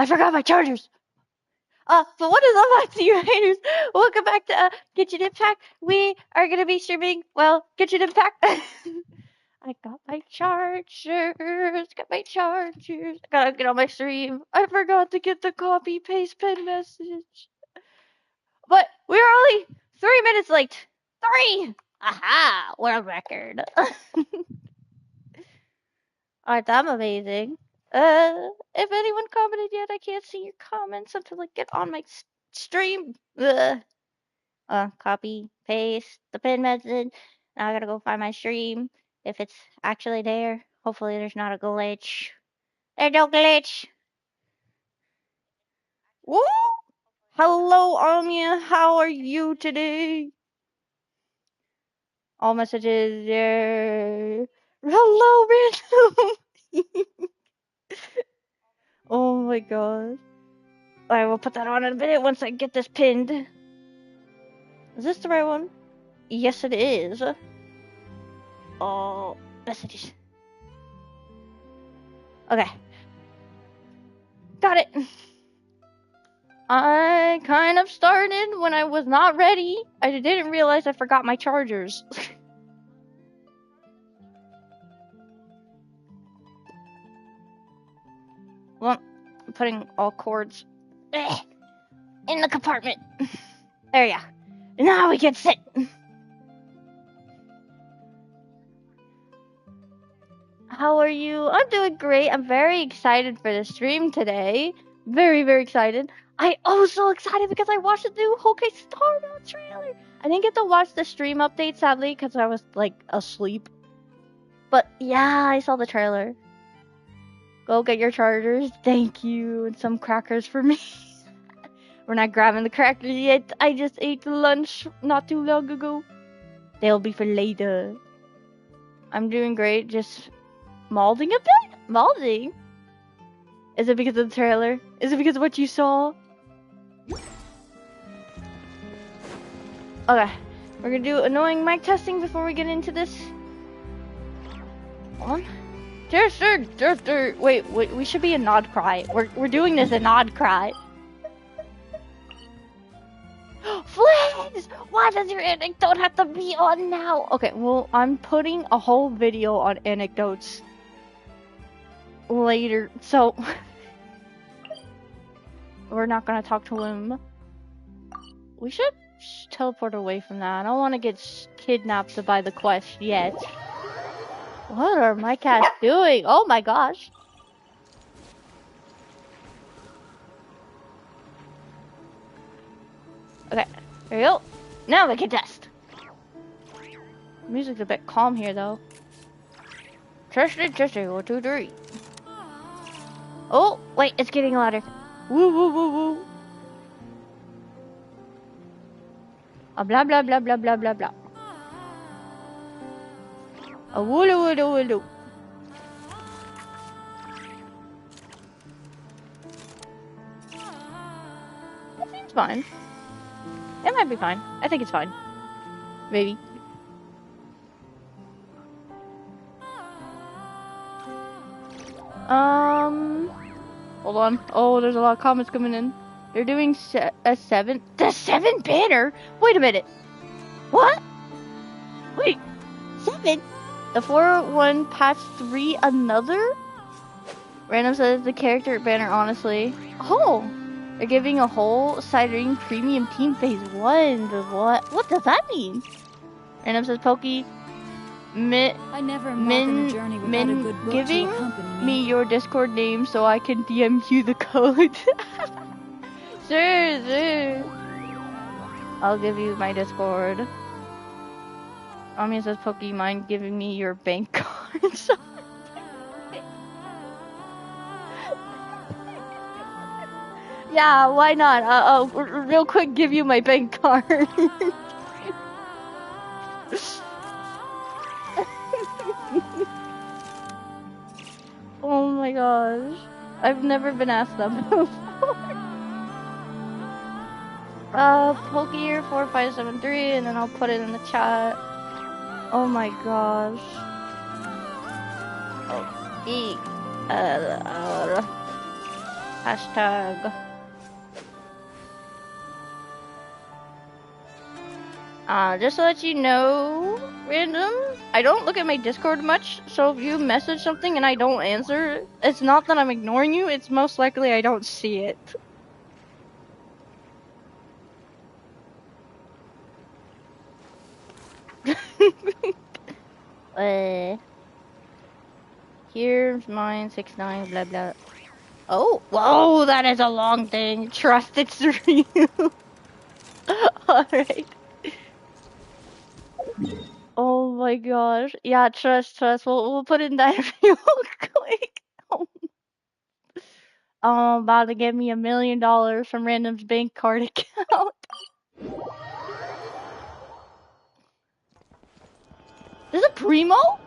I forgot my chargers. But what is up, my you haters? Welcome back to Genshin Impact. We are gonna be streaming, well, Genshin Impact. I got my chargers. I gotta get on my stream. I forgot to get the copy paste pen message. But we're only 3 minutes late. 3! Aha! World record. Alright, I'm amazing. If anyone commented yet, I can't see your comments until I get on my stream. Copy, paste the pin message. Now I gotta go find my stream. If it's actually there, hopefully there's not a glitch. There's no glitch. Woo! Hello, Amia. How are you today? All messages there. Hello, random. Oh my god. I will put that on in a minute once I get this pinned. Is this the right one? Yes, it is. Oh, messages. Okay. Got it. I kind of started when I was not ready. I didn't realize I forgot my chargers. Well, I'm putting all cords in the compartment. There you go. Now we can sit. How are you? I'm doing great. I'm very excited for the stream today. Very, very excited. I so excited because I watched the new Hockey Star Rail trailer. I didn't get to watch the stream update, sadly, because I was, like, asleep. But, yeah, I saw the trailer. Go get your chargers. Thank you. And some crackers for me. We're not grabbing the crackers yet. I just ate lunch not too long ago. They'll be for later. I'm doing great. Just molding a bit? Molding? Is it because of the trailer? Is it because of what you saw? Okay. We're gonna do annoying mic testing before we get into this. On. Wait, we should be a nod cry. We're doing this a nod cry. Flames! Why does your anecdote have to be on now? Okay, well, I'm putting a whole video on anecdotes later, so we're not gonna talk to him. We should teleport away from that. I don't want to get kidnapped by the quest yet. What are my cats doing? Oh my gosh. Okay, here we go. Now we can test. Music's a bit calm here though. Testing, 1, 2, 3. Oh, wait, it's getting louder. Woo, woo, woo, woo. Blah, blah, blah, blah, blah, blah, blah. Wooloo, wooloo, wooloo. It seems fine. It might be fine. I think it's fine. Maybe. Hold on. Oh, there's a lot of comments coming in. They're doing a 7. The 7 banner? Wait a minute. What? Wait. 7? The 4.1 patch 3 another? Random says the character banner, honestly. Oh. They're giving a whole Siren Premium Team Phase 1. What does that mean? Random says Pokey. I never embark on a journey without a good book giving to accompany me your Discord name so I can DM you the code. Sure. I'll give you my Discord. Amia says, Pokey, mind giving me your bank cards? Yeah, why not? I'll real quick give you my bank card. Oh my gosh. I've never been asked that before. Pokier4573, and then I'll put it in the chat. Oh my gosh. Oh, Hashtag. Just to let you know, random, I don't look at my Discord much, so if you message something and I don't answer, it's not that I'm ignoring you, it's most likely I don't see it. Here's mine, 6'9", blah blah. Oh, whoa, that is a long thing. Trust it's real. Alright. Oh my gosh. Yeah, trust. We'll put in that real quick. About to get me $1 million from Random's bank card account. Is it Primo?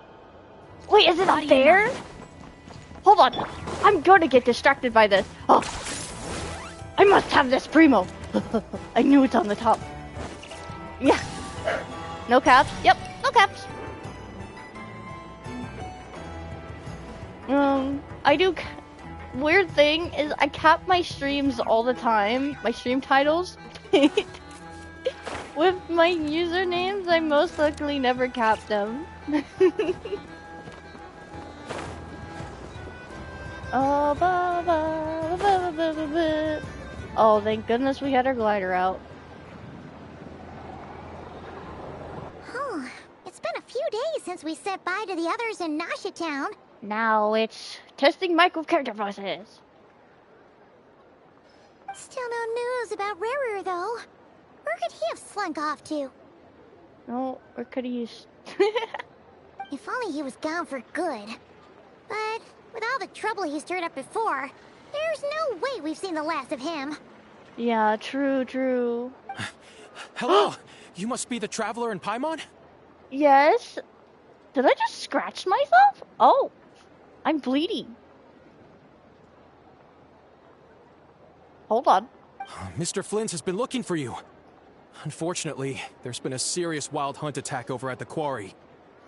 Wait, is it up there? Hold on. I'm gonna get distracted by this. Oh, I must have this Primo. I knew it's on the top. Yeah. No caps? Yep, no caps. I do. Weird thing is, I cap my streams all the time. My stream titles. With my usernames, I most likely never cap them. Oh, thank goodness we had our glider out. Oh, it's been a few days since we said bye to the others in Nasha Town. Now it's testing micro character voices. Still no news about Rarer, though. Where could he have slunk off to? No, where could he If only he was gone for good. But with all the trouble he stirred up before, there's no way we've seen the last of him. Yeah, true. Hello! You must be the traveler in Paimon? Yes. Did I just scratch myself? Oh, I'm bleeding. Hold on. Mr. Flint has been looking for you. Unfortunately, there's been a serious wild hunt attack over at the quarry.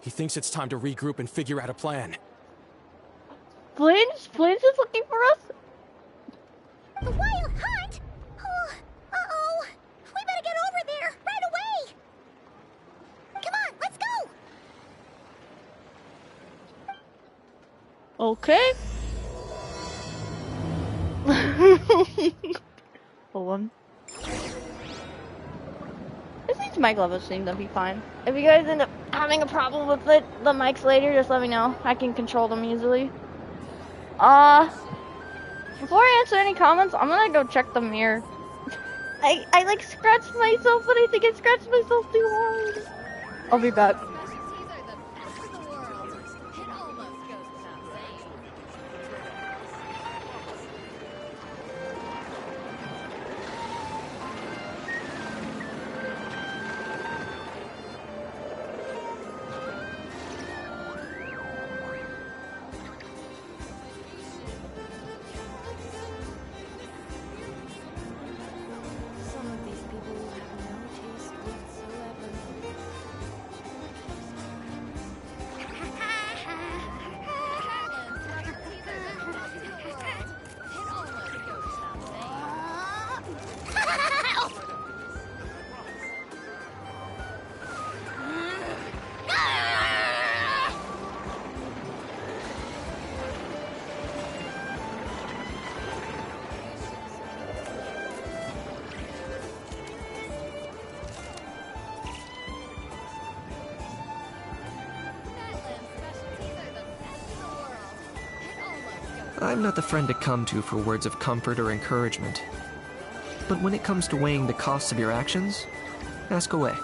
He thinks it's time to regroup and figure out a plan. Flint is looking for us? The wild hunt? Oh, uh-oh. We better get over there, right away. Come on, let's go. Okay. Hold on. These mic levels seem to be fine. If you guys end up having a problem with the mics later, just let me know. I can control them easily. Before I answer any comments, I'm gonna go check the mirror. I like scratched myself, but I think I scratched myself too hard. I'll be back. I'm not the friend to come to for words of comfort or encouragement. But when it comes to weighing the costs of your actions, ask away.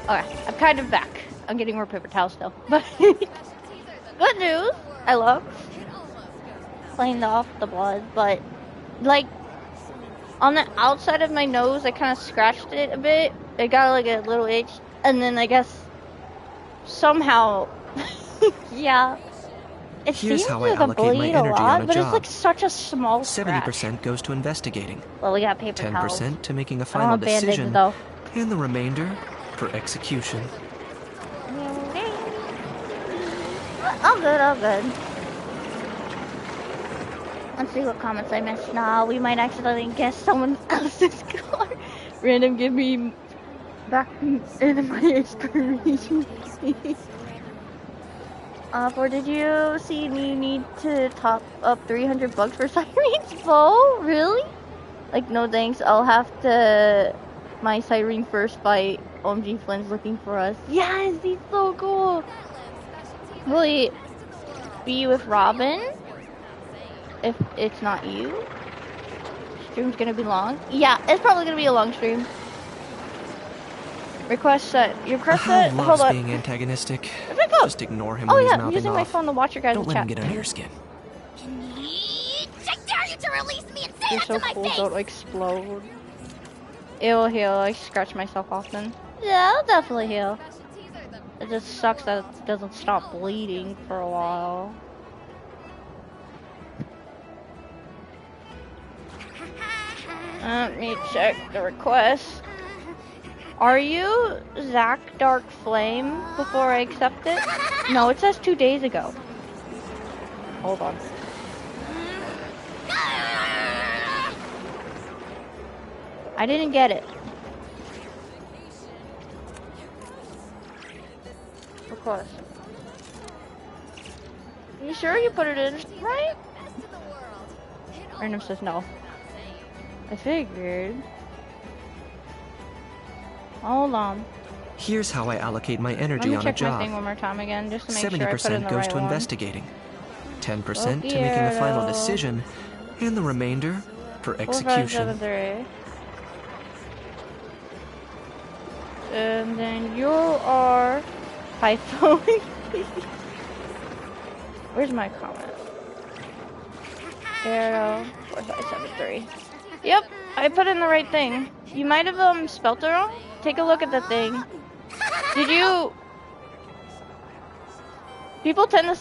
Alright, I'm kind of back. I'm getting more paper towels still. But good news! I love cleaned off the blood, but like on the outside of my nose I kinda scratched it a bit. It got like a little itch, and then I guess somehow yeah, It Here's seems how I like a allocate my bleed a energy on lot, a but it's job. like such a small scratch. 70% goes to investigating, Well, we got paper towels. 10% to making a I don't final have band-aids decision, though. and the remainder for execution. All good, all good. Let's see what comments I missed. Nah, we might accidentally guess someone else's car. Random, give me back in my inspiration. Or did you see me need to top up 300 bucks for Sirene's bow? Really? Like, no thanks. I'll have to my Siren first by OMG Flynn's looking for us. Yes, he's so cool. Will he be with Robin? If it's not you? Stream's gonna be long? Yeah, it's probably gonna be a long stream. Request set. Your request set? Ahau Hold loves on. being antagonistic. Where'd I go? Just ignore him Oh when he's yeah, I'm mouthing using my off. phone to watch your guys' Don't let chat. him get under your skin. I dare you to release me and say You're that so to my cool, face! don't explode. It will heal, I scratch myself often. Yeah, it'll definitely heal. It just sucks that it doesn't stop bleeding for a while. Let me check the request. Are you Zach Dark Flame before I accept it? No, it says 2 days ago. Hold on. I didn't get it. Request. You sure you put it in right? Random says no. I figured. Hold on. Here's how I allocate my Let energy me on a check my job. thing one more time again, just to make sure I put 70% in the goes right to one. investigating, 10% to making a final Okey-do. decision, and the remainder for 4573. execution. And then you are Python. Where's my comment? 4573. Yep, I put in the right thing. You might have spelt it wrong. Take a look at the thing. Did you? People tend to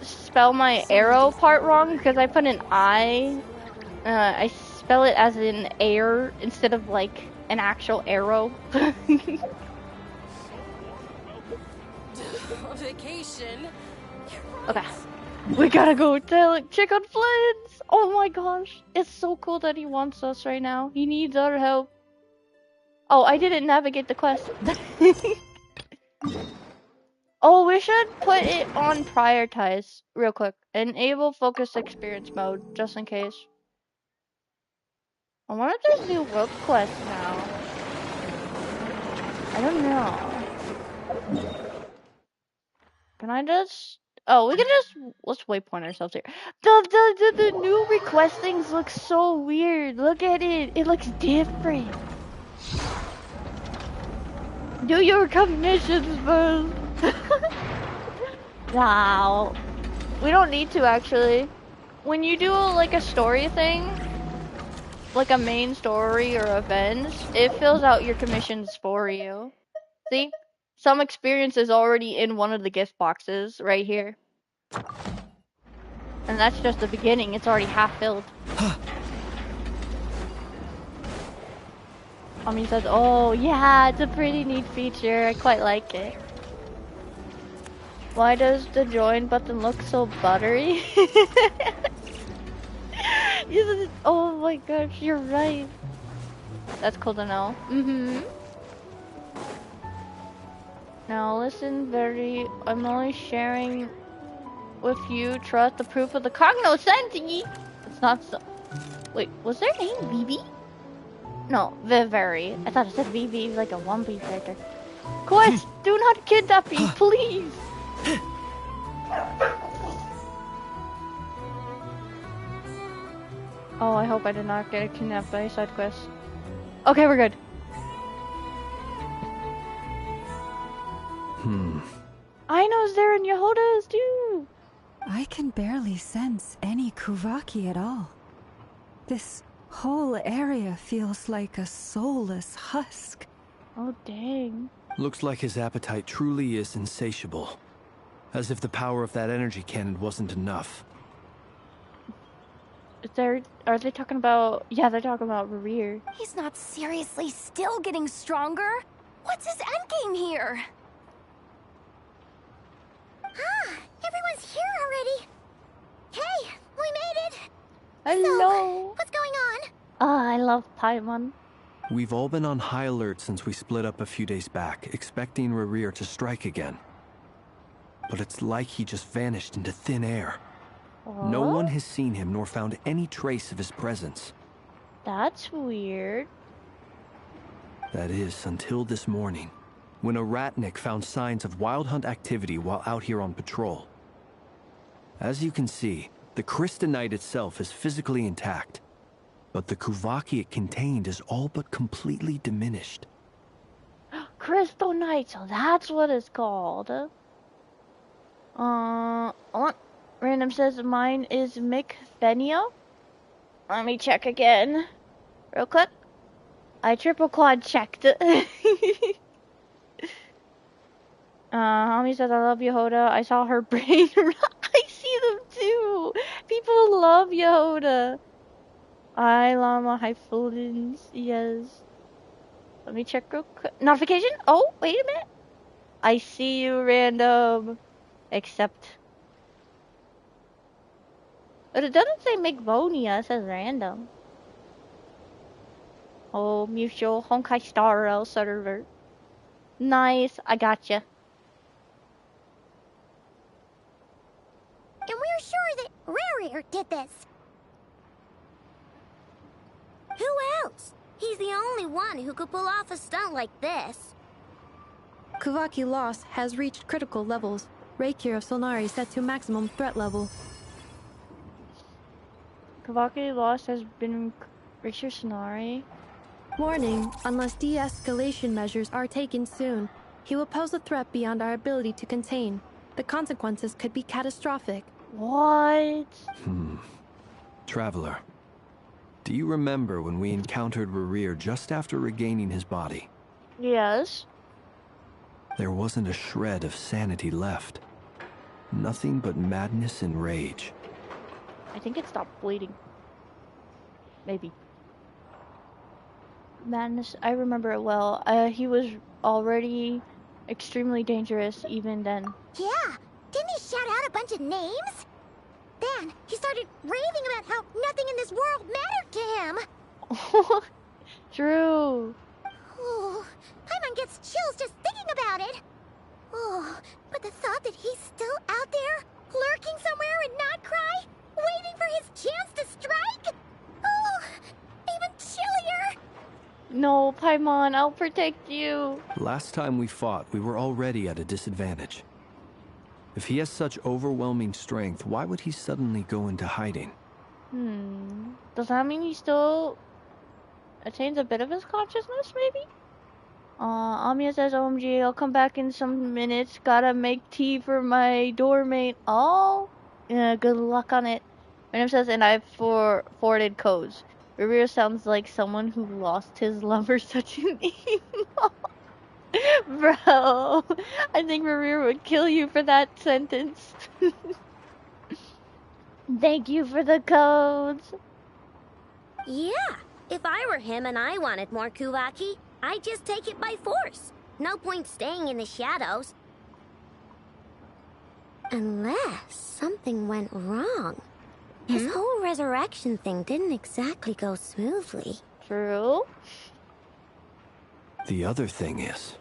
spell my arrow part wrong because I put an I. I spell it as in air instead of like an actual arrow. Vacation. Okay. We gotta go check on Flynn's! Oh my gosh. It's so cool that he wants us right now. He needs our help. Oh, I didn't navigate the quest. Oh, we should put it on prioritize real quick. Enable focus experience mode, just in case. I wanna just do rope quest now. I don't know. Can I just... Oh, we can just... Let's waypoint ourselves here. The new request things look so weird. Look at it. It looks different. Do your recognitions first. Wow. We don't need to, actually. When you do, like, a story thing, like a main story or events, it fills out your commissions for you. See? Some experience is already in one of the gift boxes right here. And that's just the beginning. It's already half filled. Mommy says, oh, yeah, it's a pretty neat feature. I quite like it. Why does the join button look so buttery? Oh my gosh, you're right. That's cool to know. Now listen, I'm only sharing with you. Trust the proof of the cognoscenti. It's not so. Wait, was their name BB? No, Viveri. I thought it said BB, like a One Piece character. Quest, do not kidnap me, please. Oh, I hope I did not get kidnapped by a side quest. Okay, we're good. Aino's there and Yehoda's too. I can barely sense any Kuvaki at all. This whole area feels like a soulless husk. Oh, dang. Looks like his appetite truly is insatiable. As if the power of that energy cannon wasn't enough. Are they talking about... Yeah, they're talking about Rear. He's not seriously still getting stronger? What's his endgame here? Ah, everyone's here already. Hey, we made it. Hello. So, what's going on? Ah, I love Paimon. We've all been on high alert since we split up a few days back, expecting Rerir to strike again. But it's like he just vanished into thin air. No one has seen him nor found any trace of his presence. That's weird. That is, until this morning, when a ratnik found signs of wild hunt activity while out here on patrol. As you can see, the Crystonite itself is physically intact, but the Kuvaki it contained is all but completely diminished. Crystal so that's what it's called. Random says mine is Micphenia. Let me check again. Real quick. I triple quad checked. Homie says I love Yehoda. I saw her brain. I see them too. People love Yehoda. I llama hyphulins. Yes. Let me check real quick. Notification? Oh, wait a minute. I see you, random. Except. But it doesn't say Migvonia, it says random. Oh, mutual Honkai Star Rail server. Nice, I gotcha. And we're sure that Rerir did this. Who else? He's the only one who could pull off a stunt like this. Kuvaki loss has reached critical levels. Reikir of Solnari set to maximum threat level. Kavaki loss has been Richard Sonari. Warning, unless de-escalation measures are taken soon, he will pose a threat beyond our ability to contain. The consequences could be catastrophic. What? Traveler, do you remember when we encountered Rerir just after regaining his body? Yes. There wasn't a shred of sanity left. Nothing but madness and rage. I think it stopped bleeding. Maybe. Madness, I remember it well. He was already extremely dangerous even then. Yeah, didn't he shout out a bunch of names? Then he started raving about how nothing in this world mattered to him. True. Oh, Paimon gets chills just thinking about it. Oh, but the thought that he's still out there, lurking somewhere and not cry, waiting for his chance to strike? Oh, even chillier. No, Paimon, I'll protect you. Last time we fought, we were already at a disadvantage. If he has such overwhelming strength, why would he suddenly go into hiding? Does that mean he still attains a bit of his consciousness, maybe? Amia says, OMG, I'll come back in some minutes. Gotta make tea for my doormate. Oh, yeah, good luck on it. Random says, and I've forwarded codes. Rivera sounds like someone who lost his lover such an emo. Bro, I think Rivera would kill you for that sentence. Thank you for the codes. Yeah, if I were him and I wanted more Kuvaki, I'd just take it by force. No point staying in the shadows. Unless something went wrong. His whole resurrection thing didn't exactly go smoothly. True. The other thing is,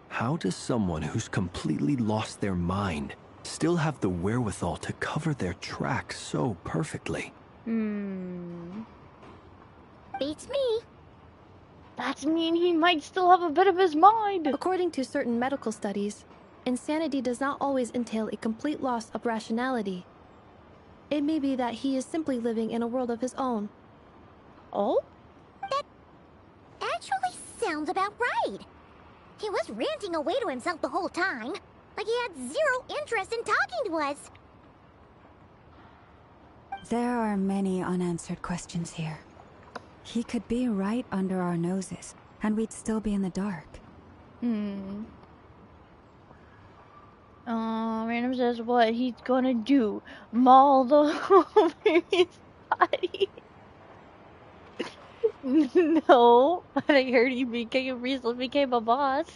how does someone who's completely lost their mind still have the wherewithal to cover their tracks so perfectly? Beats me. That mean he might still have a bit of his mind. According to certain medical studies, insanity does not always entail a complete loss of rationality. It may be that he is simply living in a world of his own. Oh? That actually sounds about right. He was ranting away to himself the whole time, like he had zero interest in talking to us. There are many unanswered questions here. He could be right under our noses, and we'd still be in the dark. Random Random says what he's gonna do. Maul the his body. No, but I heard he recently became a boss.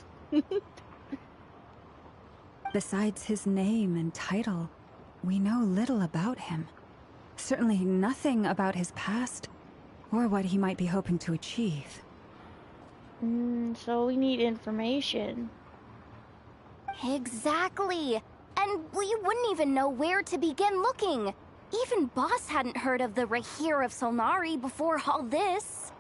Besides his name and title, we know little about him. Certainly nothing about his past, or what he might be hoping to achieve. So we need information. Exactly. And we wouldn't even know where to begin looking. Even Boss hadn't heard of the Rahir of Solnari before all this.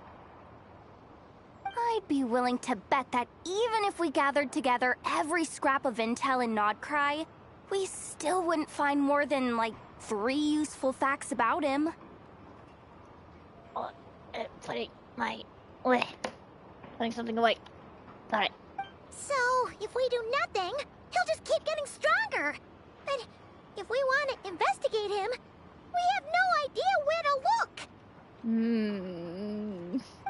I'd be willing to bet that even if we gathered together every scrap of intel in Nodcry, we still wouldn't find more than, like, 3 useful facts about him. Putting something away. Alright. So, if we do nothing, he'll just keep getting stronger. And if we want to investigate him, we have no idea where to look.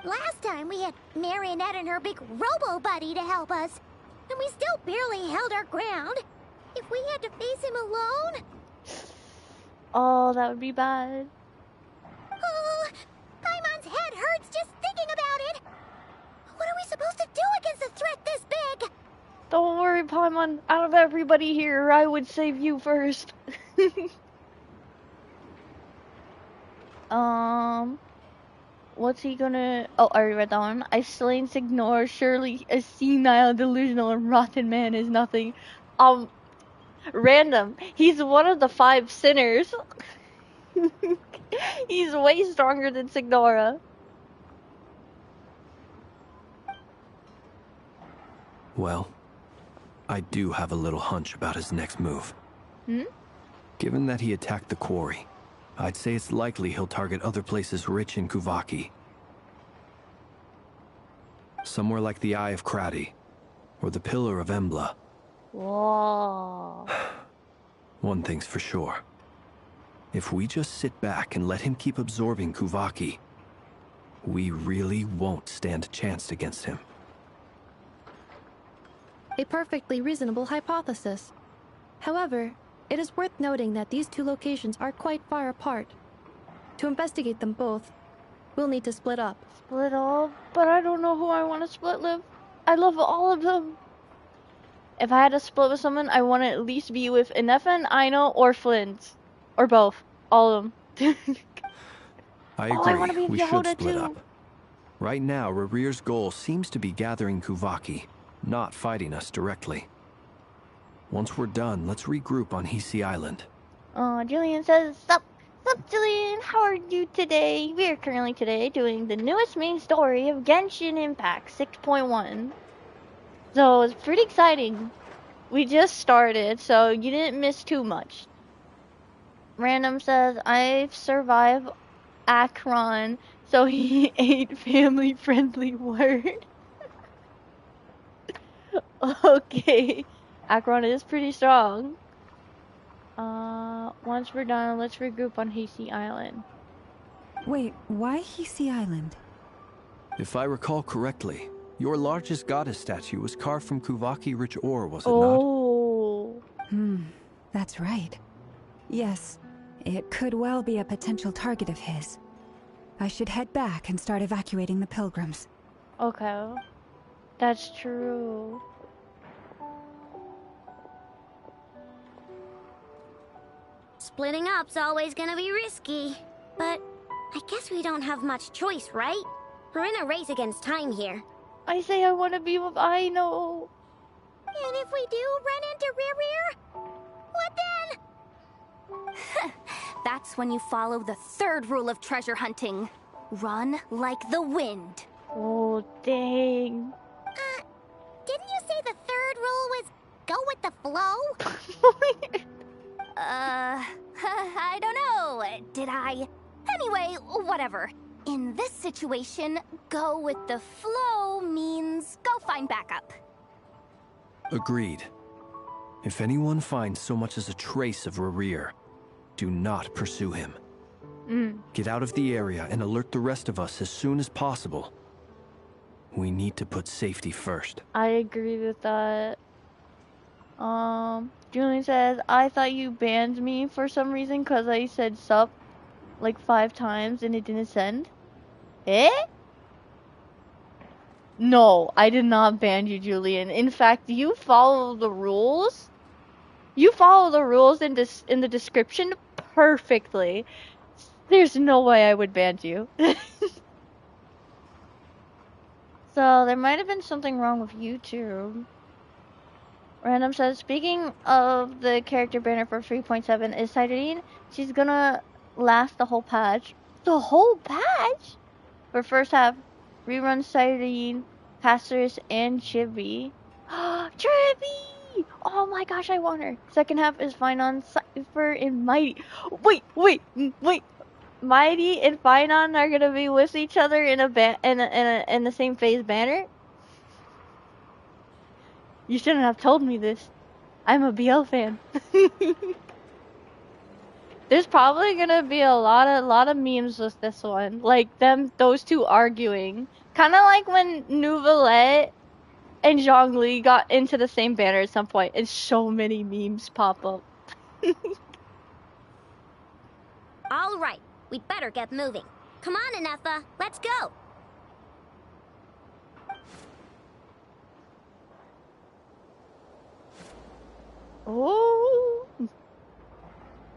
Last time we had Marionette and her big robo-buddy to help us, and we still barely held our ground. If we had to face him alone... Oh, that would be bad. Paimon's head hurts just thinking about it. What are we supposed to do against a threat this big? Don't worry, Paimon. Out of everybody here, I would save you first. What's he gonna... Oh, I already read that one. I slain Signor. Surely a senile, delusional, and rotten man is nothing. Random. He's one of the 5 sinners. He's way stronger than Signora. Well, I do have a little hunch about his next move. Given that he attacked the quarry, I'd say it's likely he'll target other places rich in Kuvaki. Somewhere like the Eye of Krati, or the Pillar of Embla. Whoa. One thing's for sure. If we just sit back and let him keep absorbing Kuvaki, we really won't stand a chance against him. A perfectly reasonable hypothesis. However, it is worth noting that these 2 locations are quite far apart. To investigate them both, we'll need to split up. Split up? But I don't know who I want to split with. I love all of them. If I had to split with someone, I want to at least be with Inefan, Aino, or Flint. Or both. All of them. I agree. Oh, I want to be we should Yehoda split too. up. Right now, Rarir's goal seems to be gathering Kuvaki, not fighting us directly. Once we're done, let's regroup on Hisi Island. Julian says, Sup, Julian, how are you today? We are currently today doing the newest main story of Genshin Impact 6.1. So it's pretty exciting. We just started, so you didn't miss too much. Random says, I've survived Akron, so he ate family-friendly word. Okay. Akron is pretty strong. Once we're done, let's regroup on Hisi Island. Wait, why Hisi Island? If I recall correctly, your largest goddess statue was carved from Kuvaki-rich ore, was it not? Oh. That's right. Yes, it could well be a potential target of his. I should head back and start evacuating the pilgrims. Okay. That's true. Splitting up's always gonna be risky. But I guess we don't have much choice, right? We're in a race against time here. I say I want to be with Aino. And if we do run into Rear, what then? That's when you follow the 3rd rule of treasure hunting. Run like the wind. Oh, dang. Didn't you say the 3rd rule was go with the flow? I don't know. Did I? Anyway, whatever. In this situation, go with the flow means go find backup. Agreed. If anyone finds so much as a trace of Rarir, do not pursue him. Get out of the area and alert the rest of us as soon as possible. We need to put safety first. I agree with that. Julian says, I thought you banned me for some reason because I said sup like 5 times and it didn't send. Eh? No, I did not ban you, Julian. In fact, you follow the rules. You follow the rules in the description perfectly. There's no way I would ban you. So there might have been something wrong with YouTube. Random says, speaking of the character banner for 3.7, is Cyrene? She's gonna last the whole patch. The whole patch? For first half, rerun Cyrene, Pastors, and Chibi. Chibi! Oh my gosh, I want her. Second half is Finon, Cypher, and Mighty. Wait. Mighty and Finon are gonna be with each other in in the same phase banner? You shouldn't have told me this. I'm a BL fan. There's probably gonna be a lot of memes with this one, like those two arguing, kind of like when Nouvellette and Zhongli got into the same banner at some point, and so many memes pop up. All right, we'd better get moving. Come on, Anetha, let's go. Oh,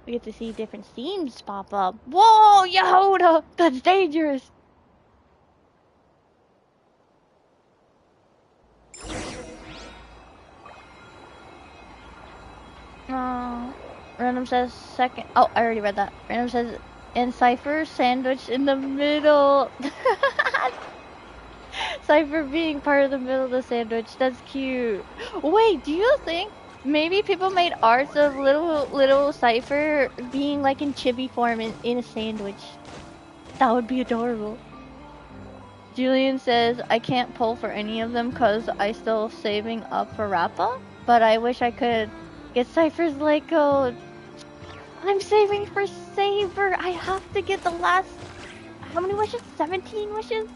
we get to see different scenes pop up. Whoa, Yehuda, that's dangerous. Random says second. Oh, I already read that. Random says, and Cypher sandwich in the middle. Cypher being part of the middle of the sandwich. That's cute. Wait, do you think maybe people made arts of little Cypher being like in chibi form in a sandwich? That would be adorable. Julian says, I can't pull for any of them cause I still saving up for Rappa, but I wish I could get Cypher's light code. I'm saving for Saber. I have to get the last, how many wishes? 17 wishes?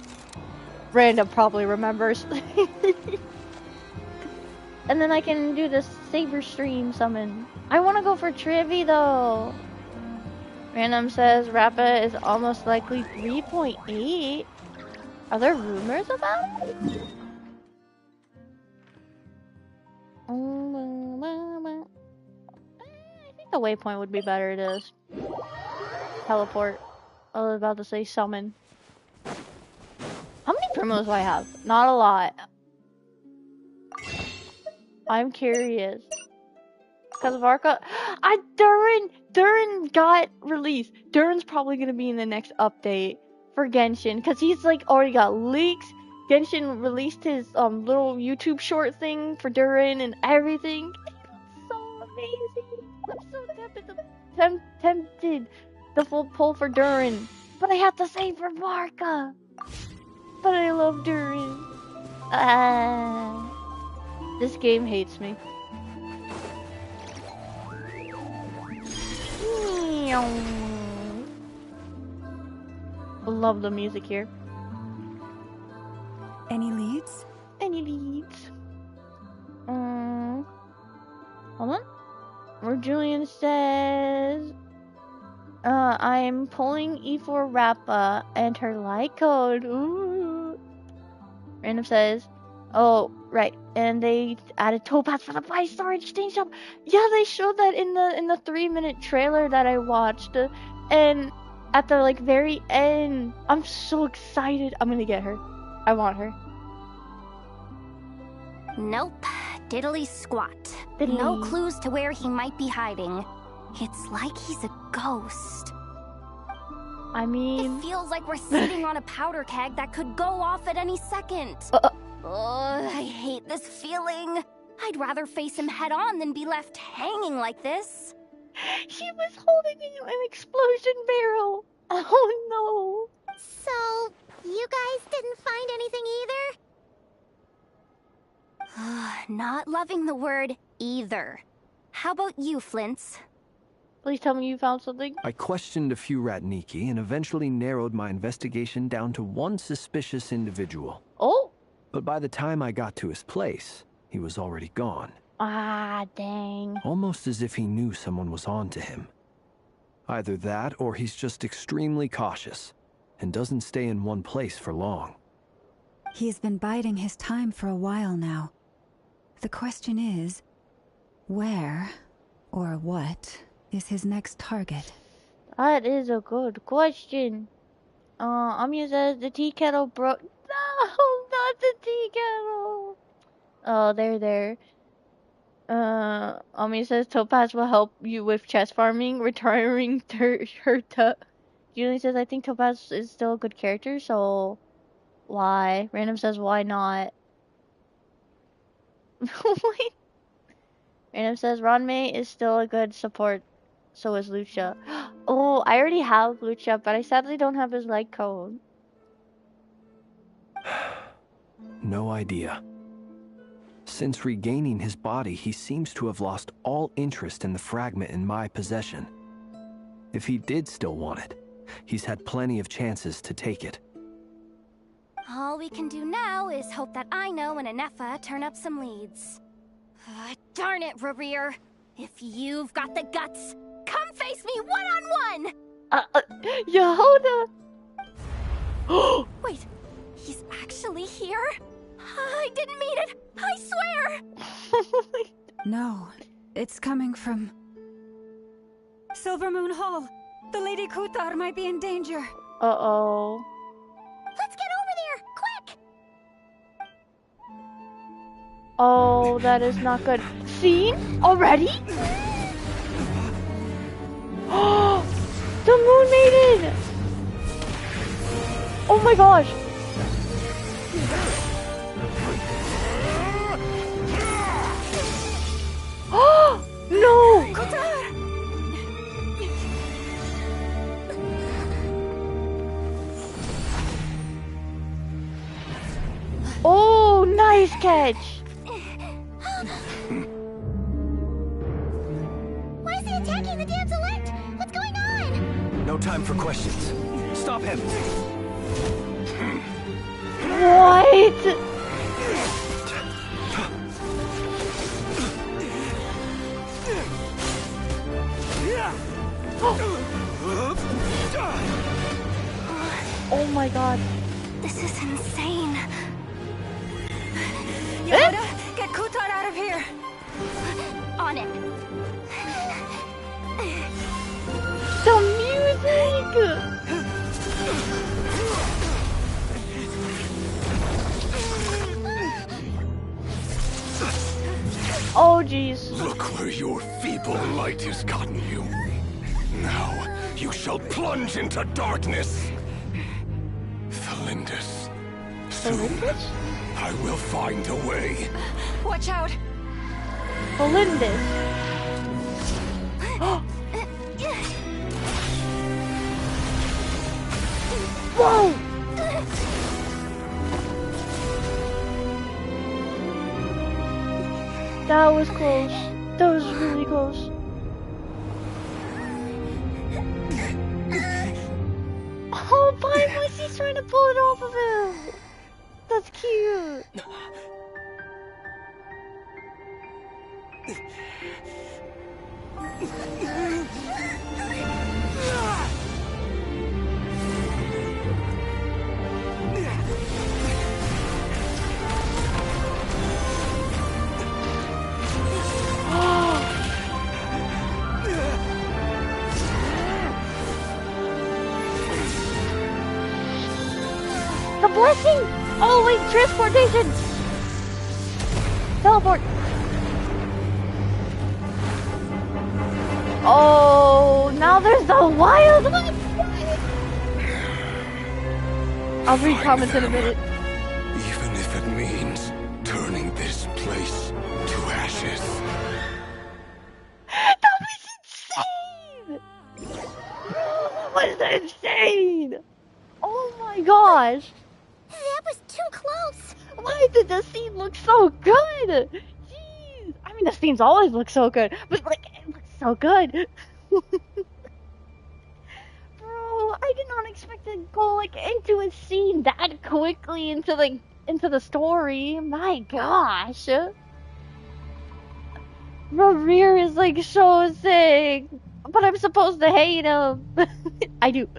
Random probably remembers. And then I can do the Saber stream summon. I want to go for Trivi though. Random says Rappa is almost likely 3.8. Are there rumors about it? I think the waypoint would be better. It is. Teleport. I was about to say summon. How many primos do I have? Not a lot. I'm curious. Because of Arca. Durin got released. Durin's probably going to be in the next update for Genshin. Because he's like already got leaks. Genshin released his little YouTube short thing for Durin and everything. It's so amazing. I'm so tempted the full pull for Durin. But I have to save for Marka. But I love Durin. This game hates me. Love the music here. Any leads? Any leads? Hold on. Where Julian says, I'm pulling E4 Rappa and her light code. Ooh. Random says, oh, right. And they added Topaz for the 5-star exchange shop. Yeah, they showed that in the 3-minute trailer that I watched. And at the like very end, I'm so excited. I'm gonna get her. I want her. Nope. Diddly squat. Diddly. No clues to where he might be hiding. It's like he's a ghost. I mean, It feels like we're sitting on a powder keg that could go off at any second. I hate this feeling. I'd rather face him head on than be left hanging like this. she was holding an explosion barrel. Oh no. So, you guys didn't find anything either? Not loving the word either. How about you, Flints? Please tell me you found something. I questioned a few Ratniki and eventually narrowed my investigation down to one suspicious individual. Oh. But by the time I got to his place, he was already gone. Ah, dang. Almost as if he knew someone was on to him. Either that, or he's just extremely cautious and doesn't stay in one place for long. He's been biding his time for a while now. The question is, where or what is his next target? That is a good question. Amiya says the tea kettle broke. No, not the tea kettle. Oh, there. Amiya says Topaz will help you with chest farming, retiring her Julie says I think Topaz is still a good character, so why? Random says why not? Random says Ranmei is still a good support, so is Lucia. Oh, I already have Lucia, but I sadly don't have his light cone. No idea. Since regaining his body, he seems to have lost all interest in the fragment in my possession. If he did still want it, he's had plenty of chances to take it. All we can do now is hope that Aino and Anefa turn up some leads. Darn it, Rereer. If you've got the guts, come face me one-on-one! Yehuda! Wait, he's actually here? I didn't mean it! I swear! No, it's coming from... Silver Moon Hall! The Lady Kutar might be in danger! Uh-oh. Let's get over there, quick! Oh, that is not good. Seen? Already? Oh, the Moon Maiden! Oh my gosh! Oh no! Oh, nice catch! Why is he attacking the damsel elect? What's going on? No time for questions. Stop him! What? Oh my god. This is insane. Yoda, get Kutar out of here! On it. The music! Oh jeez. Look where your feeble light has gotten you. Now, you shall plunge into darkness. Felindus. Soon, I will find a way. Watch out! Felindus. Whoa! That was close. That was really close. Oh, finally he's trying to pull it off of him. That's cute. The blessing! Oh wait, transportation! Teleport! Oh, now there's the wild one! I'll read comments in a minute. Even if it means turning this place to ashes. That was insane! That was insane! Oh my gosh! That was too close! Why did the scene look so good? Jeez! I mean, the scenes always look so good, but like, it looks so good. Bro, I did not expect to go like into a scene that quickly into the story. My gosh! Rear is like so sick, but I'm supposed to hate him. I do.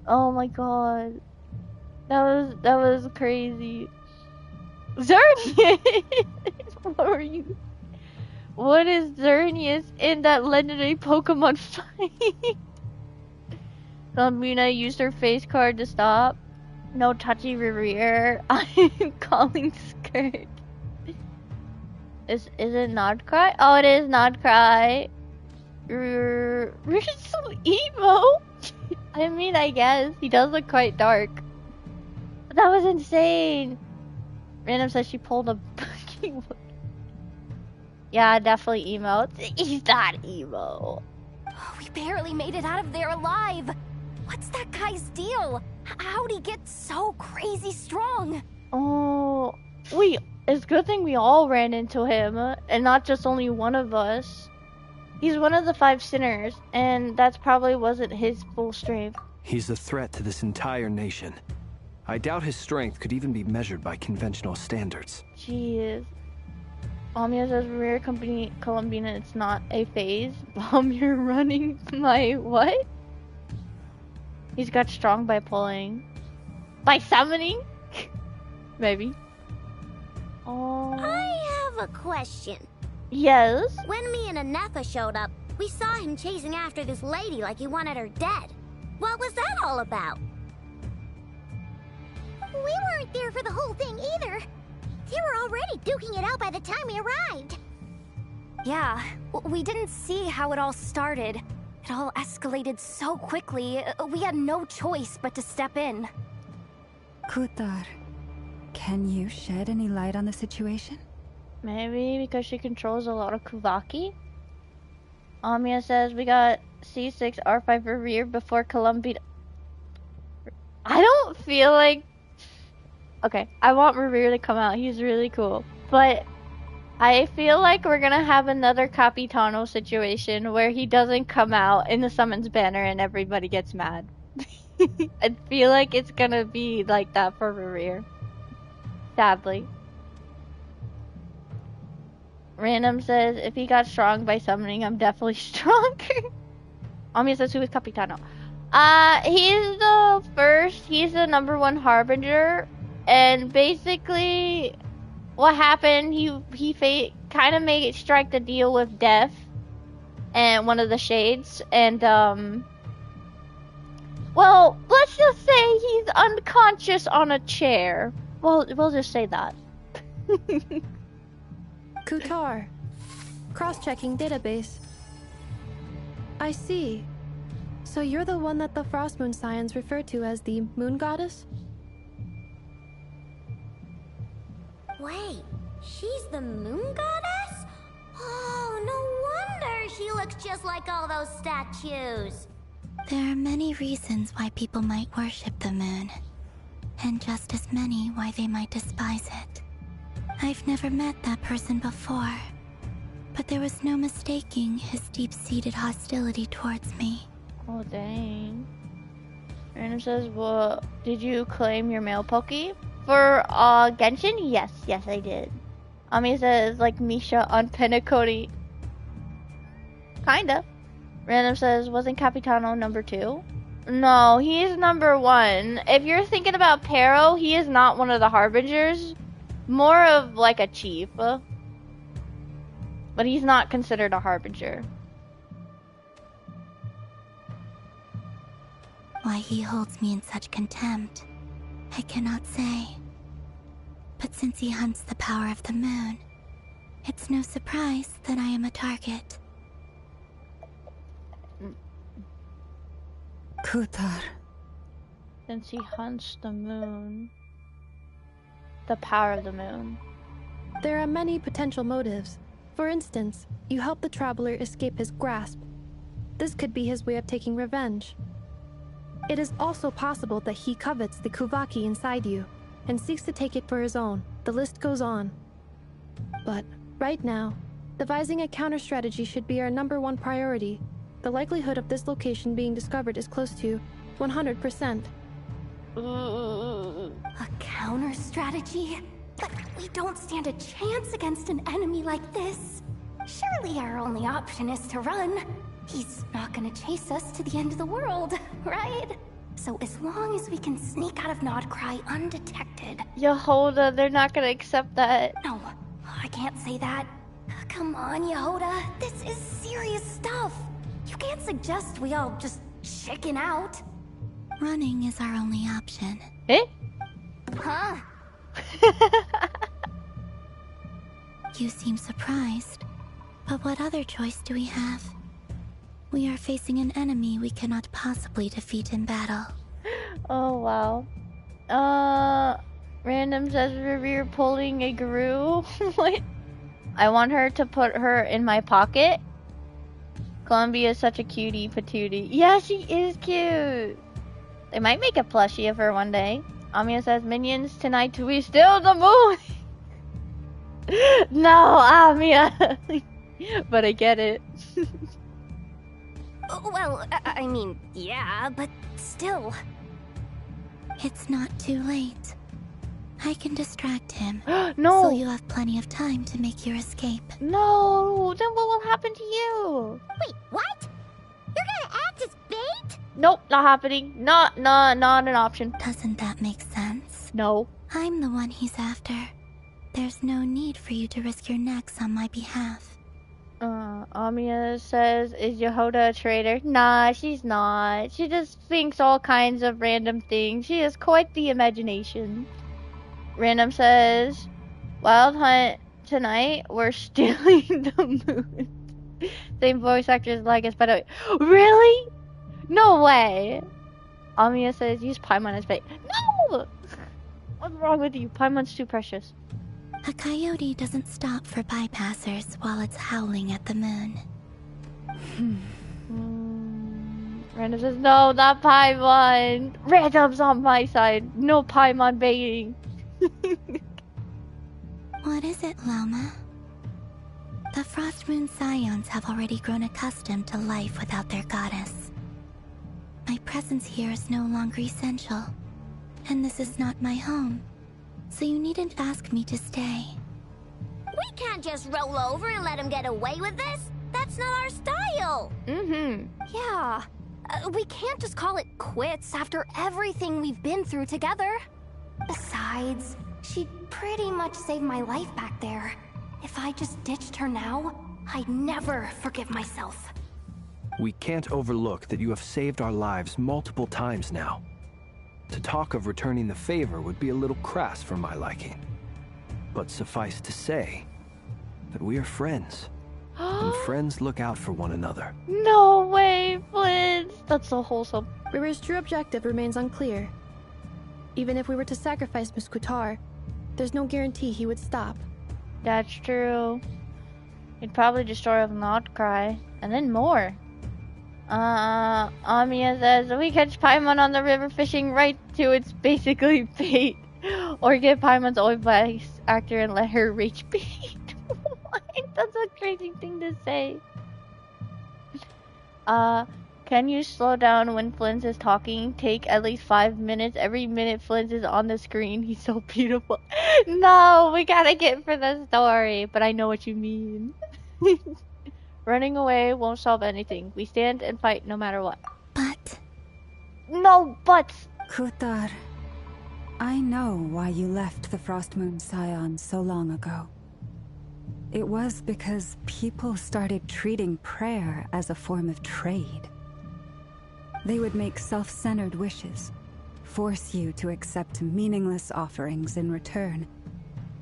Oh my god, that was crazy. Xerneas, what are you? What is Xerneas in that legendary Pokemon fight? Luna used her face card to stop. No touchy rear. I'm calling skirt. Is it Nodcry? Oh, it is Nodcry. We're so emo. I mean, I guess he does look quite dark. But that was insane. Random says she pulled a fucking. Yeah, definitely emo. He's not emo. We barely made it out of there alive. What's that guy's deal? How'd he get so crazy strong? Oh, it's a good thing we all ran into him, and not just only one of us. He's one of the 5 sinners, and that probably wasn't his full strength. He's a threat to this entire nation. I doubt his strength could even be measured by conventional standards. Jeez. Omnia says, Rare Company Columbina, it's not a phase. Bomb, you're running my what? He's got strong by pulling. By summoning? Maybe. Oh. I have a question. Yes? When me and Anefa showed up, we saw him chasing after this lady like he wanted her dead. What was that all about? We weren't there for the whole thing either. They were already duking it out by the time we arrived. Yeah, we didn't see how it all started. It all escalated so quickly, we had no choice but to step in. Kutar, can you shed any light on the situation? Maybe because she controls a lot of Kuvaki? Amia says we got C6 R5 Rear before Columbia. I don't feel like... Okay, I want Rear to come out. He's really cool. But I feel like we're gonna have another Capitano situation where he doesn't come out in the summons banner and everybody gets mad. I feel like it's gonna be like that for Rear. Sadly. Random says, if he got strong by summoning, I'm definitely stronger. Ami says, who is Capitano? He's the first, he's the #1 harbinger, and basically, what happened, he kind of made strike the deal with Death, and one of the shades, and, well, let's just say he's unconscious on a chair. Well, we'll just say that. Kutar. Cross-checking database. I see. So you're the one that the Frost Moon Scions refer to as the Moon Goddess? Wait, she's the Moon Goddess? Oh, no wonder she looks just like all those statues. There are many reasons why people might worship the moon, and just as many why they might despise it. I've never met that person before, but there was no mistaking his deep-seated hostility towards me. Oh, dang. Random says, well, did you claim your male Poke? For, Genshin? Yes, I did. Ami says, like Misha on Penacody. Kinda. Random says, wasn't Capitano #2? No, he's #1. If you're thinking about Pero, he is not one of the Harbingers. More of like a chief. But he's not considered a Harbinger. Why he holds me in such contempt, I cannot say. But since he hunts the power of the moon, it's no surprise that I am a target. Kutar. Since he hunts the moon. The power of the moon. There are many potential motives. For instance, you help the traveler escape his grasp. This could be his way of taking revenge. It is also possible that he covets the Kuvaki inside you, and seeks to take it for his own. The list goes on. But, right now, devising a counter-strategy should be our #1 priority. The likelihood of this location being discovered is close to 100%. A counter strategy? But we don't stand a chance against an enemy like this. Surely our only option is to run. He's not gonna chase us to the end of the world, right? So as long as we can sneak out of Nodcry undetected... Yehoda, they're not gonna accept that. No, I can't say that. Come on, Yehoda. This is serious stuff. You can't suggest we all just chicken out. Running is our only option. Eh? Huh? You seem surprised. But what other choice do we have? We are facing an enemy we cannot possibly defeat in battle. Oh, wow. Random says we're pulling a Guru. What? I want her to put her in my pocket. Columbia is such a cutie patootie. Yeah, she is cute. They might make a plushie of her one day. Amia says, minions, tonight we steal the moon. No, Amia. But I get it. Well, I mean, yeah, but still. It's not too late. I can distract him. No. So you have plenty of time to make your escape. No, then what will happen to you? Wait, what? You're gonna act as bait? Nope, not happening. Not an option. Doesn't that make sense? No. I'm the one he's after. There's no need for you to risk your necks on my behalf. Amia says, is Yehoda a traitor? Nah, she's not. She just thinks all kinds of random things. She has quite the imagination. Random says, Wild Hunt tonight, we're stealing the moon. Same voice actors like us, by the way. Really? No way. Amia says, use Paimon as bait. No! What's wrong with you? Paimon's too precious. A coyote doesn't stop for bypassers while it's howling at the moon. Random says, no, not Paimon. Random's on my side. No Paimon baiting. What is it, Loma? The Frost Moon Scions have already grown accustomed to life without their goddess. My presence here is no longer essential, and this is not my home, so you needn't ask me to stay. We can't just roll over and let him get away with this. That's not our style. Yeah. We can't just call it quits after everything we've been through together. Besides, she pretty much saved my life back there. If I just ditched her now, I'd never forgive myself. We can't overlook that you have saved our lives multiple times now. To talk of returning the favor would be a little crass for my liking. But suffice to say that we are friends. And friends look out for one another. No way, Flint. That's so wholesome. River's true objective remains unclear. Even if we were to sacrifice Miss Kutar, there's no guarantee he would stop. That's true. He'd probably destroy a Nodcry, and then more. Amia says, we catch Paimon on the river fishing right to its basically bait. Or get Paimon's old voice actor and let her reach bait. What? That's a crazy thing to say. Can you slow down when Flint is talking? Take at least 5 minutes. Every minute Flint is on the screen, he's so beautiful. No, we gotta get for the story, but I know what you mean. Running away won't solve anything. We stand and fight no matter what. But... No buts! Kutar, I know why you left the Frost Moon Scions so long ago. It was because people started treating prayer as a form of trade. They would make self-centered wishes, force you to accept meaningless offerings in return,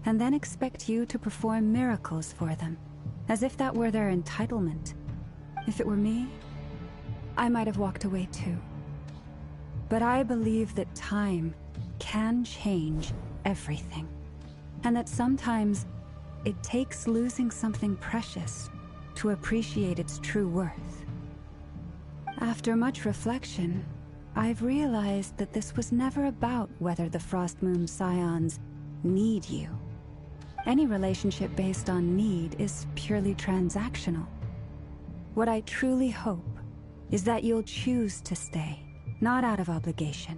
and then expect you to perform miracles for them, as if that were their entitlement. If it were me, I might have walked away too. But I believe that time can change everything, and that sometimes it takes losing something precious to appreciate its true worth. After much reflection, I've realized that this was never about whether the Frost Moon Scions need you. Any relationship based on need is purely transactional. What I truly hope is that you'll choose to stay, not out of obligation,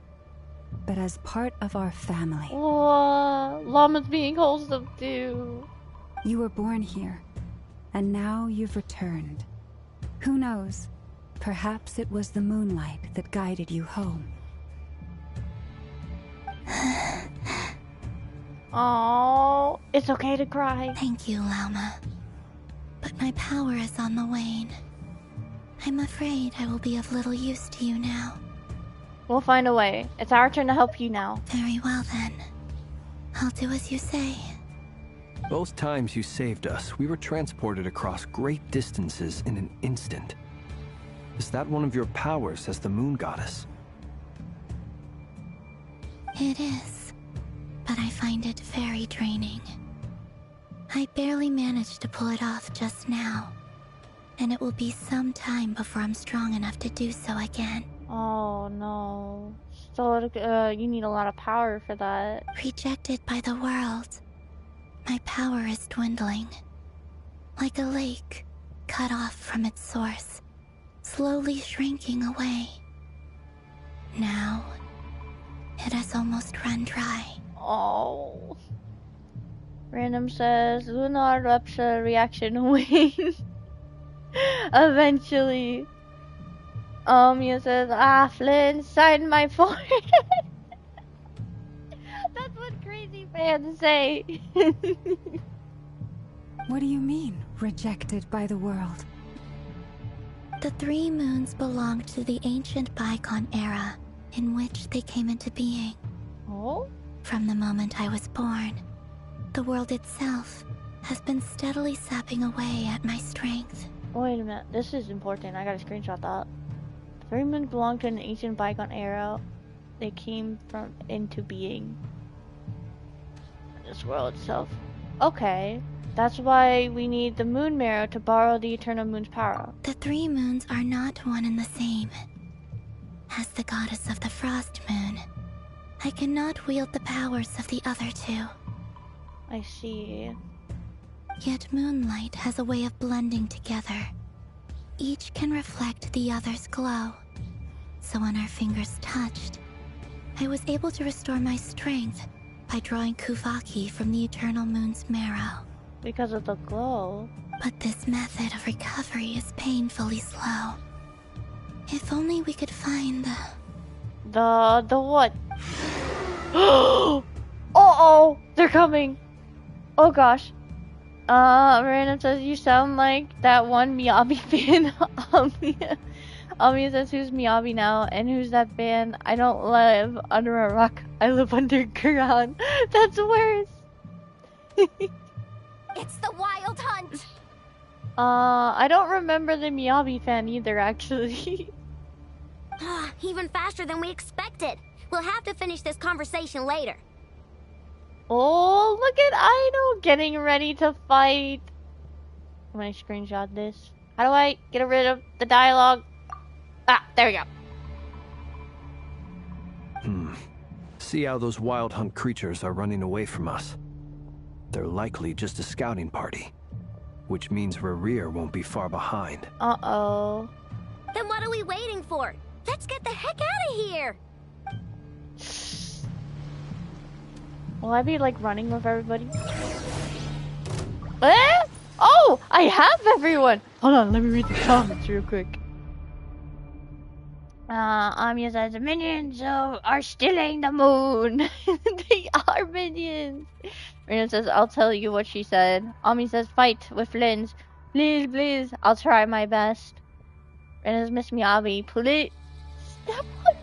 but as part of our family. Whoa, Llama's being wholesome too. You were born here, and now you've returned. Who knows? Perhaps it was the moonlight that guided you home. Oh, it's okay to cry. Thank you, Lauma. But my power is on the wane. I'm afraid I will be of little use to you now. We'll find a way. It's our turn to help you now. Very well then. I'll do as you say. Both times you saved us, we were transported across great distances in an instant. Is that one of your powers as the moon goddess? It is, but I find it very draining. I barely managed to pull it off just now, and it will be some time before I'm strong enough to do so again. Oh no. So you need a lot of power for that. Rejected by the world, my power is dwindling. Like a lake, cut off from its source, slowly shrinking away. Now, it has almost run dry. Oh. Random says, lunar rupture reaction wane. Eventually. Mia says, Flynn, sign my forehead. That's what crazy fans say. What do you mean, rejected by the world? The 3 moons belonged to the ancient bygone era in which they came into being. Oh? From the moment I was born, the world itself has been steadily sapping away at my strength. Wait a minute, this is important. I gotta screenshot that. The 3 moons belong to an ancient bygone era. They came from into being. This world itself. Okay. That's why we need the moon marrow to borrow the eternal moon's power. The 3 moons are not one and the same. As the goddess of the frost moon, I cannot wield the powers of the other 2. I see. Yet moonlight has a way of blending together. Each can reflect the other's glow. So when our fingers touched, I was able to restore my strength by drawing Kuvaki from the eternal moon's marrow. Because of the glow. But this method of recovery is painfully slow. If only we could find the what? Oh, they're coming. Oh gosh. Random says you sound like that one Miyabi fan. Ami says who's Miyabi now and who's that band? I don't live under a rock. I live underground. That's worse. It's the Wild Hunt! I don't remember the Miyabi fan either, actually. Even faster than we expected. We'll have to finish this conversation later. Oh, look at Aino getting ready to fight. I'm gonna screenshot this. How do I get rid of the dialogue? Ah, there we go. See how those wild hunt creatures are running away from us. They're likely just a scouting party, which means Rerir won't be far behind. Uh-oh. Then what are we waiting for? Let's get the heck out of here! Will I be like running with everybody? Eh? Oh, I have everyone! Hold on, let me read the comments real quick. Amiya says the minions are stealing the moon. They are minions. Rina says, I'll tell you what she said. Ami says, fight with Lins. Please, please, I'll try my best. Rina says, Miss Miyabi, please. Step on me.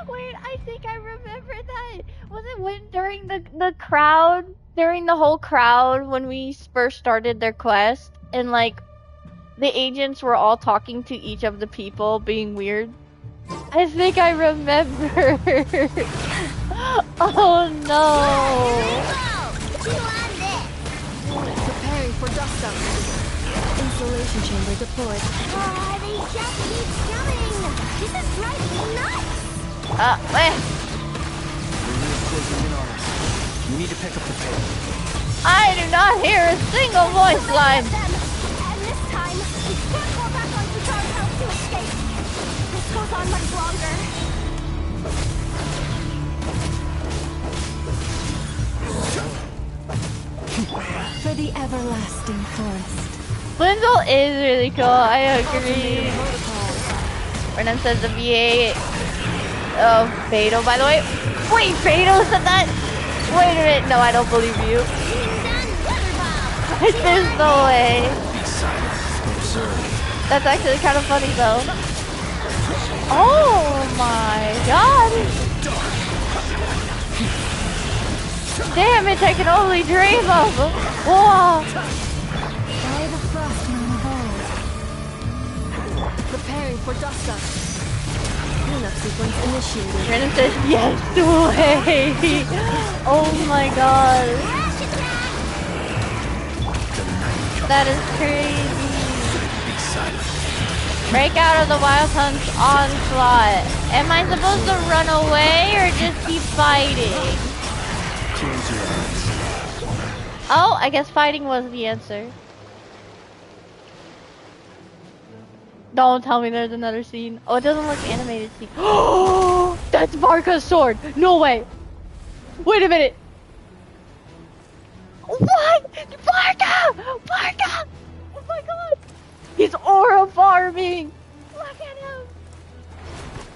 Wait, I think I remember that. Was it when during the crowd, during the whole crowd, when we first started their quest, and like, the agents were all talking to each of the people, being weird? I think I remember. Oh no! Preparing for dust up. Installation chamber deployed. They just keep coming! This is driving me nuts! Wait. We need to pick up the pace. I do not hear a single voice line. And this time, we can't fall back on Kutar's house to escape. This goes on much longer. For the everlasting forest. Blinzel is really cool, I agree. Renan says the VA of Beto, by the way. Wait, Beto said that? Wait a minute, no, I don't believe you. There's no way. That's actually kind of funny though. Oh my god. Damn it, I can only dream of. Whoa. By the frost moon of old. Preparing for dust up. Cleanup sequence initiated. Renan says yes way. Oh my god. That is crazy. Break out of the Wild Hunt's onslaught. Am I supposed to run away or just keep fighting? Oh, I guess fighting was the answer. Don't tell me there's another scene. Oh, it doesn't look animated scene. Oh, that's Varka's sword. No way. Wait a minute. What? Varka! Varka! Oh my god. He's aura farming. Look at him.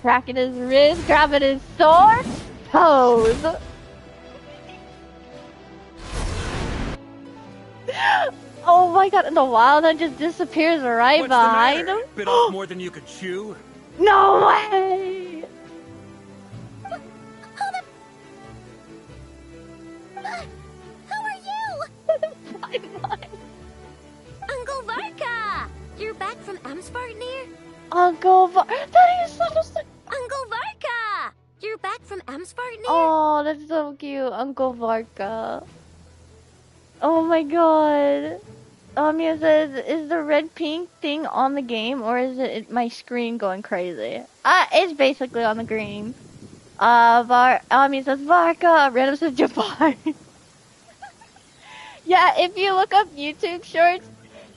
Cracking his wrist, grabbing his sword. Pose. Oh my god, and the Wild Hunt just disappears right behind him. Bit off more than you could chew? No way! Who are you? Uncle Varka! You're back from Amspartnir? Uncle that is such a... Uncle Varka! You're back from Amspartnir? Oh, that's so cute, Uncle Varka. Oh my god. Mia says, is the red pink thing on the game or is it my screen going crazy? It's basically on the green. Mia says Varka, Random says Jafar. Yeah, if you look up YouTube shorts,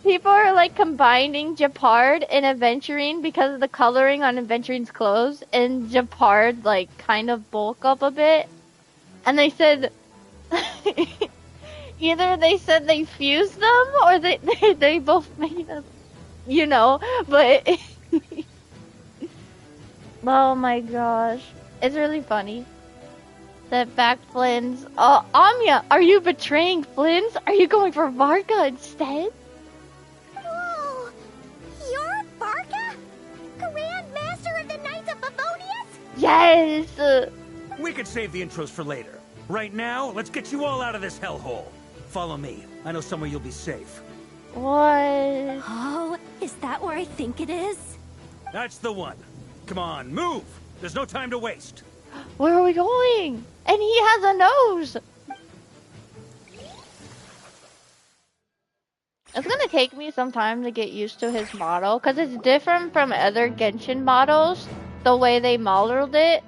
people are like combining Japard and Aventurine because of the coloring on Aventurine's clothes, and Japard like kind of bulk up a bit. And they said either they said they fused them or they both made them, you know, but oh my gosh. It's really funny. Set back Flins. Oh, Anya, are you betraying Flins? Are you going for Varka instead? Whoa! You're Varka? Grand Master of the Knights of Favonius? Yes! We could save the intros for later. Right now, let's get you all out of this hellhole. Follow me. I know somewhere you'll be safe. What? Oh, is that where I think it is? That's the one. Come on, move! There's no time to waste. Where are we going? And he has a nose! It's gonna take me some time to get used to his model, because it's different from other Genshin models, the way they modeled it.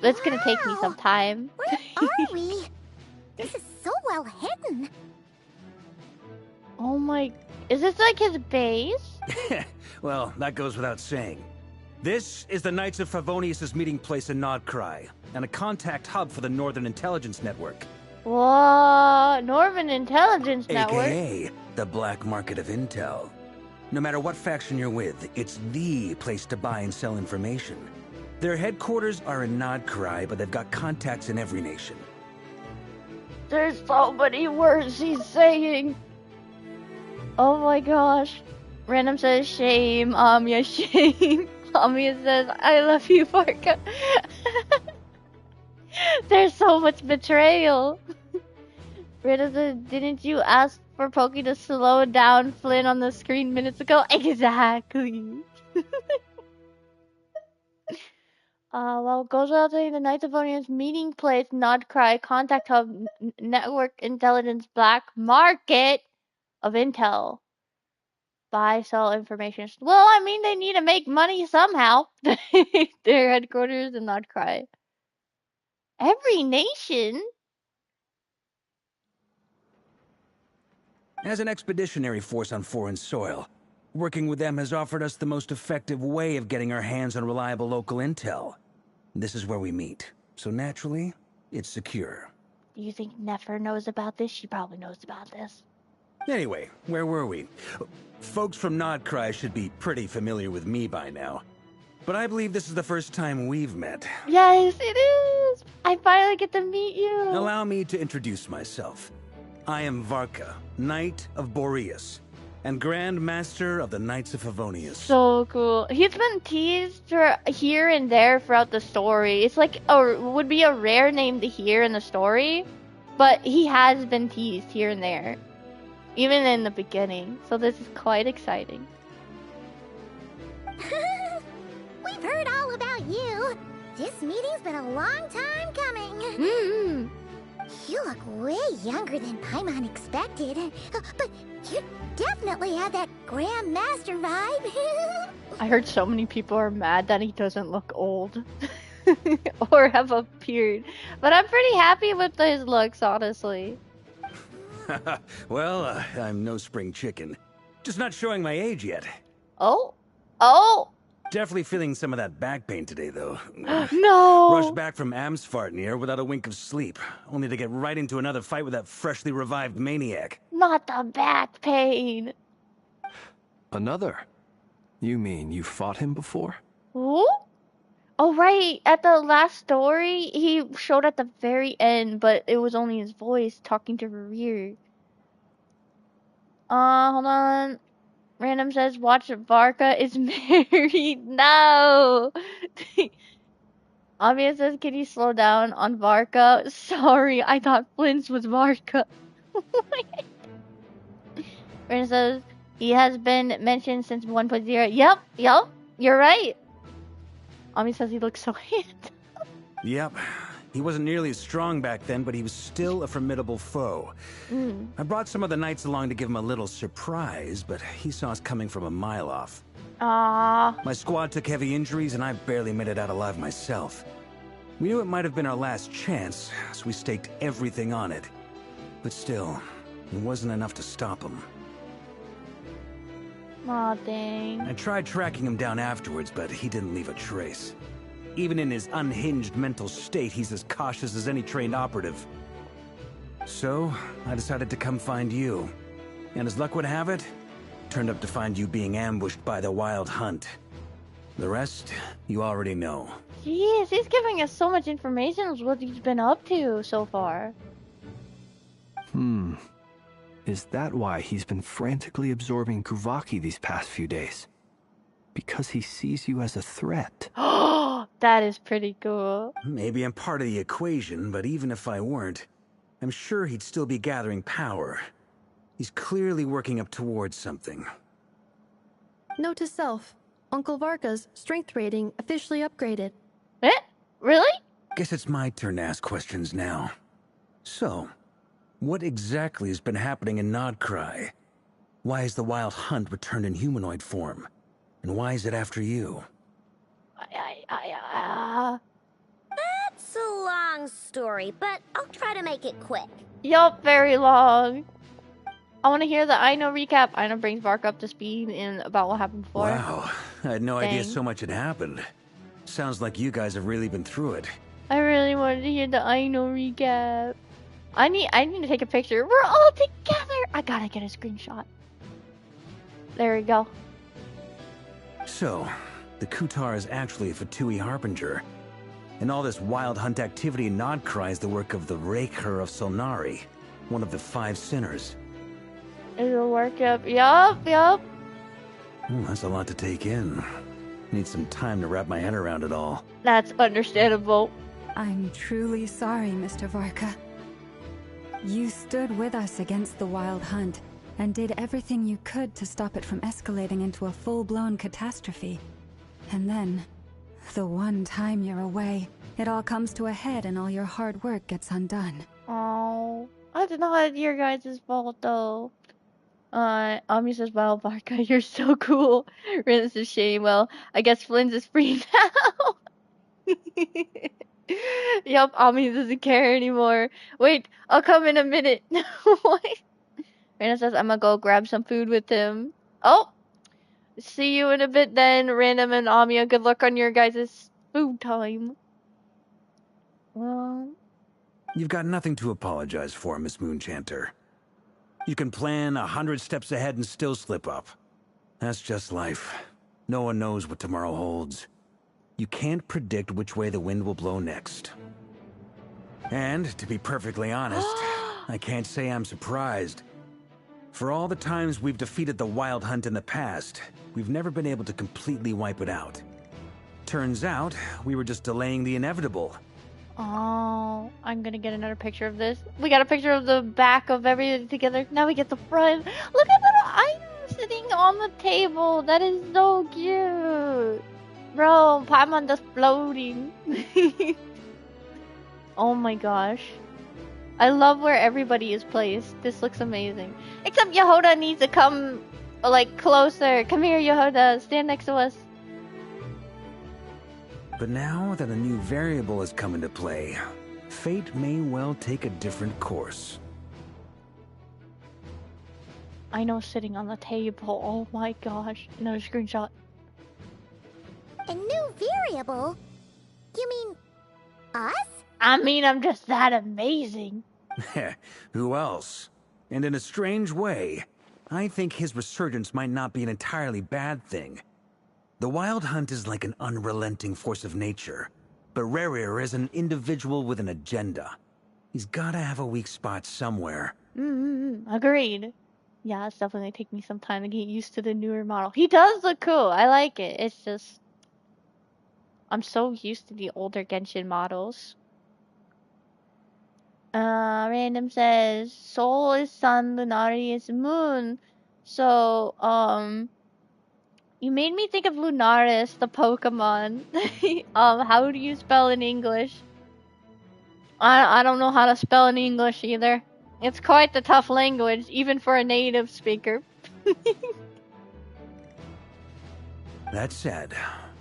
It's gonna take me some time. Where are we? This is so well hidden. Oh my... Is this like his base? Well, that goes without saying. This is the Knights of Favonius' meeting place in Nodcry, and a contact hub for the Northern Intelligence Network. Whoa, Northern Intelligence Network. AKA the black market of intel. No matter what faction you're with, it's the place to buy and sell information. Their headquarters are in Nodcry, but they've got contacts in every nation. There's so many words he's saying. Oh my gosh. Random says shame, Amya, shame. Amya says, I love you, Varka. There's so much betrayal. Random says, didn't you ask for Pokey to slow down Flynn on the screen minutes ago? Exactly. Well, goes without saying, the Knights of Onions meeting place, Nodcry, contact hub, network intelligence, black market of intel. Buy, sell information. Well, I mean, they need to make money somehow. Their headquarters in Nodcry. Every nation? As an expeditionary force on foreign soil, working with them has offered us the most effective way of getting our hands on reliable local intel. This is where we meet, so naturally, it's secure. Do you think Nefer knows about this? She probably knows about this. Anyway, where were we? Folks from Nodcry should be pretty familiar with me by now. But I believe this is the first time we've met. Yes, it is! I finally get to meet you! Allow me to introduce myself. I am Varka, Knight of Boreas, and Grand Master of the Knights of Favonius. So cool. He's been teased for here and there throughout the story. It's like would be a rare name to hear in the story, but he has been teased here and there, even in the beginning. So this is quite exciting. We've heard all about you. This meeting's been a long time coming. Mm-hmm. You look way younger than Paimon expected. But you definitely have that Grand Master vibe. I heard so many people are mad that he doesn't look old. Or have a beard. But I'm pretty happy with his looks, honestly. Well, I'm no spring chicken. Just not showing my age yet. Oh? Oh! Definitely feeling some of that back pain today, though. No! Rushed back from Amsfartnir without a wink of sleep, only to get right into another fight with that freshly revived maniac. Not the back pain. Another? You mean you fought him before? Who? Oh, right. At the last story, he showed at the very end, but it was only his voice talking to Rear. Hold on. Random says, watch Varka is married. No! Obvious says, can you slow down on Varka? Sorry, I thought Flint's was Varka. Random says, he has been mentioned since 1.0. Yep, you're right. Ami says he looks so handsome. Yep. He wasn't nearly as strong back then, but he was still a formidable foe. I brought some of the knights along to give him a little surprise, but he saw us coming from a mile off. Aww. My squad took heavy injuries, and I barely made it out alive myself. We knew it might have been our last chance, so we staked everything on it. But still, it wasn't enough to stop him. Aw, dang. I tried tracking him down afterwards, but he didn't leave a trace. Even in his unhinged mental state, he's as cautious as any trained operative. So, I decided to come find you. And as luck would have it, turned up to find you being ambushed by the Wild Hunt. The rest, you already know. Jeez, he's giving us so much information on what he's been up to so far. Is that why he's been frantically absorbing Kuvaki these past few days? Because he sees you as a threat. That is pretty cool. Maybe I'm part of the equation, but even if I weren't, I'm sure he'd still be gathering power. He's clearly working up towards something. Note to self, Uncle Varka's strength rating officially upgraded. Eh? Really? Guess it's my turn to ask questions now. So, what exactly has been happening in Nodcry? Why has the Wild Hunt returned in humanoid form? And why is it after you? That's a long story, but I'll try to make it quick. Yup, very long. I want to hear the I know recap. I know brings Vark up to speed in about what happened before. Wow, I had no idea Dang. so much had happened. Sounds like you guys have really been through it. I really wanted to hear the I know recap. I need to take a picture. We're all together. I gotta get a screenshot. There we go. So, the Kutar is actually a Fatui Harbinger. And all this Wild Hunt activity in Nodcry is the work of the Raker of Solnari, one of the 5 sinners. It'll work up. Yup. That's a lot to take in. Need some time to wrap my head around it all. That's understandable. I'm truly sorry, Mr. Varka. You stood with us against the Wild Hunt and did everything you could to stop it from escalating into a full-blown catastrophe. And then, the one time you're away, it all comes to a head and all your hard work gets undone. Oh, it's not your guys' fault though. Ami says, wow, Varka, you're so cool. Rin says, shame. Well, I guess Flynn's is free now. Yup, Ami doesn't care anymore. Wait, I'll come in a minute. What? Rana says, I'm gonna go grab some food with him. Oh! See you in a bit then, Random and Amia. Good luck on your guys' food time. Well... You've got nothing to apologize for, Miss Moonchanter. You can plan 100 steps ahead and still slip up. That's just life. No one knows what tomorrow holds. You can't predict which way the wind will blow next. And, to be perfectly honest, I can't say I'm surprised. For all the times we've defeated the Wild Hunt in the past, we've never been able to completely wipe it out. Turns out, we were just delaying the inevitable. Oh, I'm gonna get another picture of this. We got a picture of the back of everything together. Now we get the front. Look at little items sitting on the table. That is so cute. Bro, Paimon just floating. Oh my gosh. I love where everybody is placed. This looks amazing. Except Yehoda needs to come, like, closer. Come here, Yehoda. Stand next to us. But now that a new variable has come into play, fate may well take a different course. I know, sitting on the table. Oh my gosh. Another screenshot. A new variable? You mean us? I mean, I'm just that amazing. Who else? And in a strange way, I think his resurgence might not be an entirely bad thing. The Wild Hunt is like an unrelenting force of nature, but Rerir is an individual with an agenda. He's gotta have a weak spot somewhere. Agreed. Yeah, it's definitely take me some time to get used to the newer model. He does look cool. I like it. It's just, I'm so used to the older Genshin models. Random says, Sol is sun, Lunari is moon. So, you made me think of Lunaris, the Pokemon. How do you spell in English? I don't know how to spell in English either. It's quite the tough language, even for a native speaker. That said,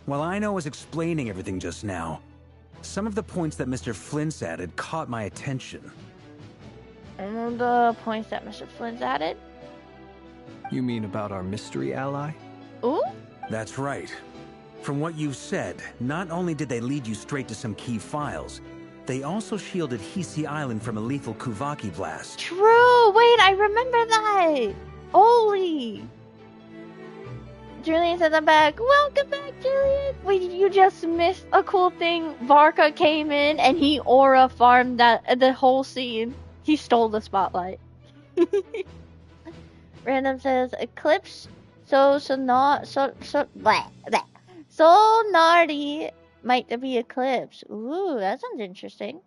while Aino was explaining everything just now, some of the points that Mr. Flint's added caught my attention. And the points that Mr. Flint's added? You mean about our mystery ally? Ooh? That's right. From what you've said, not only did they lead you straight to some key files, they also shielded Hisi Island from a lethal Kuvaki blast. True! Wait, I remember that! Holy! Julian says I'm back. Welcome back, Julian! Wait, you just missed a cool thing. Varka came in and he aura farmed the whole scene. He stole the spotlight. Random says Eclipse Sonardi might be Eclipse. Ooh, that sounds interesting.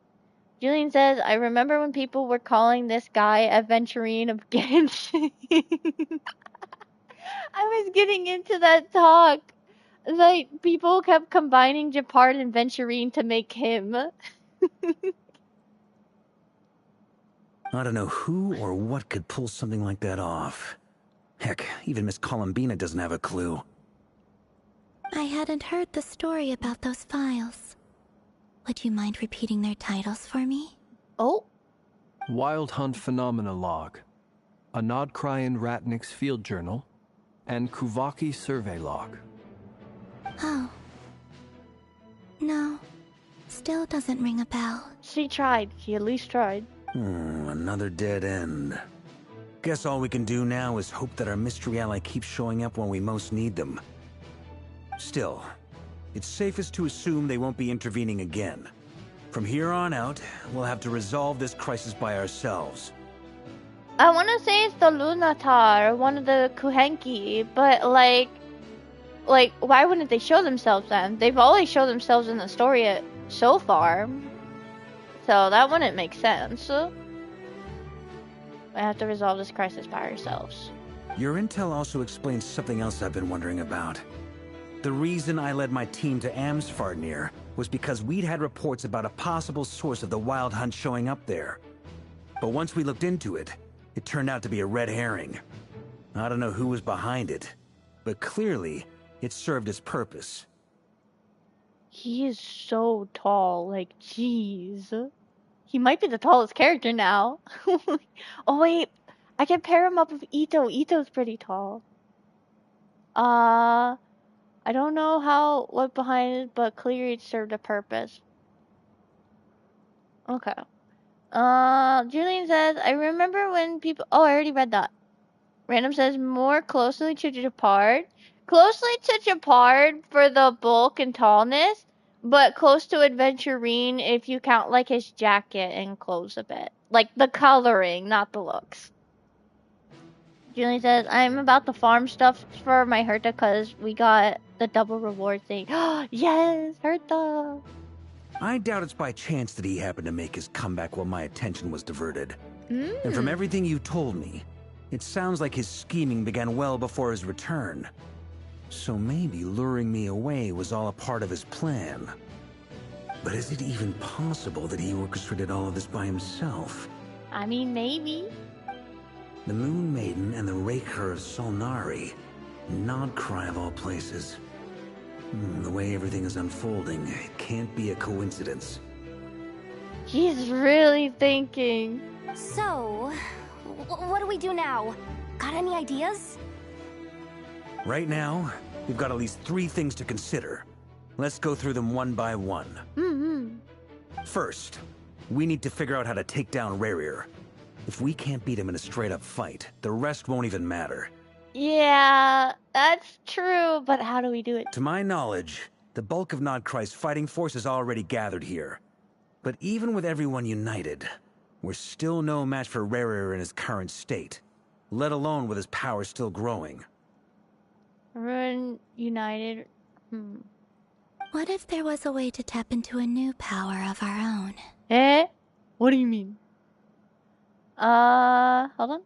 Julian says, I remember when people were calling this guy Aventurine of Genshin. I was getting into that talk. Like, people kept combining Gepard and Venturine to make him. I don't know who or what could pull something like that off. Heck, even Miss Columbina doesn't have a clue. I hadn't heard the story about those files. Would you mind repeating their titles for me? Oh? Wild Hunt Phenomena Log, a Nodkryan Ratnik's Field Journal, and Kuvaki Survey Log. Oh. No. Still doesn't ring a bell. She tried. She at least tried. Another dead end. Guess all we can do now is hope that our mystery ally keeps showing up when we most need them. Still, it's safest to assume they won't be intervening again. From here on out, we'll have to resolve this crisis by ourselves. I want to say it's the Lunatar, one of the Kuhenki, but like, why wouldn't they show themselves then? They've always shown themselves in the story so far. So that wouldn't make sense. We have to resolve this crisis by ourselves. Your intel also explains something else I've been wondering about. The reason I led my team to Amsfarnir was because we'd had reports about a possible source of the Wild Hunt showing up there. But once we looked into it, it turned out to be a red herring. I don't know who was behind it, but clearly, it served its purpose. He is so tall, like, jeez. He might be the tallest character now. Oh wait, I can pair him up with Ito. Ito's pretty tall. I don't know what behind it, but clearly it served a purpose. Okay. Julian says, I remember when people. Oh, I already read that. Random says, more closely to Japard. Closely to Japard for the bulk and tallness, but close to Adventurine if you count like his jacket and clothes a bit. Like the coloring, not the looks. Julian says, I'm about to farm stuff for my Herta because we got the double reward thing. Yes, Herta! I doubt it's by chance that he happened to make his comeback while my attention was diverted. And from everything you told me, it sounds like his scheming began well before his return. So maybe luring me away was all a part of his plan. But is it even possible that he orchestrated all of this by himself? I mean, maybe. The Moon Maiden and the Raker of Solnari. Nodcry of all places. The way everything is unfolding, it can't be a coincidence. He's really thinking. So, what do we do now? Got any ideas? Right now, we've got at least 3 things to consider. Let's go through them one by one. First, we need to figure out how to take down Rarir. If we can't beat him in a straight-up fight, the rest won't even matter. Yeah, that's true, but how do we do it? To my knowledge, the bulk of Nodcry's fighting force is already gathered here. But even with everyone united, we're still no match for Rarir in his current state, let alone with his power still growing. Run united. What if there was a way to tap into a new power of our own? Eh? What do you mean? Hold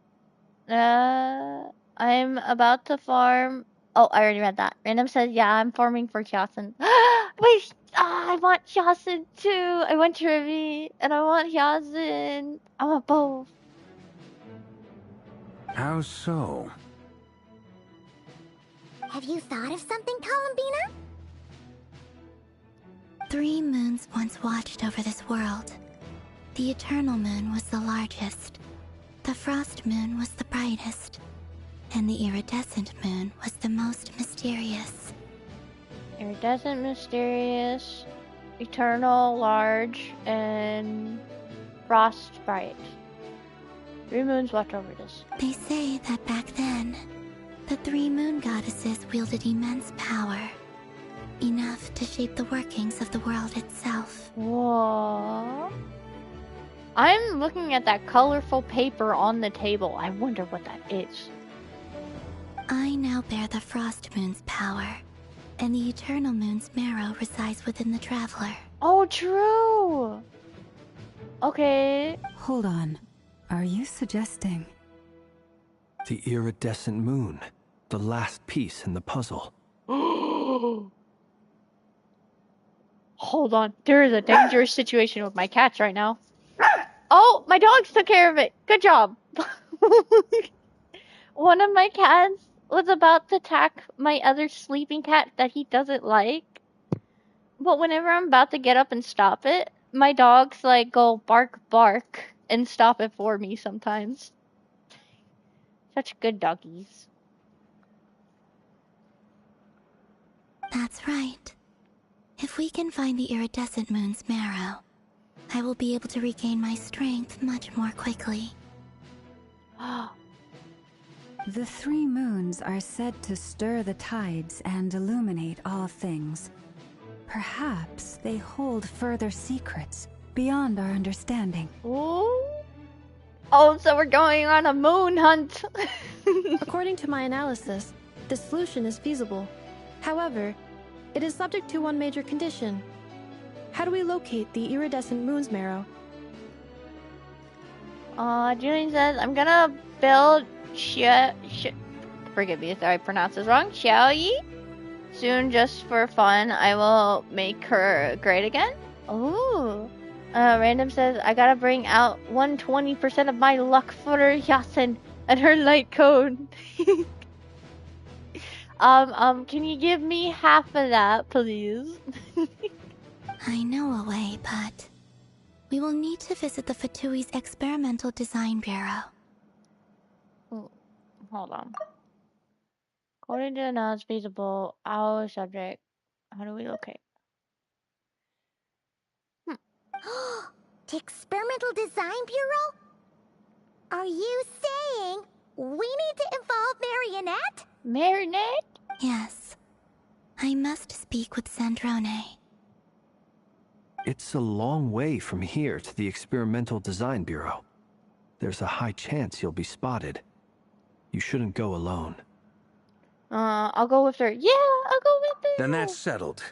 on. I'm about to farm. Oh, I already read that. Random says, yeah, I'm farming for Hyacinth. Wait, I want Hyacinth too. I want Trivi, and I want Hyacinth. I want both. How so? Have you thought of something, Columbina? 3 moons once watched over this world. The Eternal Moon was the largest. The Frost Moon was the brightest. And the Iridescent Moon was the most mysterious. Iridescent, mysterious, eternal, large, and frost bright. 3 moons watch over this. They say that back then, the 3 moon goddesses wielded immense power. Enough to shape the workings of the world itself. Whoa. I'm looking at that colorful paper on the table. I wonder what that is. I now bear the Frost Moon's power, and the Eternal Moon's marrow resides within the Traveler. Oh, true! Okay. Hold on. Are you suggesting? The iridescent moon. The last piece in the puzzle. Hold on. There is a dangerous situation with my cats right now. Oh, my dogs took care of it. Good job. One of my cats was about to attack my other sleeping cat that he doesn't like. But whenever I'm about to get up and stop it, my dogs like go bark bark and stop it for me sometimes. Such good doggies. That's right. If we can find the Iridescent Moon's marrow, I will be able to regain my strength much more quickly. The 3 moons are said to stir the tides and illuminate all things. Perhaps they hold further secrets beyond our understanding. Ooh. Oh, so we're going on a moon hunt. According to my analysis, the solution is feasible. However, it is subject to one major condition. How do we locate the iridescent moon's marrow? Julian says, I'm gonna build forgive me if I pronounce this wrong. Xiaoyi. Soon, just for fun, I will make her great again. Ooh. Random says, I gotta bring out 120% of my luck for Yasin and her light code. Can you give me half of that, please? I know a way, but we will need to visit the Fatui's Experimental Design Bureau. Hold on. According to the knowledge feasible, our subject. How do we locate? The Experimental Design Bureau? Are you saying we need to involve Marionette? Marionette? Yes. I must speak with Sandrone. It's a long way from here to the Experimental Design Bureau. There's a high chance you'll be spotted. You shouldn't go alone. I'll go with her. Yeah, I'll go with her. Then that's settled.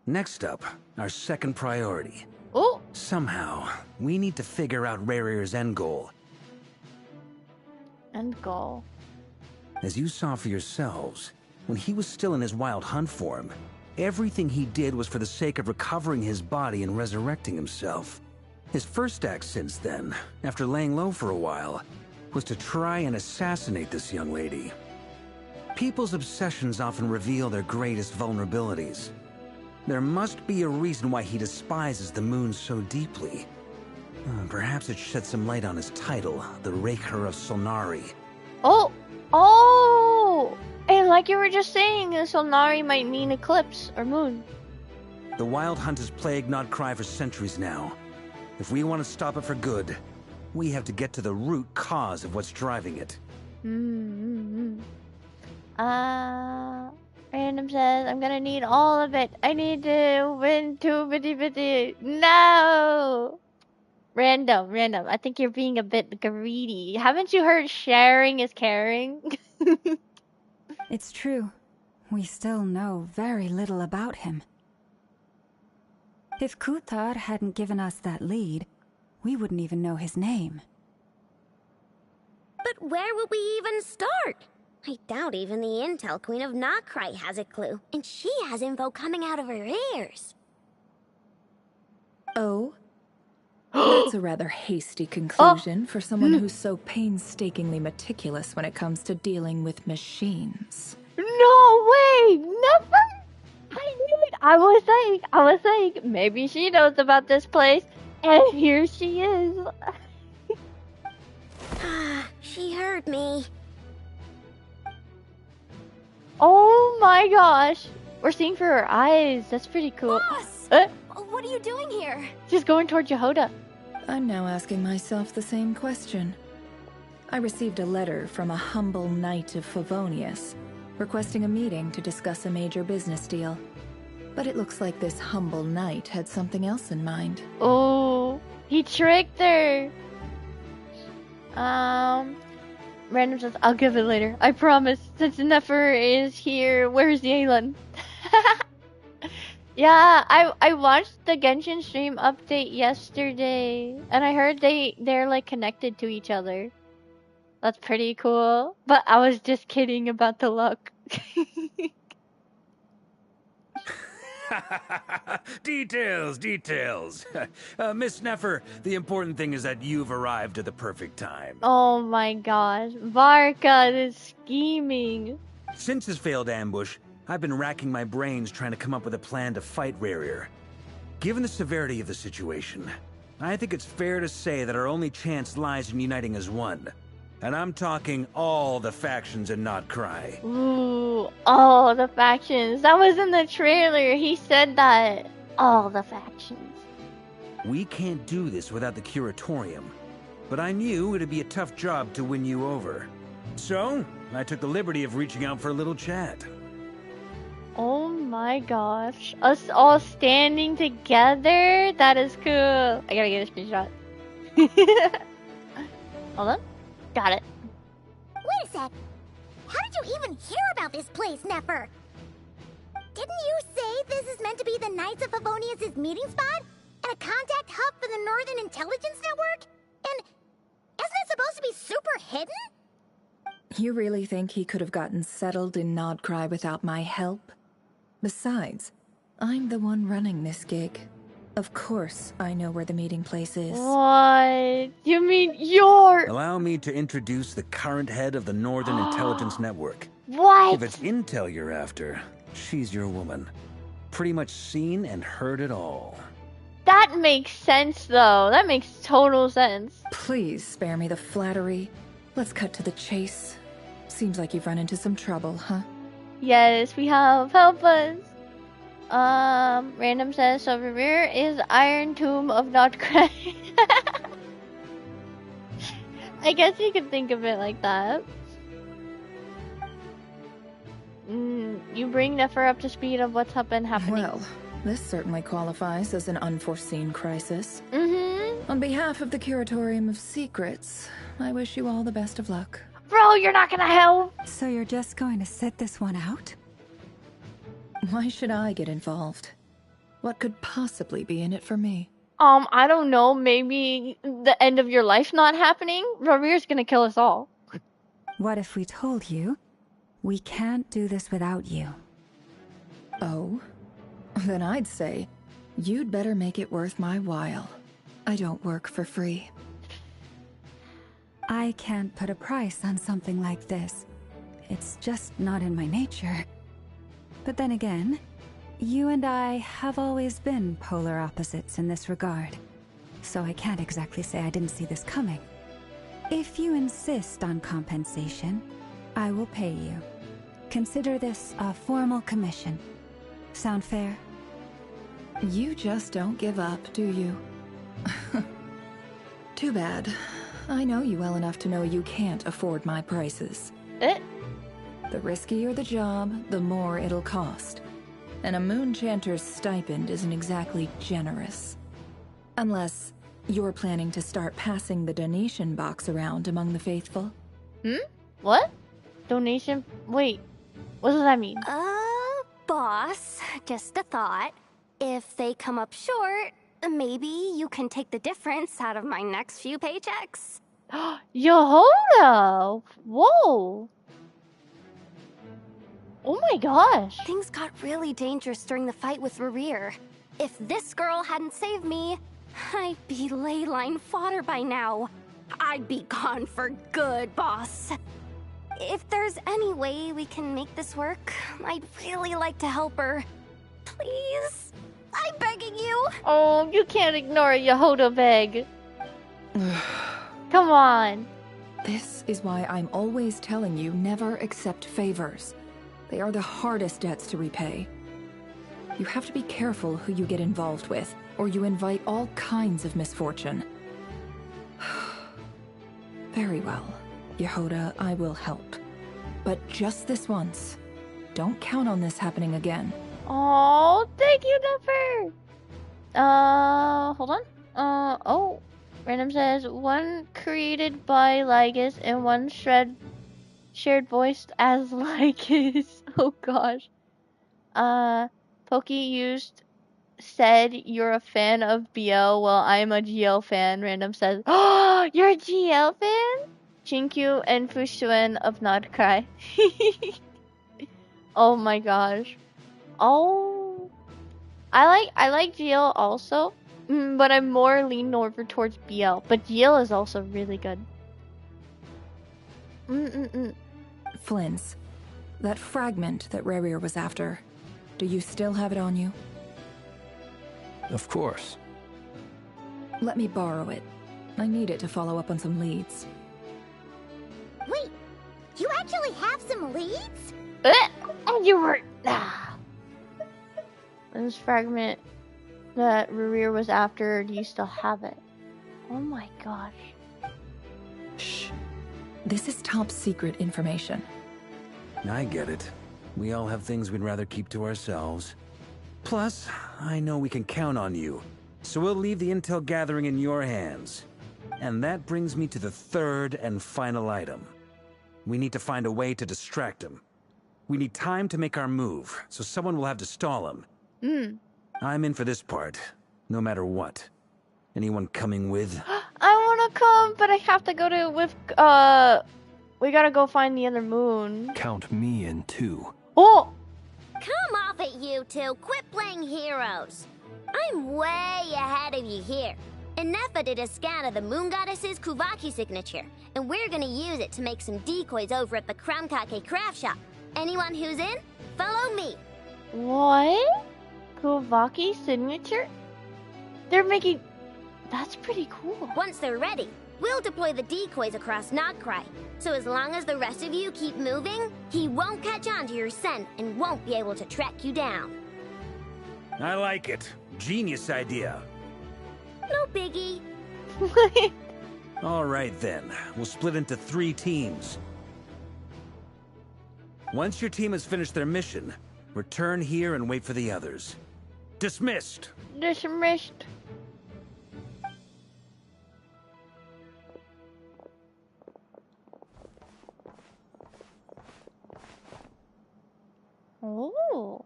Next up, our second priority. Oh. Somehow, we need to figure out Rarier's end goal. End goal. As you saw for yourselves, when he was still in his wild hunt form, everything he did was for the sake of recovering his body and resurrecting himself. His first act since then, after laying low for a while, was to try and assassinate this young lady. People's obsessions often reveal their greatest vulnerabilities. There must be a reason why he despises the moon so deeply. Perhaps it sheds some light on his title, the Raker of Solnari. Oh! Oh! And like you were just saying, Solnari might mean eclipse or moon. The Wild Hunt has plagued Notcry for centuries now. If we want to stop it for good, we have to get to the root cause of what's driving it. Random says, I'm gonna need all of it. I need to win 250. No! Random. I think you're being a bit greedy. Haven't you heard sharing is caring? It's true. We still know very little about him. If Kuthar hadn't given us that lead, we wouldn't even know his name. But where would we even start? I doubt even the Intel Queen of Notcry has a clue, and she has info coming out of her ears. Oh? That's a rather hasty conclusion for someone who's so painstakingly meticulous when it comes to dealing with machines. No way! Never! I knew it! I was saying, maybe she knows about this place, and here she is. She heard me. Oh my gosh! We're seeing through her eyes. That's pretty cool. Boss! What are you doing here? She's going toward Yehoda. I'm now asking myself the same question. I received a letter from a humble knight of Favonius, requesting a meeting to discuss a major business deal. But it looks like this humble knight had something else in mind. Oh, he tricked her. Random says, I'll give it later. I promise. Since Nefer is here, where's Yaylan? Yeah, I watched the Genshin stream update yesterday, and I heard they're like connected to each other. That's pretty cool. But I was just kidding about the luck. Details. Miss Nefer, the important thing is that you've arrived at the perfect time. Oh my gosh. Varka is scheming. Since his failed ambush, I've been racking my brains trying to come up with a plan to fight Rarier. Given the severity of the situation, I think it's fair to say that our only chance lies in uniting as one. And I'm talking all the factions in Notcry. Ooh, all the factions. That was in the trailer. He said that. All the factions. We can't do this without the Curatorium. But I knew it'd be a tough job to win you over. So, I took the liberty of reaching out for a little chat. Oh my gosh. Us all standing together? That is cool. I gotta get a screenshot. Hold on. Got it. Wait a sec. How did you even hear about this place, Nefer? Didn't you say this is meant to be the Knights of Favonius' meeting spot? And a contact hub for the Northern Intelligence Network? And isn't it supposed to be super hidden? You really think he could have gotten settled in Notcry without my help? Besides, I'm the one running this gig. Of course I know where the meeting place is. What? You mean you're... Allow me to introduce the current head of the Northern Intelligence Network. What? If it's intel you're after, she's your woman. Pretty much seen and heard it all. That makes sense, though. That makes total sense. Please spare me the flattery. Let's cut to the chase. Seems like you've run into some trouble, huh? Yes, we have. Help us. Random says, so Revere is Iron Tomb of Not Cry. I guess you could think of it like that. You bring Nefer up to speed of what's been happening. Well, this certainly qualifies as an unforeseen crisis. Mm-hmm. On behalf of the Curatorium of Secrets, I wish you all the best of luck. Bro, you're not gonna help! So you're just going to sit this one out? Why should I get involved? What could possibly be in it for me? I don't know, maybe the end of your life not happening? Ramir's gonna kill us all. What if we told you we can't do this without you? Oh? Then I'd say you'd better make it worth my while. I don't work for free. I can't put a price on something like this. It's just not in my nature. But then again, you and I have always been polar opposites in this regard. So I can't exactly say I didn't see this coming. If you insist on compensation, I will pay you. Consider this a formal commission. Sound fair? You just don't give up, do you? Too bad. I know you well enough to know you can't afford my prices. The riskier the job, the more it'll cost. And a Moonchanter's stipend isn't exactly generous. Unless you're planning to start passing the donation box around among the faithful. What? Donation? Wait, what does that mean? Boss, just a thought. If they come up short, maybe you can take the difference out of my next few paychecks. Yehoda! Whoa! Oh my gosh! Things got really dangerous during the fight with Rerir. If this girl hadn't saved me, I'd be ley line fodder by now. I'd be gone for good, boss. If there's any way we can make this work, I'd really like to help her. Please? I'm begging you! Oh, you can't ignore a Yehoda beg. Come on. This is why I'm always telling you never accept favors. They are the hardest debts to repay. You have to be careful who you get involved with, or you invite all kinds of misfortune. Very well, Yehoda, I will help. But just this once. Don't count on this happening again. Oh, thank you, Nefer! Hold on. Oh. Random says, one created by Lygus and one shared voiced as Lygus. Oh gosh. Pokey said you're a fan of BL. Well, I'm a GL fan. Random says, oh, you're a GL fan? Chinkyu and Fushuen of Not Cry. Oh my gosh. Oh. I like GL also. But I'm more leaning over towards BL. But GL is also really good. Flynn's. That fragment that Rerir was after. Do you still have it on you? Of course. Let me borrow it. I need it to follow up on some leads. Wait, you actually have some leads? You were... This fragment that Rerir was after, do you still have it? Oh my gosh. Shh. This is top secret information. I get it. We all have things we'd rather keep to ourselves. Plus, I know we can count on you. So we'll leave the intel gathering in your hands. And that brings me to the third and final item. We need to find a way to distract him. We need time to make our move, so someone will have to stall him. I'm in for this part, no matter what. Anyone coming with? I wanna come, but I have to go to we gotta go find the other moon. Count me in too. Oh! Come off it, you two. Quit playing heroes. I'm way ahead of you here. Nefa did a scan of the moon goddess's Kuvaki signature, and we're gonna use it to make some decoys over at the Kramkake craft shop. Anyone who's in, follow me. What? Kuvaki signature? They're making... That's pretty cool. Once they're ready, we'll deploy the decoys across Notcry. So as long as the rest of you keep moving, he won't catch on to your scent and won't be able to track you down. I like it. Genius idea. No biggie. All right then, we'll split into 3 teams. Once your team has finished their mission, return here and wait for the others. Dismissed! Dismissed. Oh.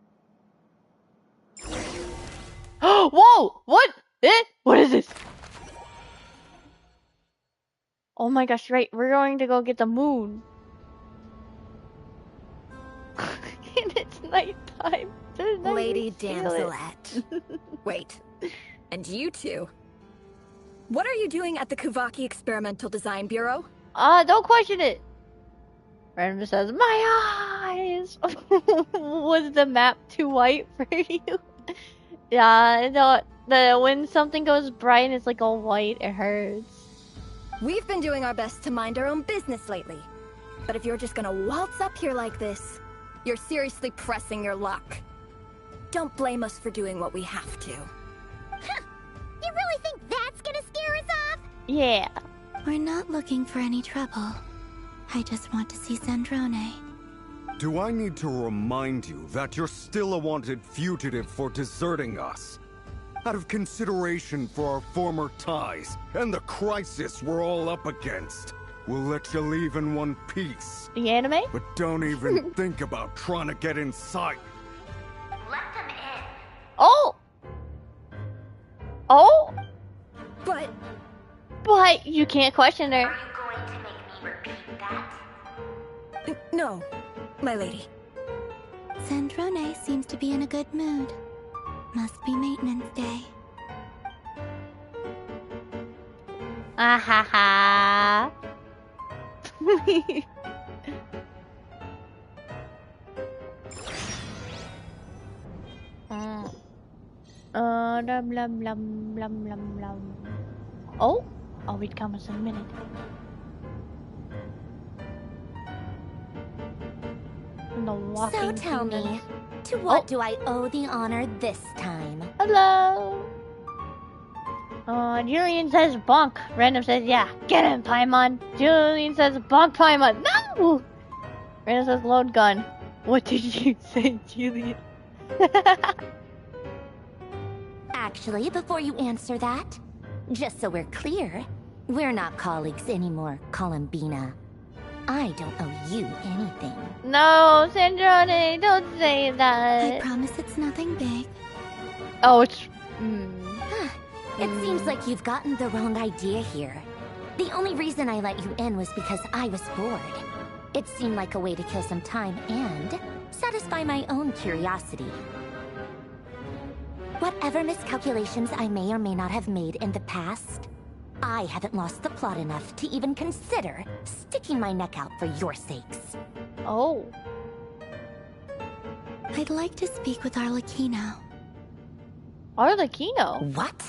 Whoa! What? What is this? Oh my gosh, right. We're going to go get the moon. And it's nighttime. Lady Damselette. Wait. And you two? What are you doing at the Kuvaki Experimental Design Bureau? Don't question it. Random says, my eyes! Was the map too white for you? Yeah, when something goes bright and it's like all white, it hurts. We've been doing our best to mind our own business lately. But if you're just gonna waltz up here like this, you're seriously pressing your luck. Don't blame us for doing what we have to. Huh. You really think that's gonna scare us off? Yeah. We're not looking for any trouble. I just want to see Sandrone. Do I need to remind you that you're still a wanted fugitive for deserting us? Out of consideration for our former ties and the crisis we're all up against, we'll let you leave in one piece. The anime? But don't even think about trying to get inside. Let them in. Oh! Oh? But you can't question her. Are you going to make me repeat that? No, my lady. Sandrone seems to be in a good mood. Must be maintenance day. Ah ha ha. Blum blum blum blum blum. Oh, I'll read comments in a minute. So tell me, to what do I owe the honor this time? Hello. Julian says bonk. Random says yeah. Get him, Paimon. Julian says bonk Paimon. No. Random says load gun. What did you say, Julian? Actually, before you answer that, just so we're clear, we're not colleagues anymore, Columbina. I don't owe you anything. No, Sandrone, don't say that. I promise it's nothing big. Oh, it's... It seems like you've gotten the wrong idea here. The only reason I let you in was because I was bored. It seemed like a way to kill some time and satisfy my own curiosity. Whatever miscalculations I may or may not have made in the past, I haven't lost the plot enough to even consider sticking my neck out for your sakes. Oh. I'd like to speak with Arlecchino. Arlecchino? What?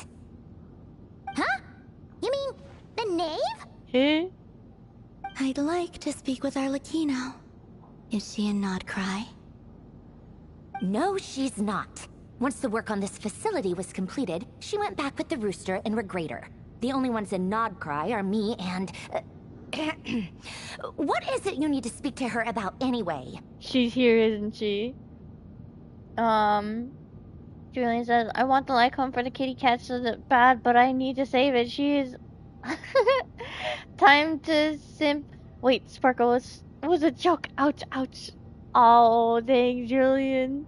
Huh? You mean the knave? Huh? I'd like to speak with Arlecchino. Is she in Nodcry? No, she's not. Once the work on this facility was completed, she went back with the rooster and Regrator. The only ones in Nodcry are me and... What is it you need to speak to her about anyway? She's here, isn't she? Julian says, I want the Lycon for the kitty cat so bad, but I need to save it. She's... Time to simp... Wait, Sparkle, it was a joke. Ouch, ouch. Oh, dang, Julian.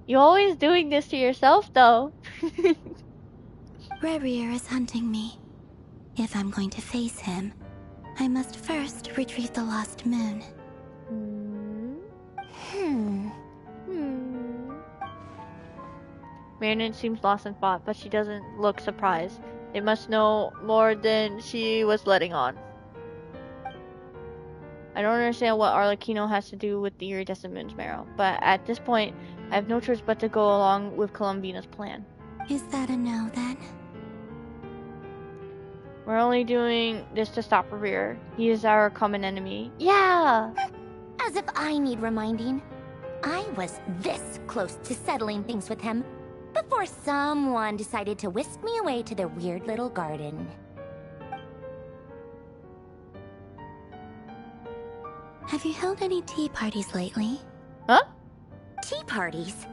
You're always doing this to yourself, though. Rerir is hunting me. If I'm going to face him, I must first retrieve the lost moon. Marion seems lost in thought, but she doesn't look surprised. They must know more than she was letting on. I don't understand what Arlecchino has to do with the iridescent moon's marrow, but at this point, I have no choice but to go along with Columbina's plan. Is that a no, then? We're only doing this to stop Rerir. He is our common enemy. Yeah! As if I need reminding. I was this close to settling things with him before someone decided to whisk me away to their weird little garden. Have you held any tea parties lately? Huh? Tea parties?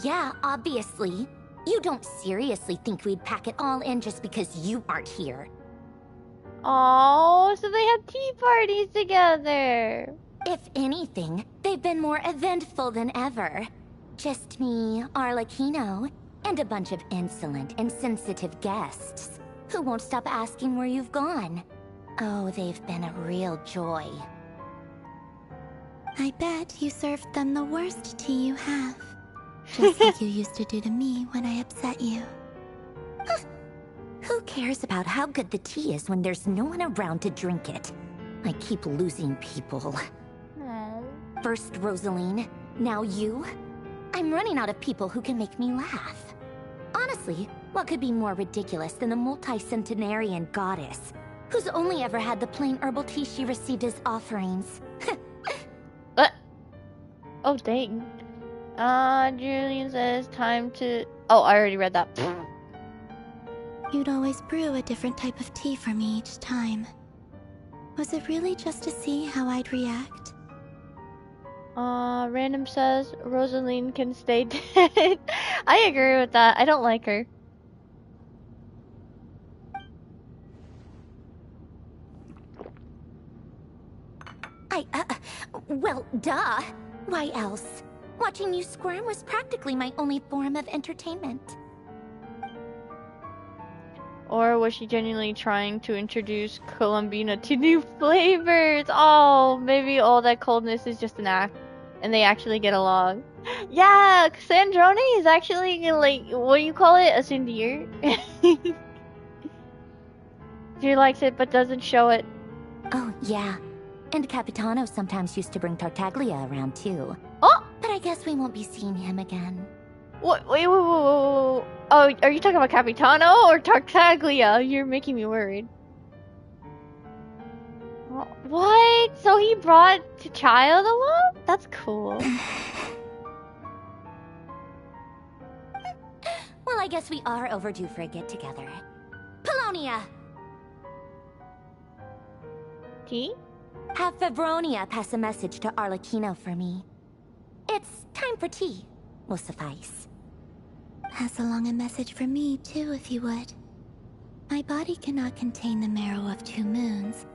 Yeah, obviously. You don't seriously think we'd pack it all in just because you aren't here. Oh, so they have tea parties together. If anything, they've been more eventful than ever. Just me, Arlecchino, and a bunch of insolent and sensitive guests who won't stop asking where you've gone. Oh, they've been a real joy. I bet you served them the worst tea you have. Just like you used to do to me when I upset you. Who cares about how good the tea is when there's no one around to drink it? I keep losing people. First Rosaline, now you. I'm running out of people who can make me laugh. Honestly, what could be more ridiculous than a multi-centenarian goddess who's only ever had the plain herbal tea she received as offerings? Oh, dang. Julian says time to... Oh, I already read that. You'd always brew a different type of tea for me each time. Was it really just to see how I'd react? Random says Rosaline can stay dead. I agree with that. I don't like her. Well, duh. Why else? Watching you squirm was practically my only form of entertainment. Or was she genuinely trying to introduce Columbina to new flavors? Oh, maybe all that coldness is just an act, and they actually get along. Yeah, Sandrone is actually, like, what do you call it? A Sindir? She likes it, but doesn't show it. Oh, yeah. And Capitano sometimes used to bring Tartaglia around, too. Oh! But I guess we won't be seeing him again. What? Wait. Oh, are you talking about Capitano or Tartaglia? You're making me worried. What? So he brought the child along? That's cool. Well, I guess we are overdue for a get-together. Polonia! Tea? Have Fevronia pass a message to Arlecchino for me. It's time for tea. Will suffice. Pass along a message for me, too, if you would. My body cannot contain the marrow of 2 moons,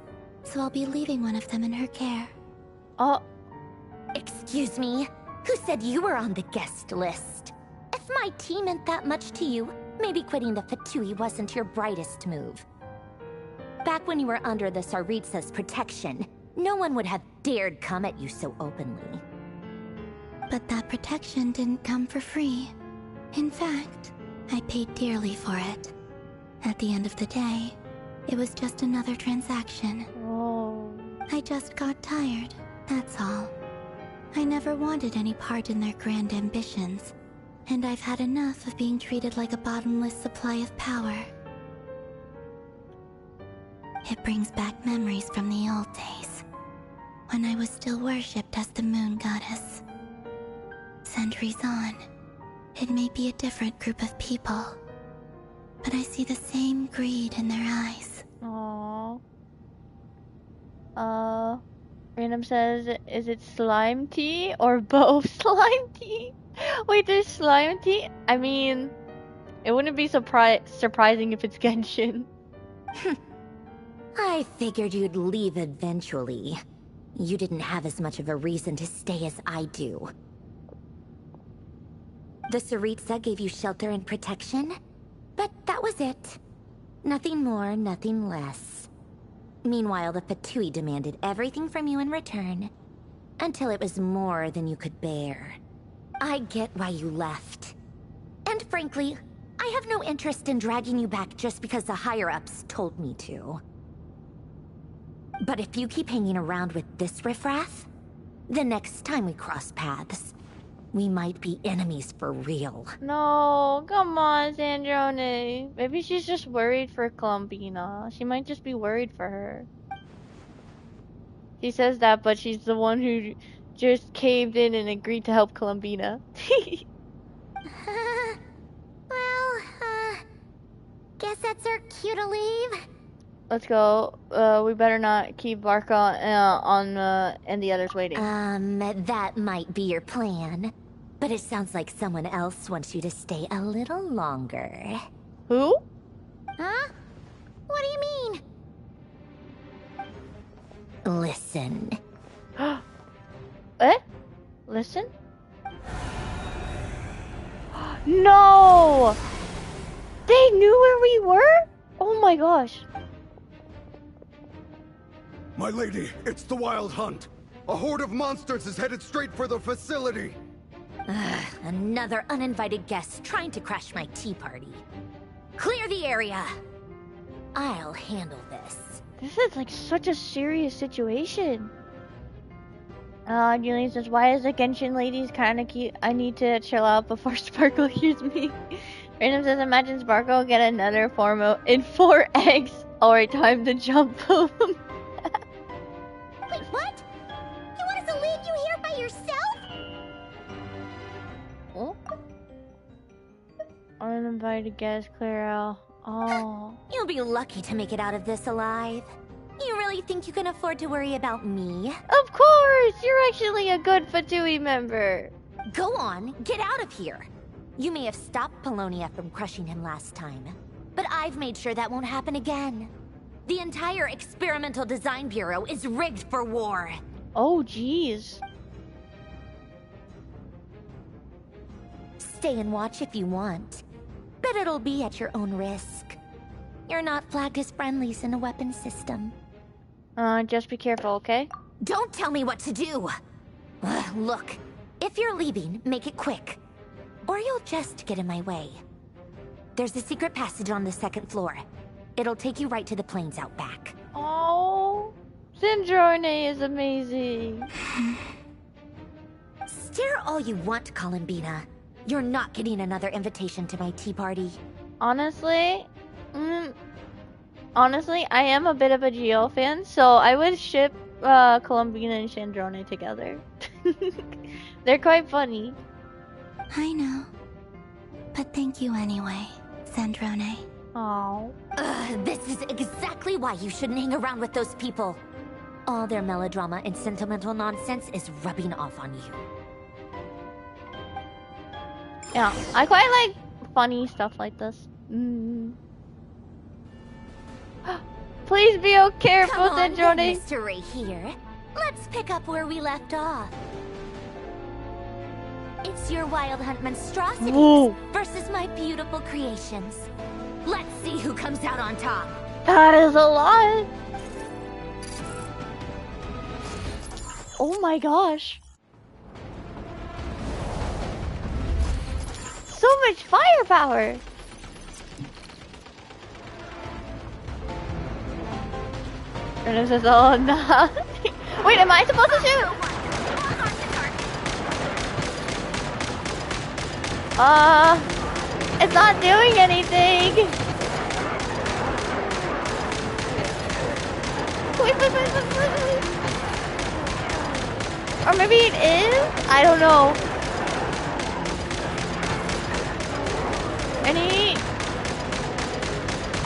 so I'll be leaving one of them in her care. Oh. Excuse me? Who said you were on the guest list? If my tea meant that much to you, maybe quitting the Fatui wasn't your brightest move. Back when you were under the Tsaritsa's protection, no one would have dared come at you so openly. But that protection didn't come for free. In fact, I paid dearly for it. At the end of the day, it was just another transaction. Oh. I just got tired, that's all. I never wanted any part in their grand ambitions, and I've had enough of being treated like a bottomless supply of power. It brings back memories from the old days, when I was still worshipped as the moon goddess. Centuries on, it may be a different group of people, but I see the same greed in their eyes. Aww. Random says, is it slime tea or both slime tea? Wait, there's slime tea? I mean, it wouldn't be surprising if it's Genshin. I figured you'd leave eventually. You didn't have as much of a reason to stay as I do. The Tsaritsa gave you shelter and protection, but that was it. Nothing more, nothing less. Meanwhile, the Fatui demanded everything from you in return, until it was more than you could bear. I get why you left. And frankly, I have no interest in dragging you back just because the higher-ups told me to. But if you keep hanging around with this riffraff, the next time we cross paths, we might be enemies for real. No, come on, Sandrone. Maybe she's just worried for Columbina. She might just be worried for her. She says that, but she's the one who just caved in and agreed to help Columbina. Well, guess that's our cue to leave. Let's go. We better not keep Barca and the others waiting. That might be your plan. But it sounds like someone else wants you to stay a little longer. Who? Huh? What do you mean? Listen. Eh? Listen? No! They knew where we were? Oh my gosh. My lady, it's the Wild Hunt. A horde of monsters is headed straight for the facility. Another uninvited guest trying to crash my tea party. Clear the area. I'll handle this. This is like such a serious situation. Julian says, why is the Genshin ladies kinda cute? I need to chill out before Sparkle hears me. Random says, imagine Sparkle get another form in 4 eggs. Alright, time to jump. Wait, what? You want us to leave you here by yourself? Oh? Uninvited guest, clear out. Oh. You'll be lucky to make it out of this alive. You really think you can afford to worry about me? Of course! You're actually a good Fatui member. Go on, get out of here. You may have stopped Polonia from crushing him last time, but I've made sure that won't happen again. The entire Experimental Design Bureau is rigged for war. Oh, jeez. Stay and watch if you want, but it'll be at your own risk. You're not flagged as friendlies in the weapons system. Just be careful, okay? Don't tell me what to do! Look, if you're leaving, make it quick. Or you'll just get in my way. There's a secret passage on the 2nd floor. It'll take you right to the plains out back. Oh, Zendrone is amazing. Stare all you want, Columbina. You're not getting another invitation to my tea party. Honestly, I am a bit of a Geo fan, so I would ship Columbina and Chandrone together. They're quite funny. I know. But thank you anyway, Zendrone. Oh. This is exactly why you shouldn't hang around with those people. All their melodrama and sentimental nonsense is rubbing off on you. Yeah, I quite like funny stuff like this. Please be careful, Zendrone. Mr. Ray here. Let's pick up where we left off. It's your Wild Hunt monstrosities versus my beautiful creations. Let's see who comes out on top. That is a lot. Oh my gosh. So much firepower. And it says, oh no. Wait, am I supposed to shoot? It's not doing anything. Wait. Or maybe it is? I don't know.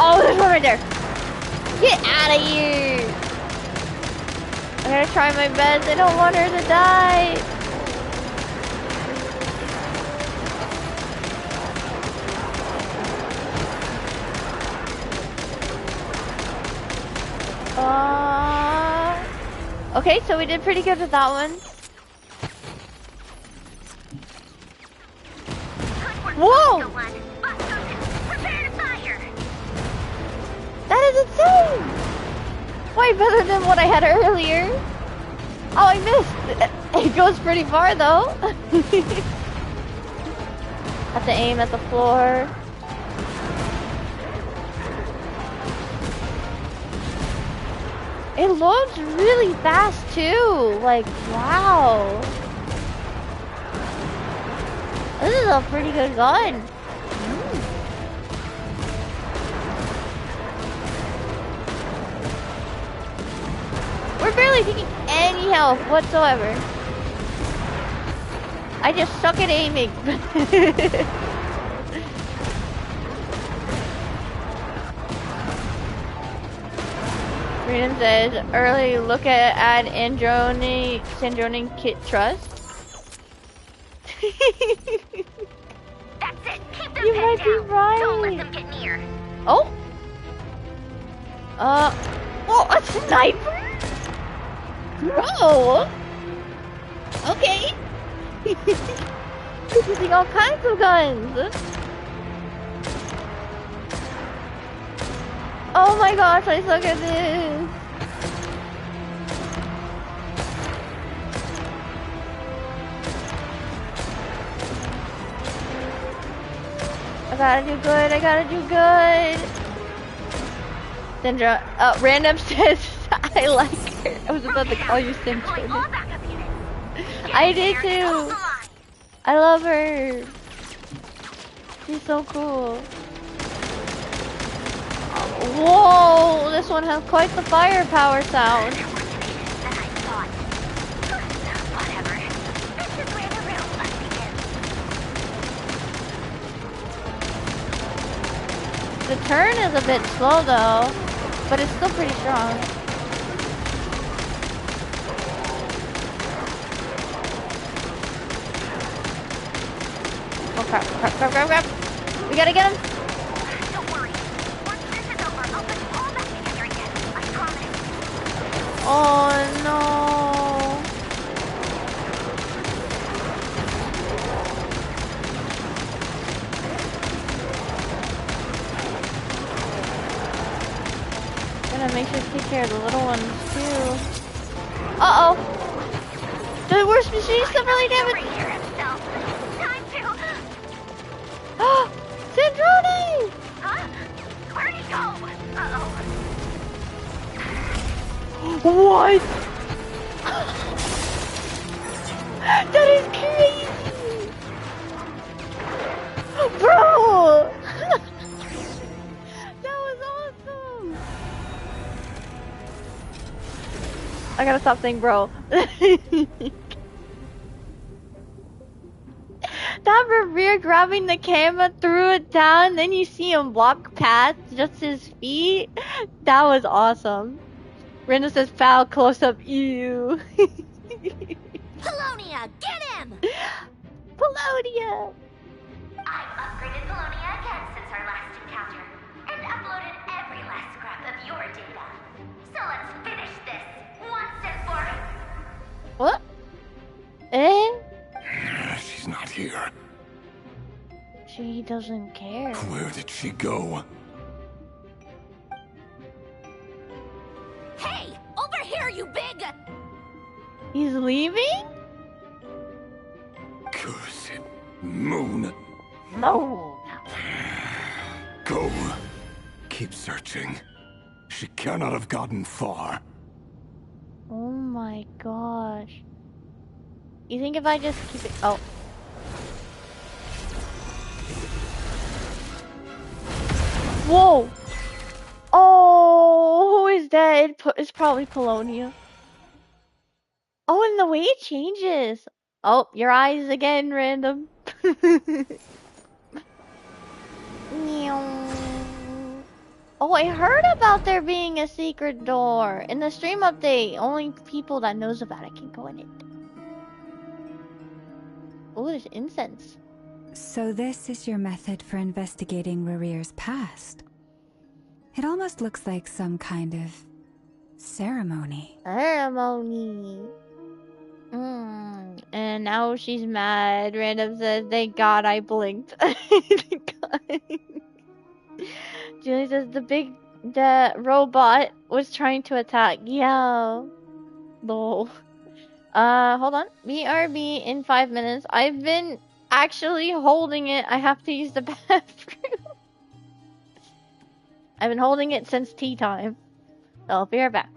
Oh, there's one right there. Get out of here. I'm gonna try my best. I don't want her to die. Okay, so we did pretty good with that one. Whoa! That is insane! Way better than what I had earlier. Oh, I missed. It goes pretty far though. Have to aim at the floor. It loads really fast too. Like, wow. This is a pretty good gun. We're barely taking any health whatsoever. I just suck at aiming. Freedom says, early look at add Sandrone Kit Trust. That's it. Keep them You pinned might be down. right. Don't let them get near. Oh. Oh, a sniper? Bro. Okay. He's using all kinds of guns. Oh my gosh, I suck at this. I gotta do good, I gotta do good. Sandra, Random says, I like her. I was about to call you Sandra. I did too. I love her. She's so cool. Whoa, this one has quite the firepower sound. The turn is a bit slow though, but it's still pretty strong. Oh crap, crap, crap, crap, crap. We gotta get him. Don't worry. Once this is over, I'll put you all back together again. I promise. Oh no. Gotta make sure to take care of the little ones too. Uh-oh. The worst machine stuff really damage. Time to... Sandrone! Huh? Where'd he go? Uh-oh. What? That is crazy! Bro! That was awesome! I gotta stop saying bro. That Revere grabbing the camera, threw it down, then you see him walk past just his feet. That was awesome. Brenda says foul close up, ew. Polonia, get him! Polonia! I've upgraded Polonia again since our last encounter, and uploaded every last scrap of your data. So let's finish this once and for all. What? Eh? She's not here. She doesn't care. Where did she go? Hey! Over here, you big... He's leaving? Curse it. Moon. No. Go. Keep searching. She cannot have gotten far. Oh my gosh. You think if I just keep it... Oh. Whoa! Oh, who is dead? It's probably Polonia. Oh, and the way it changes. Oh, your eyes again, random. Oh, I heard about there being a secret door. In the stream update, only people that knows about it can go in it. Oh, there's incense. So this is your method for investigating Rerere's past. It almost looks like some kind of ceremony. Ceremony. And now she's mad. Random says, thank God I blinked. Thank God. Julie says, the robot was trying to attack. Yeah. Lol. Hold on. BRB in 5 minutes. I've been actually holding it. I have to use the bathroom. I've been holding it since tea time. So I'll be right back.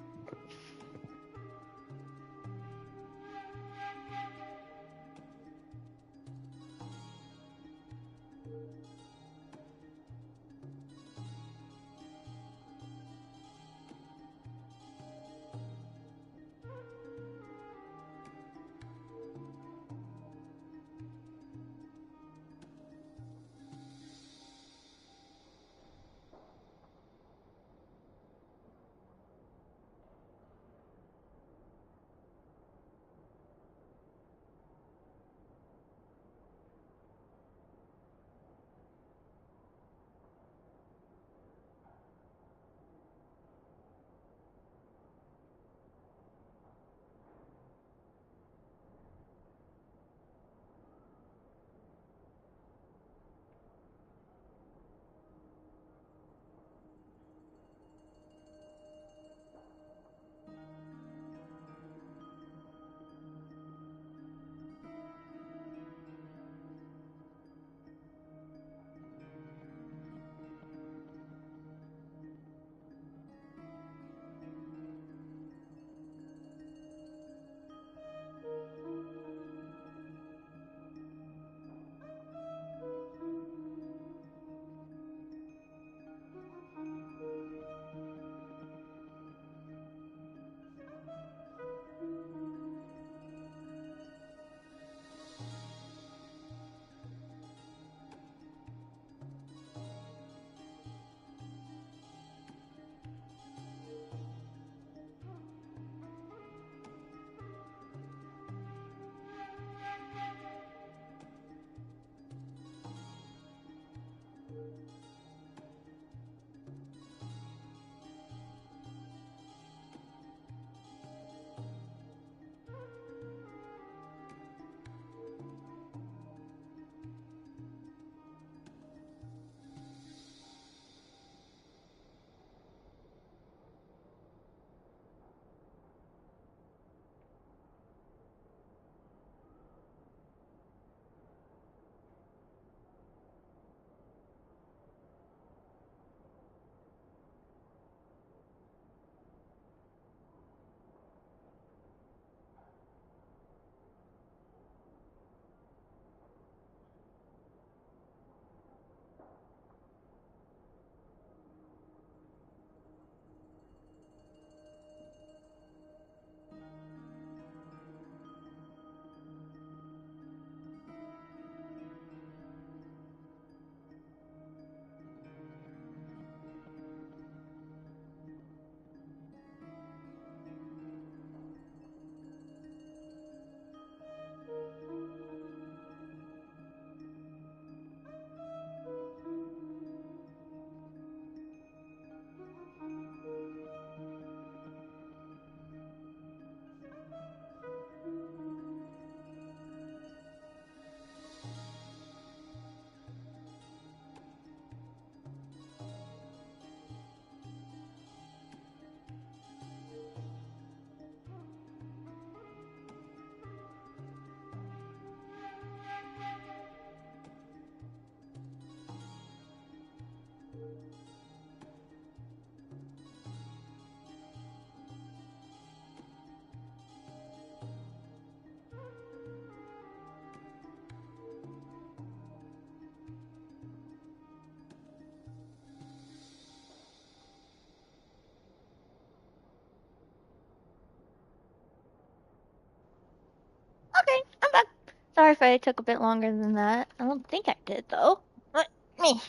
if I took a bit longer than that. I don't think I did, though. Let me.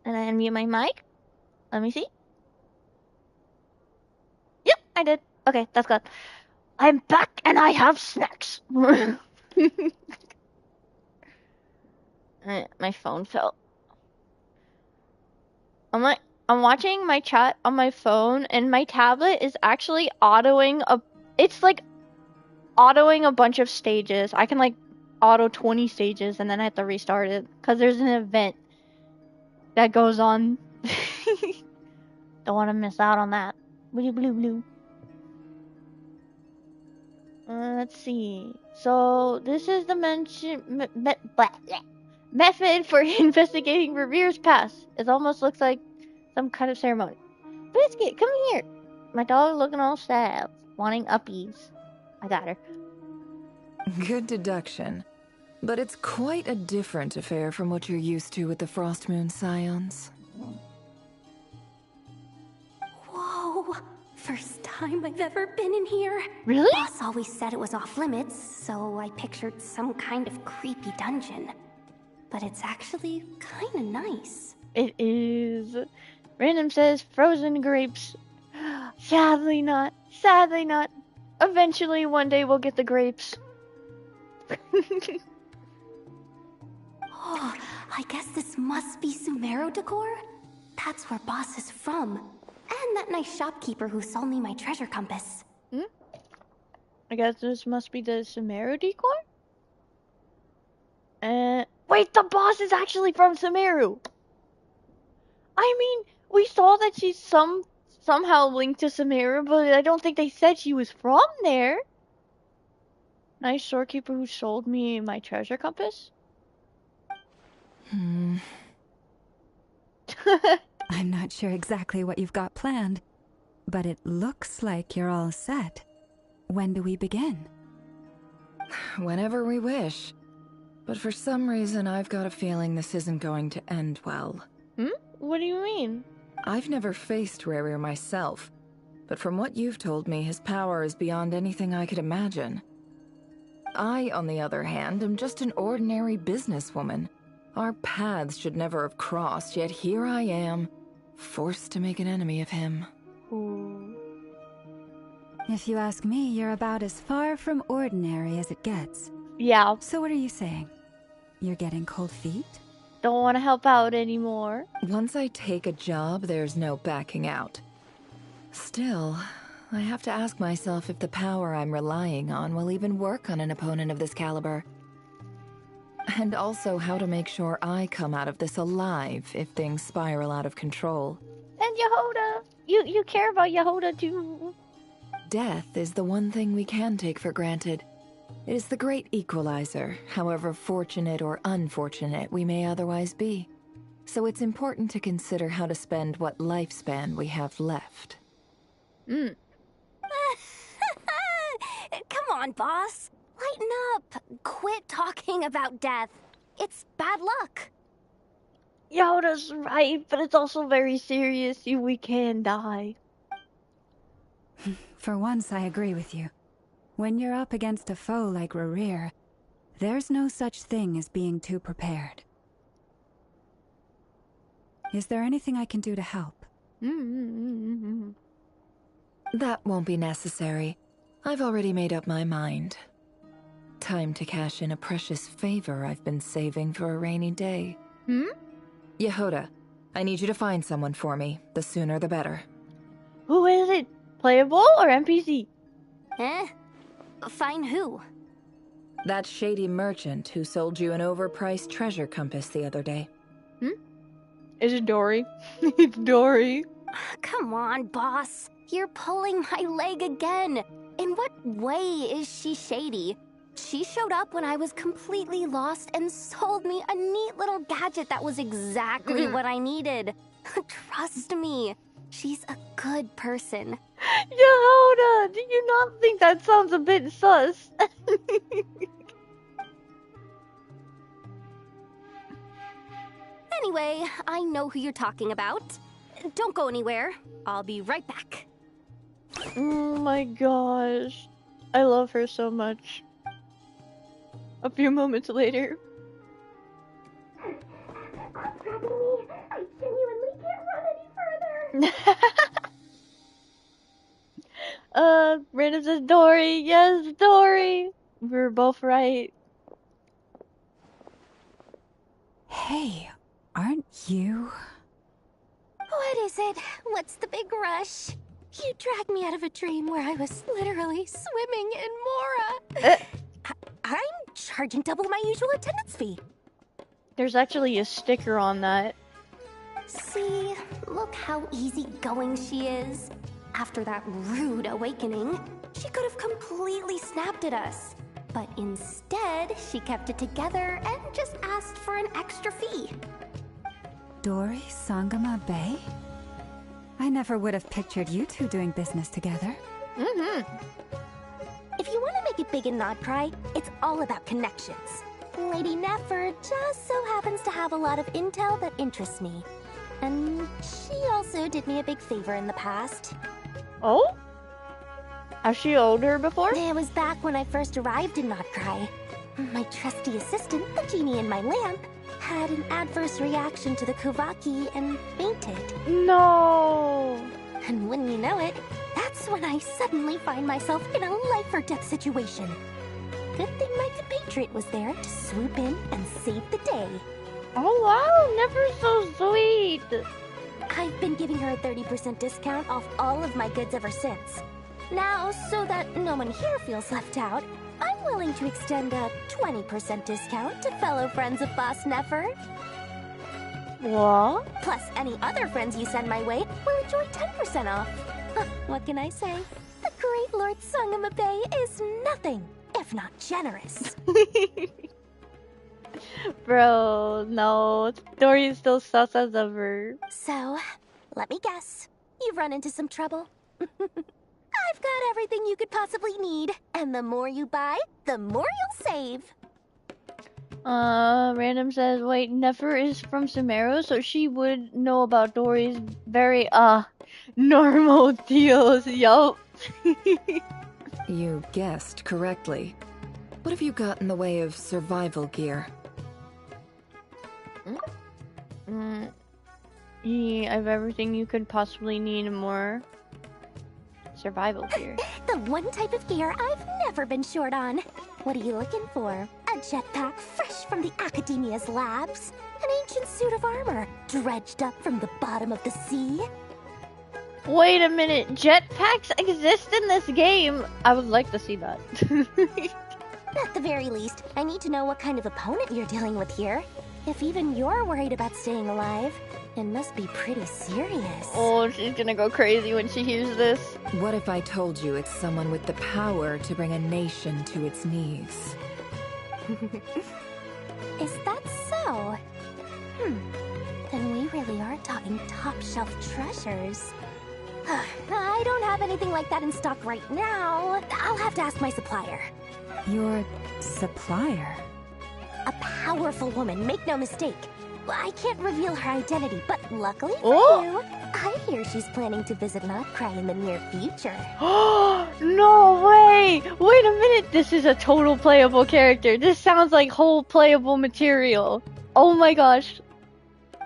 And I unmute my mic. Let me see. Yep, I did. Okay, that's good. I'm back and I have snacks. My phone fell. I'm watching my chat on my phone, and my tablet is actually autoing a bunch of stages. I can like auto 20 stages and then I have to restart it because there's an event that goes on. Don't want to miss out on that. Blue, blue, blue. Let's see. So this is the method for investigating Revere's past. It almost looks like some kind of ceremony. Biscuit, come here. My dog looking all sad, wanting uppies. I got her. Good deduction. But it's quite a different affair from what you're used to with the Frost Moon Scions. Whoa! First time I've ever been in here. Really? Boss always said it was off limits, so I pictured some kind of creepy dungeon. But it's actually kinda nice. It is. Random says frozen grapes. Sadly not. Sadly not. Eventually, one day we'll get the grapes. Oh, I guess this must be Sumeru decor? That's where Boss is from. And that nice shopkeeper who sold me my treasure compass. I guess this must be the Sumeru decor? Wait, the boss is actually from Sumeru! I mean, we saw that she's somehow linked to Sumeru, but I don't think they said she was from there. Nice storekeeper who sold me my treasure compass? I'm not sure exactly what you've got planned, but it looks like you're all set. When do we begin? Whenever we wish. But for some reason, I've got a feeling this isn't going to end well. What do you mean? I've never faced Rerir myself, but from what you've told me, his power is beyond anything I could imagine. I, on the other hand, am just an ordinary businesswoman. Our paths should never have crossed, yet here I am, forced to make an enemy of him. Ooh. If you ask me, you're about as far from ordinary as it gets. Yeah. So what are you saying? You're getting cold feet? Don't want to help out anymore. Once I take a job, there's no backing out. Still, I have to ask myself if the power I'm relying on will even work on an opponent of this caliber. And also how to make sure I come out of this alive if things spiral out of control. And Yehoda! You care about Yehoda too. Death is the one thing we can take for granted. It is the great equalizer, however fortunate or unfortunate we may otherwise be. So it's important to consider how to spend what lifespan we have left. Come on, boss. Lighten up. Quit talking about death. It's bad luck. Yehoda's right, but it's also very serious. We can die. For once, I agree with you. When you're up against a foe like Rerir, there's no such thing as being too prepared. Is there anything I can do to help? That won't be necessary. I've already made up my mind. Time to cash in a precious favor I've been saving for a rainy day. Yehoda, I need you to find someone for me. The sooner the better. Who is it? Playable or NPC? Find who? That shady merchant who sold you an overpriced treasure compass the other day. Is it Dory? It's Dory. Come on, boss. You're pulling my leg again. In what way is she shady? She showed up when I was completely lost and sold me a neat little gadget that was exactly what I needed. Trust me, she's a good person. Yehoda, do you not think that sounds a bit sus? Anyway, I know who you're talking about. Don't go anywhere. I'll be right back. Oh my gosh. I love her so much. A few moments later. I genuinely can't run any further. Random says Dory. Yes, Dory. We were both right. Hey, aren't you? What is it? What's the big rush? You dragged me out of a dream where I was literally swimming in Mora. I'm charging double my usual attendance fee. There's actually a sticker on that. See, look how easygoing she is. After that rude awakening, she could have completely snapped at us. But instead, she kept it together and just asked for an extra fee. Dory Sangama Bay? I never would have pictured you two doing business together. Mm-hmm. If you want to make it big and not cry, it's all about connections. Lady Nefer just so happens to have a lot of intel that interests me. And she also did me a big favor in the past. Oh? Has she owed her before? It was back when I first arrived in Notcry. My trusty assistant, the genie in my lamp, had an adverse reaction to the Kuvaki and fainted. No! And wouldn't you know it, that's when I suddenly find myself in a life-or-death situation. Good thing my compatriot was there to swoop in and save the day. Oh wow, Never so sweet! I've been giving her a 30% discount off all of my goods ever since. Now, so that no one here feels left out, I'm willing to extend a 20% discount to fellow friends of Boss Nefer. What? Plus, any other friends you send my way will enjoy 10% off. What can I say? The great Lord Sangama Bay is nothing if not generous. Bro, no. Dory is still sus as ever. So, let me guess. You've run into some trouble? I've got everything you could possibly need. And the more you buy, the more you'll save. Random says, wait, Nefer is from Sumeru, so she would know about Dory's very, normal deals. Yup. You guessed correctly. What have you got in the way of survival gear? Yeah, I have everything you could possibly need and more. Survival gear. The one type of gear I've never been short on. What are you looking for? A jetpack fresh from the Academia's labs? An ancient suit of armor dredged up from the bottom of the sea? Wait a minute, jetpacks exist in this game? I would like to see that. At the very least, I need to know what kind of opponent you're dealing with here. If even you're worried about staying alive, it must be pretty serious. Oh, she's gonna go crazy when she hears this. What if I told you it's someone with the power to bring a nation to its knees? Is that so? Then we really are talking top-shelf treasures. I don't have anything like that in stock right now. I'll have to ask my supplier. Your supplier? A powerful woman, make no mistake. I can't reveal her identity, but luckily for you, I hear she's planning to visit Notcry in the near future. No way! Wait a minute, this is a total playable character. This sounds like whole playable material. Oh my gosh.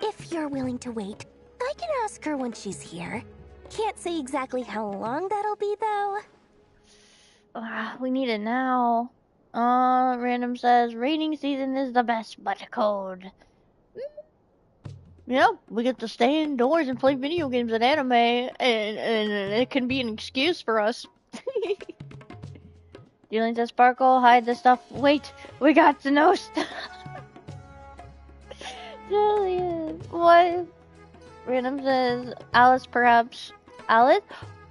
If you're willing to wait, I can ask her when she's here. Can't say exactly how long that'll be, though. We need it now. Random says, rating season is the best buttercode. Yeah, we get to stay indoors and play video games and anime, and it can be an excuse for us. Dealing to Sparkle, hide the stuff. Wait, we got to know stuff. Julian, what? Random says, Alice, perhaps. Alice?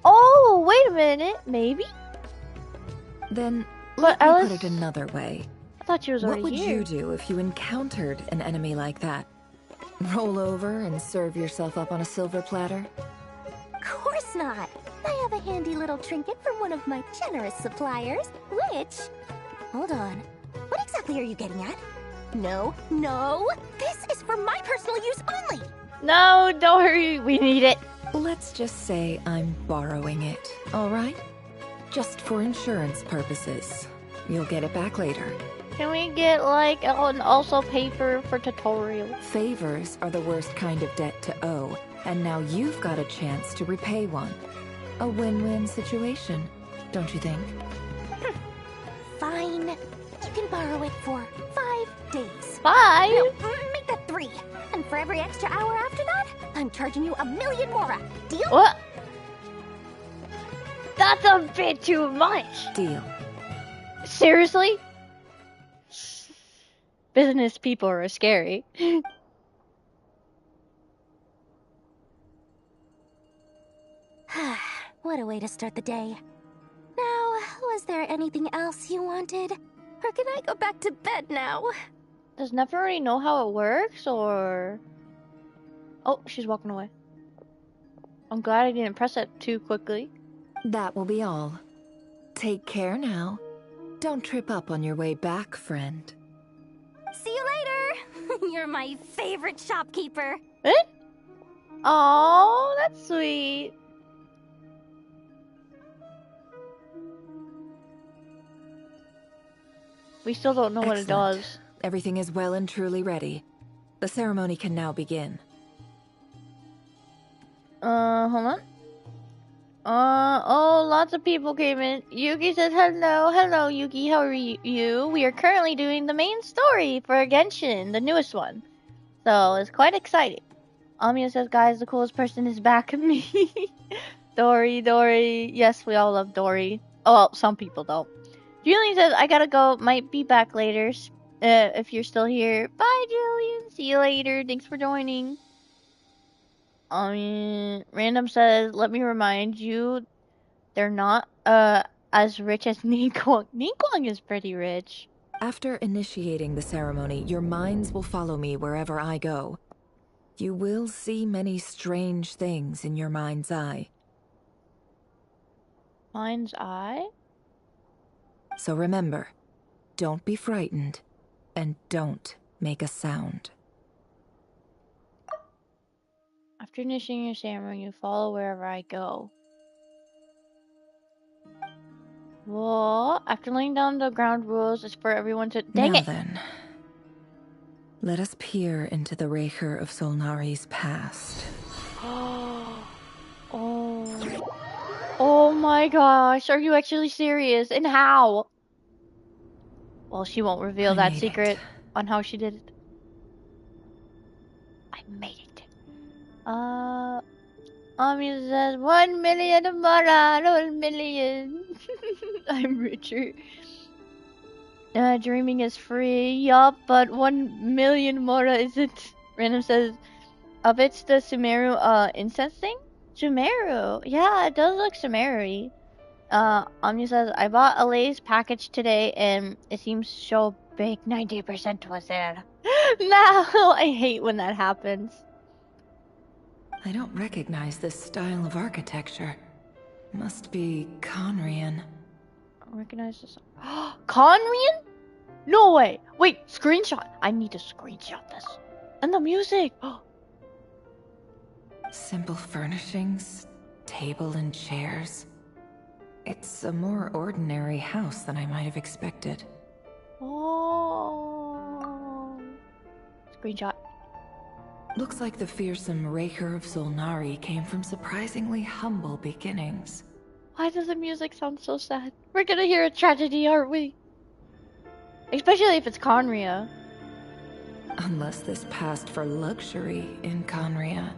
Oh, wait a minute, maybe? Then But let me Alice, put it another way. I thought she was already What would here. you do if you encountered an enemy like that? Roll over and serve yourself up on a silver platter? Of course not. I have a handy little trinket from one of my generous suppliers, which... Hold on. What exactly are you getting at? No, this is for my personal use only! No, don't hurry, we need it. Let's just say I'm borrowing it, alright? Just for insurance purposes. You'll get it back later. Can we get like also paper for tutorial? Favors are the worst kind of debt to owe, and now you've got a chance to repay one. A win-win situation, don't you think? Fine. You can borrow it for 5 days. 5? No, make that 3. And for every extra hour after that, I'm charging you 1,000,000 mora. Deal? What? That's a bit too much. Deal. Seriously? Business people are scary. What a way to start the day. Now, was there anything else you wanted? Or can I go back to bed now? Does Neff already know how it works, or... Oh, she's walking away. I'm glad I didn't press it too quickly. That will be all. Take care now. Don't trip up on your way back, friend. See you later! You're my favorite shopkeeper. Eh? Oh, that's sweet. We still don't know what it does. Everything is well and truly ready. The ceremony can now begin. Hold on. Oh, lots of people came in. Yuki says hello. Hello, Yuki. How are you? We are currently doing the main story for Genshin, the newest one. So, it's quite exciting. Amiya says, guys, the coolest person is back. Me. Dory. Yes, we all love Dory. Oh, well, some people don't. Julian says, I gotta go. Might be back later. If you're still here. Bye, Julian. See you later. Thanks for joining. Random says, let me remind you, they're not, as rich as Ningguang. Ningguang is pretty rich. After initiating the ceremony, your minds will follow me wherever I go. You will see many strange things in your mind's eye. Mind's eye? So remember, don't be frightened, and don't make a sound. After initiating your ceremony, you follow wherever I go. Whoa, after laying down the ground rules, it's for everyone to... Dang now it! Then, let us peer into the Raker of Solnari's past. Oh my gosh, are you actually serious? And how? Well, she won't reveal that secret on how she did it. I made it. Ami says 1 million mora, 1 million. I'm richer. Dreaming is free, yup, but 1 million mora isn't. Random says, of it's the Sumeru, incense thing? Sumeru, yeah, it does look Sumeru-y. Ami says, I bought Alay's package today and it seems so big, 90% was there. No, I hate when that happens. I don't recognize this style of architecture. Must be Conrian. Recognize this. Conrian? No way! Wait, screenshot! I need to screenshot this. And the music! Simple furnishings, table and chairs. It's a more ordinary house than I might have expected. Oh. Screenshot. Looks like the fearsome Raker of Solnari came from surprisingly humble beginnings. Why does the music sound so sad? We're gonna hear a tragedy, aren't we? Especially if it's Conria. Unless this passed for luxury in Conria.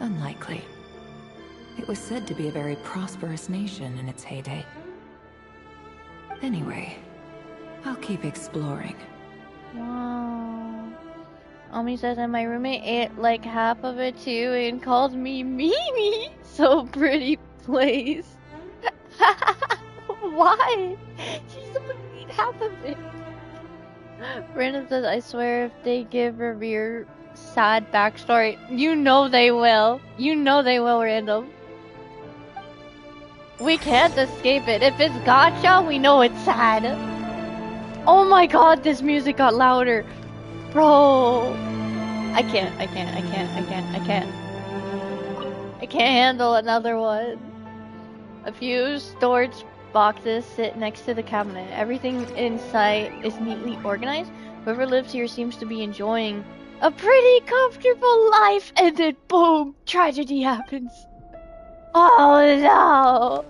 Unlikely. It was said to be a very prosperous nation in its heyday. Anyway, I'll keep exploring. Wow. Ami says, and my roommate ate like half of it too and called me Mimi. So pretty place. Why? She's only eat half of it. Brandon says, I swear if they give Revere sad backstory, you know they will. You know they will, Random. We can't escape it. If it's gacha, we know it's sad. Oh my god, this music got louder. Bro. I can't handle another one. A few boxes sit next to the cabinet. Everything in sight is neatly organized. Whoever lives here seems to be enjoying a pretty comfortable life, and then boom, tragedy happens. Oh no!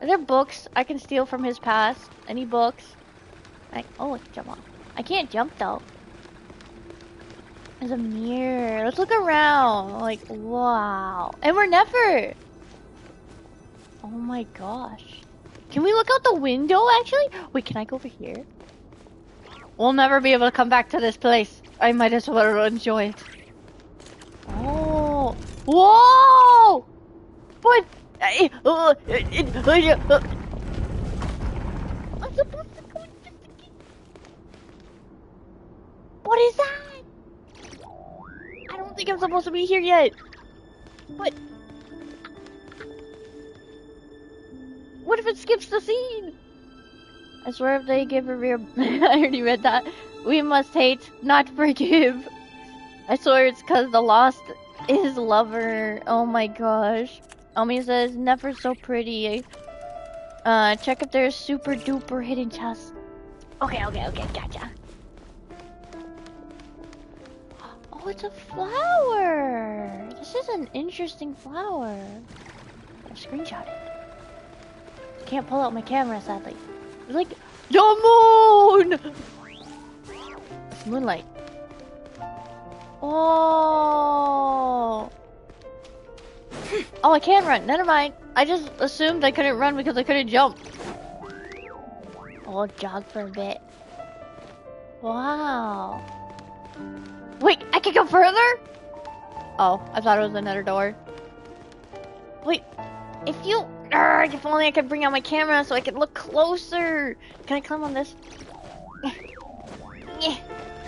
Are there books I can steal from his past? Any books? Oh, I can jump off. I can't jump though. There's a mirror. Let's look around. Like, wow. And we're never. Oh my gosh. Can we look out the window actually? Wait, can I go over here? We'll never be able to come back to this place. I might as well enjoy it. Oh. Whoa! What? I'm supposed to go investigate. What is that? I don't think I'm supposed to be here yet. What? What if it skips the scene? I swear if they give a real... I already read that. We must hate, not forgive. I swear it's cause the lost is lover. Oh my gosh. Omi says, never so pretty. Check if there's super duper hidden chests. Okay, gotcha. Oh, it's a flower. This is an interesting flower. I'll screenshot it. Can't pull out my camera, sadly. It's like the moon. It's moonlight. Oh. Oh, I can run. Never mind. I just assumed I couldn't run because I couldn't jump. I'll jog for a bit. Wow. Wait, I can go further? Oh, I thought it was another door. Wait, if only I could bring out my camera so I could look closer. Can I climb on this? Yeah.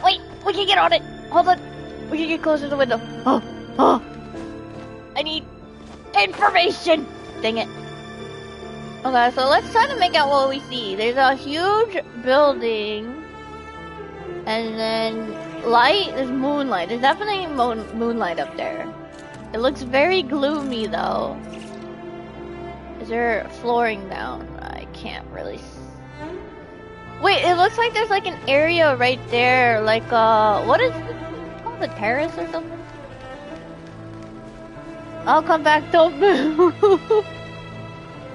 Wait, we can get on it. Hold on. We can get closer to the window. Oh. I need information. Dang it. Okay, so let's try to make out what we see. There's a huge building. And then light is moonlight. There's definitely moonlight up there. It looks very gloomy though. Is there flooring down? I can't really Wait, it looks like there's like an area right there. Like, what is it called? A terrace or something? I'll come back, don't move.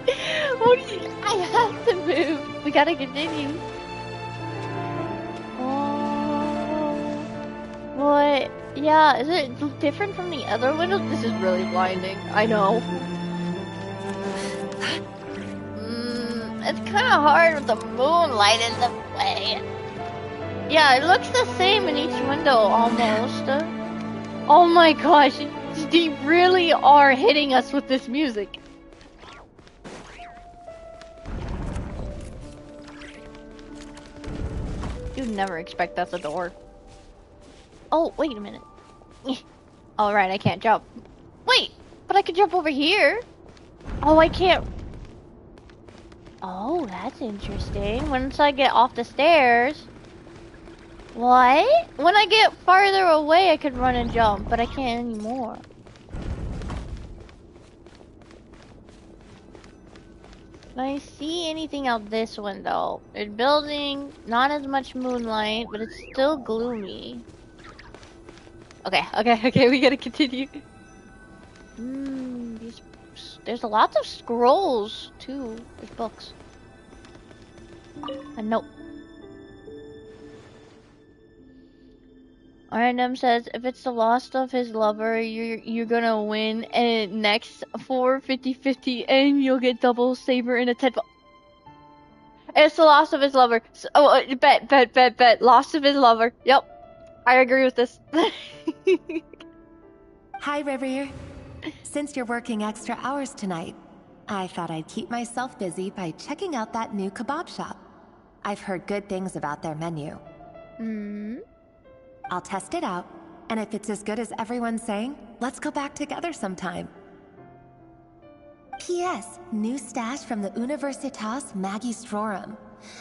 I have to move. We gotta continue. What? Yeah, is it different from the other windows? This is really blinding. I know. It's kind of hard with the moonlight in the way. Yeah, it looks the same in each window almost. Oh my gosh, they really are hitting us with this music. You'd never expect that's a door. Oh, wait a minute. Oh, right, I can't jump. Wait, but I could jump over here. Oh, I can't. Oh, that's interesting. Once I get off the stairs. What? When I get farther away, I could run and jump, but I can't anymore. Can I see anything out this window? There's building, not as much moonlight, but it's still gloomy. Okay, we gotta continue. There's lots of scrolls, too. There's books. A note. Random says, if it's the lost of his lover, you're gonna win, and next for 50-50, and you'll get double saber and a 10. It's the lost of his lover. So, bet. Lost of his lover. Yep. I agree with this. Hi, Rivier. Since you're working extra hours tonight, I thought I'd keep myself busy by checking out that new kebab shop. I've heard good things about their menu. I'll test it out, and if it's as good as everyone's saying, let's go back together sometime. P.S. New stash from the Universitas Magistrorum.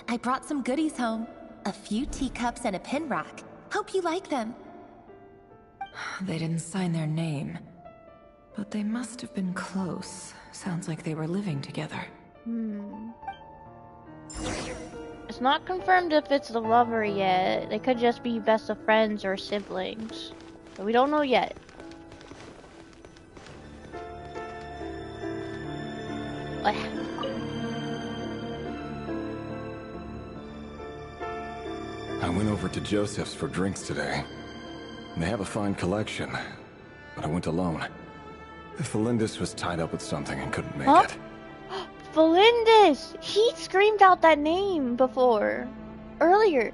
I brought some goodies home. A few teacups and a pin rack. Hope you like them. They didn't sign their name. But they must have been close. Sounds like they were living together. It's not confirmed if it's the lover yet. They could just be best of friends or siblings. But we don't know yet. I went over to Joseph's for drinks today. They have a fine collection, but I went alone. Felindis was tied up with something and couldn't make it. Felindis! He screamed out that name before. Earlier.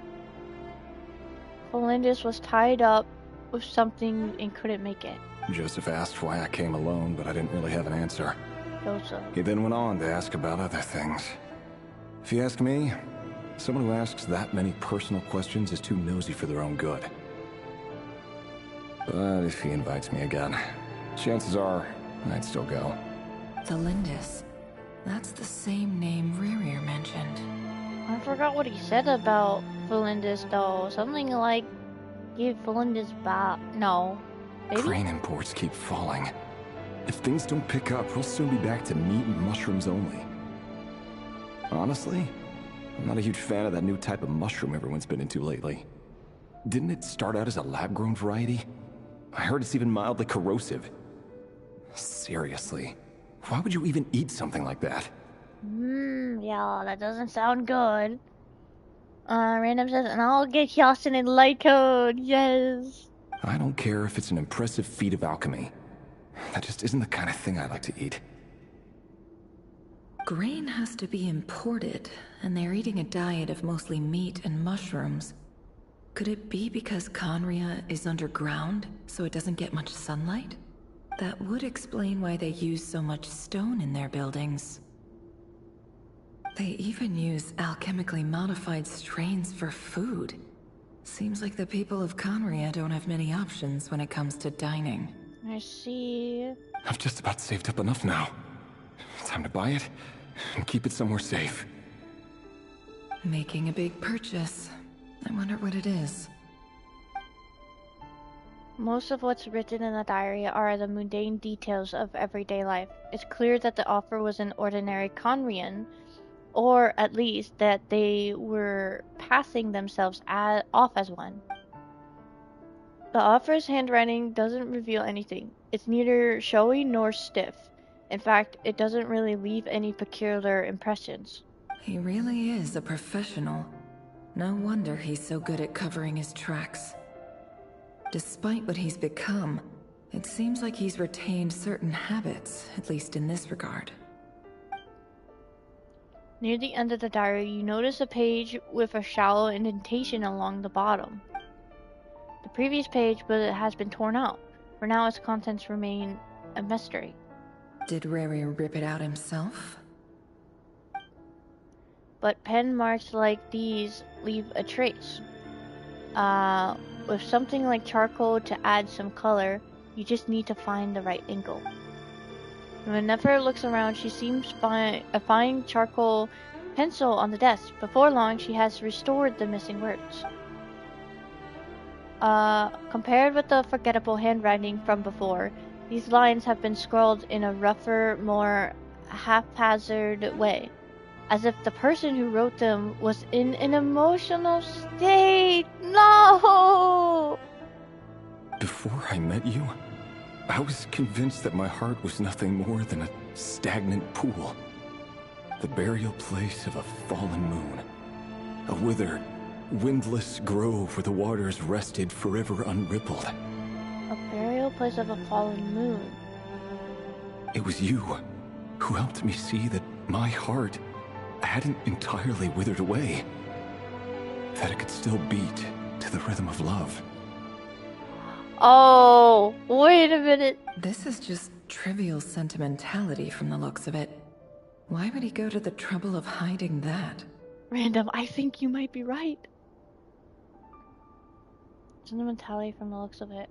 Felindis was tied up with something and couldn't make it. Joseph asked why I came alone, but I didn't really have an answer. Joseph. He then went on to ask about other things. If you ask me, someone who asks that many personal questions is too nosy for their own good. But if he invites me again, chances are I'd still go. Felindis. That's the same name Rerir mentioned. I forgot what he said about Felindis though. Something like, give Felindis back. No. Maybe? Crane imports keep falling. If things don't pick up, we'll soon be back to meat and mushrooms only. Honestly, I'm not a huge fan of that new type of mushroom everyone's been into lately. Didn't it start out as a lab-grown variety? I heard it's even mildly corrosive. Seriously, why would you even eat something like that? Yeah, that doesn't sound good. Random says, and I'll get Hyacinth in light code, yes. I don't care if it's an impressive feat of alchemy. That just isn't the kind of thing I like to eat. Grain has to be imported, and they're eating a diet of mostly meat and mushrooms. Could it be because Conria is underground, so it doesn't get much sunlight? That would explain why they use so much stone in their buildings. They even use alchemically modified strains for food. Seems like the people of Conria don't have many options when it comes to dining. I see. I've just about saved up enough now. Time to buy it and keep it somewhere safe. Making a big purchase. I wonder what it is. Most of what's written in the diary are the mundane details of everyday life. It's clear that the offer was an ordinary Conrian, or at least that they were passing themselves off as one. The offer's handwriting doesn't reveal anything. It's neither showy nor stiff. In fact, it doesn't really leave any peculiar impressions. He really is a professional. No wonder he's so good at covering his tracks. Despite what he's become, it seems like he's retained certain habits, at least in this regard. Near the end of the diary, you notice a page with a shallow indentation along the bottom. The previous page has been torn out. For now, its contents remain a mystery. Did Rerir rip it out himself? But pen marks like these leave a trace. With something like charcoal to add some color, you just need to find the right angle. When Nefer looks around, she seems a fine charcoal pencil on the desk. Before long, she has restored the missing words. Compared with the forgettable handwriting from before, these lines have been scrawled in a rougher, more haphazard way, as if the person who wrote them was in an emotional state. No! Before I met you, I was convinced that my heart was nothing more than a stagnant pool. The burial place of a fallen moon. A withered, windless grove where the waters rested forever unrippled. A burial place of a fallen moon. It was you who helped me see that my heart hadn't entirely withered away. That it could still beat to the rhythm of love. Oh, wait a minute. This is just trivial sentimentality from the looks of it. Why would he go to the trouble of hiding that? Random, I think you might be right. Sentimentality from the looks of it.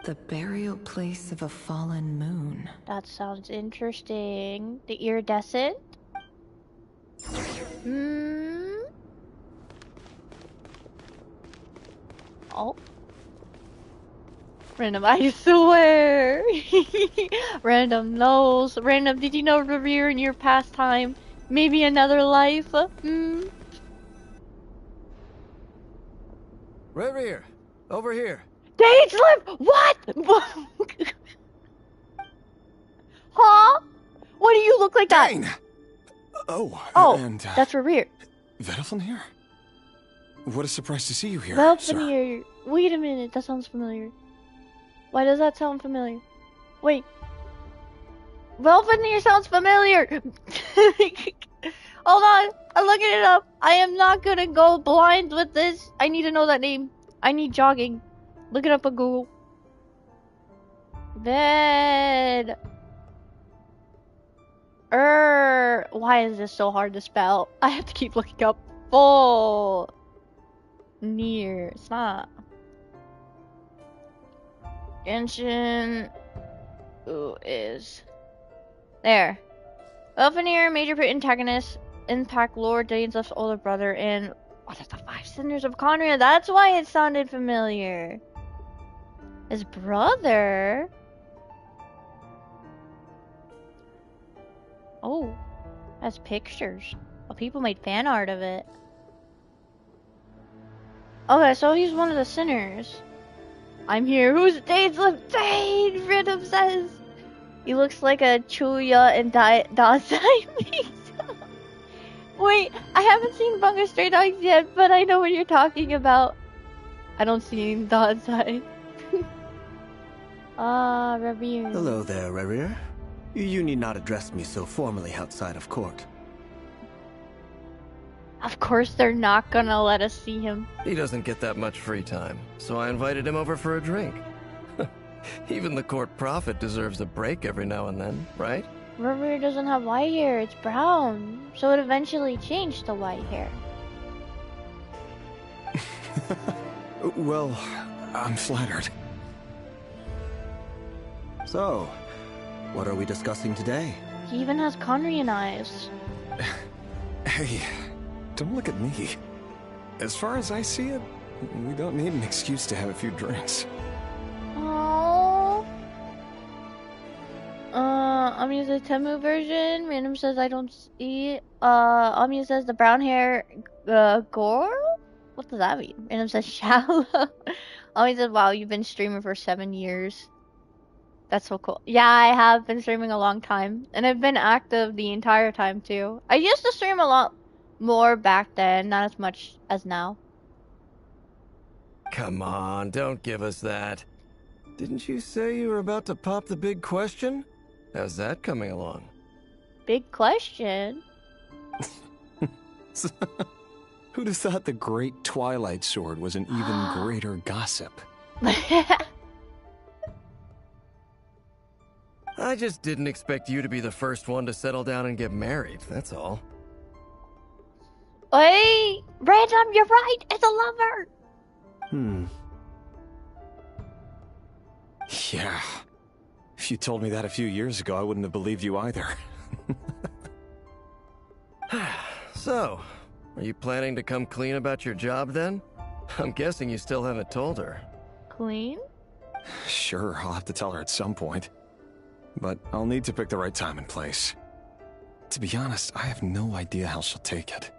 The burial place of a fallen moon. That sounds interesting. The iridescent? Oh. Random, I swear. Random knows. Random, did you know Revere in your pastime? Maybe another life? Revere, over here. Date slip! What? Huh? What do you look like that? Oh, and, that's Revere. Vedaflin here? What a surprise to see you here, sir. Velfenir. Wait a minute, that sounds familiar. Why does that sound familiar? Wait. Velfenir sounds familiar! Hold on, I'm looking it up. I am not gonna go blind with this. I need to know that name. I need jogging. Look it up on Google. Ved. Why is this so hard to spell? I have to keep looking up. Full. Near. It's not. Genshin. Who is. There. Velfenir, major antagonist, impact Lord Dainsleif's older brother, and what are the 5 Cinders of Conria? That's why it sounded familiar. His brother? Oh, has pictures. Well, people made fan art of it. Okay, so he's one of the sinners. I'm here. Who's Dainsleif? Dane! Rhythm says. He looks like a Chuya and Dazai mix. Wait, I haven't seen Bunga Stray Dogs yet, but I know what you're talking about. I don't see Dazai. Revere. Hello there, Revere. You need not address me so formally outside of court. Of course they're not gonna let us see him. He doesn't get that much free time, so I invited him over for a drink. Even the court prophet deserves a break every now and then, right? Revere doesn't have white hair, it's brown. So it eventually changed to white hair. Well, I'm flattered. So, what are we discussing today? He even has Conrian eyes. Hey, don't look at me. As far as I see it, we don't need an excuse to have a few drinks. Aww. Amiya says Temu version. Random says I don't see. Amiya says the brown hair, girl? What does that mean? Random says shallow. Amiya says, wow, you've been streaming for 7 years. That's so cool. Yeah, I have been streaming a long time. And I've been active the entire time, too. I used to stream a lot more back then, not as much as now. Come on, don't give us that. Didn't you say you were about to pop the big question? How's that coming along? Big question? Who'd have thought the great Twilight Sword was an even greater gossip? I just didn't expect you to be the first one to settle down and get married, that's all. Wait, Random, you're right, it's a lover! Yeah. If you told me that a few years ago, I wouldn't have believed you either. So, are you planning to come clean about your job then? I'm guessing you still haven't told her. Clean? Sure, I'll have to tell her at some point. But I'll need to pick the right time and place. To be honest, I have no idea how she'll take it.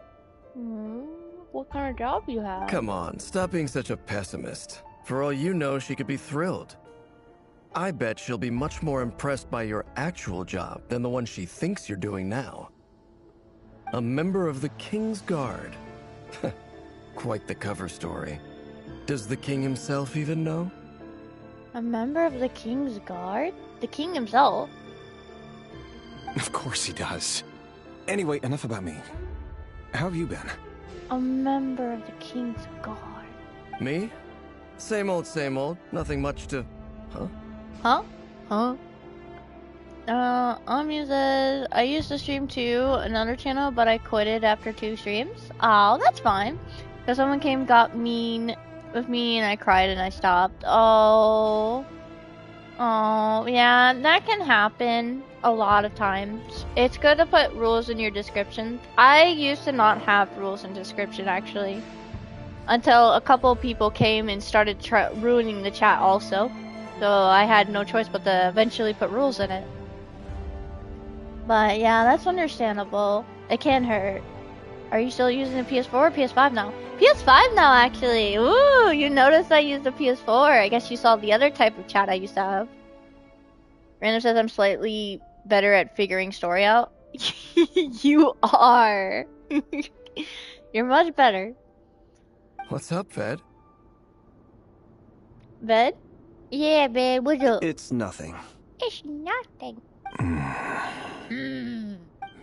What kind of job you have? Come on, stop being such a pessimist. For all you know, she could be thrilled. I bet she'll be much more impressed by your actual job than the one she thinks you're doing now. A member of the King's Guard. Quite the cover story. Does the king himself even know? A member of the King's Guard? The king himself? Of course he does. Anyway, enough about me. How have you been? A member of the King's Guard. Me? Same old, nothing much to... Huh? Amiya says, I used to stream to another channel, but I quit it after 2 streams. Oh, that's fine. Because someone came, got mean with me, and I cried and I stopped. Oh, yeah, that can happen a lot of times. It's good to put rules in your description. I used to not have rules in description, actually. Until a couple of people came and started ruining the chat also. So I had no choice but to eventually put rules in it. But yeah, that's understandable. It can hurt. Are you still using the PS4 or PS5 now? PS5 now, actually. Ooh, you noticed I used the PS4. I guess you saw the other type of chat I used to have. Random says I'm slightly better at figuring story out. You are. You're much better. What's up, Ved? Ved? Yeah, babe, what's up? It's nothing. It's nothing.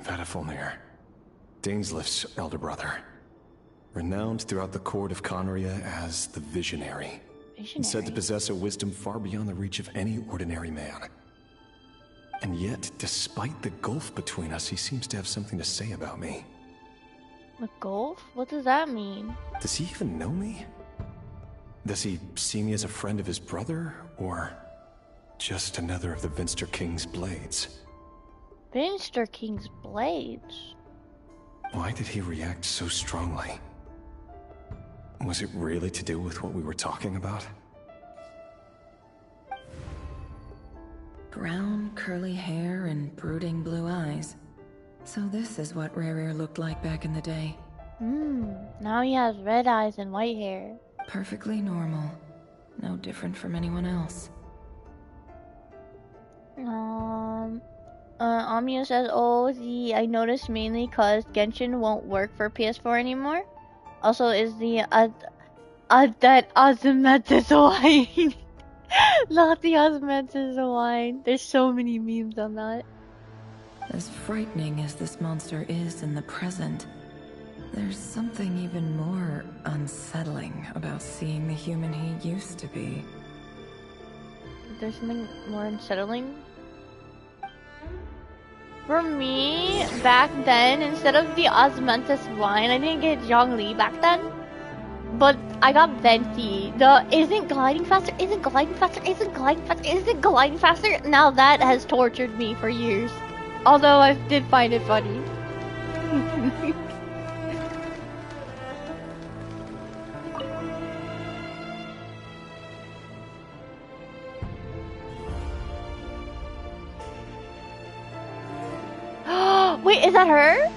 Vedifulnir, Dainslift's elder brother. Renowned throughout the court of Conria as the Visionary. And said to possess a wisdom far beyond the reach of any ordinary man. And yet, despite the gulf between us, he seems to have something to say about me. The gulf? What does that mean? Does he even know me? Does he see me as a friend of his brother, or just another of the Vinster King's blades? Vinster King's blades? Why did he react so strongly? Was it really to do with what we were talking about? Brown, curly hair and brooding blue eyes. So this is what Rarere looked like back in the day. Now he has red eyes and white hair. Perfectly normal. No different from anyone else. Amiya says, oh, I noticed mainly cause Genshin won't work for PS4 anymore. Also, is the, that Ozymandias wine. Not the Ozymandias wine. There's so many memes on that. As frightening as this monster is in the present, there's something even more unsettling about seeing the human he used to be. There's something more unsettling? For me, back then, instead of the Osmanthus wine, I didn't get Zhongli back then. But I got Venti. The isn't gliding faster, isn't gliding faster, isn't gliding faster, isn't gliding faster. Now that has tortured me for years. Although I did find it funny. Wait, is that her?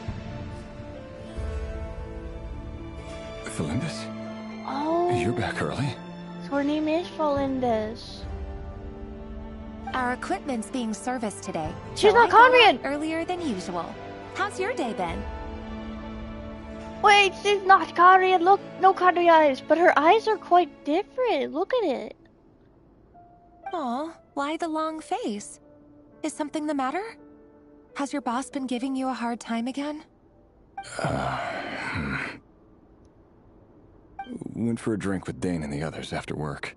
Felindis? Oh. You're back early. So her name is Felindis. Our equipment's being serviced today. She's so not Conrian! Earlier than usual. How's your day been? Wait, she's not Conrian. Look, no Conrian eyes, but her eyes are quite different. Look at it. Aw, why the long face? Is something the matter? Has your boss been giving you a hard time again? Went for a drink with Dane and the others after work.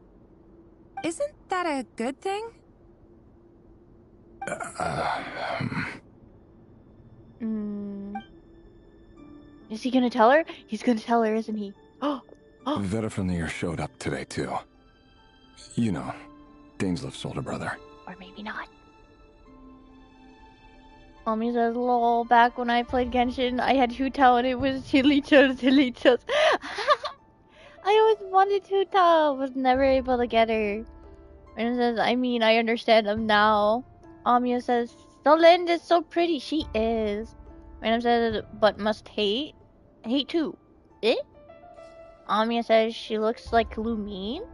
Isn't that a good thing? Is he gonna tell her? He's gonna tell her, isn't he? Vedifulnir showed up today, too. You know, Dainslift's older brother. Or maybe not. Mommy says, lol, back when I played Genshin, I had Hutao and it was Hilichos. I always wanted Hutao, was never able to get her. And says, I mean, I understand them now. Amiya says, Solend is so pretty. She is. Random says, but must hate. Hate too. Amiya says, she looks like Lumine.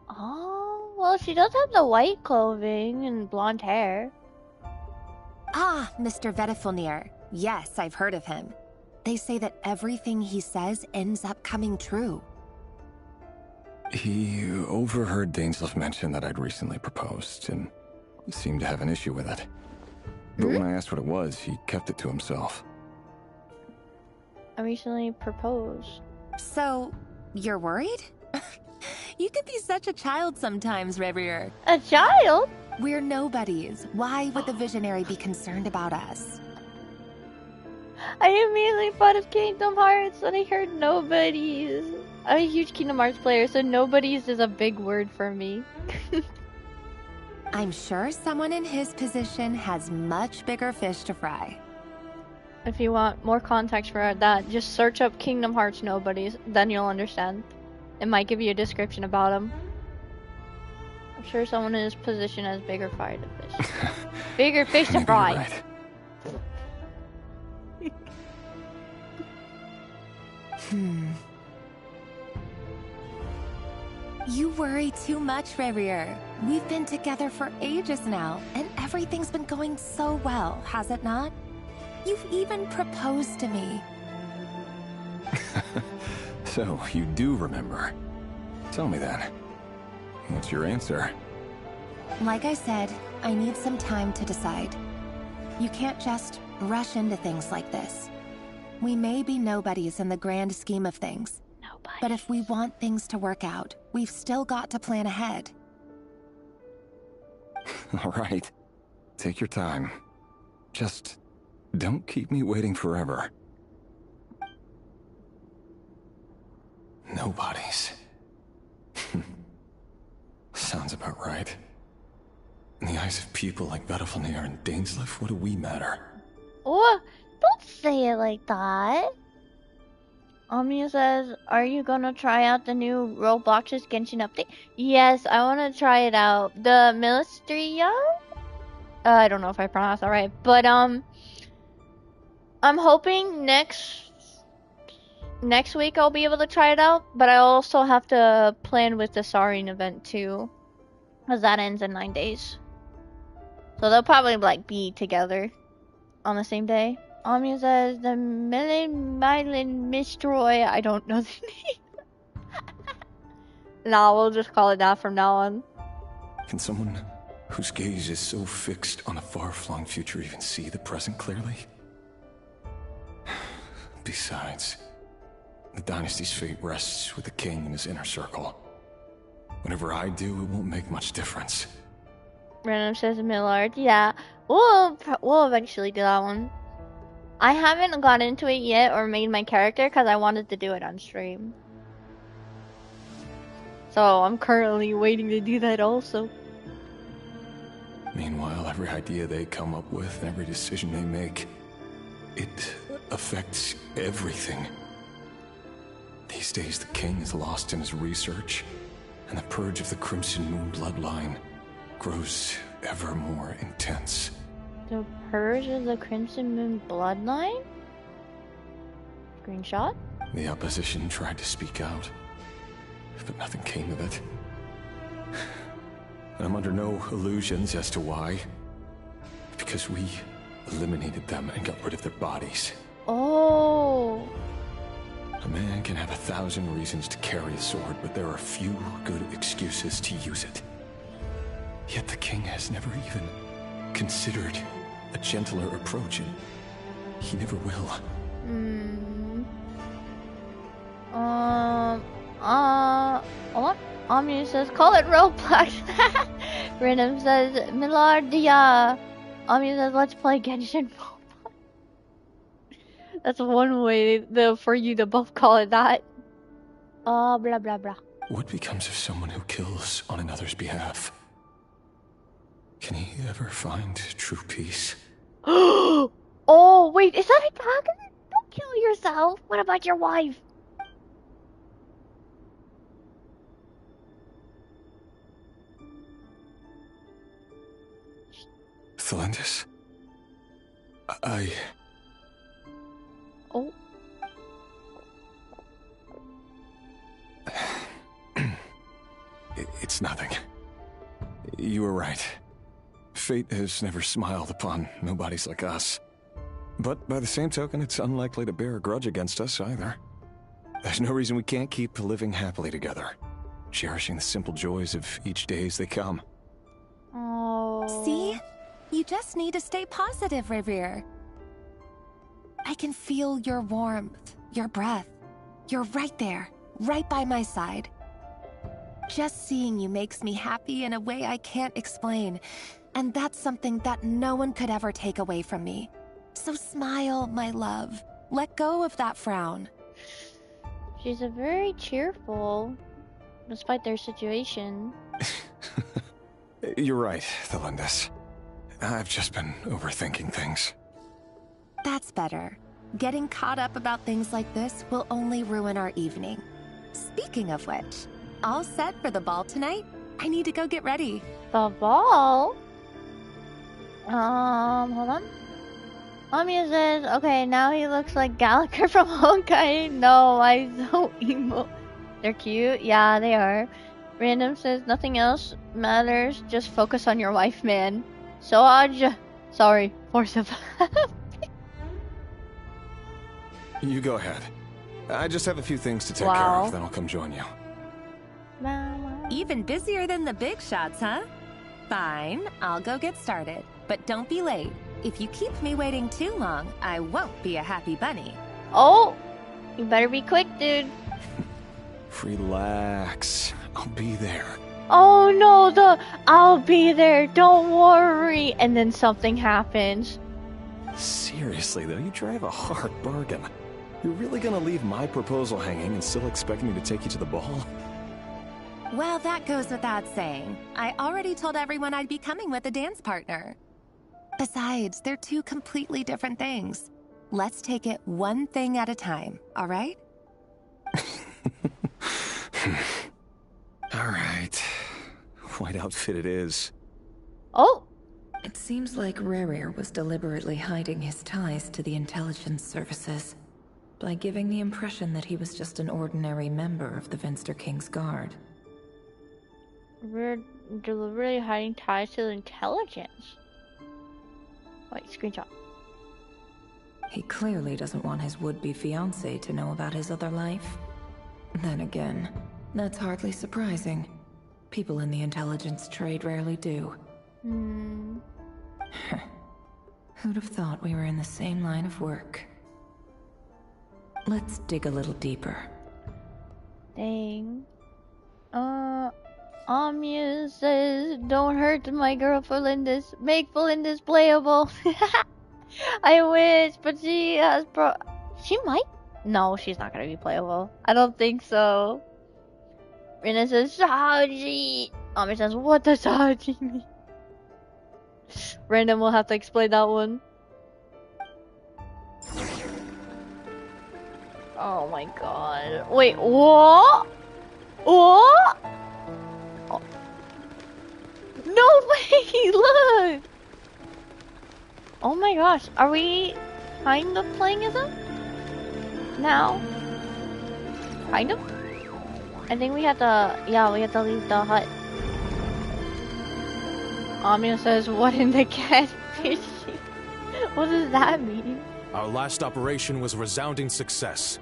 Oh, well, she does have the white clothing and blonde hair. Ah, Mr. Vedifulnir. Yes, I've heard of him. They say that everything he says ends up coming true. He overheard Dainslift mention that I'd recently proposed and seemed to have an issue with it. But when I asked what it was, he kept it to himself. I recently proposed. So, you're worried? You could be such a child sometimes, Revier. A child? We're nobodies. Why would the Visionary be concerned about us? I immediately thought of Kingdom Hearts and I heard nobodies. I'm a huge Kingdom Hearts player, so nobodies is a big word for me. I'm sure someone in his position has much bigger fish to fry. If you want more context for that, just search up Kingdom Hearts nobodies, then you'll understand. It might give you a description about them. I'm sure someone in his position has bigger fry to fish. Bigger fish to Maybe fry. you're right. You worry too much, Rarier. We've been together for ages now, and everything's been going so well, has it not? You've even proposed to me. So, you do remember. Tell me then. What's your answer? Like I said, I need some time to decide. You can't just rush into things like this. We may be nobodies in the grand scheme of things. But if we want things to work out, we've still got to plan ahead. All right. Take your time. Just don't keep me waiting forever. Nobodies. Sounds about right. In the eyes of people like Battlefield and Dainsleif, what do we matter? Oh, don't say it like that. Omnia says, are you gonna try out the new Roblox's Genshin update? Yes, I wanna try it out. The Milistria? I don't know if I pronounced that right, but I'm hoping next week I'll be able to try it out, but I also have to plan with the Sarin event too, because that ends in 9 days. So they'll probably like be together on the same day. Omnia says the Mylin Mistroy. I don't know the name. Nah, we'll just call it that from now on. Can someone whose gaze is so fixed on a far-flung future even see the present clearly? Besides, the dynasty's fate rests with the king and his inner circle. Whatever I do, it won't make much difference. Random says Millard. Yeah, we'll eventually do that one. I haven't got into it yet or made my character because I wanted to do it on stream. So I'm currently waiting to do that also. Meanwhile, every idea they come up with, every decision they make, it affects everything. These days, the king is lost in his research, and the purge of the Crimson Moon bloodline grows ever more intense. The purge of the Crimson Moon bloodline? Screenshot? The opposition tried to speak out, but nothing came of it. And I'm under no illusions as to why. Because we eliminated them and got rid of their bodies. Oh. A man can have 1,000 reasons to carry a sword, but there are few good excuses to use it. Yet the king has never even considered a gentler approach, and he never will. Omni says, call it Roblox. Random says, Millardia. Omni says, let's play Genshin Roblox. That's one way for you to both call it that. Blah, blah, blah. What becomes of someone who kills on another's behalf? Can he ever find true peace? Oh, wait, is that a dragon? Don't kill yourself. What about your wife? Thelendis? Oh. It's nothing. You were right. Fate has never smiled upon nobodies like us. But by the same token, it's unlikely to bear a grudge against us either. There's no reason we can't keep living happily together, cherishing the simple joys of each day as they come. Oh. See? You just need to stay positive, Revere. I can feel your warmth, your breath. You're right there, right by my side. Just seeing you makes me happy in a way I can't explain. And that's something that no one could ever take away from me. So smile, my love. Let go of that frown. She's a very cheerful, despite their situation. You're right, Thelendis. I've just been overthinking things. That's better. Getting caught up about things like this will only ruin our evening. Speaking of which, all set for the ball tonight? I need to go get ready. The ball? Hold on. Says, okay, now he looks like Gallagher from Honkai. No, why so emo? They're cute. Yeah, they are. Random says, nothing else matters. Just focus on your wife, man. Soaj. Sorry, force of. You go ahead. I just have a few things to take care of, then I'll come join you. Even busier than the big shots, huh? Fine, I'll go get started. But don't be late. If you keep me waiting too long, I won't be a happy bunny. Oh! You better be quick, dude. Relax. I'll be there. Oh no, I'll be there, don't worry. And then something happens. Seriously though, you drive a hard bargain. You're really gonna leave my proposal hanging and still expect me to take you to the ball? Well, that goes without saying. I already told everyone I'd be coming with a dance partner. Besides, they're two completely different things. Let's take it one thing at a time, all right? All right. White outfit it is. Oh! It seems like Rerir was deliberately hiding his ties to the intelligence services by giving the impression that he was just an ordinary member of the Venster King's Guard. We're deliberately hiding ties to the intelligence. Wait, screenshot. He clearly doesn't want his would-be fiancée to know about his other life. Then again, that's hardly surprising. People in the intelligence trade rarely do. Who'd have thought we were in the same line of work? Let's dig a little deeper. Dang. Amuse says, don't hurt my girl Felindis. Make Felindis playable. I wish, but she has she might? No, she's not gonna be playable. I don't think so. Rina says, Saji. Amuse says, what does Saji mean? Random will have to explain that one. Oh my god. Wait, what? What? Oh. No way! Look! Oh my gosh, are we kind of playing as him? Now? Kind of? I think we have to, yeah, we have to leave the hut. Amia says, what in the catfish? What does that mean? Our last operation was a resounding success,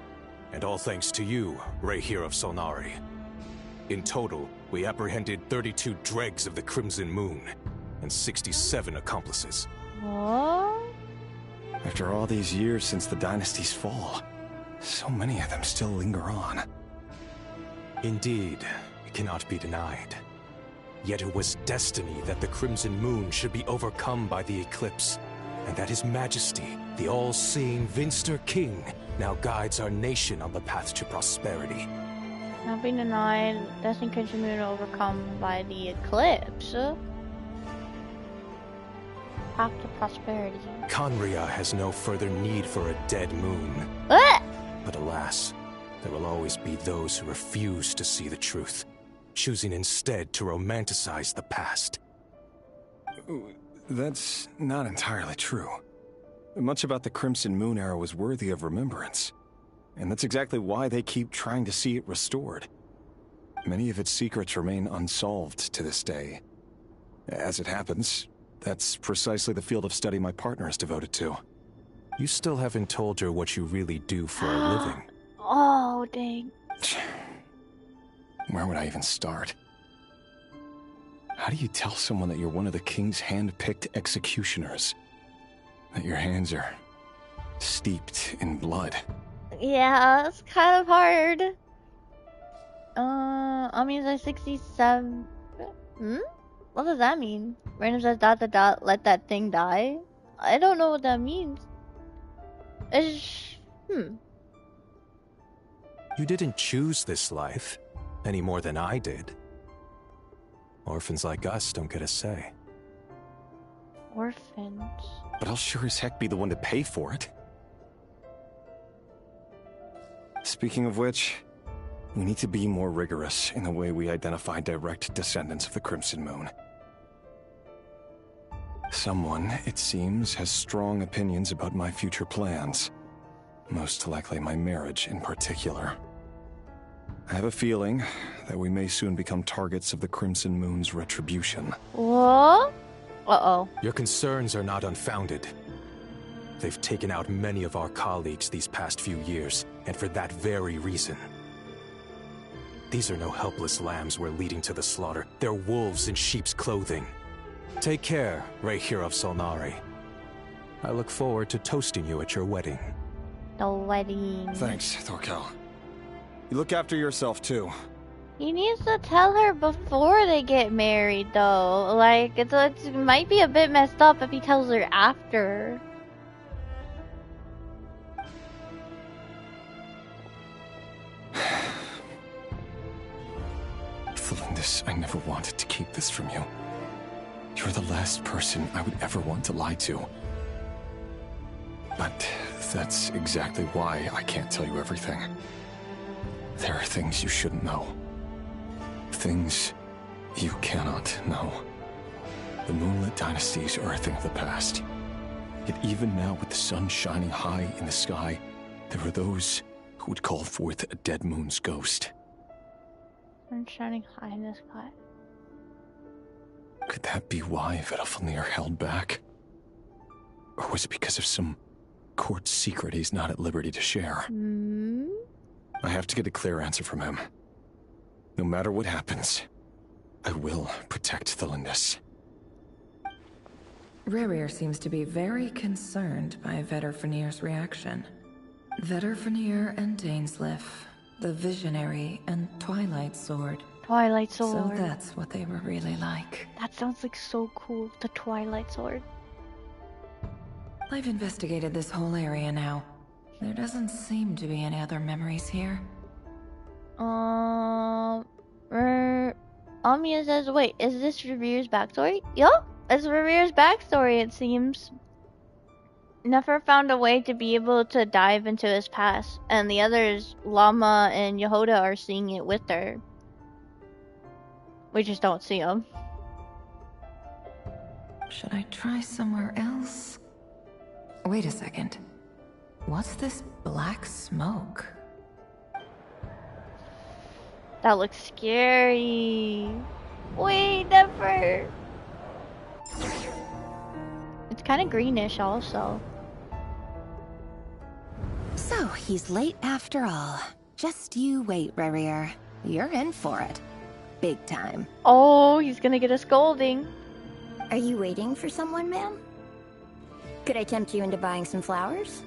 and all thanks to you, Rehir of Solnari. In total, we apprehended 32 dregs of the Crimson Moon, and 67 accomplices. What? After all these years since the dynasty's fall, so many of them still linger on. Indeed, it cannot be denied. Yet it was destiny that the Crimson Moon should be overcome by the eclipse, and that His Majesty, the all-seeing Venster King, now guides our nation on the path to prosperity. Not being denied, destiny Crimson Moon overcome by the eclipse. Path to prosperity. Conria has no further need for a dead moon. But alas, there will always be those who refuse to see the truth, choosing instead to romanticize the past. That's not entirely true. Much about the Crimson Moon era was worthy of remembrance, and that's exactly why they keep trying to see it restored. Many of its secrets remain unsolved to this day. As it happens, that's precisely the field of study my partner is devoted to. You still haven't told her what you really do for a living. Oh, dang. Where would I even start? How do you tell someone that you're one of the king's hand-picked executioners? That your hands are steeped in blood? Yeah, it's kind of hard. I mean, it's 67. What does that mean? Random says ... let that thing die? I don't know what that means. It's... You didn't choose this life, any more than I did. Orphans like us don't get a say. Orphans? But I'll sure as heck be the one to pay for it. Speaking of which, We need to be more rigorous in the way we identify direct descendants of the Crimson Moon. Someone, it seems, has strong opinions about my future plans. Most likely my marriage in particular. I have a feeling that we may soon become targets of the Crimson Moon's retribution. What? Uh-oh. Your concerns are not unfounded. They've taken out many of our colleagues these past few years, and for that very reason. These are no helpless lambs we're leading to the slaughter. They're wolves in sheep's clothing. Take care, Rayhir of Solnari. I look forward to toasting you at your wedding. The wedding. Thanks, Thorkel. You look after yourself, too. He needs to tell her before they get married, though. Like, it might be a bit messed up if he tells her after. Felindis, I never wanted to keep this from you. You're the last person I would ever want to lie to. But that's exactly why I can't tell you everything. There are things you shouldn't know. Things you cannot know. The Moonlit dynasties are a thing of the past. Yet even now, with the sun shining high in the sky, there are those who would call forth a dead moon's ghost. Sun shining high in the sky. Could that be why Vedalfnir held back? Or was it because of some court secret he's not at liberty to share? I have to get a clear answer from him. No matter what happens, I will protect Felindis. Rayryr seems to be very concerned by Vedalfnir's reaction. Vedalfnir and Dainsleif, the Visionary and Twilight Sword. Twilight Sword. So that's what they were really like. That sounds like so cool. The Twilight Sword. I've investigated this whole area now. There doesn't seem to be any other memories here. Amia says, wait, is this Revere's backstory? Yup, it's Revere's backstory, it seems. Nefer found a way to be able to dive into his past, and the others, Llama and Yehoda, are seeing it with her. We just don't see them. Should I try somewhere else? Wait a second. What's this black smoke? That looks scary. Wait, Nefer. It's kind of greenish also. So, he's late after all. Just you wait, Rayryr. You're in for it. Big time. Oh, he's gonna get a scolding. Are you waiting for someone, ma'am? Could I tempt you into buying some flowers?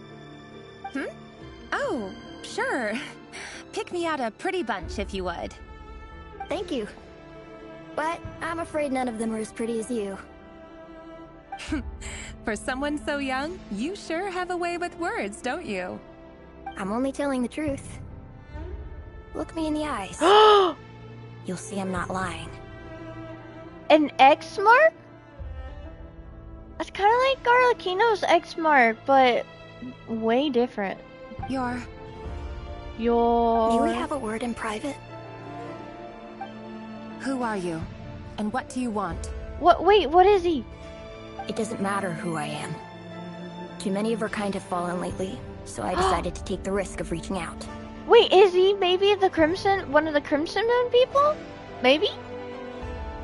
Oh, sure. Pick me out a pretty bunch if you would. Thank you. But I'm afraid none of them are as pretty as you. For someone so young, you sure have a way with words, don't you? I'm only telling the truth. Look me in the eyes. You'll see I'm not lying. An X mark? That's kind of like Garlicino's X mark, but way different. Your... May we have a word in private? Who are you? And what do you want? What? Wait, what is he? It doesn't matter who I am. Too many of our kind have fallen lately, so I decided to take the risk of reaching out. Wait, is he maybe one of the Crimson Moon people? Maybe?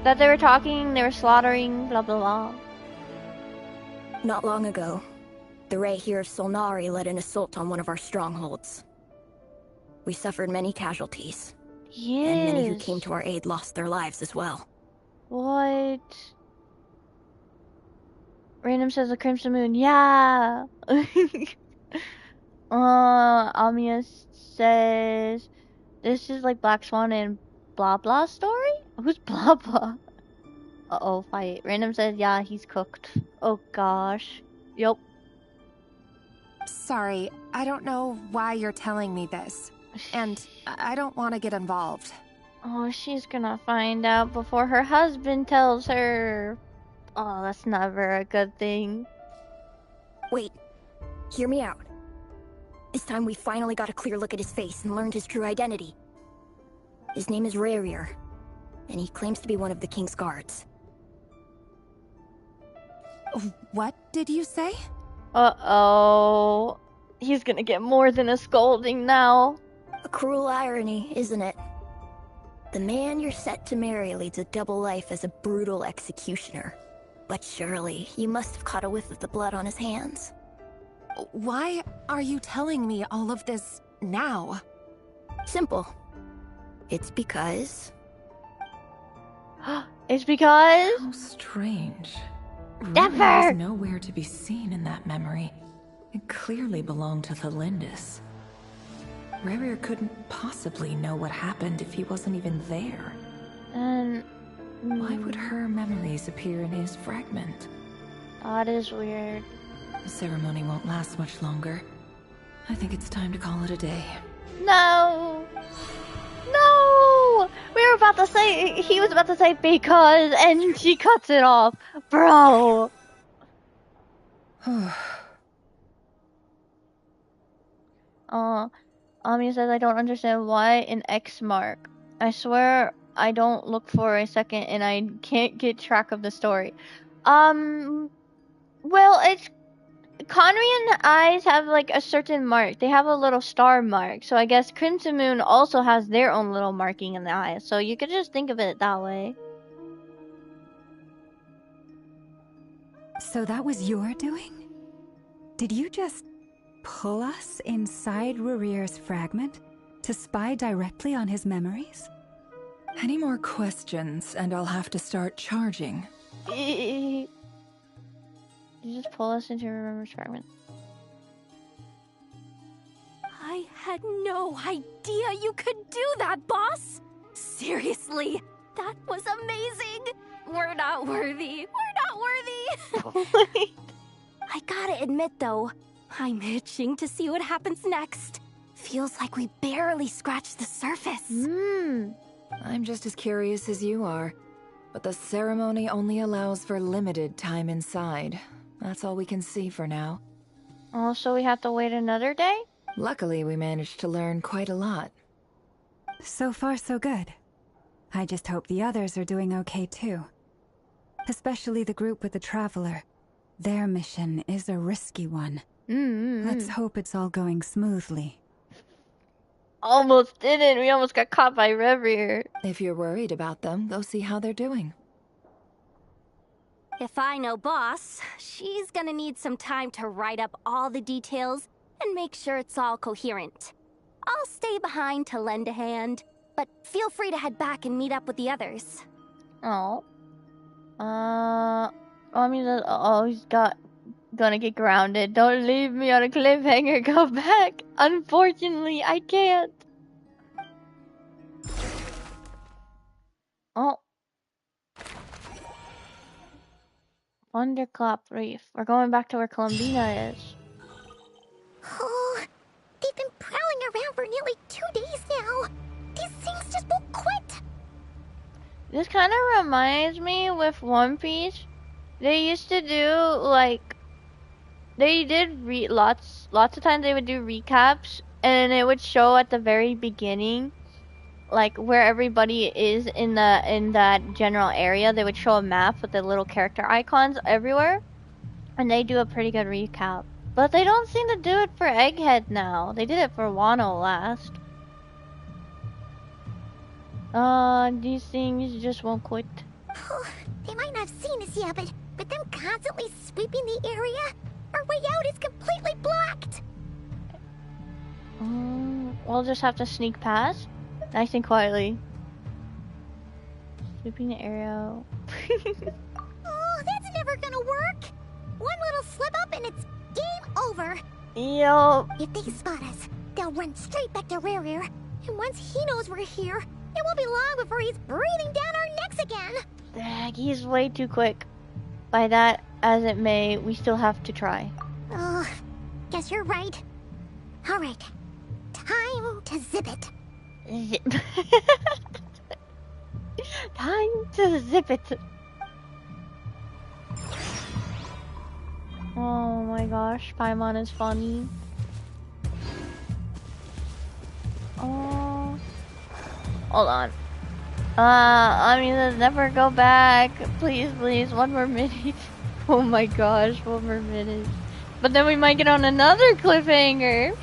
That they were talking, they were slaughtering, blah blah blah. Not long ago, the Rayhir of Solnari led an assault on one of our strongholds. We suffered many casualties. Yes. And many who came to our aid lost their lives as well. What? Random says the Crimson Moon. Yeah. Amia says this is like Black Swan and blah blah story? Who's blah blah? Uh-oh, fight. Random says, yeah, he's cooked. Oh gosh. Yup. Sorry, I don't know why you're telling me this. And I don't want to get involved. Oh, she's gonna find out before her husband tells her. Oh, that's never a good thing. Wait. Hear me out. This time we finally got a clear look at his face and learned his true identity. His name is Rarier, and he claims to be one of the king's guards. What did you say? Uh-oh. He's gonna get more than a scolding now. A cruel irony, isn't it? The man you're set to marry leads a double life as a brutal executioner. But surely, you must have caught a whiff of the blood on his hands. Why are you telling me all of this now? Simple. It's because... It's because... How strange. Never! Ruby was nowhere to be seen in that memory. It clearly belonged to the Lindis. Rarier couldn't possibly know what happened if he wasn't even there. Why would her memories appear in his fragment? That is weird. The ceremony won't last much longer. I think it's time to call it a day. No! No! We were about to say, he was about to say because, and she cuts it off. Bro! Ami says, I don't understand why an X mark. I swear I don't look for a second and I can't get track of the story. Well, it's... Conrian eyes have like a certain mark. They have a little star mark. So I guess Crimson Moon also has their own little marking in the eyes. So you could just think of it that way. So that was your doing? Did you just pull us inside Rarier's fragment to spy directly on his memories? Any more questions and I'll have to start charging. You just pull us into Remember's fragment. I had no idea you could do that, boss! Seriously, that was amazing! We're not worthy. We're not worthy! I gotta admit, though, I'm itching to see what happens next. Feels like we barely scratched the surface. I'm just as curious as you are. But the ceremony only allows for limited time inside. That's all we can see for now. Oh, so we have to wait another day? Luckily, we managed to learn quite a lot. So far, so good. I just hope the others are doing okay too. Especially the group with the Traveler. Their mission is a risky one. Let's hope it's all going smoothly. Almost didn't. We almost got caught by Revrier. If you're worried about them, go see how they're doing. If I know boss, she's gonna need some time to write up all the details and make sure it's all coherent. I'll stay behind to lend a hand, but feel free to head back and meet up with the others. Oh. He's gonna get grounded. Don't leave me on a cliffhanger. Go back. Unfortunately, I can't. Oh. Thunderclap Reef. We're going back to where Columbina is. Oh, they've been prowling around for nearly 2 days now. These things just won't quit. This kind of reminds me with One Piece. They used to do like they did lots of times they would do recaps and it would show at the very beginning like where everybody is in that general area. They would show a map with the little character icons everywhere and they do a pretty good recap. But they don't seem to do it for Egghead now. They did it for Wano last. These things just won't quit. Oh, they might not have seen us yet, but them constantly sweeping the area, our way out is completely blocked. We'll just have to sneak past, nice and quietly. Sweeping the area. Oh, that's never gonna work. One little slip up and it's game over. Yo. If they spot us, they'll run straight back to Rarier, and once he knows we're here, it won't be long before he's breathing down our necks again. Dang, he's way too quick. By that, as it may, we still have to try. Oh, guess you're right. All right, time to zip it. Zip. Time to zip it. Oh my gosh, Paimon is funny. Oh. Hold on. I mean, let's never go back. Please, please, one more minute. Oh my gosh, one more minute. But then we might get on another cliffhanger.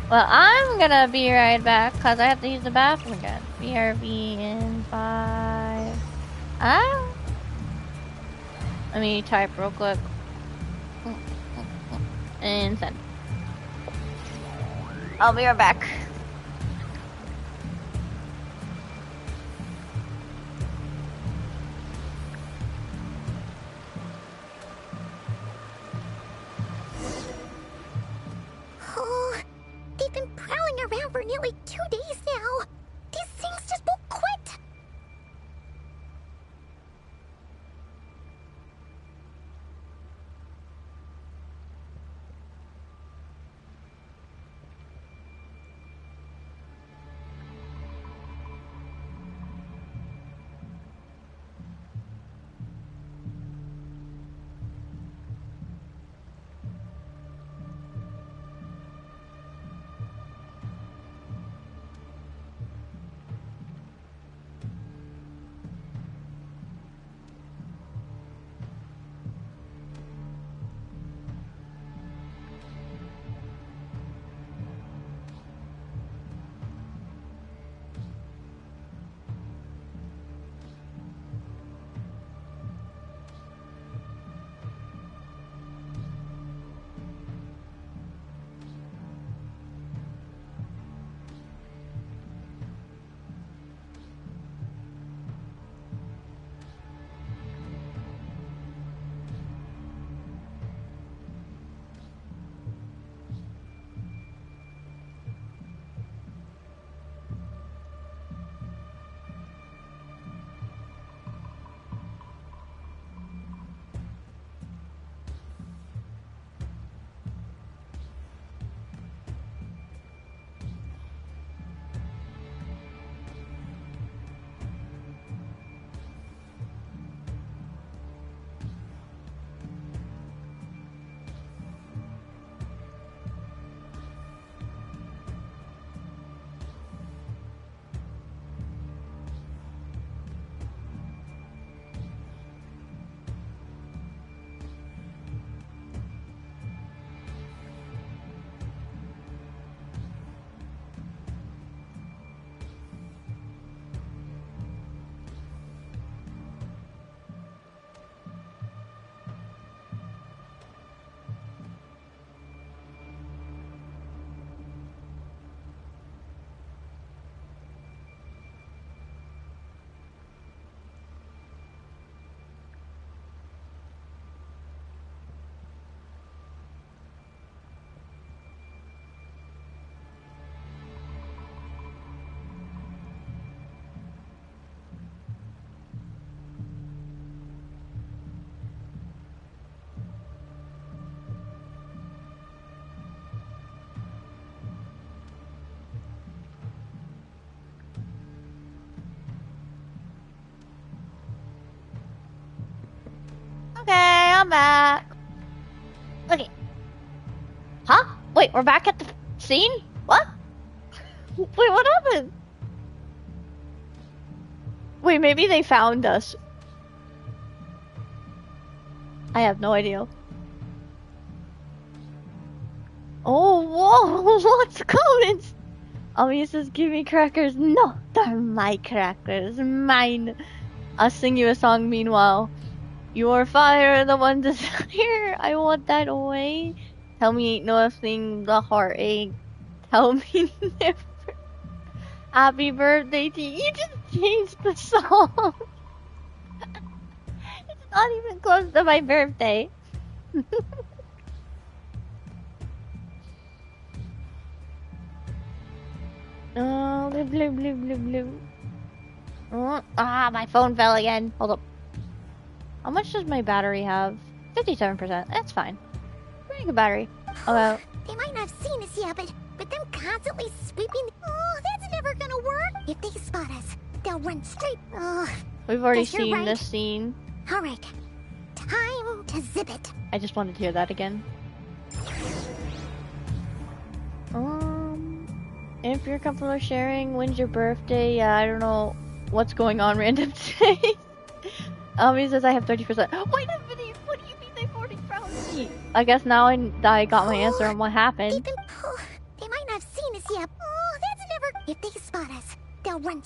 Well, I'm gonna be right back because I have to use the bathroom again. BRB in 5. Let me type real quick. And send. I'll be right back. Oh, they've been prowling around for nearly 2 days now. These things just won't quit. Okay, I'm back. Okay. Huh? Wait, we're back at the scene? What? Wait, what happened? Wait, maybe they found us. I have no idea. Oh, whoa, what's coming? Ami says, give me crackers. No, they're my crackers. Mine. I'll sing you a song meanwhile. Your fire, the one desire. I want that away. Tell me ain't nothing the heartache. Tell me never. Happy birthday to you. You just changed the song. It's not even close to my birthday. Oh, blue, blue, blue, blue, blue. Oh, my phone fell again. Hold up. How much does my battery have? 57%. That's fine. Pretty good battery. Oh, They might not have seen us yet, but them constantly sweeping. Oh, that's never gonna work. If they spot us, they'll run straight. we've already Guess you're seen right. this scene. All right, time to zip it. I just wanted to hear that again. If you're comfortable sharing, when's your birthday? Yeah, I don't know what's going on random today. He says I have 30%. Wait a minute, what do you mean they 40 found me? I guess now I got my answer on what happened. They might not have seen us yet. Oh, that's never... If they spot us, they'll run...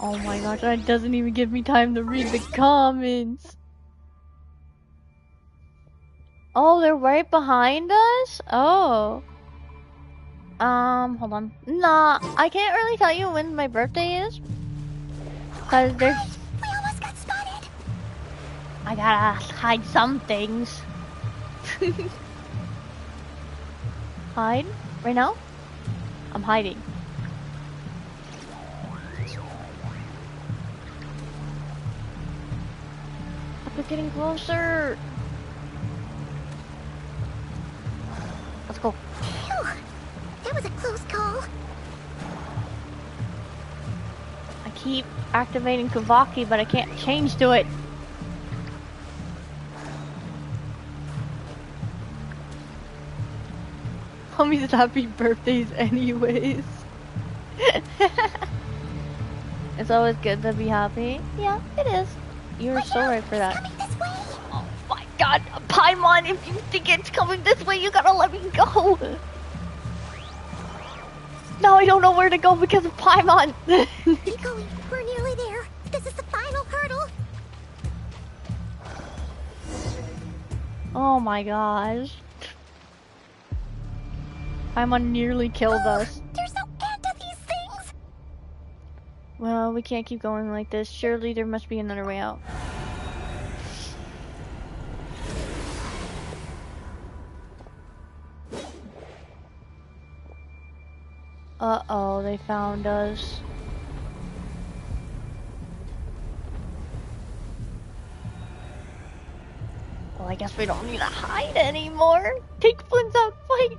Oh my gosh, that doesn't even give me time to read the comments. Oh, they're right behind us? Oh. Hold on. Nah, I can't really tell you when my birthday is. Cause there's... We almost got spotted! I gotta hide some things. Hide? Right now? I'm hiding. We're getting closer. Let's go. Phew. That was a close call. I keep activating Kavaki, but I can't change to it. Homies, happy birthdays anyways. It's always good to be happy. Yeah, it is. You're so right for that. Oh my god, Paimon, if you think it's coming this way, you gotta let me go. Now I don't know where to go because of Paimon. Keep going, we're nearly there. This is the final hurdle. Oh my gosh. Paimon nearly killed us. There's no end to these things. Well, we can't keep going like this. Surely there must be another way out. Uh-oh, they found us. Well, I guess we don't need to hide anymore. Take Flint's out, fight!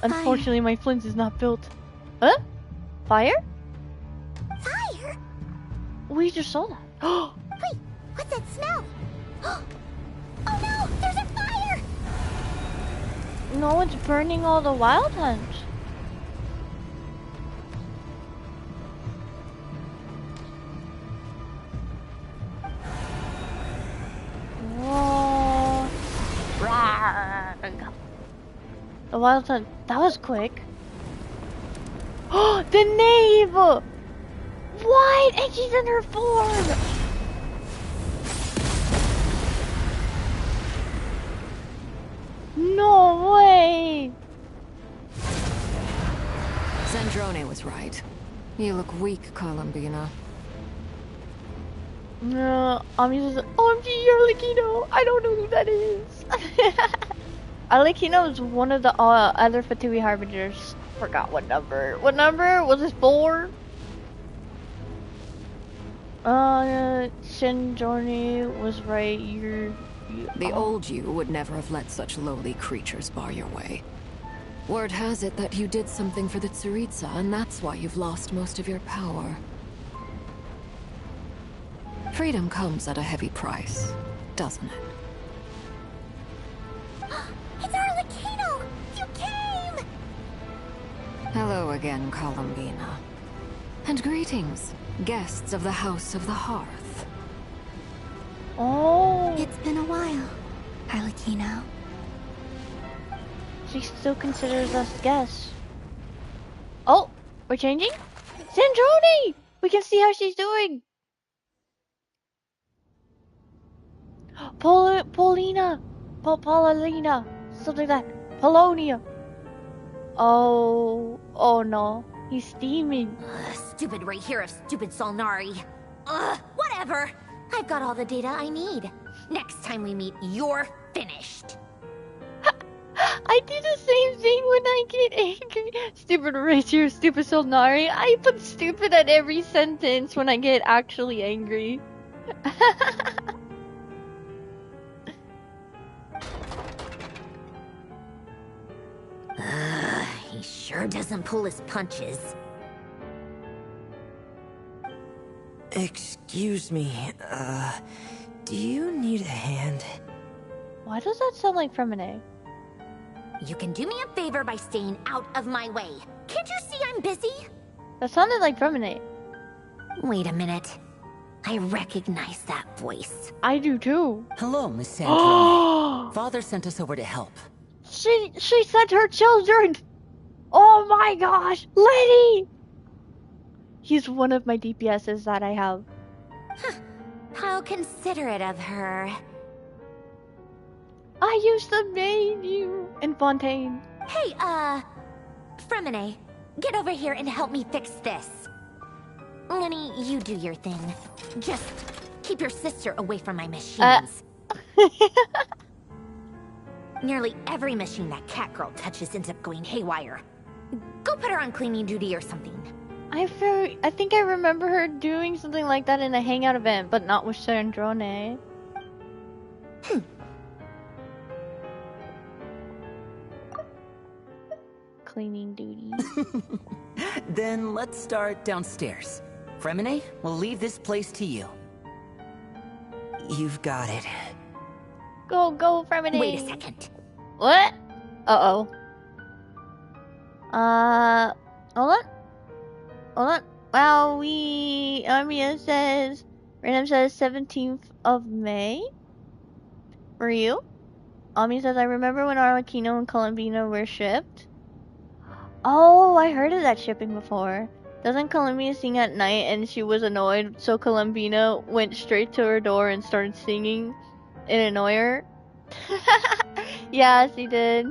Unfortunately, my Flint is not built. Huh? Fire? Fire? We just saw that. Wait, what's that smell? Oh no, there's a fire! No, it's burning all the wild hunts. Whoa. The wild hunt, that was quick. Oh, the knave! What? And she's in her form! No way! Zandrone was right. You look weak, Columbina. No, OMG Arlecchino! I don't know who that is! Arlecchino is one of the other Fatui Harbingers. Forgot what number. What number? Was it 4? Shinjorni was right. The old you would never have let such lowly creatures bar your way. Word has it that you did something for the Tsaritsa, and that's why you've lost most of your power. Freedom comes at a heavy price, doesn't it? It's Arlecchino! You came! Hello again, Columbina. And greetings, guests of the House of the Hearth. Oh! It's been a while, Arlecchino. She still considers us guests. Oh! We're changing? Zandrone! We can see how she's doing! Paulina! Paulina! Something like that. Polonia! Oh no. He's steaming. Stupid right here of stupid Solnari. Whatever. I've got all the data I need. Next time we meet, you're finished. I do the same thing when I get angry. Stupid right here, stupid Solnari. I put stupid at every sentence when I get actually angry. He sure doesn't pull his punches. Excuse me, do you need a hand? Why does that sound like Femine? You can do me a favor by staying out of my way. Can't you see I'm busy? That sounded like Feminine. Wait a minute. I recognize that voice. I do too. Hello, Miss Sandrone. Father sent us over to help. She sent her children. Oh my gosh, Lenny! He's one of my DPSs that I have. How considerate of her. I used to main you in Fontaine. Hey, Fremine, get over here and help me fix this. Lenny, you do your thing. Just keep your sister away from my machines. Nearly every machine that cat girl touches ends up going haywire. Go put her on cleaning duty or something. I think I remember her doing something like that in a hangout event, but not with Sandrone. Cleaning duty. Then let's start downstairs. Fremine, we'll leave this place to you. You've got it. Go, Fremine. Wait a second. What? Uh-oh. Hold on. Well, Armia says, Random says 17th of May. For you? Ami says, I remember when Arlecchino and Columbina were shipped. Oh, I heard of that shipping before. Doesn't Columbina sing at night and she was annoyed, so Columbina went straight to her door and started singing and annoy her? Yeah, she did.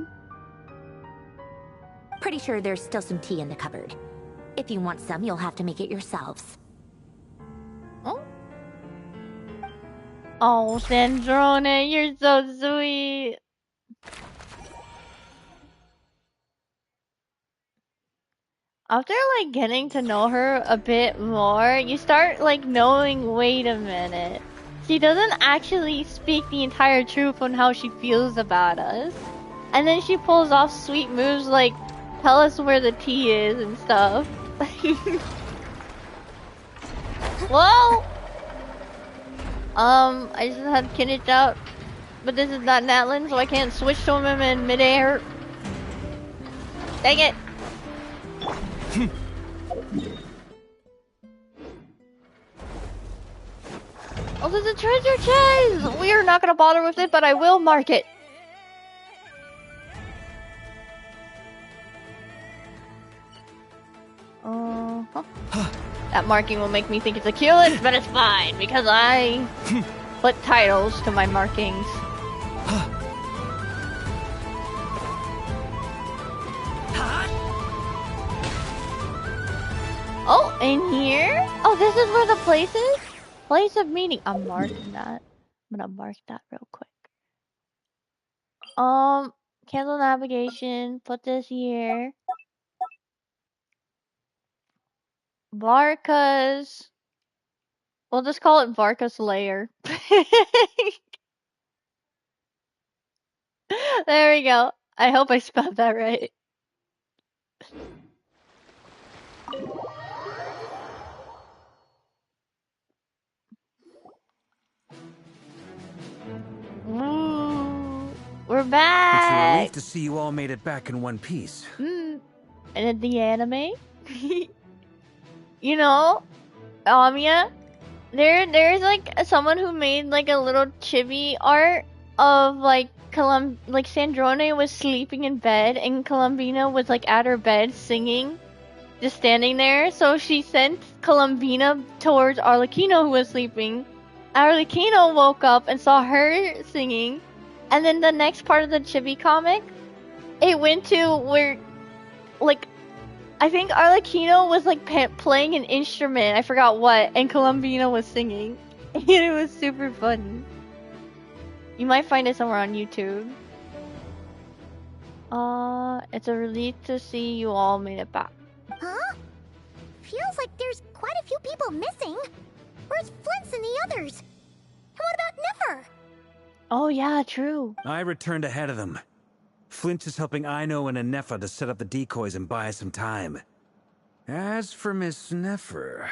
Pretty sure there's still some tea in the cupboard. If you want some, you'll have to make it yourselves. Oh? Oh, Sandrone, you're so sweet. After, like, getting to know her a bit more, you start, like, knowing, wait a minute. She doesn't actually speak the entire truth on how she feels about us. And then she pulls off sweet moves like, tell us where the tea is and stuff. Whoa! I just had Kinnich out. But this is not Natlin, so I can't switch to him in midair. Dang it! Oh, there's a treasure chest! We are not gonna bother with it, but I will mark it. That marking will make me think it's a kill list, but it's fine, because I put titles to my markings. Oh, in here? Oh, this is where the place is? Place of meeting. I'm marking that. I'm gonna mark that real quick. Cancel navigation. Put this here. Varka's. We'll just call it Varka's lair. There we go. I hope I spelled that right. Ooh, we're back! It's a relief to see you all made it back in one piece. And in the anime, you know, Amiya, there's like someone who made like a little chibi art of like Sandrone was sleeping in bed and Columbina was like at her bed singing, just standing there. So she sent Columbina towards Arlecchino who was sleeping. Arlecchino woke up and saw her singing, and then the next part of the chibi comic, it went to where, like, I think Arlecchino was like playing an instrument, I forgot what, and Columbina was singing. And it was super funny. You might find it somewhere on YouTube. It's a relief to see you all made it back. Huh? Feels like there's quite a few people missing. Where's Flint's and the others? And what about Nefer? Oh yeah, true. I returned ahead of them. Flint is helping Aino and Anefa to set up the decoys and buy some time. As for Miss Nefer...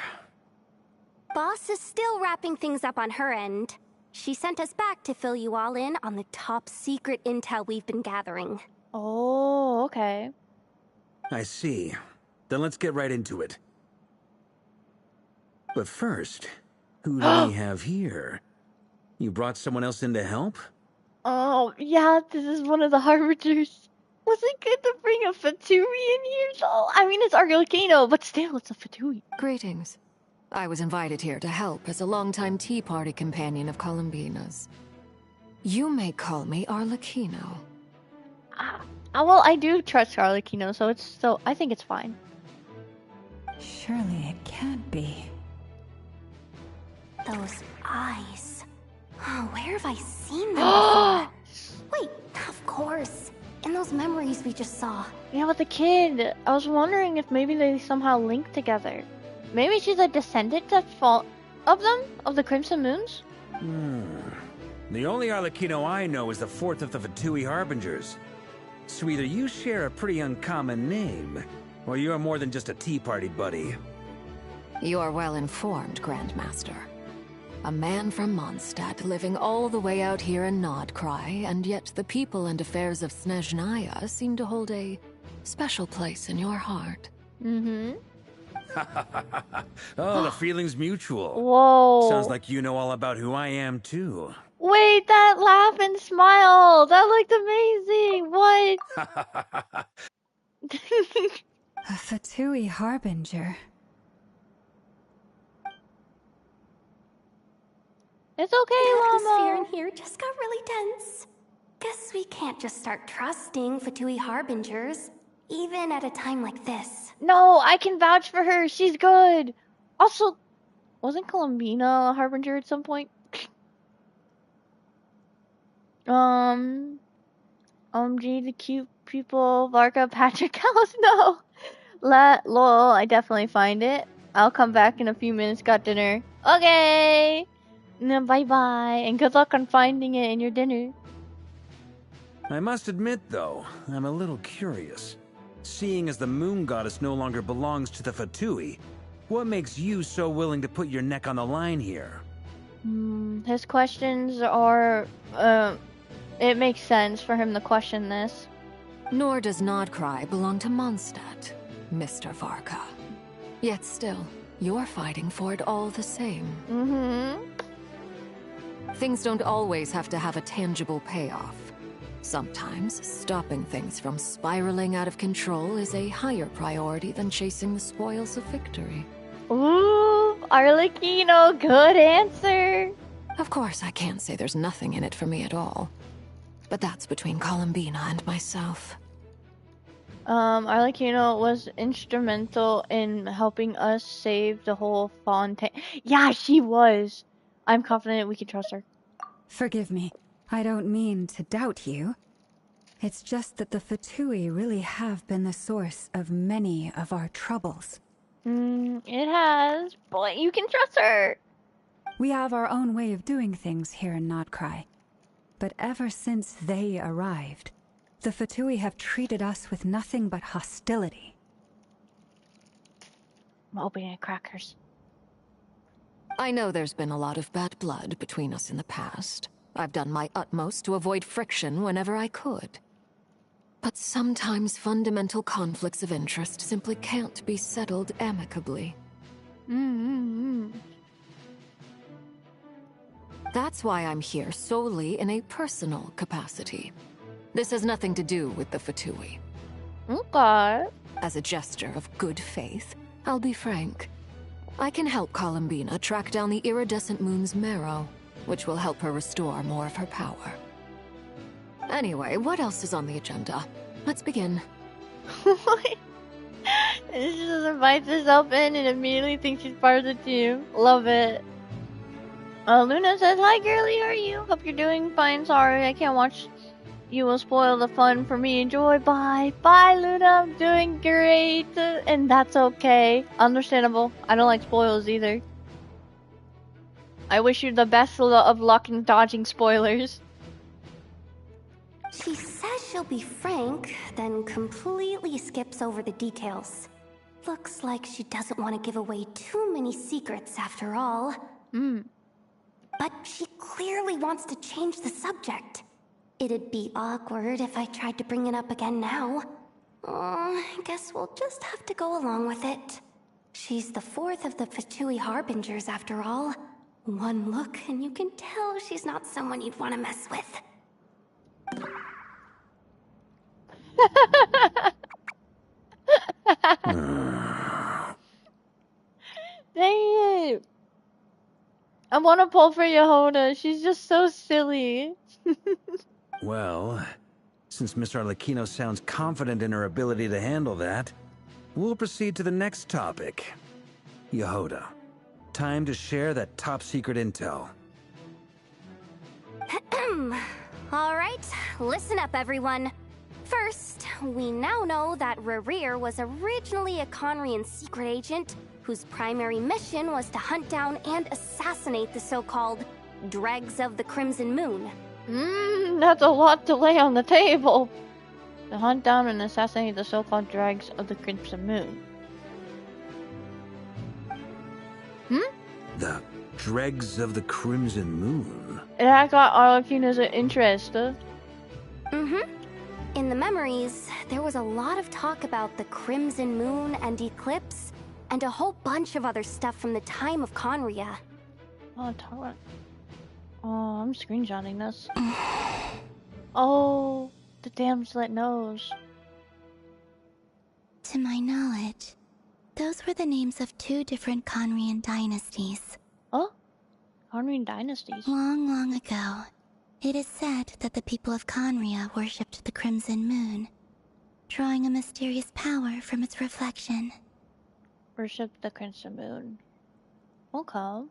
Boss is still wrapping things up on her end. She sent us back to fill you all in on the top secret intel we've been gathering. Oh, okay. I see. Then let's get right into it. But first, who do we have here? You brought someone else in to help? Oh, yeah, this is one of the harbingers. Was it good to bring a Fatui in here, though? I mean, it's Arlecchino, but still, it's a Fatui. Greetings. I was invited here to help as a longtime Tea Party companion of Columbina's. You may call me Arlecchino. Well, I do trust Arlecchino, so I think it's fine. Surely it can't be. Those eyes. Oh, where have I seen them before? Wait, of course. In those memories we just saw. Yeah, with the kid. I was wondering if maybe they somehow link together. Maybe she's a descendant of the Crimson Moons? The only Arlecchino I know is the fourth of the Fatui Harbingers. So either you share a pretty uncommon name, or you're more than just a Tea Party buddy. You are well informed, Grandmaster. A man from Mondstadt living all the way out here in Nodcry, and yet the people and affairs of Snezhnaya seem to hold a special place in your heart. Oh, the feeling's mutual. Whoa. Sounds like you know all about who I am, too. Wait, that laugh and smile! That looked amazing! What? A Fatui harbinger. It's okay, The atmosphere Mama. in here just got really tense. Guess we can't just start trusting Fatui harbingers, even at a time like this. No, I can vouch for her. She's good. Also, wasn't Columbina a harbinger at some point? G, the cute people, Varka, Patrick House, no. Lol, I definitely find it. I'll come back in a few minutes, got dinner. Okay! No, bye-bye, and good luck on finding it in your dinner. I must admit, though, I'm a little curious. Seeing as the moon goddess no longer belongs to the Fatui, what makes you so willing to put your neck on the line here? His questions are, it makes sense for him to question this. Nor does Nodcry belong to Mondstadt, Mr. Varka. Yet still, you're fighting for it all the same. Things don't always have to have a tangible payoff. Sometimes, stopping things from spiraling out of control is a higher priority than chasing the spoils of victory. Ooh, Arlecchino, good answer. Of course, I can't say there's nothing in it for me at all. But that's between Columbina and myself. Arlecchino was instrumental in helping us save the whole Fontaine. Yeah, she was. I'm confident we can trust her. Forgive me. I don't mean to doubt you. It's just that the Fatui really have been the source of many of our troubles. It has, but you can trust her. We have our own way of doing things here in Nodcry. But ever since they arrived, the Fatui have treated us with nothing but hostility. I'm opening crackers. I know there's been a lot of bad blood between us in the past. I've done my utmost to avoid friction whenever I could. But sometimes fundamental conflicts of interest simply can't be settled amicably. That's why I'm here solely in a personal capacity. This has nothing to do with the Fatui. Okay. As a gesture of good faith, I'll be frank. I can help Columbina track down the iridescent moon's marrow, which will help her restore more of her power. Anyway, what else is on the agenda? Let's begin. She just invites herself in and immediately thinks she's part of the team. Love it. Luna says, "Hi girlie, how are you? Hope you're doing fine. Sorry, I can't watch. You will spoil the fun for me. Enjoy. Bye. Bye, Luna. I'm doing great. And that's okay. Understandable. I don't like spoils either. I wish you the best of luck in dodging spoilers." She says she'll be frank, then completely skips over the details. Looks like she doesn't want to give away too many secrets after all. But she clearly wants to change the subject. It'd be awkward if I tried to bring it up again now. I guess we'll just have to go along with it. She's the fourth of the Fatui Harbingers, after all. One look, and you can tell she's not someone you'd want to mess with. Dang it! I want to pull for Yehoda. She's just so silly. Well, since Miss Arlecchino sounds confident in her ability to handle that, we'll proceed to the next topic. Yehoda, time to share that top-secret intel. Alright, listen up everyone. First, we now know that Rerir was originally a Conrian secret agent whose primary mission was to hunt down and assassinate the so-called Dregs of the Crimson Moon. That's a lot to lay on the table. To hunt down and assassinate the so-called Dregs of the Crimson Moon. The Dregs of the Crimson Moon? That got Arlecchino's interest. In the memories, there was a lot of talk about the Crimson Moon and Eclipse, and a whole bunch of other stuff from the time of Conria. Oh, I'm screenshotting this. Oh, the damn slit nose. To my knowledge, those were the names of 2 different Conrian dynasties. Oh? Conrian dynasties? Long, long ago, it is said that the people of Conria worshipped the Crimson Moon, drawing a mysterious power from its reflection. Worship the Crimson Moon. Okay.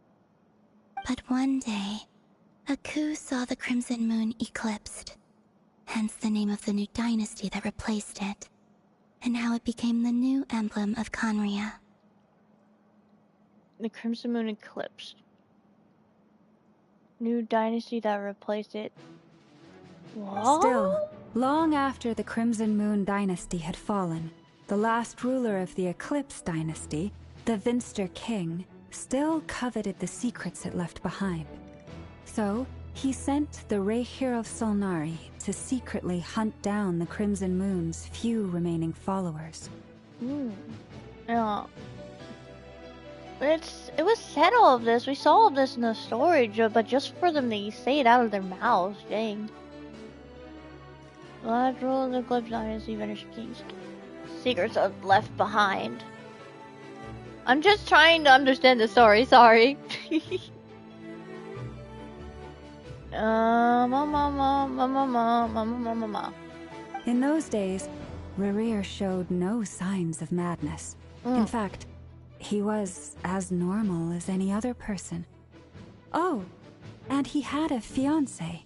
But one day, a coup saw the Crimson Moon eclipsed, hence the name of the new dynasty that replaced it, and how it became the new emblem of Conria. The Crimson Moon eclipsed. New dynasty that replaced it. What? Still, long after the Crimson Moon dynasty had fallen, the last ruler of the Eclipse dynasty, the Vinster King, still coveted the secrets it left behind. So, he sent the Rehir of Solnari to secretly hunt down the Crimson Moon's few remaining followers. Yeah. It was said all of this. We saw all of this in the story, but just for them to say it out of their mouths, dang. Last rule of the Eclipse dynasty vanished keys. Secrets are left behind. I'm just trying to understand the story, sorry. In those days, Rerir showed no signs of madness. In fact, he was as normal as any other person. Oh, and he had a fiancé,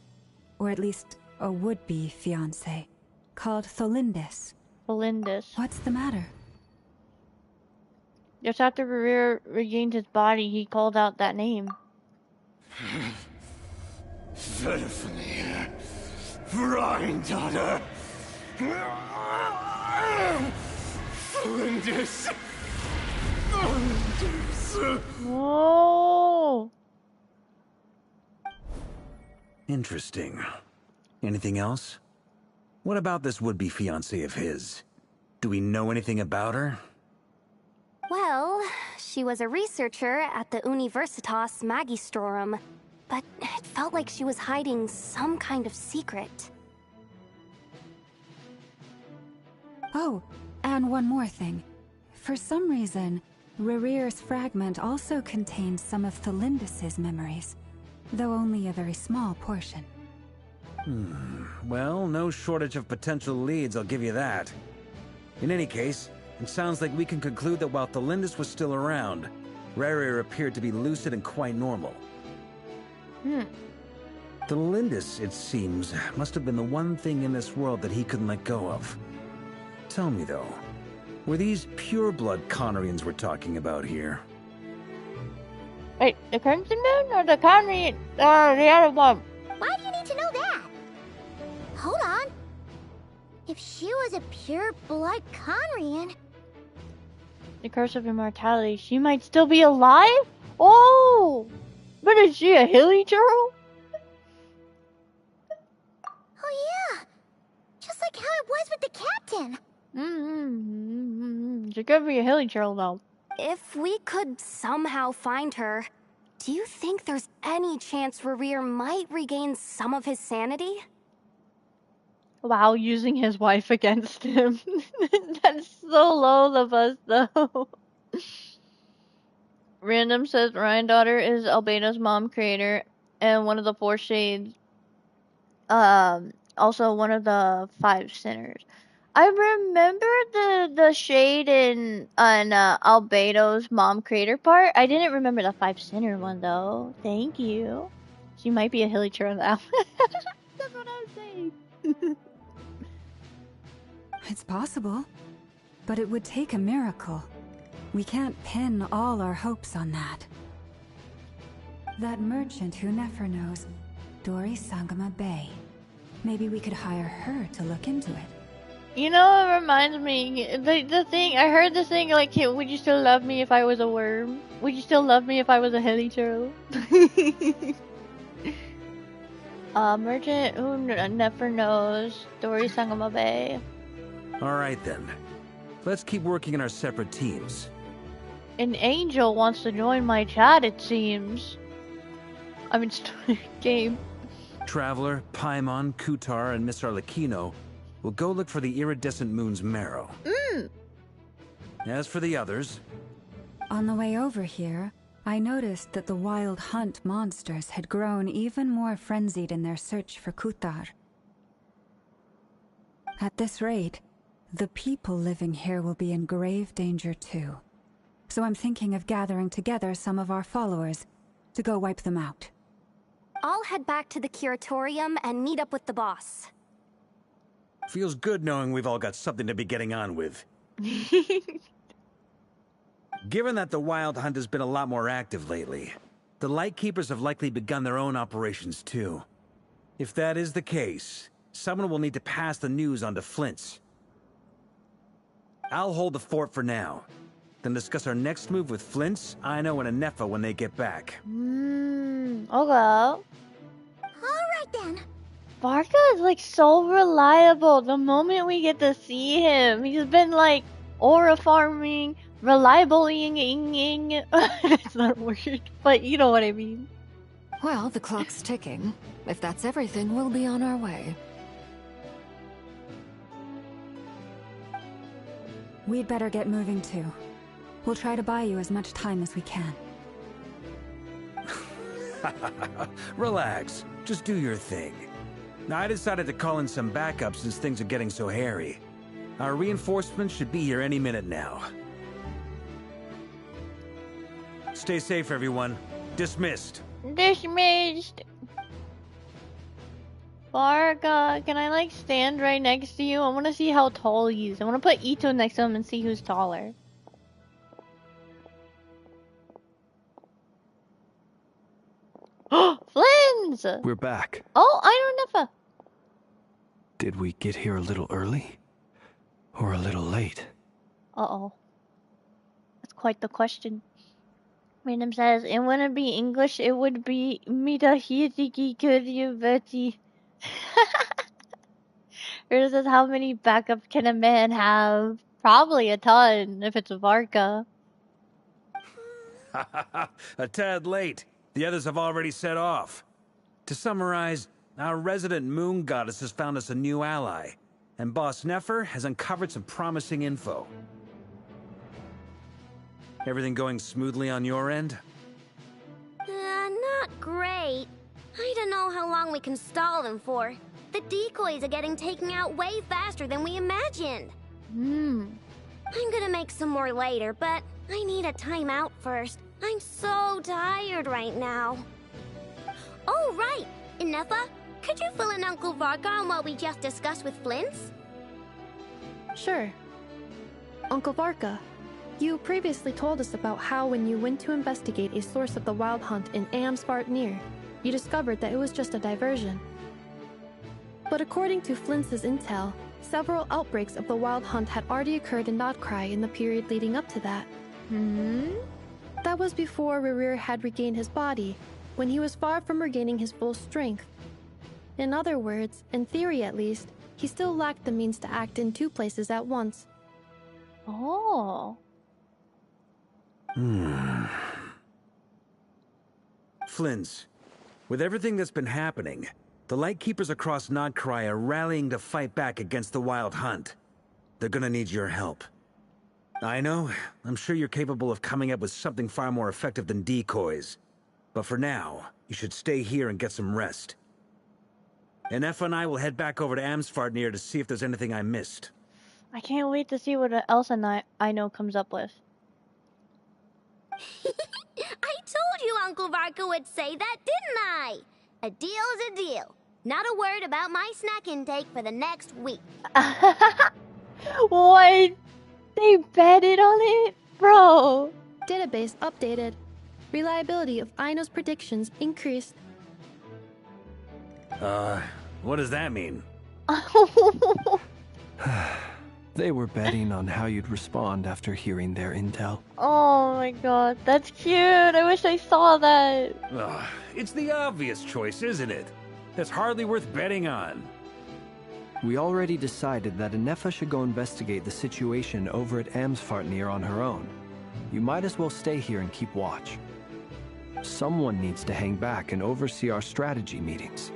or at least a would-be fiancé, called Tholindis. What's the matter? Just after Rerir regained his body, he called out that name. Verifany, Brine-daughter, Tholindis. Whoa! Interesting. Anything else? What about this would-be fiancé of his? Do we know anything about her? Well, she was a researcher at the Universitas Magistrorum, but it felt like she was hiding some kind of secret. Oh, and one more thing. For some reason, Rerir's fragment also contains some of Tholindis' memories, though only a very small portion. Well, no shortage of potential leads, I'll give you that. In any case, it sounds like we can conclude that while Tholindis was still around, Rerir appeared to be lucid and quite normal. Tholindis, it seems, must have been the one thing in this world that he couldn't let go of. Tell me though, were these pure-blood Conrians we're talking about here? Wait, the Crimson Moon or the Conrian? The other one? Why do you need to know that? Hold on. If she was a pure-blood Conrian... The curse of immortality, she might still be alive? Oh! But is she a hilly girl? Oh mountain. She could be a hilly trail though. If we could somehow find her, do you think there's any chance Rerir might regain some of his sanity? Wow, using his wife against him. That's so low of us though. Random says Ryan daughter is Albedo's mom creator and one of the four shades. Also one of the five sinners. I remember the shade in on Albedo's mom creator part. I didn't remember the five sinner one though. Thank you. She might be a hilly churl now. That's what I was saying. It's possible, but it would take a miracle. We can't pin all our hopes on that. That merchant who Nefer knows, Dori Sangama Bay. Maybe we could hire her to look into it. You know, it reminds me, the thing, I heard this thing like, hey, would you still love me if I was a worm? Would you still love me if I was a hilly churl? Merchant who never knows, Dori Sangama Bay. Alright then. Let's keep working in our separate teams. An angel wants to join my chat, it seems. I mean, game. Traveler, Paimon, Kutar, and Miss Arlecchino will go look for the iridescent moon's marrow. As for the others... On the way over here, I noticed that the wild hunt monsters had grown even more frenzied in their search for Kutar. At this rate, the people living here will be in grave danger too. So I'm thinking of gathering together some of our followers to go wipe them out. I'll head back to the curatorium and meet up with the boss. Feels good knowing we've all got something to be getting on with. Given that the Wild Hunt has been a lot more active lately, the Lightkeepers have likely begun their own operations too. If that is the case, someone will need to pass the news on to Flint's. I'll hold the fort for now, then discuss our next move with Flint's, Ino, and Anefa when they get back. Okay. Alright then. Barca is like so reliable the moment we get to see him. He's been like aura farming, reliable-ing. It's not a word, but you know what I mean. Well, the clock's ticking. If that's everything, we'll be on our way. We'd better get moving too. We'll try to buy you as much time as we can. Relax. Just do your thing. Now, I decided to call in some backup since things are getting so hairy. Our reinforcements should be here any minute now. Stay safe, everyone. Dismissed. Dismissed. Barca, can I like stand right next to you? I want to see how tall he is. I want to put Ito next to him and see who's taller. Flins! We're back. Oh, I don't know. Did we get here a little early? Or a little late? Uh-oh. That's quite the question. Random says, it wouldn't be English, it would be Midahitiki Kuryubeti. Random says, how many backup can a man have? Probably a ton, if it's a Varka. A tad late. The others have already set off. To summarize, our resident moon goddess has found us a new ally, and Boss Nefer has uncovered some promising info. Everything going smoothly on your end? Not great. I don't know how long we can stall them for. The decoys are getting taken out way faster than we imagined. I'm gonna make some more later, but I need a timeout first. I'm so tired right now. Oh, right! Inefa, could you fill in Uncle Varka on what we just discussed with Flint's? Sure. Uncle Varka, you previously told us about how when you went to investigate a source of the Wild Hunt in Amspartnir, you discovered that it was just a diversion. But according to Flint's intel, several outbreaks of the Wild Hunt had already occurred in Notcry in the period leading up to that. That was before Rerir had regained his body, when he was far from regaining his full strength. In other words, in theory at least, he still lacked the means to act in 2 places at once. Oh. Flins, with everything that's been happening, the Lightkeepers across Notcry are rallying to fight back against the Wild Hunt. They're gonna need your help. I know, I'm sure you're capable of coming up with something far more effective than decoys. But for now, you should stay here and get some rest. And Effa and I will head back over to Amsfartnir to see if there's anything I missed. I can't wait to see what else I know comes up with. I told you Uncle Varka would say that, didn't I? A deal is a deal. Not a word about my snack intake for the next week. What? They betted on it? Bro. Database updated. Reliability of Aino's predictions increased. What does that mean? They were betting on how you'd respond after hearing their intel. Oh my god, that's cute. I wish I saw that. It's the obvious choice, isn't it? That's hardly worth betting on. We already decided that Anefa should go investigate the situation over at Amsfartnir on her own. You might as well stay here and keep watch. Someone needs to hang back and oversee our strategy meetings.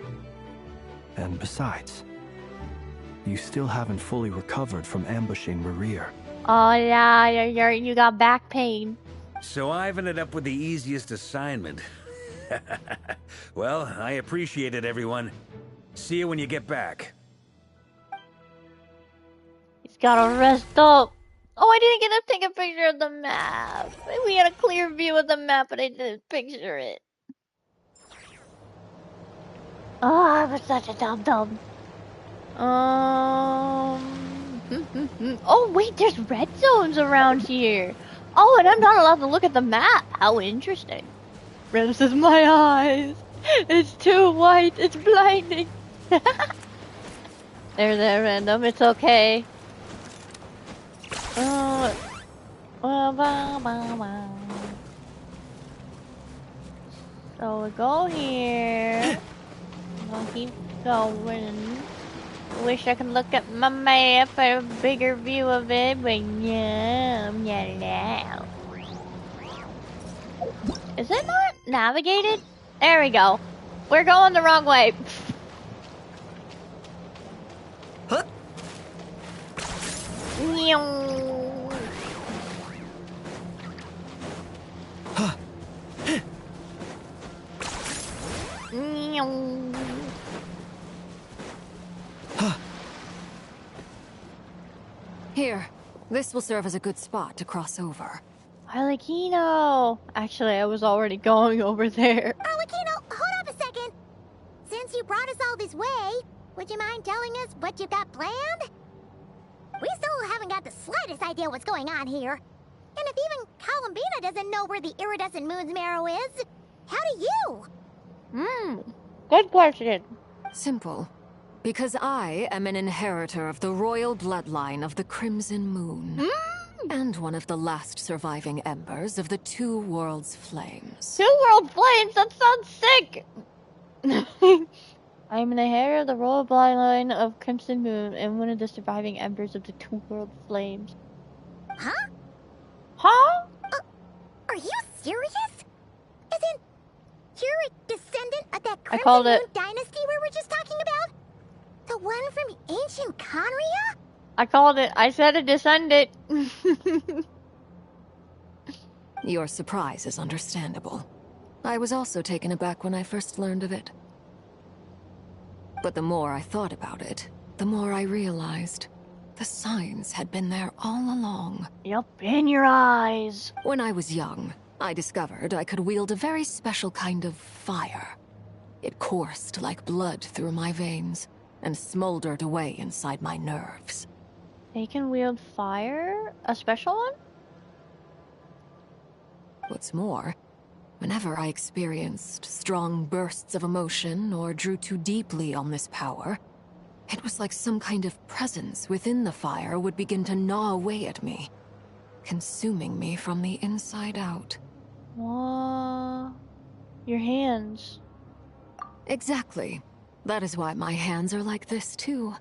And besides, you still haven't fully recovered from ambushing Rerir. Oh yeah, you got back pain. So I've ended up with the easiest assignment. Well, I appreciate it, everyone. See you when you get back. He's gotta rest up. Oh, I didn't get to take a picture of the map. We had a clear view of the map, but I didn't picture it. Oh, I was such a dum-dum. Oh wait, there's red zones around here. Oh, and I'm not allowed to look at the map. How interesting. Rem says, my eyes. It's too white. It's blinding. There, random. It's okay. So we go here. We'll keep going. Wish I could look at my map for a bigger view of it, but no. Is it not navigated? There we go. We're going the wrong way. Huh? Here, this will serve as a good spot to cross over. Arlecchino! Actually, I was already going over there. Arlecchino, hold up a second. Since you brought us all this way, would you mind telling us what you got planned? We still haven't got the slightest idea what's going on here. And if even Columbina doesn't know where the iridescent moon's marrow is, how do you? Good question. Simple. Because I am an inheritor of the royal bloodline of the Crimson Moon. And one of the last surviving embers of the Two Worlds Flames. Two World Flames? That sounds sick! I'm an inheritor of the royal bloodline of Crimson Moon and one of the surviving embers of the Two World Flames. Huh? Huh? Are you serious? Isn't you're a descendant of that I called Crimson Moon it. dynasty we were just talking about? The one from ancient Conria? I called it. I said a descendant. Your surprise is understandable. I was also taken aback when I first learned of it. But the more I thought about it, the more I realized the signs had been there all along. Yup, in your eyes. When I was young, I discovered I could wield a very special kind of fire. It coursed like blood through my veins and smoldered away inside my nerves. They can wield fire? A special one? What's more, whenever I experienced strong bursts of emotion or drew too deeply on this power, it was like some kind of presence within the fire would begin to gnaw away at me, consuming me from the inside out. Your hands. Exactly. That is why my hands are like this too.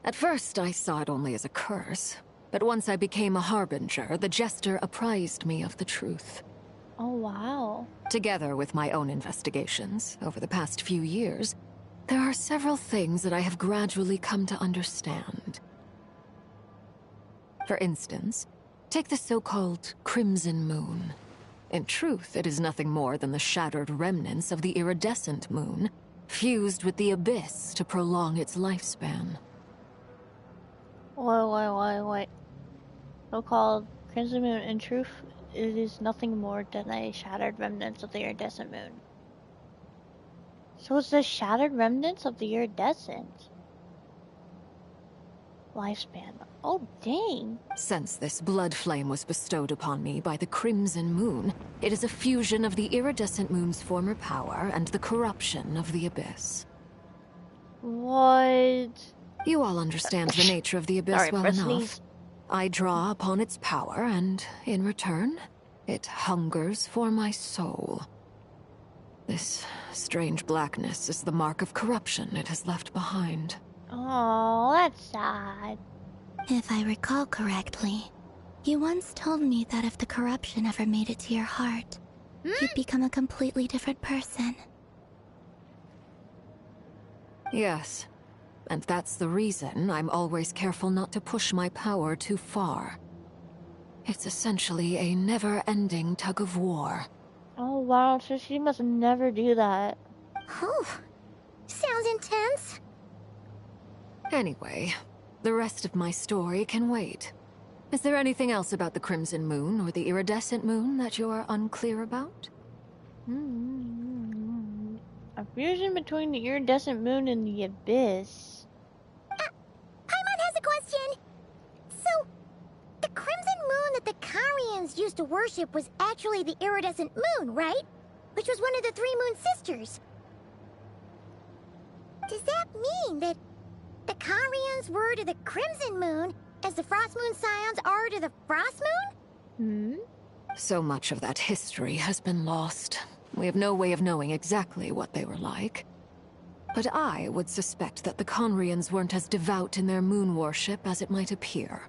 At first, I saw it only as a curse, but once I became a harbinger, the jester apprised me of the truth. Oh, wow. Together with my own investigations, over the past few years, there are several things that I have gradually come to understand. For instance, take the so-called Crimson Moon. In truth, it is nothing more than the shattered remnants of the iridescent moon, fused with the abyss to prolong its lifespan. Wait. So-called Crimson Moon, in truth, it is nothing more than a shattered remnants of the iridescent moon. So it's the shattered remnants of the iridescent lifespan. Oh, dang. Since this blood flame was bestowed upon me by the Crimson Moon, it is a fusion of the iridescent moon's former power and the corruption of the abyss. What? You all understand the nature of the abyss well enough. I draw upon its power, and in return, it hungers for my soul. This strange blackness is the mark of corruption it has left behind. Oh, that's sad. If I recall correctly, you once told me that if the corruption ever made it to your heart, you'd become a completely different person. Yes, and that's the reason I'm always careful not to push my power too far. It's essentially a never-ending tug-of-war. Oh, wow, so she must never do that. Oh, sounds intense. Anyway, the rest of my story can wait. Is there anything else about the Crimson Moon or the Iridescent Moon that you are unclear about? A fusion between the iridescent moon and the abyss. Paimon has a question. So, the crimson moon that the Karians used to worship was actually the iridescent moon, right? Which was one of the three moon sisters. Does that mean that the Karians were to the crimson moon as the frost moon scions are to the frost moon? So much of that history has been lost. We have no way of knowing exactly what they were like. But I would suspect that the Conrians weren't as devout in their moon worship as it might appear.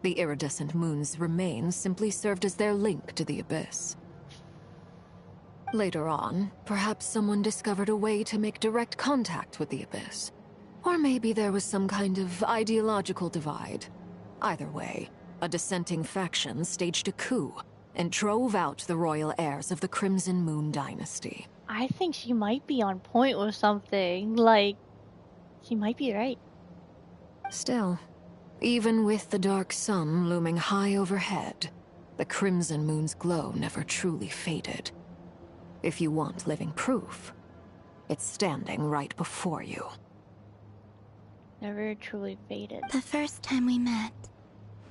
The iridescent moon's remains simply served as their link to the abyss. Later on, perhaps someone discovered a way to make direct contact with the abyss. Or maybe there was some kind of ideological divide. Either way, a dissenting faction staged a coup and drove out the royal heirs of the Crimson Moon dynasty. I think she might be on point with something. Like, she might be right. Still, even with the dark sun looming high overhead, the Crimson Moon's glow never truly faded. If you want living proof, it's standing right before you. Never truly faded. The first time we met,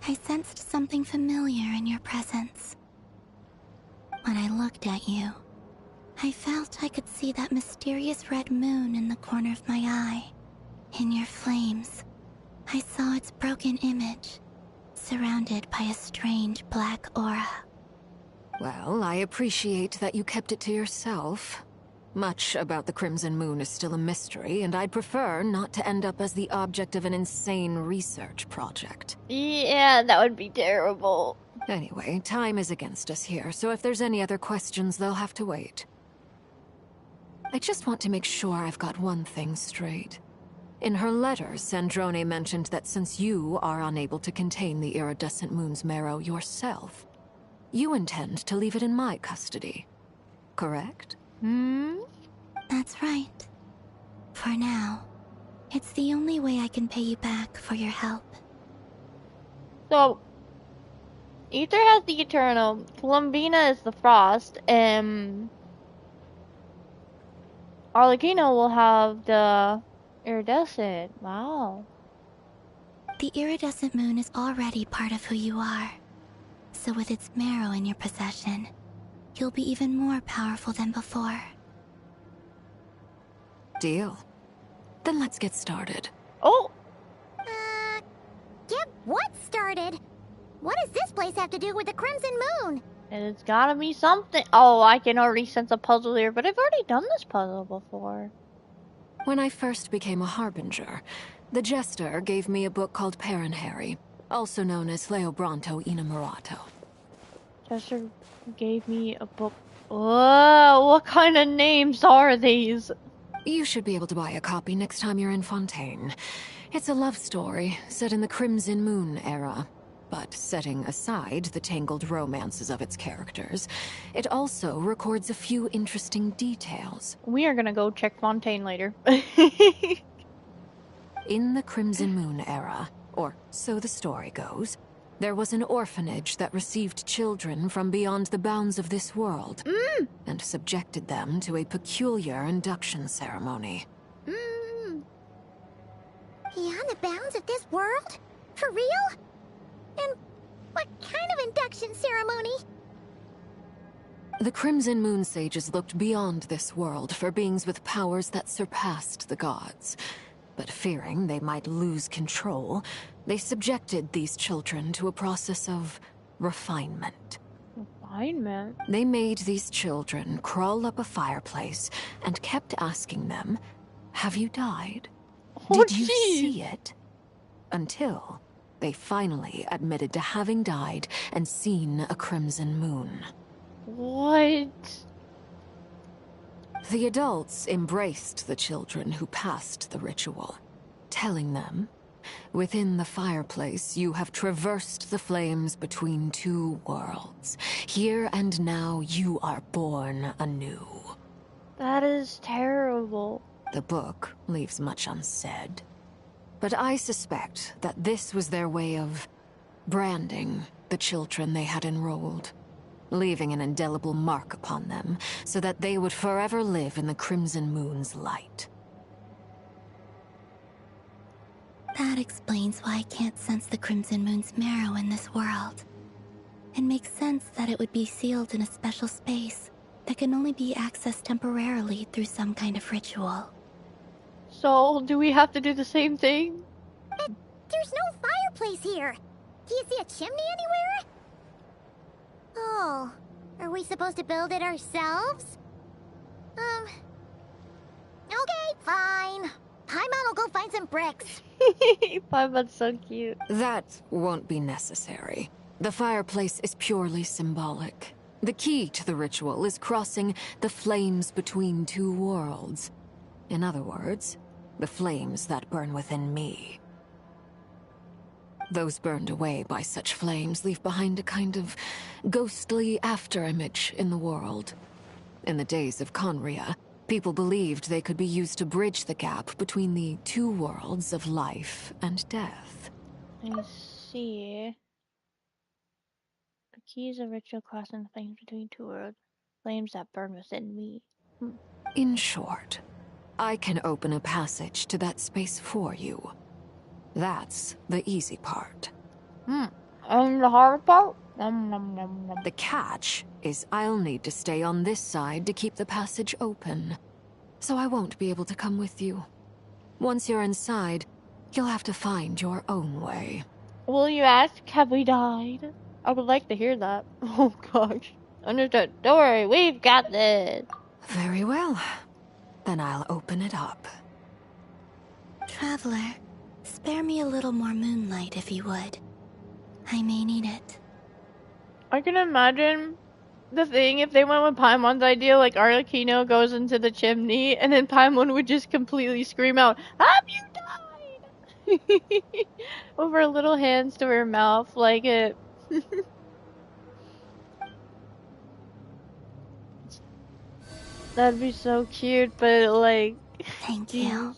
I sensed something familiar in your presence. When I looked at you, I felt I could see that mysterious red moon in the corner of my eye. In your flames, I saw its broken image, surrounded by a strange black aura. Well, I appreciate that you kept it to yourself. Much about the Crimson Moon is still a mystery, and I'd prefer not to end up as the object of an insane research project. Yeah, that would be terrible. Anyway, time is against us here, so if there's any other questions, they'll have to wait. I just want to make sure I've got one thing straight. In her letters, Sandrone mentioned that since you are unable to contain the iridescent moon's marrow yourself, you intend to leave it in my custody. Correct? That's right. For now, it's the only way I can pay you back for your help. So, Ether has the Eternal, Columbina is the Frost, and Arlecchino will have the Iridescent. Wow. The iridescent moon is already part of who you are. So with its marrow in your possession, you'll be even more powerful than before. Deal. Then let's get started. Oh! Get what started? What does this place have to do with the Crimson Moon? It's gotta be something. Oh, I can already sense a puzzle here, but I've already done this puzzle before. When I first became a harbinger, The Jester gave me a book called Harry, also known as Leobranto Innamorato. Jester gave me a book. Oh, what kind of names are these? You should be able to buy a copy next time you're in Fontaine. It's a love story set in the Crimson Moon era. But setting aside the tangled romances of its characters, it also records a few interesting details. We are gonna go check Fontaine later. In the Crimson Moon era, or so the story goes, there was an orphanage that received children from beyond the bounds of this world, and subjected them to a peculiar induction ceremony. Beyond the bounds of this world? For real? And what kind of induction ceremony? The Crimson Moon sages looked beyond this world for beings with powers that surpassed the gods. But fearing they might lose control, they subjected these children to a process of refinement. Refinement? They made these children crawl up a fireplace and kept asking them, "Have you died? Did you see it?" Until they finally admitted to having died and seen a crimson moon. What? The adults embraced the children who passed the ritual, telling them, "Within the fireplace, you have traversed the flames between two worlds. Here and now, you are born anew." That is terrible. The book leaves much unsaid. But I suspect that this was their way of branding the children they had enrolled, leaving an indelible mark upon them so that they would forever live in the Crimson Moon's light. That explains why I can't sense the Crimson Moon's marrow in this world. It makes sense that it would be sealed in a special space that can only be accessed temporarily through some kind of ritual. So, do we have to do the same thing? There's no fireplace here. Do you see a chimney anywhere? Oh, are we supposed to build it ourselves? Okay, fine. Paimon will go find some bricks. Paimon's so cute. That won't be necessary. The fireplace is purely symbolic. The key to the ritual is crossing the flames between two worlds. In other words, the flames that burn within me. Those burned away by such flames leave behind a kind of ghostly afterimage in the world. In the days of Conria, people believed they could be used to bridge the gap between the two worlds of life and death. I see. The keys of ritual crossing the flames between two worlds. Flames that burn within me. In short, I can open a passage to that space for you. That's the easy part. And the hard part? The catch is I'll need to stay on this side to keep the passage open. So I won't be able to come with you. Once you're inside, you'll have to find your own way. Will you ask, have we died? I would like to hear that. Oh gosh. Understood. Don't worry, we've got this. Very well. Then I'll open it up. Traveler, spare me a little more moonlight if you would. I may need it. I can imagine the thing if they went with Paimon's idea, like Arlecchino goes into the chimney and then Paimon would just completely scream out, "Have you died?" With her little hands to her mouth like it. That'd be so cute, but like... Thank you.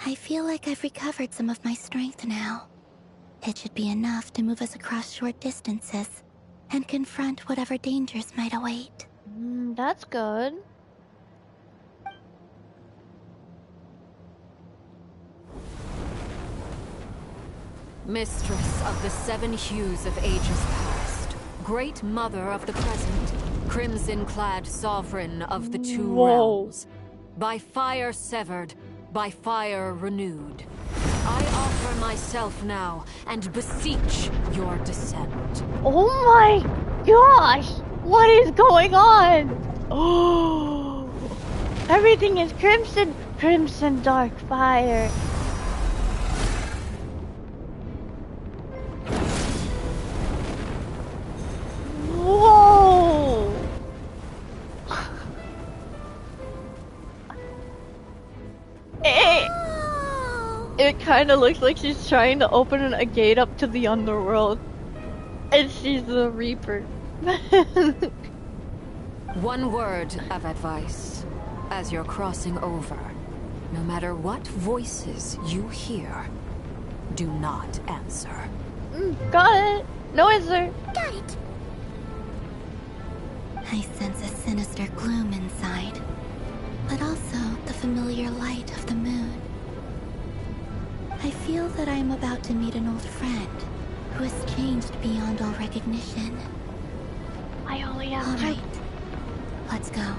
I feel like I've recovered some of my strength now. It should be enough to move us across short distances and confront whatever dangers might await. That's good. Mistress of the seven hues of ages past, great mother of the present, crimson-clad sovereign of the two realms, by fire severed, by fire renewed, I offer myself now and beseech your descent. Oh my gosh! What is going on? Oh, everything is crimson, crimson dark fire. It kind of looks like she's trying to open a gate up to the underworld. And she's the Reaper. One word of advice. As you're crossing over, no matter what voices you hear, do not answer. Got it. No answer. Got it. I sense a sinister gloom inside, but also the familiar light of the moon. I feel that I am about to meet an old friend who has changed beyond all recognition. I only have All right, let's go.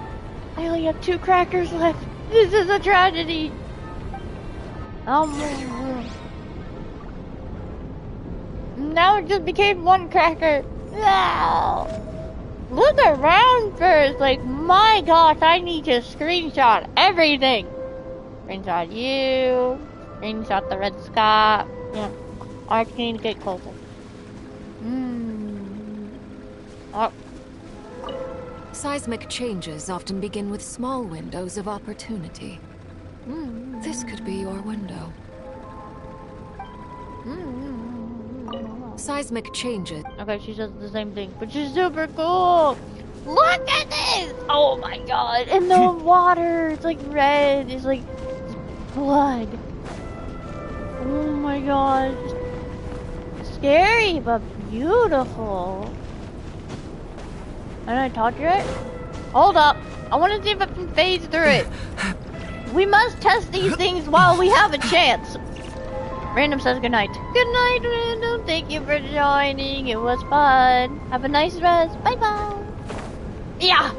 I only have 2 crackers left. This is a tragedy. Now it just became 1 cracker. No. Look around first. Like, my gosh, I need to screenshot everything. Screenshot you. Screenshot the red sky. Yeah. I need to get closer. Oh. Seismic changes often begin with small windows of opportunity. This could be your window. Seismic changes. Okay, she says the same thing, but she's super cool. Look at this! Oh my god! And the water, it's like red. It's like blood. Oh my god! Scary but beautiful. And I taught you it? Hold up! I want to see if I can phase through it. We must test these things while we have a chance. Random says goodnight. Good night, Random. Thank you for joining. It was fun. Have a nice rest. Bye bye. Yeah.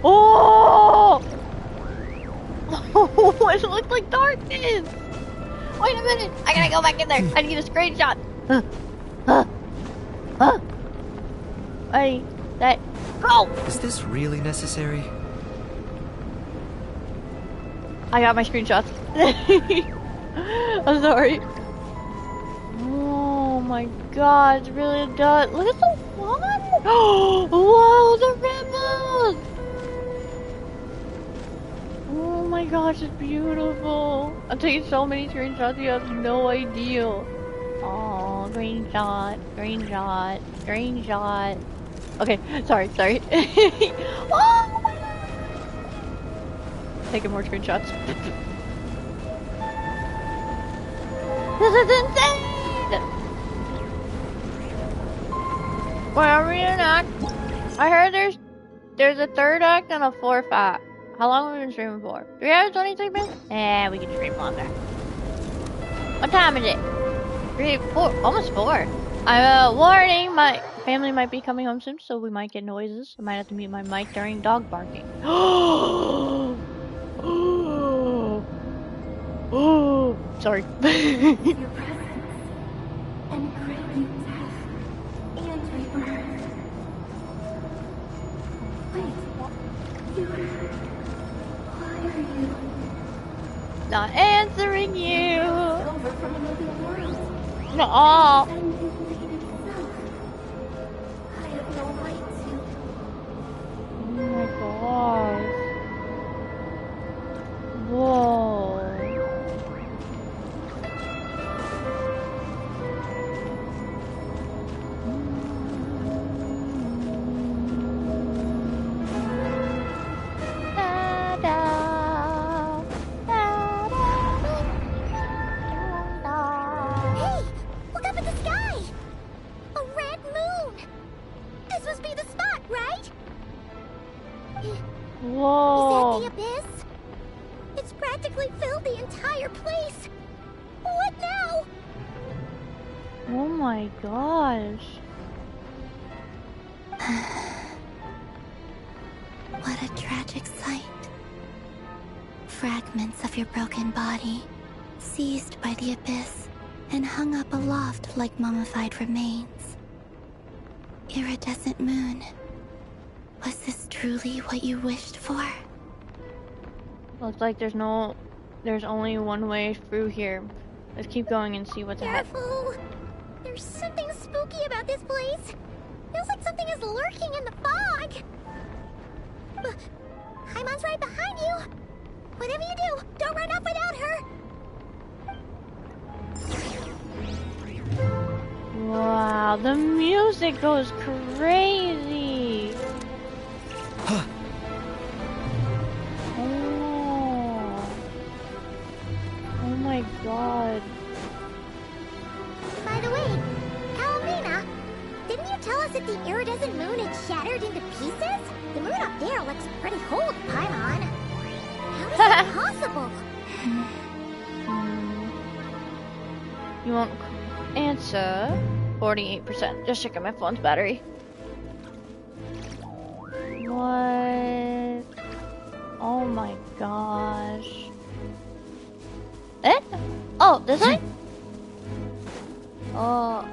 Oh! It looks like darkness. Wait a minute. I gotta go back in there. I need a screenshot. Ready, set, go! Is this really necessary? I got my screenshots. I'm sorry. Oh my god, it's really done. Look at the water! Whoa, the ribbons! Oh my gosh, it's beautiful. I'm taking so many screenshots, you have no idea. Oh, screenshot, screenshot, screenshot. Okay, sorry. Oh my god! Taking more screenshots. This is insane! Where are we in act? I heard there's a 3rd act and a 4th act. How long have we been streaming for? 3 hours, 23 minutes? We can stream longer. What time is it? 3, 4, almost 4. Warning, my family might be coming home soon, so we might get noises. I might have to mute my mic during dog barking. Sorry. Not answering you. No. Oh my gosh. Whoa. Hey, look up at the sky! A red moon! This must be the spot, right? Whoa. Is that the abyss? It's practically filled the entire place. What now? Oh my gosh. What a tragic sight. Fragments of your broken body, seized by the abyss, and hung up aloft like mummified remains. Iridescent moon. Was this truly what you wished for? Looks like there's only one way through here. Let's keep going and see what's ahead. Careful! There's something spooky about this place. Feels like something is lurking in the fog. Paimon's right behind you. Whatever you do, don't run off without her. the music goes crazy. Oh. Oh my god. By the way, Almina, didn't you tell us that the iridescent moon had shattered into pieces? The moon up there looks pretty cold, Paimon. How is that possible? You won't answer. 48%. Just checking my phone's battery. What? Oh my gosh. Eh? Oh, this way? Ah!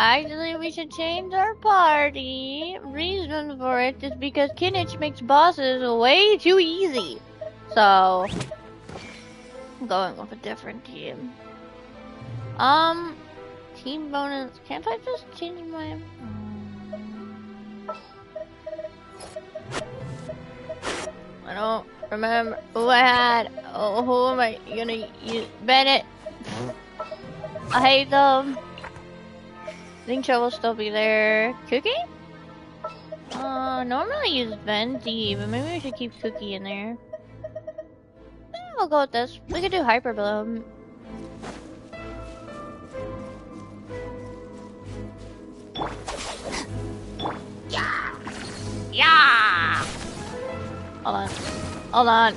Actually, we should change our party. Reason for it is because Kinich makes bosses way too easy. So, I'm going with a different team. Team bonus. Can't I just change my... I don't remember who I had. Oh, who am I gonna use? Bennett. I hate them. I think Cho will still be there. Cookie? Normally I use Venti, but maybe we should keep Cookie in there. We'll go with this. We could do Hyper Bloom. Yeah! Hold on. Hold on.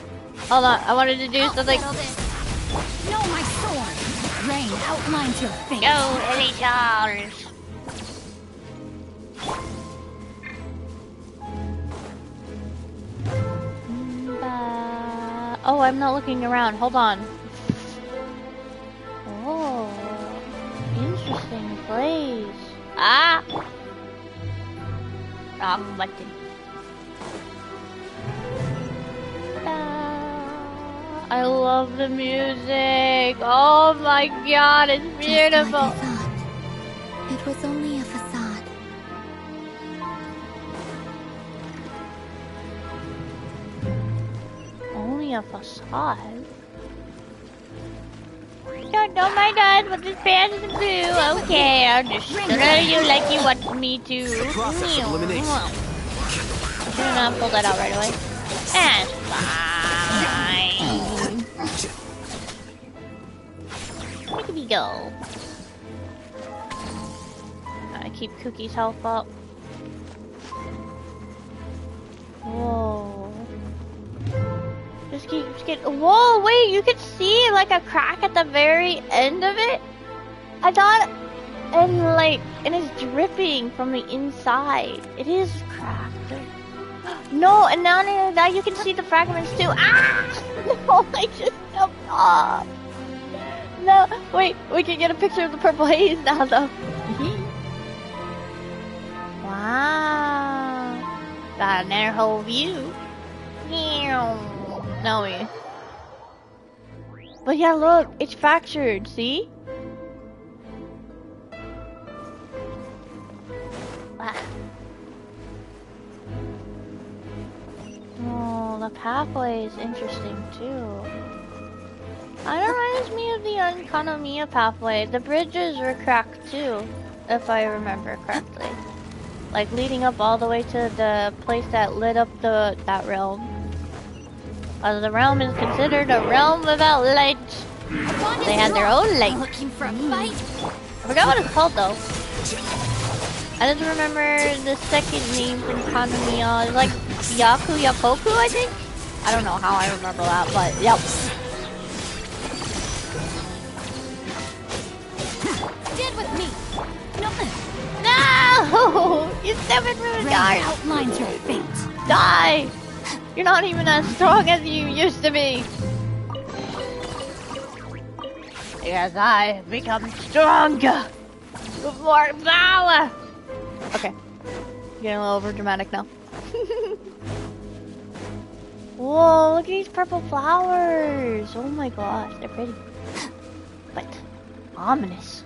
Hold on. I wanted to do something. No, my sword! Rain outlines your face. Go, Elitars! Oh, I'm not looking around. Hold on. Oh, interesting place. Ah! Wrong button. I love the music. Oh my god, it's beautiful. Just like I thought. It was only a facade. Only a facade? Don't know my dad with his pants and blue. Okay, I'll just throw you like you want me to. Process of elimination. I'm gonna not pull that out right away. That's fine. Where did we go? Gotta keep Cookie's health up. Whoa. Just get. Whoa, wait, you can see like a crack at the very end of it? I thought, and it's dripping from the inside. It is cracked. No, and now you can see the fragments too. Ah! No, I just jumped off. No, wait, we can get a picture of the purple haze now though. Wow. Got another whole view. No way. But yeah, look, it's fractured, see? Ah. Oh, the pathway is interesting too. That reminds me of the Unconomia pathway. The bridges were cracked too, if I remember correctly. Like leading up all the way to the place that lit up that realm. The realm is considered a realm without light. They had their own light. Looking for a fight? I forgot what it's called though. I just remember the second name from Kanamiya. It's like Yaku Yakoku, I think? I don't know how I remember that, but yep. Stand with me. No! You stupid rude guard! Outlines your fate. Die! You're not even as strong as you used to be. Because I've become stronger. With more power. Okay. Getting a little over dramatic now. Whoa, look at these purple flowers. Oh my gosh, they're pretty. But ominous.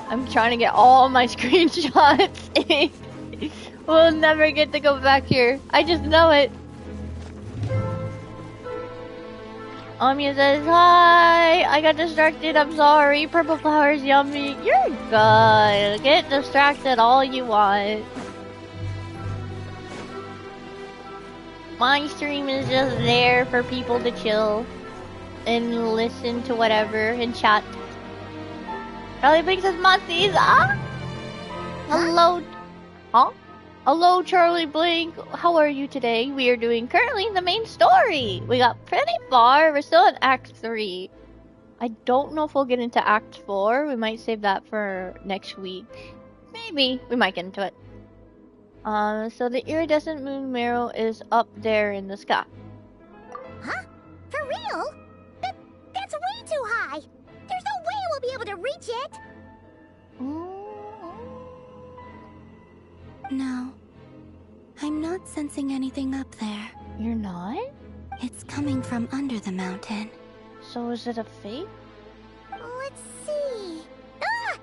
I'm trying to get all my screenshots. We'll never get to go back here. I just know it. Amiya says, hi! I got distracted, I'm sorry. Purple flowers, yummy. You're good. Get distracted all you want. My stream is just there for people to chill and listen to whatever and chat. Charlie Blink says, Monty's ah! Hello. Huh? Hello, Charlie Blink. How are you today? We are doing currently the main story. We got pretty far. We're still in Act 3. I don't know if we'll get into Act 4. We might save that for next week. Maybe. We might get into it. So the iridescent moon marrow is up there in the sky. Huh? For real? That's way too high. There's no way we'll be able to reach it. No. I'm not sensing anything up there. You're not? It's coming from under the mountain. So is it a fake? Let's see. Ah!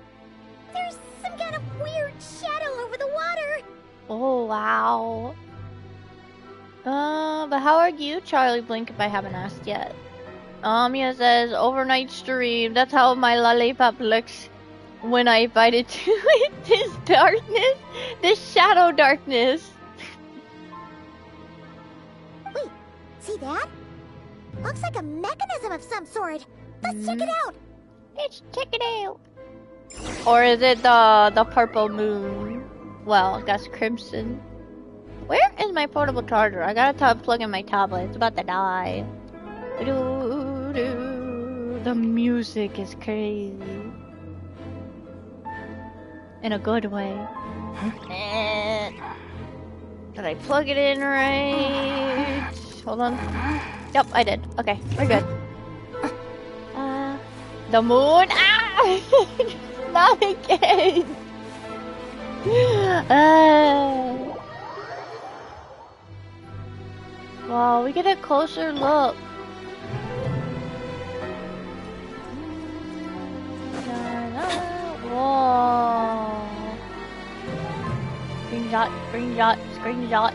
There's some kind of weird shadow over the water. Oh, wow. But how are you, Charlie Blink, if I haven't asked yet? Mia says, overnight stream. That's how my lollipop looks when I fight it to it. This darkness. This shadow darkness. Wait, see that? Looks like a mechanism of some sort. Let's check it out. Let's check it out. Or is it the purple moon? Well, I guess crimson. Where is my portable charger? I gotta plug in my tablet. It's about to die. The music is crazy. In a good way. Did I plug it in right? Hold on. Yep, I did. Okay, we're good. The moon. Ah! Not again. Wow, we get a closer look. Whoa. Screenshot, screenshot, screenshot.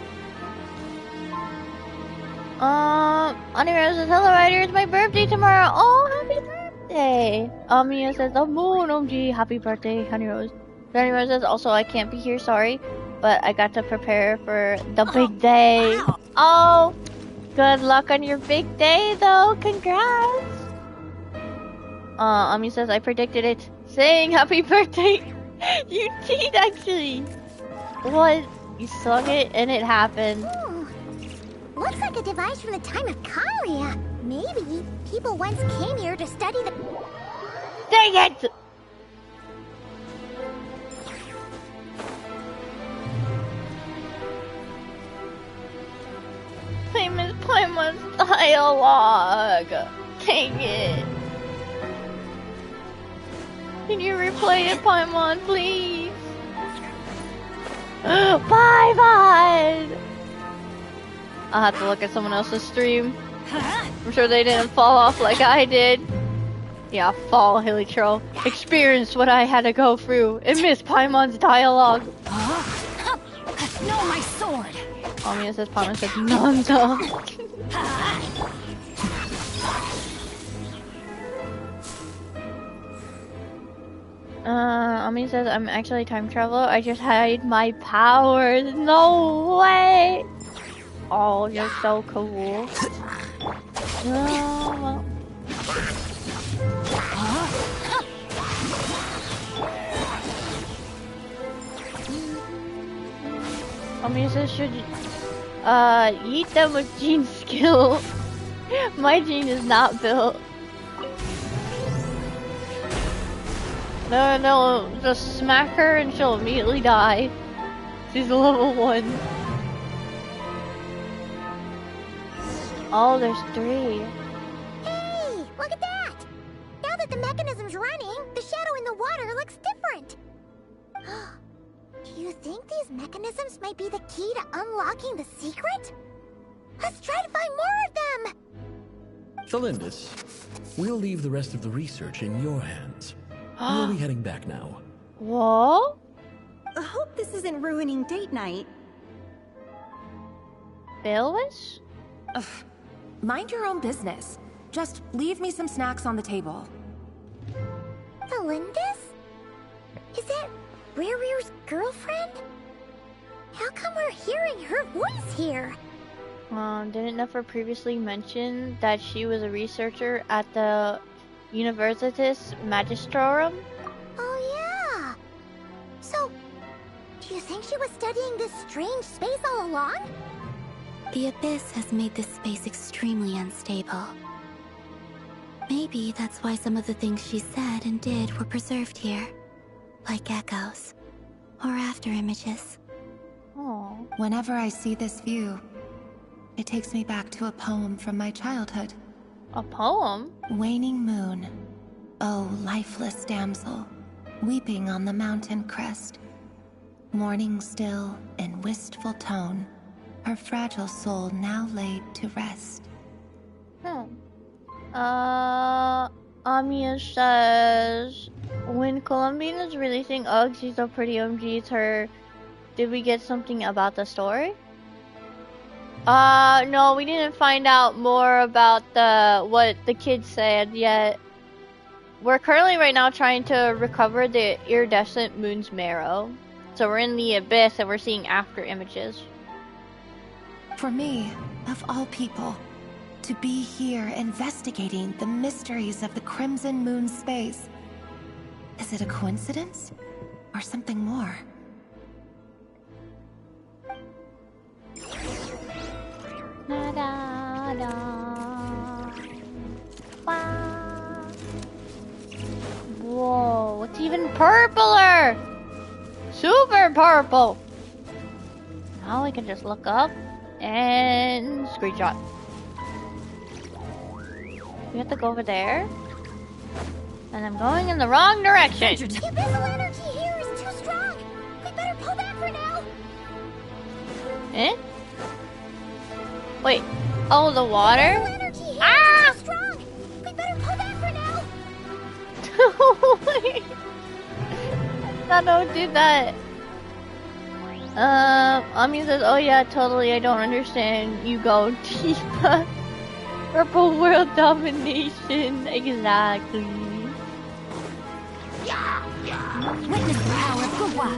Anirose says, hello Ryder, it's my birthday tomorrow. Oh, happy birthday. Mia says, the moon, OMG, happy birthday, Honey Rose says, also, I can't be here, sorry. But I got to prepare for the big day. Wow. Oh, good luck on your big day, though. Congrats. Ami says, I predicted it. Saying happy birthday. You did, actually. What? You sung it and it happened. Looks like a device from the time of Kalia. Maybe people once came here to study the... Dang it! Famous Paimon's dialogue. Dang it. Can you replay it, Paimon, please? Paimon! I'll have to look at someone else's stream. I'm sure they didn't fall off like I did. Yeah, fall, Hilly Troll. Experience what I had to go through and miss Paimon's dialogue. No, my sword! Amia says Paimon says Nanda. Ami says I'm actually time traveler. I just hide my powers. No way! Oh, you're so cool. Well. Ami says should eat them with Jean's skill. My Jean is not built. No, just smack her and she'll immediately die. She's level 1. Oh, there's 3. Hey, look at that! Now that the mechanism's running, the shadow in the water looks different. Do you think these mechanisms might be the key to unlocking the secret? Let's try to find more of them! Celindus, we'll leave the rest of the research in your hands. We'll be heading back now. What? I hope this isn't ruining date night. veiwers? Ugh. Mind your own business. Just leave me some snacks on the table. Felindis? Is that Rear's girlfriend? How come we're hearing her voice here? Didn't Nefer previously mention that she was a researcher at the Universitas Magistrorum? Oh yeah. So, do you think she was studying this strange space all along? The Abyss has made this space extremely unstable. Maybe that's why some of the things she said and did were preserved here. Like echoes. Or after images. Oh. Whenever I see this view, it takes me back to a poem from my childhood. A poem? Waning moon, oh lifeless damsel, weeping on the mountain crest. Mourning still in wistful tone, her fragile soul now laid to rest. Amia says, when Columbian is releasing Uggs, she's a pretty OMG. It's her. Did we get something about the story? No, we didn't find out more about what the kids said yet. We're currently right now trying to recover the iridescent moon's marrow. So we're in the Abyss and we're seeing after images. For me, of all people, to be here investigating the mysteries of the Crimson Moon space. Is it a coincidence? Or something more? Da, da, da. Wow. Whoa, it's even purpler! Super purple! Now we can just look up and screenshot. We have to go over there. And I'm going in the wrong direction. The abyssal energy here is too strong. We better pull back for now. Eh? Wait. Oh, the water? The energy here is too strong. We better pull back for now. Don't do that. Ami says, oh yeah, totally, I don't understand. You go, Tifa. Purple world domination. Exactly. Witness the power of Gugwa.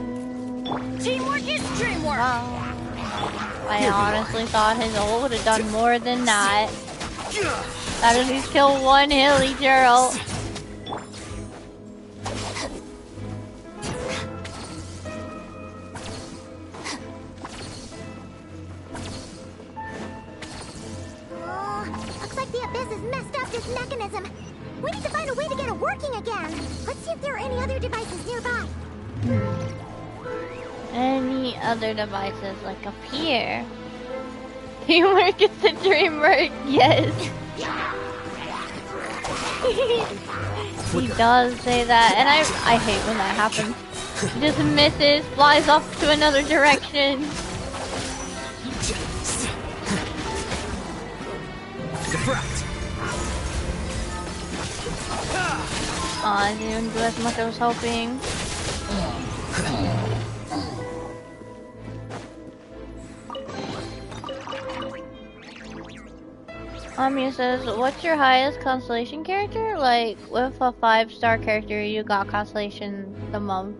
Teamwork is dreamwork. I honestly thought his ult would have done more than that. That at least kill one hilly girl. Looks like the Abyss has messed up this mechanism. We need to find a way to get it working again. Let's see if there are any other devices nearby. Any other devices like up here? Teamwork is the dream work, yes. He does say that, and I hate when that happens. He just misses, flies off to another direction. Oh, I didn't do as much as I was hoping. Ami says, what's your highest constellation character? Like, with a 5-star character, you got constellation the most.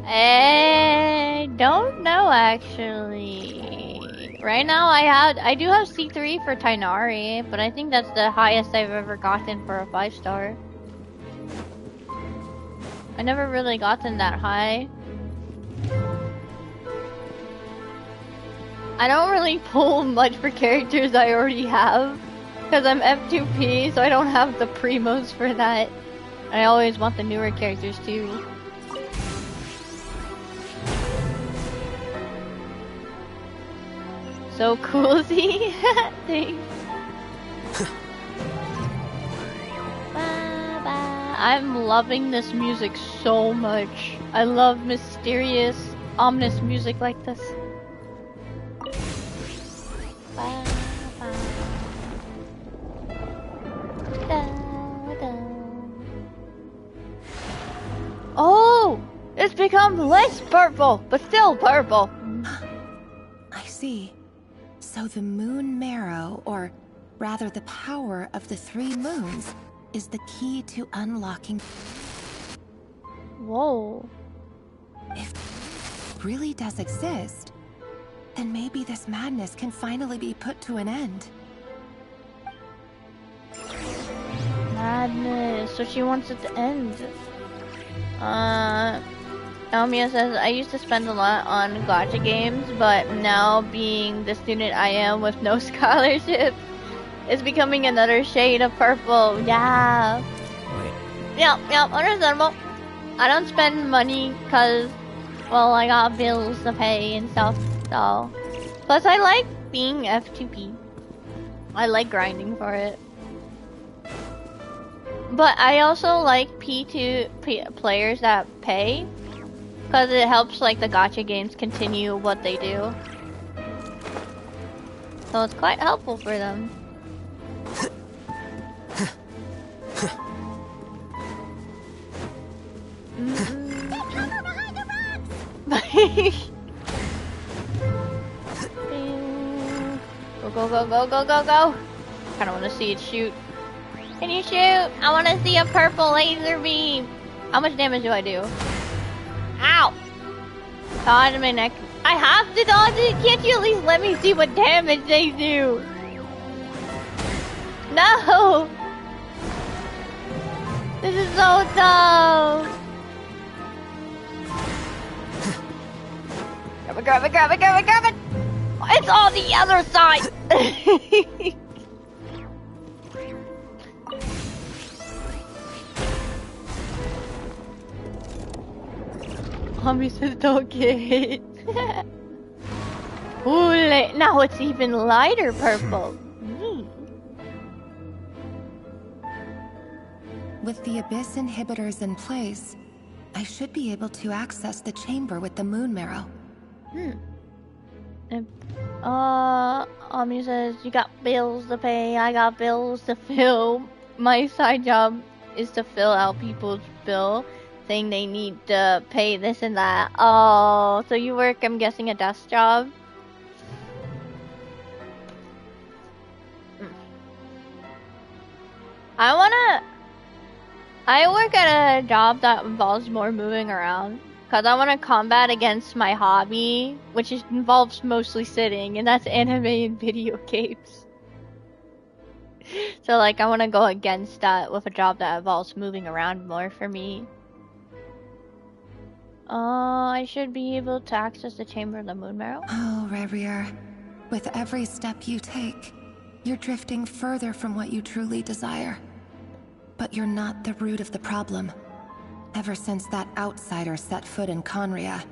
I don't know, actually. Right now, I do have C3 for Tainari, but I think that's the highest I've ever gotten for a 5-star. I never really gotten that high. I don't really pull much for characters I already have. Because I'm F2P, so I don't have the primos for that. I always want the newer characters too. So coolsy. Thanks. I'm loving this music so much. I love mysterious, ominous music like this. Oh! It's become less purple, but still purple. I see. So So the moon marrow, or rather the power of the 3 moons, is the key to unlocking... Whoa. If it really does exist, then maybe this madness can finally be put to an end. Madness. So she wants it to end. Elmia says, I used to spend a lot on gacha games, but now being the student I am with no scholarship, it's becoming another shade of purple. Yeah. Yeah, understandable. I don't spend money because, well, I got bills to pay and stuff, so. Plus, I like being F2P. I like grinding for it. But I also like P2 players that pay, because it helps like the gacha games continue what they do. So it's quite helpful for them. Go, go, go, go, go, go! Kinda wanna see it shoot. Can you shoot? I wanna see a purple laser beam! How much damage do I do? Ow! Dodge my neck. I have to dodge it? Can't you at least let me see what damage they do? No! This is so dumb! Grab it, grab it, grab it, grab it, grab it! It's on the other side! Mommy says don't get hit. Ooh, now it's even lighter purple. With the Abyss inhibitors in place, I should be able to access the chamber with the moon marrow. Mommy says you got bills to pay, I got bills to fill. My side job is to fill out people's bill, saying they need to pay this and that. Oh, so you work, I'm guessing, a desk job? I work at a job that involves more moving around. Because I want to combat against my hobby, which involves mostly sitting, and that's anime and video games. So, like, I want to go against that with a job that involves moving around more for me. I should be able to access the Chamber of the Moon Marrow. Oh, Revier. With every step you take, you're drifting further from what you truly desire. But you're not the root of the problem. Ever since that outsider set foot in Conria,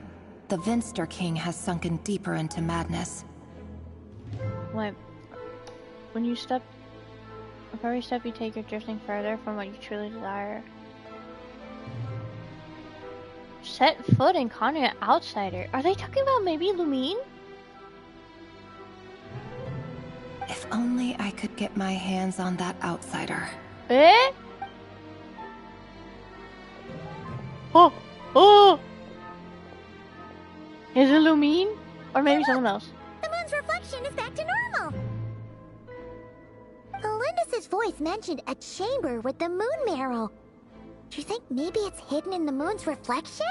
the Vinster King has sunken deeper into madness. What? When you step... With every step you take, you're drifting further from what you truly desire. Set foot in Conria outsider? Are they talking about maybe Lumine? If only I could get my hands on that outsider. Eh? Oh! Oh! Is it Lumine? Or maybe someone else. The moon's reflection is back to normal! Elendis' voice mentioned a chamber with the moon marrow. Do you think maybe it's hidden in the moon's reflection?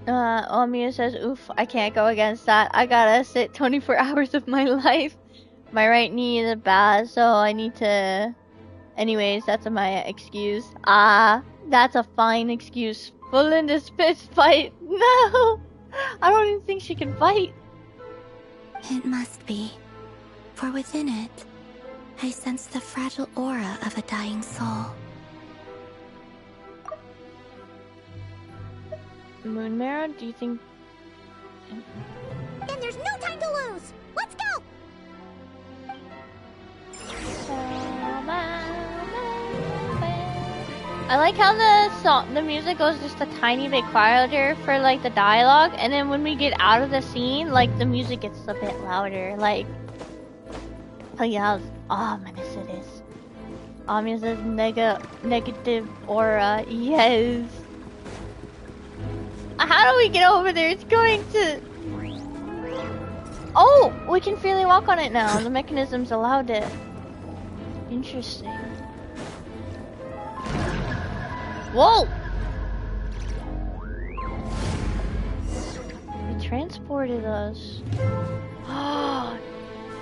Omia says, oof, I can't go against that. I gotta sit 24 hours of my life. My right knee is bad, so I need to... Anyways, that's my excuse. That's a fine excuse. Belinda's fist fight. No! I don't even think she can fight. It must be. For within it, I sense the fragile aura of a dying soul. Moon Marrow, do you think... Then there's no time to lose! Let's go! I like how the music goes just a tiny bit quieter for like the dialogue, and then when we get out of the scene, like the music gets a bit louder. Like, tell you how ominous it is. Ominous is negative aura. Yes. How do we get over there? It's going to... Oh! We can freely walk on it now. The mechanisms allowed it. Interesting. Whoa! It transported us.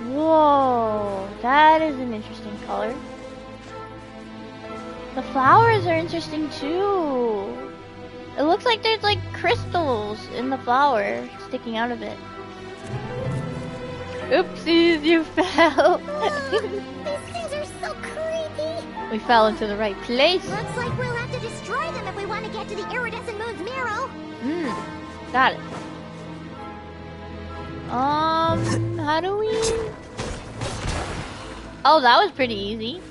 Whoa! That is an interesting color. The flowers are interesting too. It looks like there's like crystals in the flower sticking out of it. Oopsies, you fell. These things are so creepy. We fell into the right place. Looks like we'll have to destroy them if we want to get to the iridescent moon's mirror. Got it. How do we... Oh, that was pretty easy.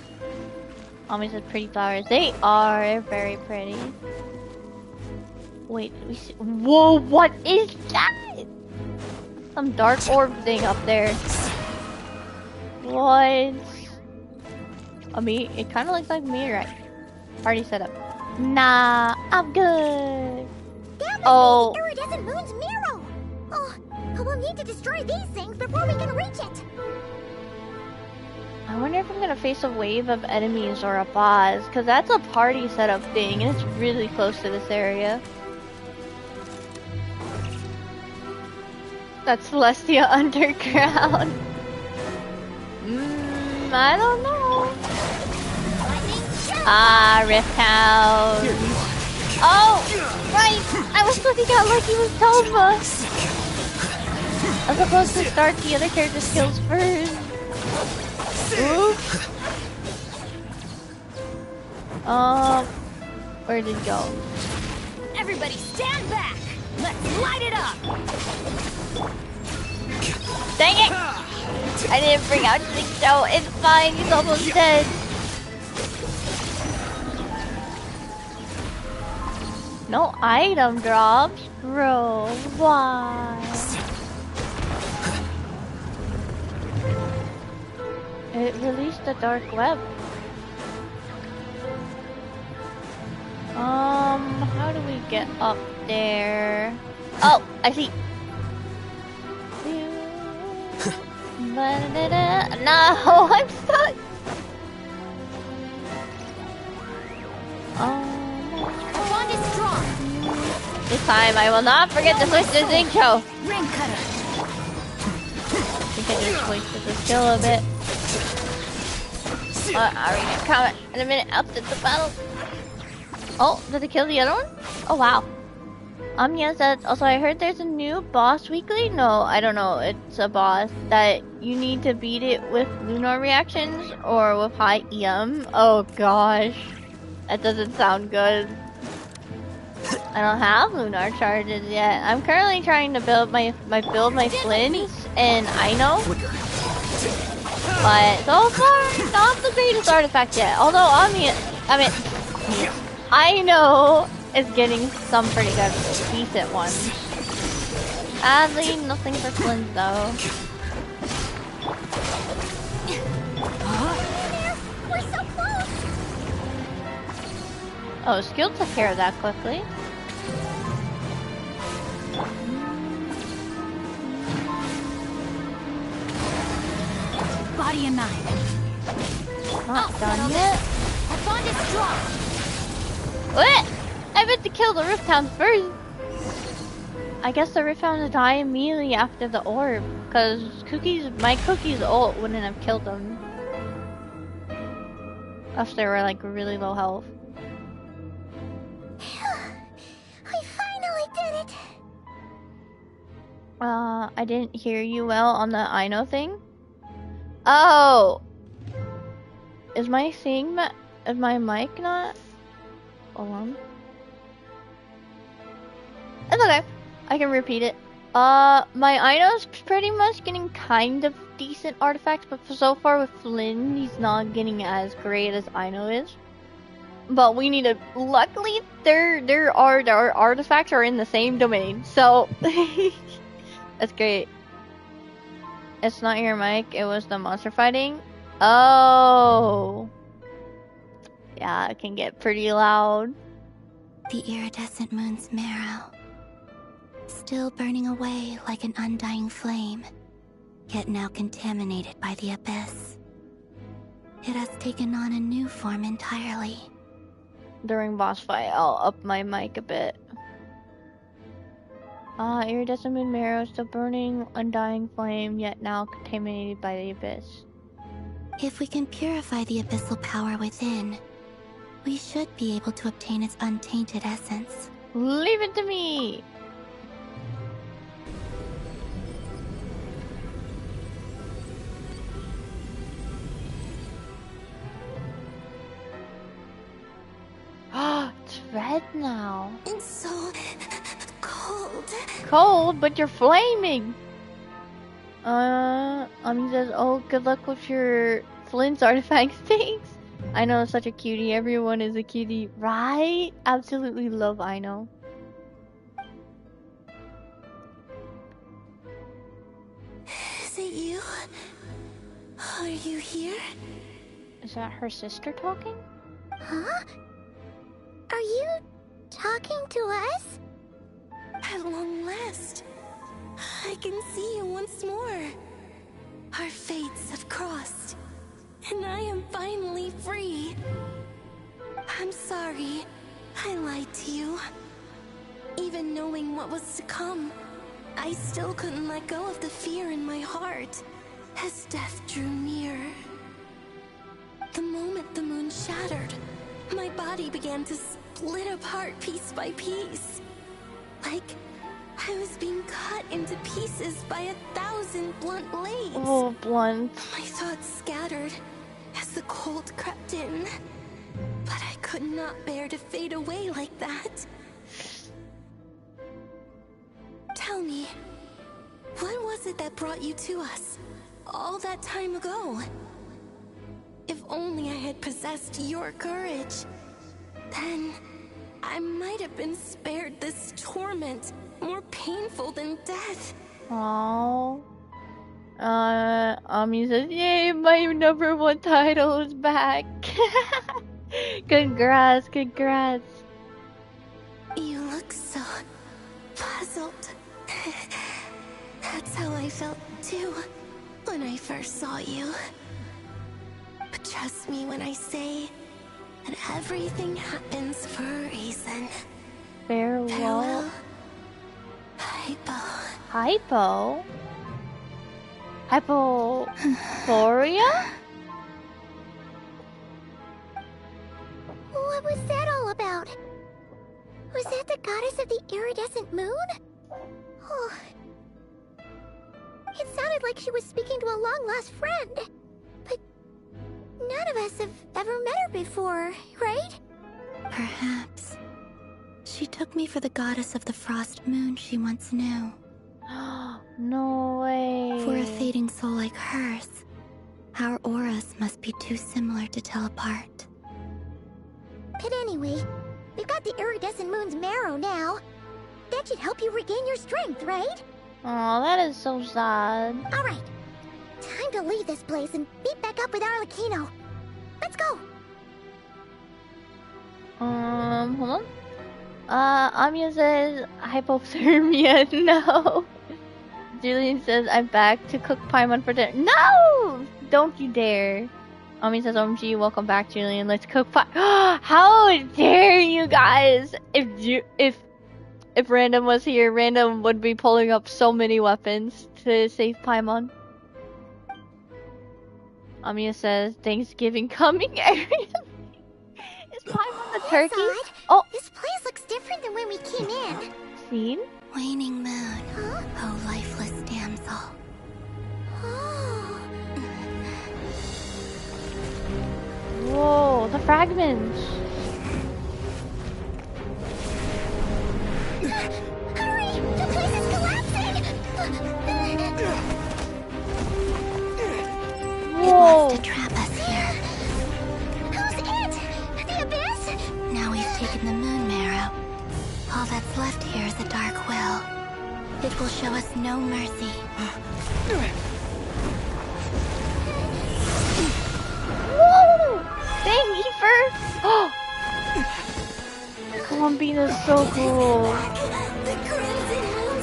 Mommy said pretty flowers. They are very pretty. Wait, did we see... Whoa, what is that? Some dark orb thing up there. What? It kind of looks like meteorite. Party setup. Nah, I'm good. That must be the iridescent moon's mirror. Oh, we'll need to destroy these things before we can reach it. I wonder if I'm gonna face a wave of enemies or a boss, because that's a party setup thing, and it's really close to this area. That's Celestia Underground. I don't know. Rift House. Oh, right! I was supposed to get lucky with Toma. I was supposed to start the other character's kills first. Oops. Where did it go? Everybody stand back! Let's light it up! Dang it! I didn't bring out Shinjo. It's fine, he's almost dead. No item drops? Bro, why? It released the dark web. How do we get up there? Oh, I see. No, I'm stuck. Bond is strong. This time I will not forget to switch to Zincho. Ring cutter. I think I just wasted the skill a bit. I'll read your comment in a minute after the battle. Oh, did it kill the other one? Oh wow. Anya said, also I heard there's a new boss weekly? No, I don't know. It's a boss that you need to beat it with lunar reactions or with high EM. Oh gosh. That doesn't sound good. I don't have lunar charges yet. I'm currently trying to build my flints and I know. But so far, not the greatest artifact yet. Although I know is getting some pretty good, decent ones. Sadly, nothing for Flint though. We're so close. Oh, skill took care of that quickly. Body and mind. Not done yet. Our bond is strong. What? I meant to kill the Rift Hounds first. I guess the Rift Hounds die immediately after the orb, because my Cookie's ult wouldn't have killed them. If they were like really low health. We finally did it. I didn't hear you well on the I know thing. Oh! Is my mic not? Hold on. It's okay. I can repeat it. My Ino's pretty much getting kind of decent artifacts, but so far with Flynn, he's not getting as great as Ino is. But we need to. Luckily, their artifacts are in the same domain, so that's great. It's not your mic. It was the monster fighting. Oh, yeah, it can get pretty loud. The iridescent moon's marrow. still burning away like an undying flame, yet now contaminated by the abyss. It has taken on a new form entirely. During boss fight, I'll up my mic a bit. Iridescent moon marrow, still burning, undying flame, yet now contaminated by the abyss. If we can purify the abyssal power within, we should be able to obtain its untainted essence. Leave it to me! It's red now. It's so cold. Cold, but you're flaming! Says, oh, good luck with your Flint's artifact things. I know, such a cutie. Everyone is a cutie, right? Absolutely love Aino. Is it you? Are you here? Is that her sister talking? Huh? Are you talking to us? At long last, I can see you once more. Our fates have crossed, and I am finally free. I'm sorry, I lied to you. Even knowing what was to come, I still couldn't let go of the fear in my heart as death drew near. The moment the moon shattered, my body began to split apart piece by piece. Like I was being cut into pieces by 1,000 blunt blades. Oh, blunt. My thoughts scattered as the cold crept in. But I could not bear to fade away like that. Tell me, what was it that brought you to us all that time ago? If only I had possessed your courage, then I might have been spared this torment, more painful than death. Aww. Ami says, yay, my #1 title is back. Congrats, congrats. You look so puzzled. That's how I felt too when I first saw you. But trust me when I say that everything happens for a reason. Farewell. Hypo. Hypo? Hypophoria? What was that all about? Was that the goddess of the iridescent moon? Oh. It sounded like she was speaking to a long-lost friend. But none of us have ever met her before, right? Perhaps. She took me for the goddess of the frost moon she once knew. No way. For a fading soul like hers, our auras must be too similar to tell apart. But anyway, we've got the iridescent moon's marrow now. That should help you regain your strength, right? Aw, that is so sad. Alright, time to leave this place and meet back up with Arlecchino. Let's go! Hold on. Anya says, hypothermia, no. Julian says, I'm back to cook Paimon for dinner. No! Don't you dare. Ami says, OMG, welcome back, Julian. Let's cook How dare you guys! If Random was here, Random would be pulling up so many weapons to save Paimon. Amiya says, Thanksgiving coming. Is Paimon the turkey? Odd. Oh! This place looks different than when we came in. Scene? Waning moon. Huh? Oh, lifeless damsel. Oh. Whoa, the fragments. Hurry! The place is collapsing! It wants to trap us here. Who's it? The abyss? Now we've taken the moon marrow. All that's left here is a dark will. It will show us no mercy. Whoa! Dang, Efer! Oh! Columbina's so cool. The crimson moon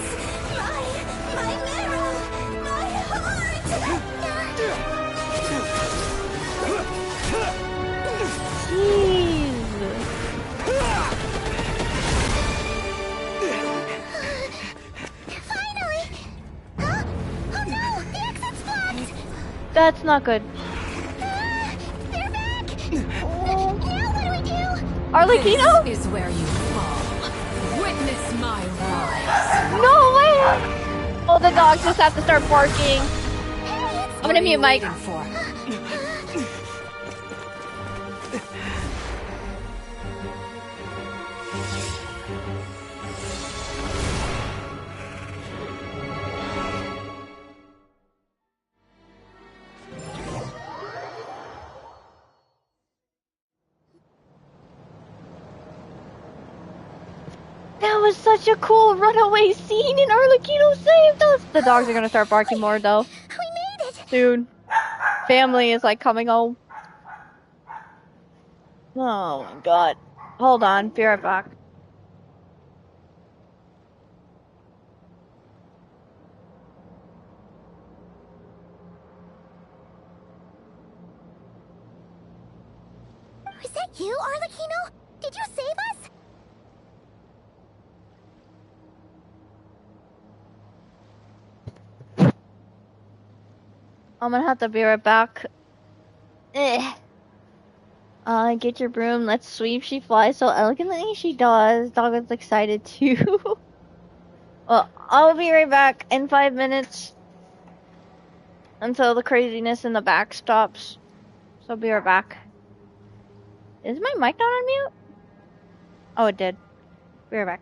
That's not good. They're back! Now what do we do? Arlecchino? This is where you fall. Witness my rise. No way! Oh, the dogs just have to start barking. I'm gonna mute Mike. That was such a cool runaway scene, and Arlecchino saved us! The dogs are gonna start barking more, though. We made it! Dude. Family is, like, coming home. Oh my god. Hold on, be right back. Was that you, Arlecchino? Did you save us? I'm gonna have to be right back. Get your broom, let's sweep. She flies so elegantly, she does. Dog is excited too. Well, I'll be right back in 5 minutes. Until the craziness in the back stops. So I'll be right back. Is my mic not on mute? Oh, it did. Be right back.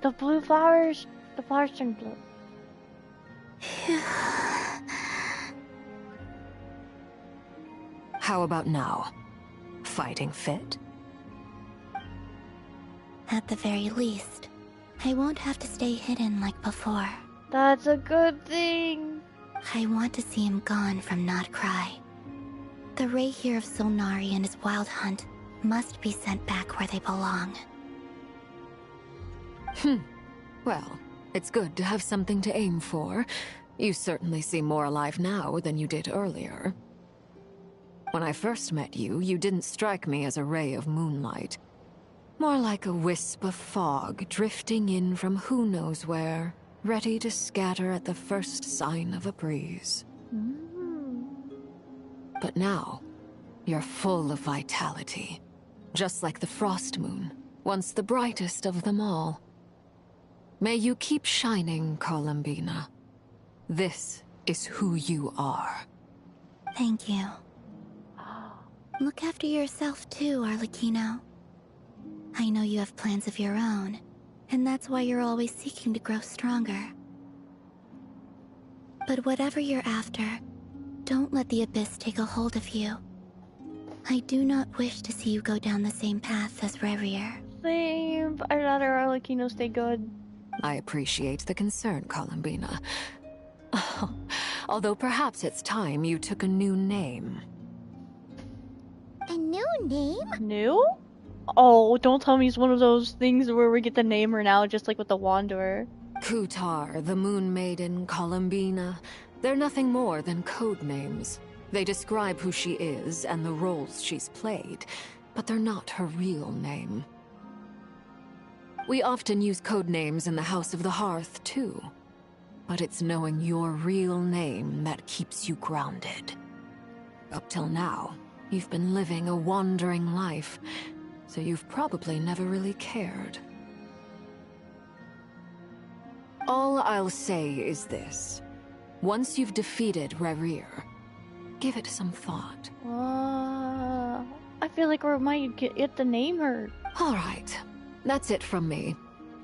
The blue flowers. The flowers turn blue. How about now? Fighting fit? At the very least, I won't have to stay hidden like before. That's a good thing. I want to see him gone from Not Cry. The Rayhir of Solnari and his wild hunt must be sent back where they belong. Well, it's good to have something to aim for. You certainly seem more alive now than you did earlier. When I first met you, you didn't strike me as a ray of moonlight. More like a wisp of fog drifting in from who knows where, ready to scatter at the first sign of a breeze. But now, you're full of vitality. Just like the frost moon, once the brightest of them all. May you keep shining, Columbina. This is who you are. Thank you. Look after yourself too, Arlecchino. I know you have plans of your own, and that's why you're always seeking to grow stronger. But whatever you're after, don't let the Abyss take a hold of you. I do not wish to see you go down the same path as Revier. Same. I'd rather Arlecchino stay good. I appreciate the concern, Columbina. Although perhaps it's time you took a new name. A new name? New? Oh, don't tell me it's one of those things where we get the name her now, just like with the Wanderer. Kutar, the Moon Maiden, Columbina. They're nothing more than code names. They describe who she is and the roles she's played, but they're not her real name. We often use code names in the House of the Hearth, too. But it's knowing your real name that keeps you grounded. Up till now, you've been living a wandering life, so you've probably never really cared. All I'll say is this. Once you've defeated Revier, give it some thought. I feel like we might get the name her. All right. That's it from me.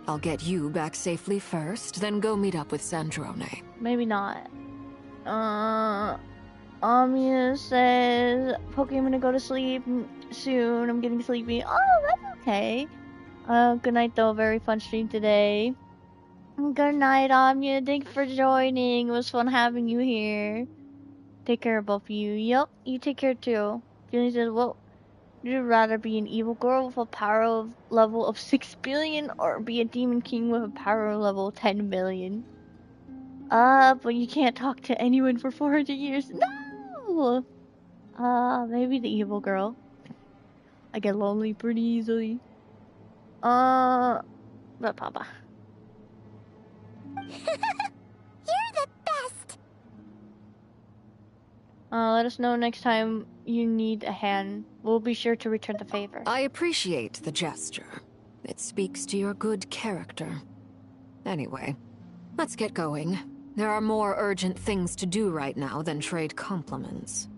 I'll get you back safely first, then go meet up with Sandrone. Maybe not. Amia says, Pokemon gonna go to sleep soon. I'm getting sleepy. Oh, that's okay. Good night though. Very fun stream today. Good night, Amia. Thanks for joining. It was fun having you here. Take care of both of you. Yep, you take care too. Julie says, well, would you rather be an evil girl with a power level of 6 billion or be a demon king with a power level 10 billion? But you can't talk to anyone for 400 years. No! Maybe the evil girl. I get lonely pretty easily. But Papa. You're the best! Let us know next time you need a hand. We'll be sure to return the favor. I appreciate the gesture. It speaks to your good character. Anyway, let's get going. There are more urgent things to do right now than trade compliments.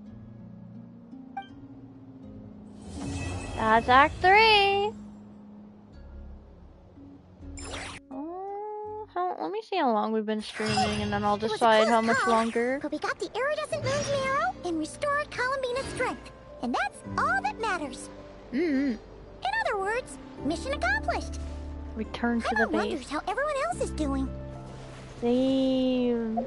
That's Act 3! Let me see how long we've been streaming, and then I'll decide how much longer. But we got the iridescent moon's marrow and restored Columbina's strength. And that's all that matters. In other words, mission accomplished. Return to the base. Wonders how everyone else is doing. Save.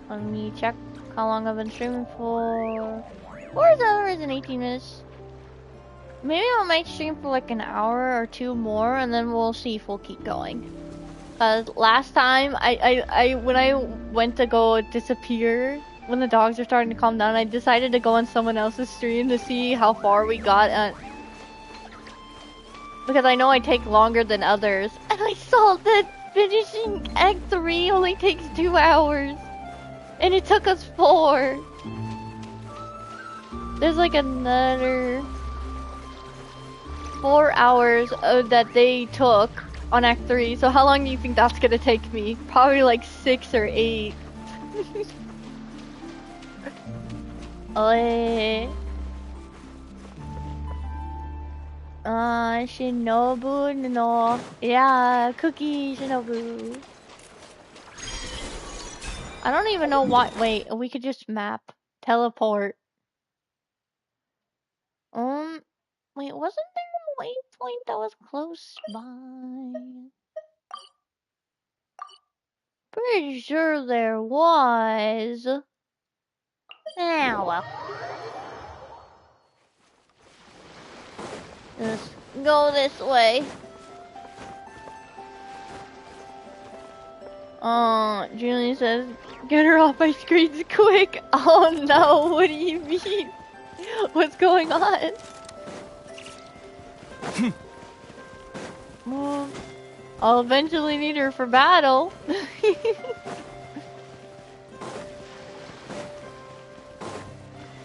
Let me check how long I've been streaming for. 4 hours and 18 minutes. Maybe I might stream for like an hour or two more, and then we'll see if we'll keep going. Last time, when I went to go disappear, when the dogs are starting to calm down, I decided to go on someone else's stream to see how far we got. Because I know I take longer than others. And I saw that finishing Act 3 only takes 2 hours. And it took us 4. There's like another 4 hours that they took on Act 3, so how long do you think that's gonna take me? Probably like 6 or 8. Shinobu no. Yeah, Cookie Shinobu. I don't even know why. Wait, we could just map. Teleport. Wait, wasn't there a waypoint that was close by? Pretty sure there was. Ah, well. Just go this way. Julian says, get her off my screens quick. Oh no, what do you mean? What's going on? Well, I'll eventually need her for battle.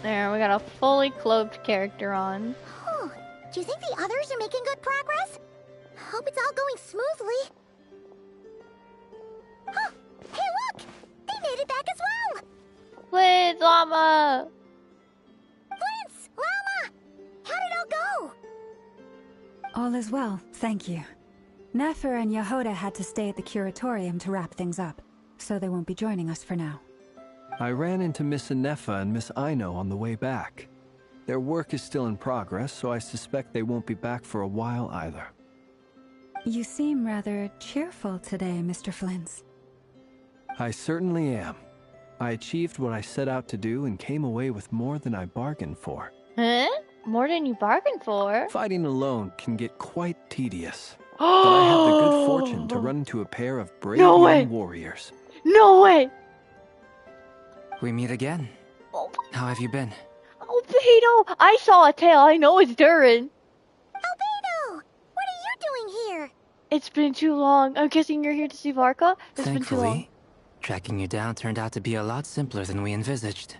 There, we got a fully cloaked character on. Oh, do you think the others are making good progress? Hope it's all going smoothly. Oh, hey look! They made it back as well! Flint's Llama! Flint's! Llama! How did it all go? All is well, thank you. Nefer and Yehoda had to stay at the curatorium to wrap things up, so they won't be joining us for now. I ran into Miss Anefa and Miss Aino on the way back. Their work is still in progress, so I suspect they won't be back for a while either. You seem rather cheerful today, Mr. Flint's. I certainly am. I achieved what I set out to do and came away with more than I bargained for. Huh? More than you bargained for? Fighting alone can get quite tedious. But I had the good fortune to run into a pair of brave young warriors. No way! We meet again. How have you been? Albedo! I saw a tail, I know it's Durin. Albedo! What are you doing here? It's been too long. I'm guessing you're here to see Varka? It's been too long. Thankfully, tracking you down turned out to be a lot simpler than we envisaged.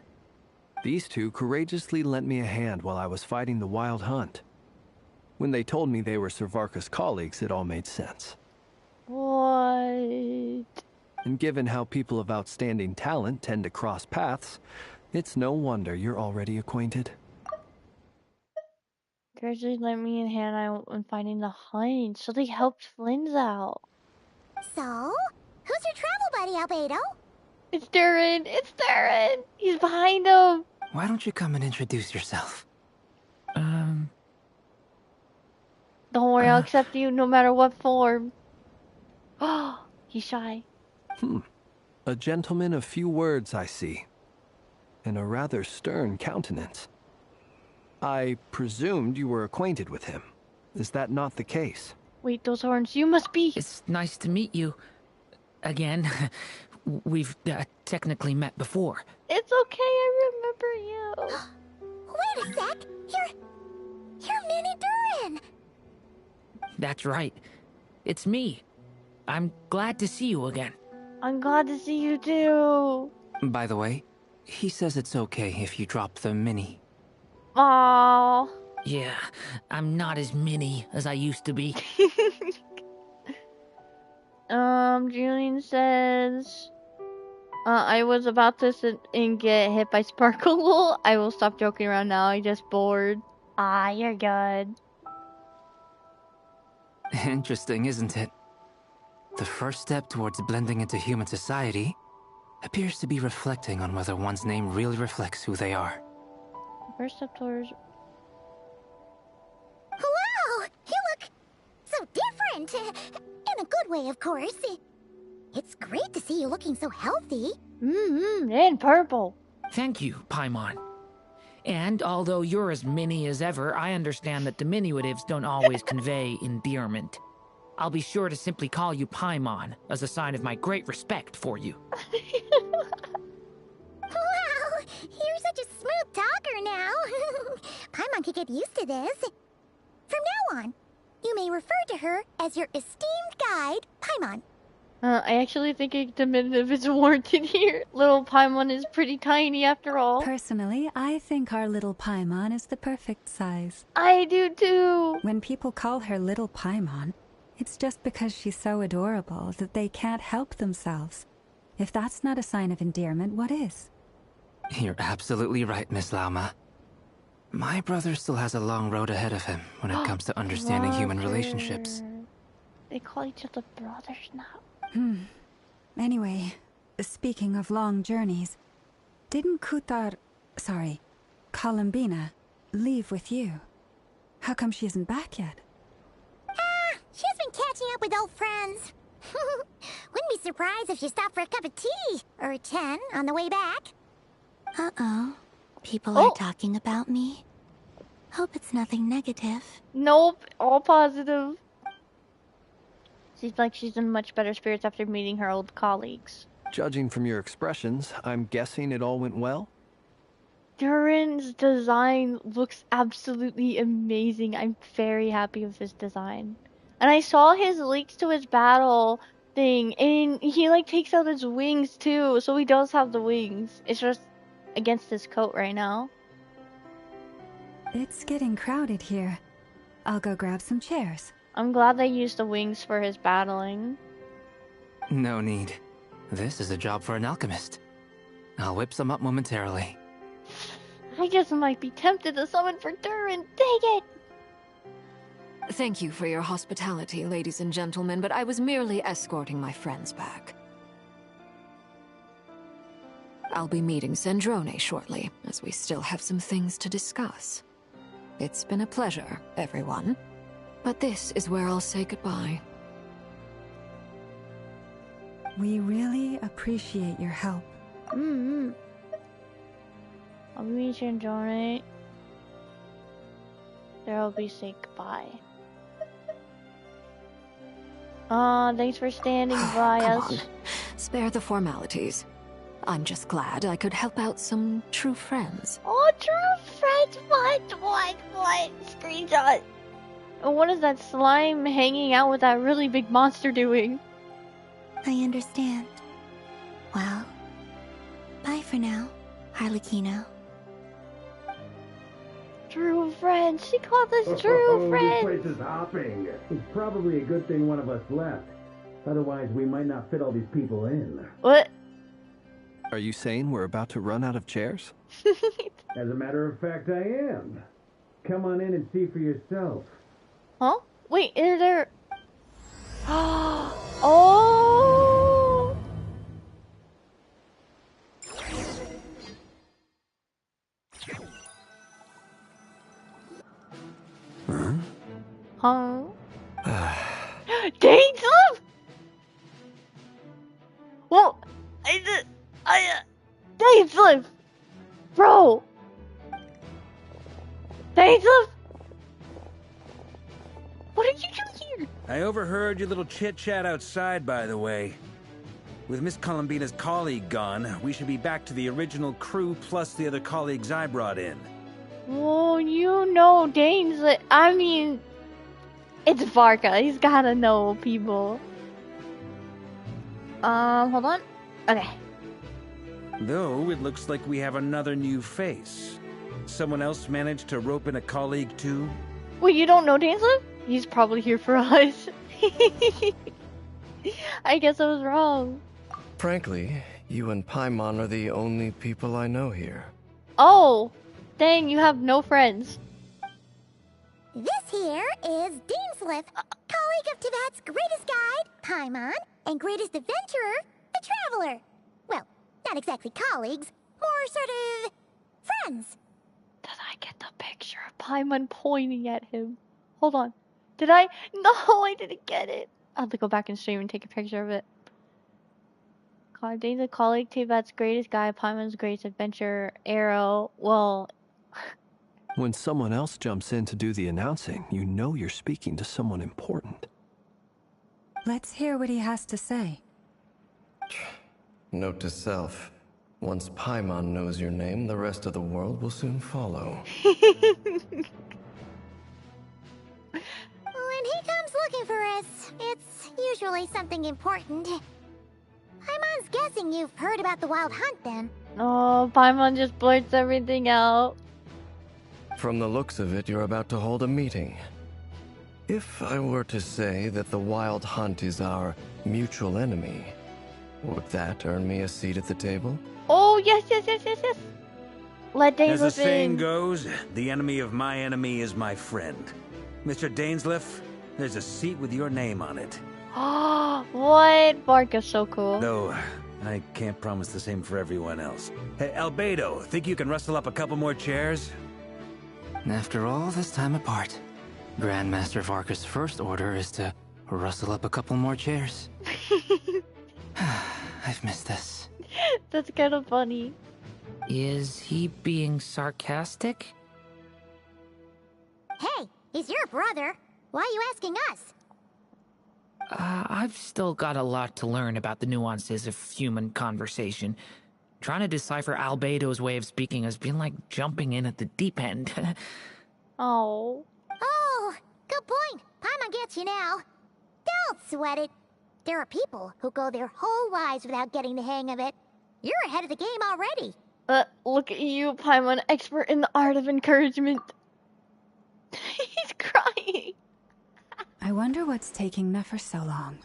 These two courageously lent me a hand while I was fighting the wild hunt. When they told me they were Sir Varka's colleagues, it all made sense. What? And given how people of outstanding talent tend to cross paths, it's no wonder you're already acquainted. Gradually let me and Hannah in finding the hunt, so they helped Flynn's out. So, who's your travel buddy, Albedo? It's Durin! It's Durin! He's behind him! Why don't you come and introduce yourself? Don't worry, I'll accept you no matter what form. Oh, he's shy. A gentleman of few words, I see. And a rather stern countenance. I presumed you were acquainted with him. Is that not the case? Wait, those horns, you must be... It's nice to meet you. Again. We've technically met before. It's okay, I remember you. Wait a sec! You're Mini Durin! That's right. It's me. I'm glad to see you again. I'm glad to see you too. By the way, he says it's okay if you drop the mini. Aww. Yeah, I'm not as mini as I used to be. Julian says... I was about to sit and get hit by Sparkle. I will stop joking around now, I'm just bored. Ah, you're good. Interesting, isn't it? The first step towards blending into human society appears to be reflecting on whether one's name really reflects who they are. First step towards... Wow! You look so different! In a good way, of course. It's great to see you looking so healthy. And purple. Thank you, Paimon. And although you're as mini as ever, I understand that diminutives don't always convey endearment. I'll be sure to simply call you Paimon as a sign of my great respect for you. Wow! You're such a smooth talker now. Paimon could get used to this. From now on, you may refer to her as your esteemed guide, Paimon. I actually think a diminutive is warranted here. Little Paimon is pretty tiny after all. Personally, I think our little Paimon is the perfect size. I do too. When people call her little Paimon, it's just because she's so adorable that they can't help themselves. If that's not a sign of endearment, what is? You're absolutely right, Miss Lauma. My brother still has a long road ahead of him when it comes to understanding human relationships. They call each other brothers now. Anyway, speaking of long journeys, didn't Columbina, leave with you? How come she isn't back yet? She's been catching up with old friends. Wouldn't be surprised if she stopped for a cup of tea or 10 on the way back. Uh-oh. People are talking about me. Hope it's nothing negative. Nope, all positive. Seems like she's in much better spirits after meeting her old colleagues. Judging from your expressions, I'm guessing it all went well? Durin's design looks absolutely amazing. I'm very happy with his design. And I saw his links to his battle thing, and he like takes out his wings too, so he does have the wings. It's just against his coat right now. It's getting crowded here. I'll go grab some chairs. I'm glad they used the wings for his battling. No need. This is a job for an alchemist. I'll whip some up momentarily. I just might be tempted to summon for Durin. Dang it! Thank you for your hospitality, ladies and gentlemen, but I was merely escorting my friends back. I'll be meeting Sandrone shortly, as we still have some things to discuss. It's been a pleasure, everyone. But this is where I'll say goodbye. We really appreciate your help. I'll be meeting Sandrone. There'll be say goodbye. Thanks for standing by Come us. on. Spare the formalities. I'm just glad I could help out some true friends. Oh, true friends! What? Screenshot. And what is that slime hanging out with that really big monster doing? I understand. Well, bye for now, Harlequino. True friends. She called us true friends. This place is hopping. It's probably a good thing one of us left. Otherwise, we might not fit all these people in. What? Are you saying we're about to run out of chairs? As a matter of fact, I am. Come on in and see for yourself. Huh? Wait, is there... Oh! Huh? Dainsleif? Well, Dainsleif! Bro! Dainsleif? What are you doing here? I overheard your little chit-chat outside, by the way. With Miss Columbina's colleague gone, we should be back to the original crew plus the other colleagues I brought in. Oh, you know Dainsleif. I mean, it's Varka. He's gotta know people. Hold on. Okay. Though, it looks like we have another new face. Someone else managed to rope in a colleague, too? Wait, you don't know Dainsleif? He's probably here for us. I guess I was wrong. Frankly, you and Paimon are the only people I know here. Oh, dang, you have no friends. This here is Dainsleif, colleague of Tibet's greatest guide, Paimon, and greatest adventurer, the Traveler. Well, not exactly colleagues, more sort of friends. Did I get the picture of Paimon pointing at him? Hold on. Did I? No, I didn't get it. I'll have to go back and stream and take a picture of it. Dane's a colleague, Tibet's greatest guy, Paimon's greatest adventurer, Arrow. Well... When someone else jumps in to do the announcing, you know you're speaking to someone important. Let's hear what he has to say. Note to self. Once Paimon knows your name, the rest of the world will soon follow. When he comes looking for us, it's usually something important. Paimon's guessing you've heard about the Wild Hunt, then. Oh, Paimon just blurts everything out. From the looks of it, you're about to hold a meeting. If I were to say that the Wild Hunt is our mutual enemy, would that earn me a seat at the table? Oh, yes. Let As the Dainsleif saying in. goes, the enemy of my enemy is my friend. Mr. Dainsleif, there's a seat with your name on it. What? Barca's so cool. Though, I can't promise the same for everyone else. Hey, Albedo, think you can rustle up a couple more chairs? After all this time apart, Grandmaster Varka's first order is to rustle up a couple more chairs. I've missed this. That's kind of funny. Is he being sarcastic? Hey, he's your brother. Why are you asking us? I've still got a lot to learn about the nuances of human conversation. Trying to decipher Albedo's way of speaking has been like jumping in at the deep end. Oh. Oh, good point. Paimon gets you now. Don't sweat it. There are people who go their whole lives without getting the hang of it. You're ahead of the game already. Look at you, Paimon, expert in the art of encouragement. He's crying. I wonder what's taking Nefer so long.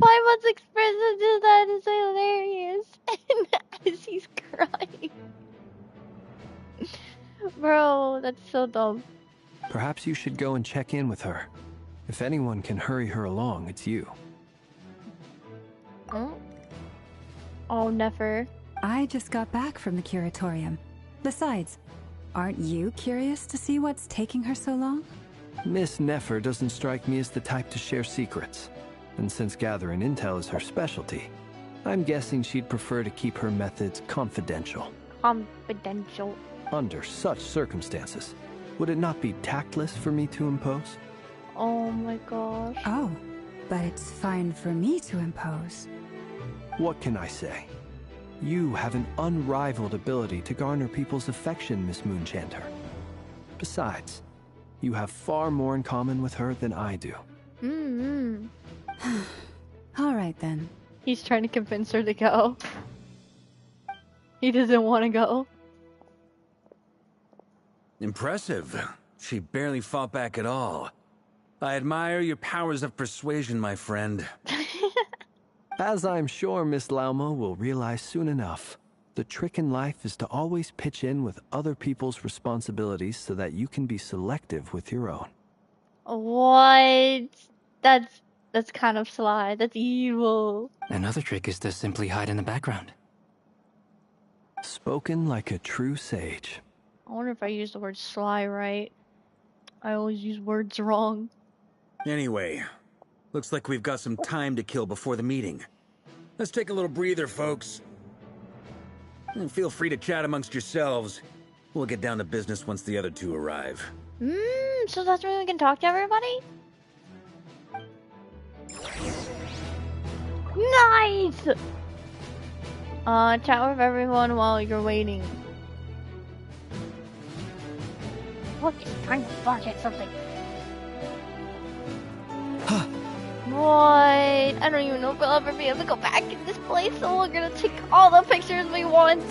Paimon's expression to that is hilarious. And as he's crying. Bro, that's so dumb. Perhaps you should go and check in with her. If anyone can hurry her along, it's you. Oh, Nefer. I just got back from the curatorium. Besides, aren't you curious to see what's taking her so long? Miss Nefer doesn't strike me as the type to share secrets. And since gathering intel is her specialty, I'm guessing she'd prefer to keep her methods confidential. Confidential. Under such circumstances, would it not be tactless for me to impose? Oh my gosh. Oh, but it's fine for me to impose. What can I say? You have an unrivaled ability to garner people's affection, Miss Moonchanter. Besides, you have far more in common with her than I do. All right then. He's trying to convince her to go. He doesn't want to go. Impressive. She barely fought back at all. I admire your powers of persuasion, my friend. As I'm sure Miss Lauma will realize soon enough, the trick in life is to always pitch in with other people's responsibilities so that you can be selective with your own. What? That's kind of sly. That's evil. Another trick is to simply hide in the background. Spoken like a true sage. I wonder if I used the word sly right. I always use words wrong. Anyway, looks like we've got some time to kill before the meeting. Let's take a little breather, folks. And feel free to chat amongst yourselves. We'll get down to business once the other two arrive. So that's when we can talk to everybody? Nice! Chat with everyone while you're waiting. Look, it's trying to bark at something. What? I don't even know if we'll ever be able to go back in this place, so we're gonna take all the pictures we want.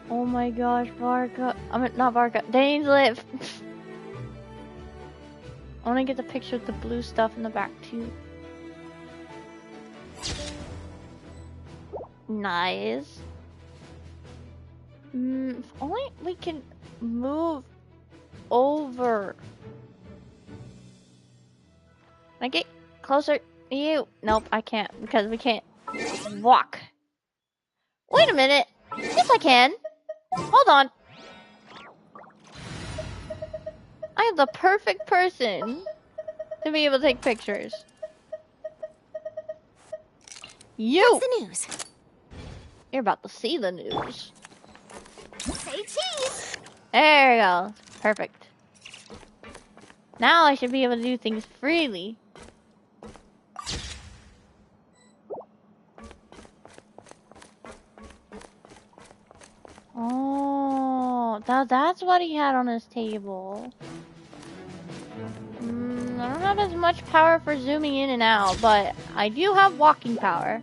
Oh my gosh, Varka. I mean, not Varka. Dainsleif. I wanna get the picture of the blue stuff in the back, too. Nice. If only we can move over. Can I get closer to you? Nope, I can't because we can't walk. Wait a minute. Yes, I can. Hold on. I am the perfect person to be able to take pictures. You! What's the news? You're about to see the news. Say cheese! There you go. Perfect. Now I should be able to do things freely. Oh, that's what he had on his table. I don't have as much power for zooming in and out, but I do have walking power.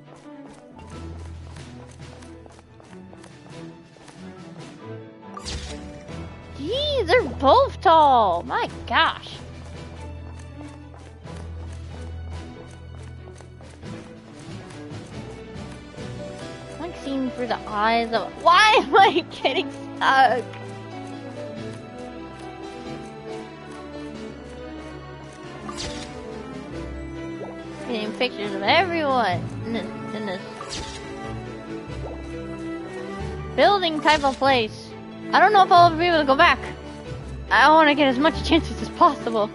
Geez, they're both tall. My gosh. looking for the eyes of. Why am I getting stuck? Getting pictures of everyone in this building type of place. I don't know if I'll ever be able to go back. I want to get as much chances as possible.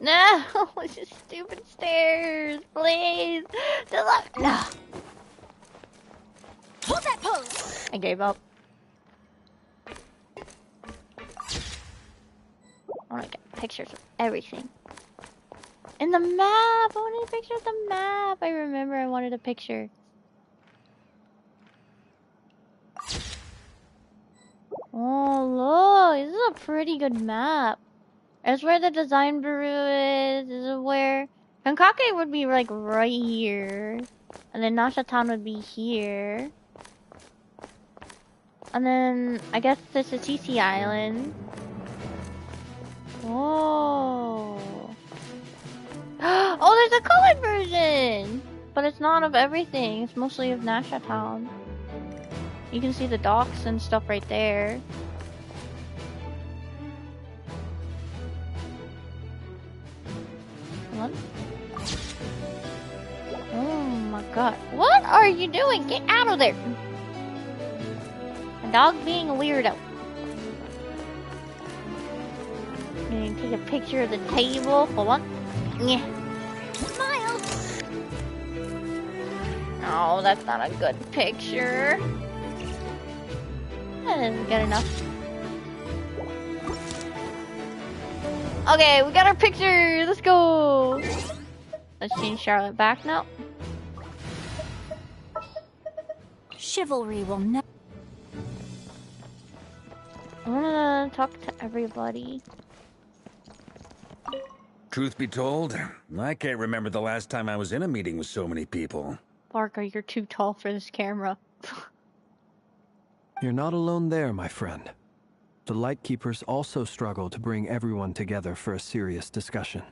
No, it's just stupid stairs, please. No. Hold that pose. I gave up. I want to get pictures of everything. And the map! I wanted a picture of the map! I remember I wanted a picture. Oh, look! This is a pretty good map. That's where the design bureau is. This is where... Kankake would be like right here. And then Nashatown would be here. And then I guess this is CC Island. Oh. Oh, there's a colored version! But it's not of everything. It's mostly of Nashatown. You can see the docks and stuff right there. What? Oh my god. What are you doing? Get out of there! A dog being a weirdo. And take a picture of the table. Hold on. Yeah. Smile! Oh, that's not a good picture. That isn't good enough. Okay, we got our picture. Let's go. Let's change Charlotte back now. Chivalry will never. I wanna talk to everybody. Truth be told, I can't remember the last time I was in a meeting with so many people. Barker, you're too tall for this camera. You're not alone there, my friend. The Lightkeepers also struggle to bring everyone together for a serious discussion.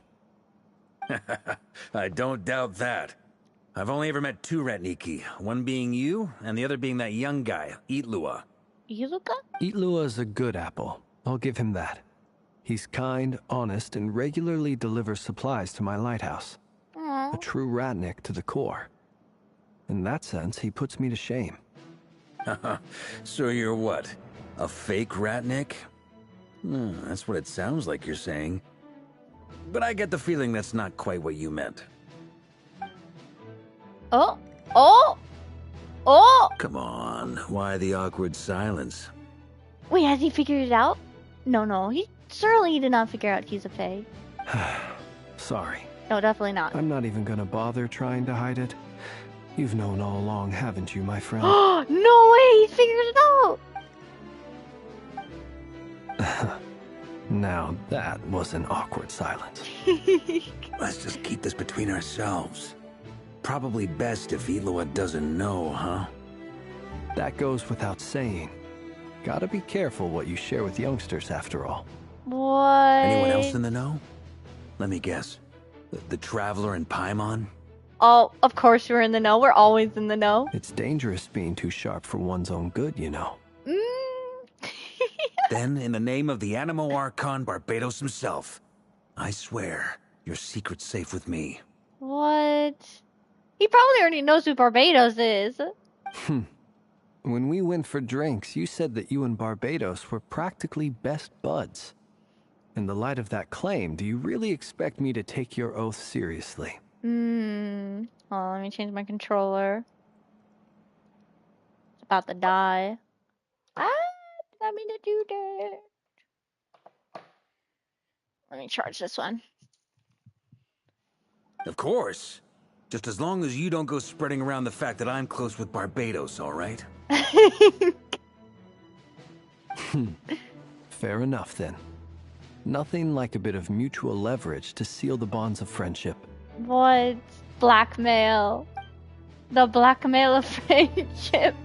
I don't doubt that. I've only ever met two Ratniki, one being you, and the other being that young guy, Itlua. Iluka? Itlua's a good apple. I'll give him that. He's kind, honest, and regularly delivers supplies to my lighthouse. Aww. A true Ratnik to the core. In that sense, he puts me to shame. So you're what? A fake Ratnik? That's what it sounds like you're saying. But I get the feeling that's not quite what you meant. Oh! Oh! Oh! Come on, why the awkward silence? Wait, has he figured it out? No, he surely did not figure out he's a fae. Sorry. No, definitely not. I'm not even gonna bother trying to hide it. You've known all along, haven't you, my friend? No way! He figured it out! Now that was an awkward silence. Let's just keep this between ourselves. Probably best if Itlua doesn't know, huh? That goes without saying. Gotta be careful what you share with youngsters, after all. What? Anyone else in the know? Let me guess. The Traveler and Paimon? Oh, of course we're in the know. We're always in the know. It's dangerous being too sharp for one's own good, you know. Then, in the name of the Animo Archon Barbados himself, I swear, your secret's safe with me. What? He probably already knows who Barbados is. When we went for drinks, you said that you and Barbados were practically best buds. In the light of that claim, do you really expect me to take your oath seriously? Hold on, let me change my controller. It's about to die. Let me to do that. Let me charge this one. Of course. Just as long as you don't go spreading around the fact that I'm close with Barbados, all right? Fair enough, then. Nothing like a bit of mutual leverage to seal the bonds of friendship. What? Blackmail. The blackmail of friendship.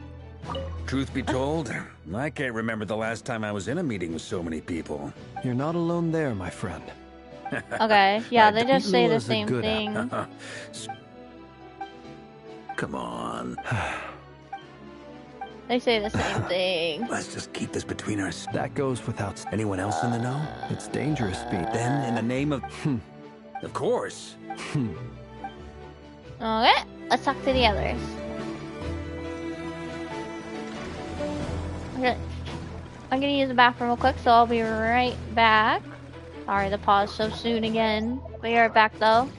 Truth be told, I can't remember the last time I was in a meeting with so many people. You're not alone there, my friend. Okay, yeah, they just say the Lula's a same good thing. Come on. They say the same thing. Let's just keep this between us. That goes without... Anyone else in the know? It's dangerous, Pete. Then, in the name of... Of course. Okay, let's talk to the others. Okay. I'm gonna use the bathroom real quick, so I'll be right back. Sorry to pause so soon again. Be right back though.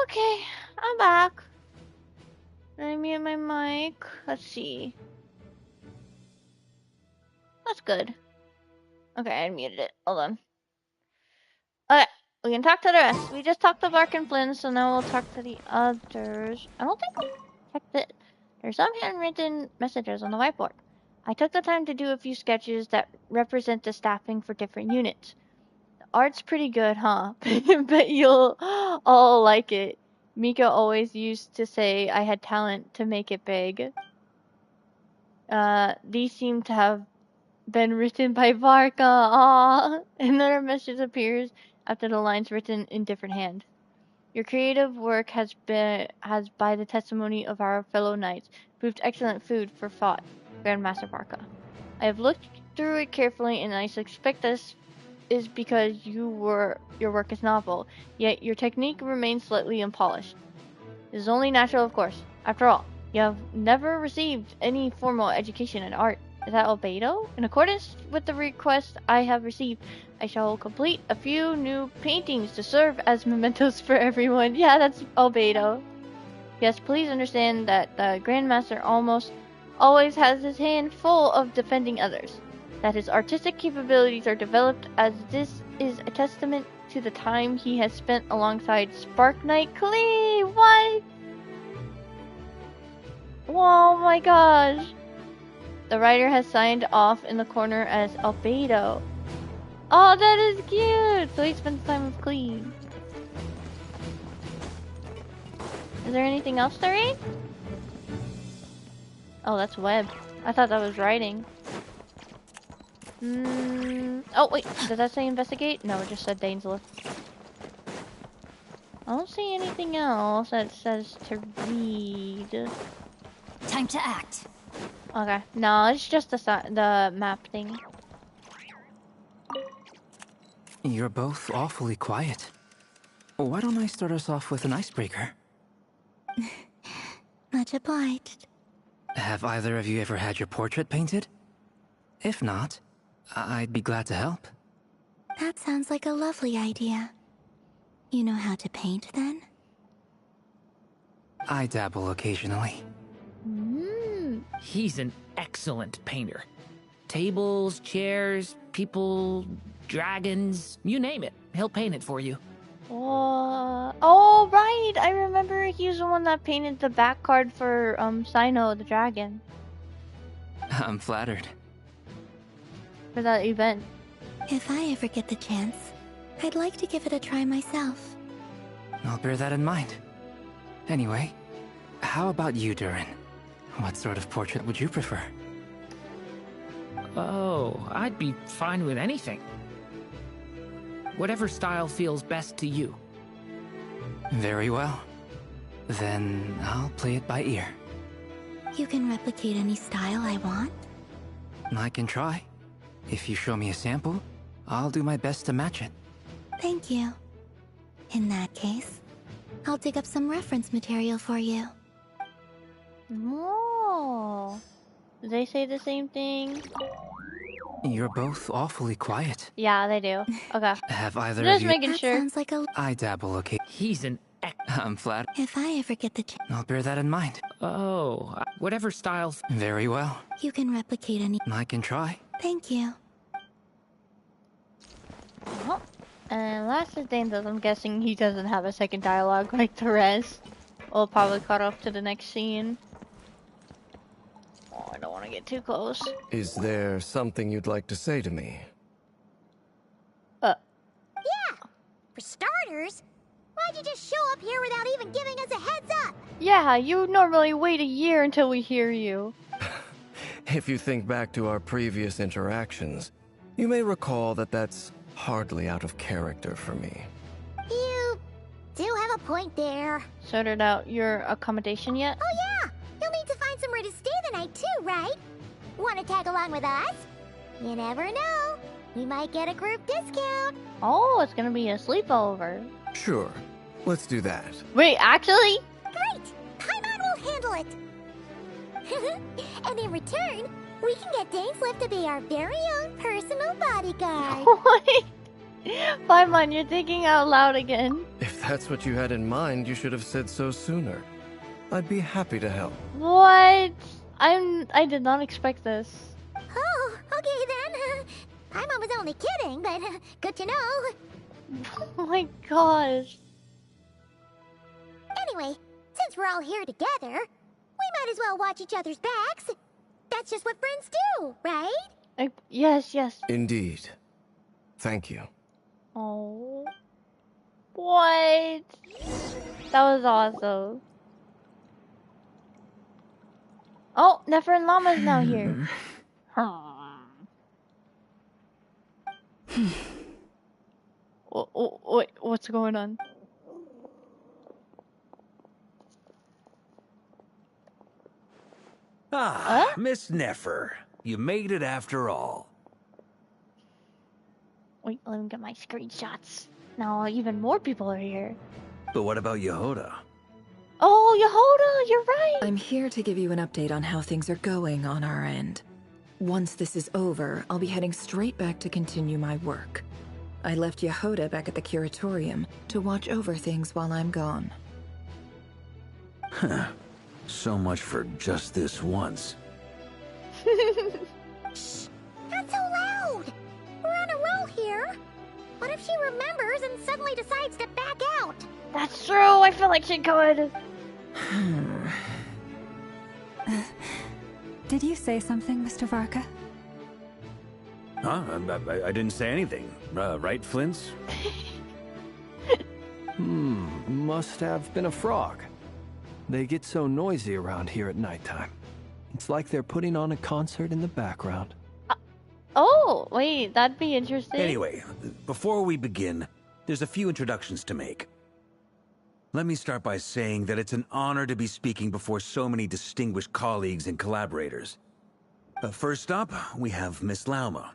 Okay, I'm back. Let me mute my mic. Let's see. That's good. Okay, I muted it. Hold on. Okay, we can talk to the rest. We just talked to Bark and Flynn, so now we'll talk to the others. I don't think we checked it. There's some handwritten messages on the whiteboard. I took the time to do a few sketches that represent the staffing for different units. The art's pretty good, huh? Bet you'll all like it. Mika always used to say I had talent to make it big. These seem to have been written by Varka. Aww. Another message appears after the lines written in different hand. Your creative work has, by the testimony of our fellow knights, proved excellent food for thought, Grandmaster Varka. I have looked through it carefully, and I suspect this is because your work is novel, yet your technique remains slightly unpolished. This is only natural, of course. After all, you have never received any formal education in art. Is that albedo? In accordance with the request I have received, I shall complete a few new paintings to serve as mementos for everyone. Yeah, that's albedo. Yes, please understand that the Grandmaster almost always has his hand full of defending others. That his artistic capabilities are developed, as this is a testament to the time he has spent alongside Spark Knight Klee. What? Oh my gosh. The writer has signed off in the corner as albedo. Oh, that is cute! So he spends time with Klee. Is there anything else to read? Oh, that's web. I thought that was writing. Oh, wait. Did that say investigate? No, it just said Dainsliff. I don't see anything else that says to read. Time to act. Okay. No, it's just the map thing. You're both awfully quiet. Why don't I start us off with an icebreaker? Much obliged. Have either of you ever had your portrait painted? If not, I'd be glad to help. That sounds like a lovely idea. You know how to paint, then? I dabble occasionally. He's an excellent painter. Tables, chairs, people, dragons, you name it. He'll paint it for you. Oh, right! I remember he was the one that painted the back card for Sino the dragon. I'm flattered. For that event. If I ever get the chance, I'd like to give it a try myself. I'll bear that in mind. Anyway, how about you, Durin? What sort of portrait would you prefer? Oh, I'd be fine with anything. Whatever style feels best to you. Very well. Then I'll play it by ear. You can replicate any style I want? I can try. If you show me a sample, I'll do my best to match it. Thank you. In that case, I'll dig up some reference material for you. Oh. Do they say the same thing? You're both awfully quiet. Yeah, they do. Okay. Have either Just of you... making sure. Sounds like a... I dabble okay. He's an I'm flattered. If I ever get the chance... I'll bear that in mind. Oh, whatever style... Very well. You can replicate any... I can try. Thank you. Oh. And last is Danzos. I'm guessing he doesn't have a second dialogue like the rest. We'll probably cut off to the next scene. Oh, I don't want to get too close. Is there something you'd like to say to me? Yeah! For starters, why'd you just show up here without even giving us a heads up? Yeah, you normally wait a year until we hear you. If you think back to our previous interactions, you may recall that that's hardly out of character for me. You do have a point there. Sorted out your accommodation yet? Oh yeah! You'll need to find somewhere to stay the night too, right? Want to tag along with us? You never know. We might get a group discount. Oh, it's gonna be a sleepover. Sure. Let's do that. Wait, actually? Great! Paimon will handle it. And in return, we can get Dainsliff to be our very own personal bodyguard. Wait. Paimon, you're thinking out loud again. If that's what you had in mind, you should have said so sooner. I'd be happy to help. What? I did not expect this. Oh, okay then. Paimon was only kidding, but good to know. Oh my gosh. Anyway, since we're all here together, we might as well watch each other's backs. That's just what friends do, right? Yes, yes. Indeed. Thank you. Oh. What? That was awesome. Oh, Nefer and Llama's now here. Wait, what's going on? Ah, Miss Nefer. You made it after all. Wait, let me get my screenshots. Now even more people are here. But what about Yehoda? Oh, Yehoda, you're right! I'm here to give you an update on how things are going on our end. Once this is over, I'll be heading straight back to continue my work. I left Yehoda back at the curatorium to watch over things while I'm gone. Huh. So much for just this once. Shh! Not so loud! We're on a roll here. What if she remembers and suddenly decides to back out? That's true, I feel like she could. Did you say something, Mr. Varka? Huh? I didn't say anything. Right, Flints? Must have been a frog. They get so noisy around here at nighttime. It's like they're putting on a concert in the background. Oh, wait, that'd be interesting. Anyway, before we begin, there's a few introductions to make. Let me start by saying that it's an honor to be speaking before so many distinguished colleagues and collaborators. First up, we have Miss Lauma.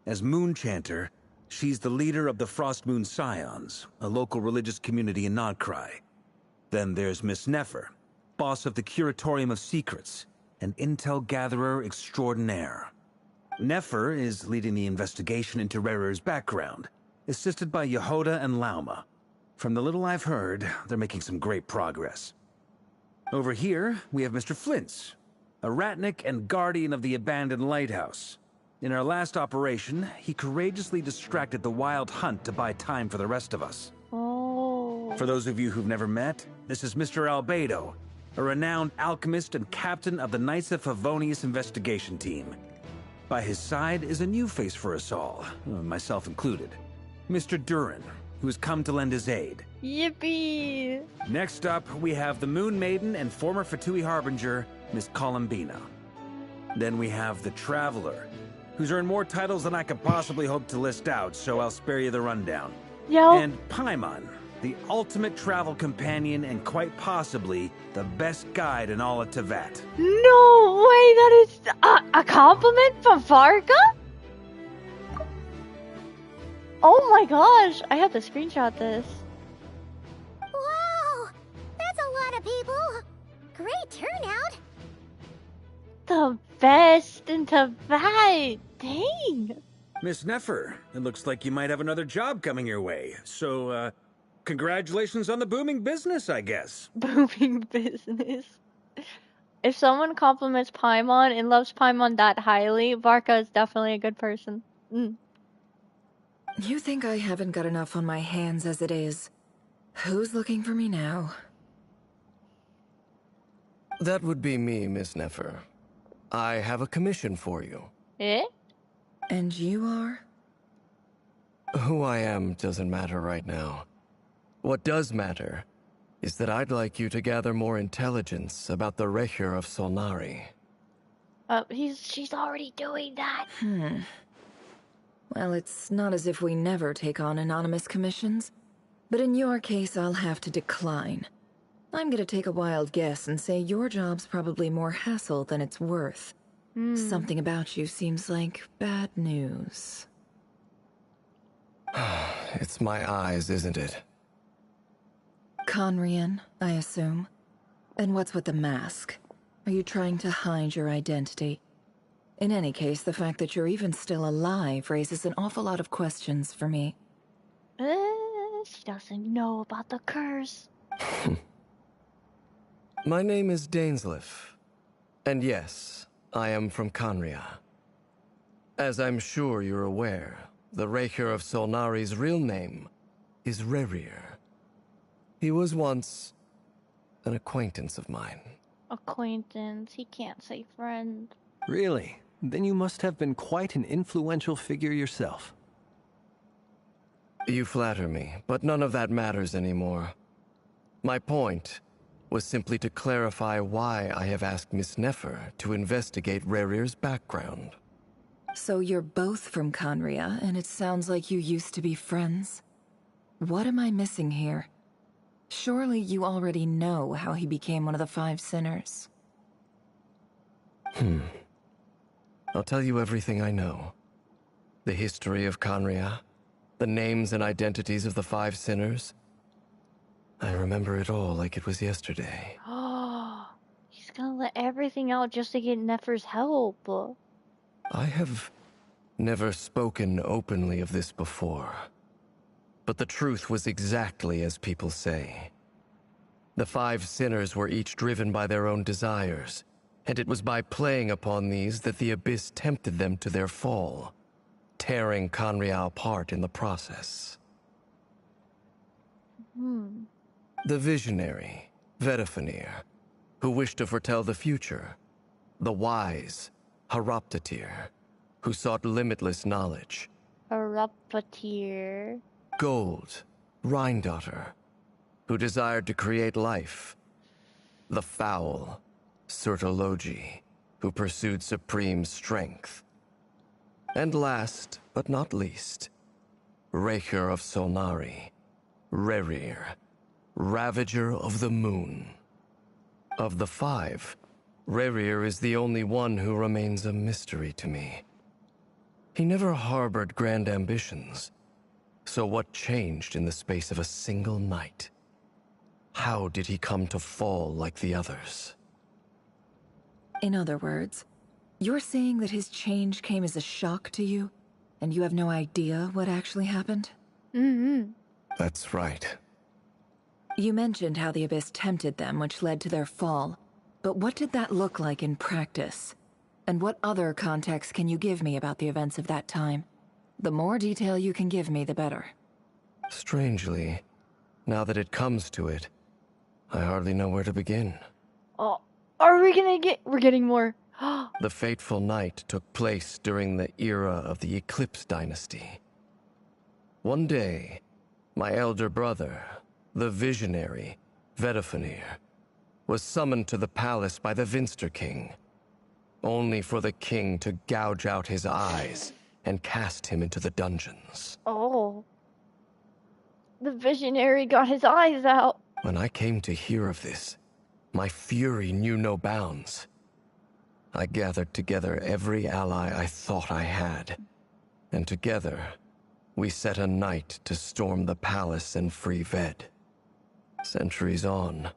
As Moon Chanter, she's the leader of the Frost Moon Scions, a local religious community in Nodcry. Then there's Miss Nefer, boss of the Curatorium of Secrets, an intel gatherer extraordinaire. Nefer is leading the investigation into Rerer's background, assisted by Yehoda and Lauma. From the little I've heard, they're making some great progress. Over here, we have Mr. Flintz, a Ratnik and guardian of the abandoned lighthouse. In our last operation, he courageously distracted the Wild Hunt to buy time for the rest of us. Oh. For those of you who've never met, this is Mr. Albedo, a renowned alchemist and captain of the Knights of Favonius investigation team. By his side is a new face for us all, myself included, Mr. Durin, who has come to lend his aid. Yippee! Next up, we have the Moon Maiden and former Fatui Harbinger, Miss Columbina. Then we have the Traveler, who's earned more titles than I could possibly hope to list out, so I'll spare you the rundown. Yo. And Paimon, the ultimate travel companion and quite possibly the best guide in all of Tevat. No way, that is a compliment from Varka? Oh my gosh, I have to screenshot this. Wow! That's a lot of people! Great turnout! The best in Tevat. Dang. Miss Nefer, it looks like you might have another job coming your way. So, congratulations on the booming business, I guess. Booming business. If someone compliments Paimon and loves Paimon that highly, Varka is definitely a good person. You think I haven't got enough on my hands as it is? Who's looking for me now? That would be me, Miss Nefer. I have a commission for you. Eh? And you are? Who I am doesn't matter right now. What does matter is that I'd like you to gather more intelligence about the Recher of Solnari. She's already doing that. Well, it's not as if we never take on anonymous commissions. But in your case, I'll have to decline. I'm gonna take a wild guess and say your job's probably more hassle than it's worth. Something about you seems like bad news. It's my eyes, isn't it? Conrian, I assume. And what's with the mask? Are you trying to hide your identity? In any case, the fact that you're even still alive raises an awful lot of questions for me. She doesn't know about the curse. My name is Dainsleif. And yes, I am from Conria. As I'm sure you're aware, the Recher of Solnari's real name is Rerir. He was once an acquaintance of mine. Acquaintance, he can't say friend. Really? Then you must have been quite an influential figure yourself. You flatter me, but none of that matters anymore. My point was simply to clarify why I have asked Miss Nefer to investigate Rerir's background. So you're both from Conria, and it sounds like you used to be friends? What am I missing here? Surely you already know how he became one of the Five Sinners. I'll tell you everything I know. The history of Conria, The names and identities of the 5 sinners. I remember it all like it was yesterday. Oh, he's gonna let everything out just to get Nefer's help. I have never spoken openly of this before. But the truth was exactly as people say. The 5 sinners were each driven by their own desires, and it was by playing upon these that the Abyss tempted them to their fall, tearing Conria apart in the process. The visionary, Vedifenir, who wished to foretell the future. The wise, Haroptatir, who sought limitless knowledge. Haroptatir. Gold, Rhindaughter, who desired to create life. The foul, Sertology, who pursued supreme strength. And last, but not least, Raker of Solnari, Rerir, Ravager of the Moon. Of the 5, Rerir is the only one who remains a mystery to me. He never harbored grand ambitions. So what changed in the space of a single night? How did he come to fall like the others? In other words, you're saying that his change came as a shock to you, and you have no idea what actually happened? That's right. You mentioned how the Abyss tempted them, which led to their fall. But what did that look like in practice? And what other context can you give me about the events of that time? The more detail you can give me, the better. Strangely, now that it comes to it, I hardly know where to begin. Oh, are we gonna get... We're getting more. The fateful night took place during the era of the Eclipse Dynasty. One day, my elder brother, the visionary, Vedifenir, was summoned to the palace by the Vinster King, only for the king to gouge out his eyes and cast him into the dungeons. Oh. The visionary got his eyes out. When I came to hear of this, my fury knew no bounds. I gathered together every ally I thought I had, and together, we set a night to storm the palace and free Ved. Centuries on,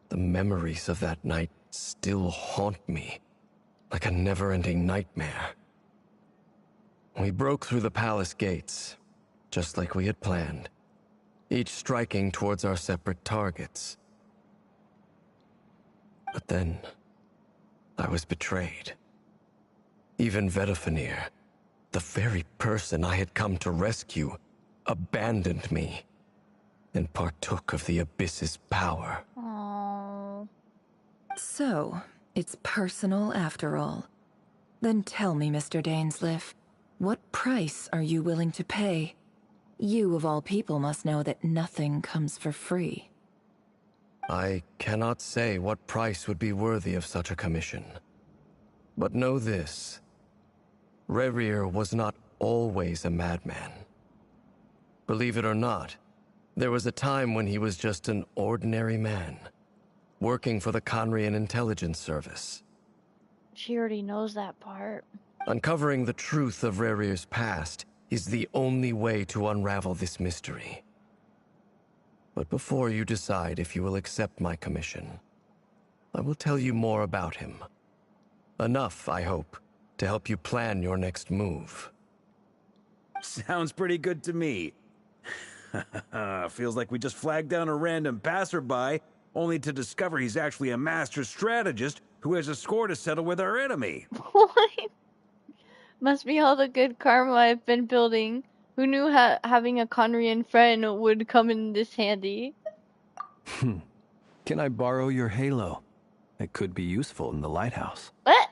the memories of that night still haunt me, like a never-ending nightmare. We broke through the palace gates, just like we had planned, each striking towards our separate targets. But then, I was betrayed. Even Vedifenir, the very person I had come to rescue, abandoned me and partook of the Abyss's power. Aww. So, it's personal after all. Then tell me, Mr. Dainsleif, what price are you willing to pay? You, of all people, must know that nothing comes for free. I cannot say what price would be worthy of such a commission. But know this. Rerir was not always a madman. Believe it or not, there was a time when he was just an ordinary man, working for the Conrian Intelligence Service. She already knows that part. Uncovering the truth of Rerir's past is the only way to unravel this mystery. But before you decide if you will accept my commission, I will tell you more about him. Enough, I hope, to help you plan your next move. Sounds pretty good to me. Feels like we just flagged down a random passerby, only to discover he's actually a master strategist who has a score to settle with our enemy. What? Must be all the good karma I've been building. Who knew having a Conrian friend would come in this handy? Can I borrow your halo? It could be useful in the lighthouse. What?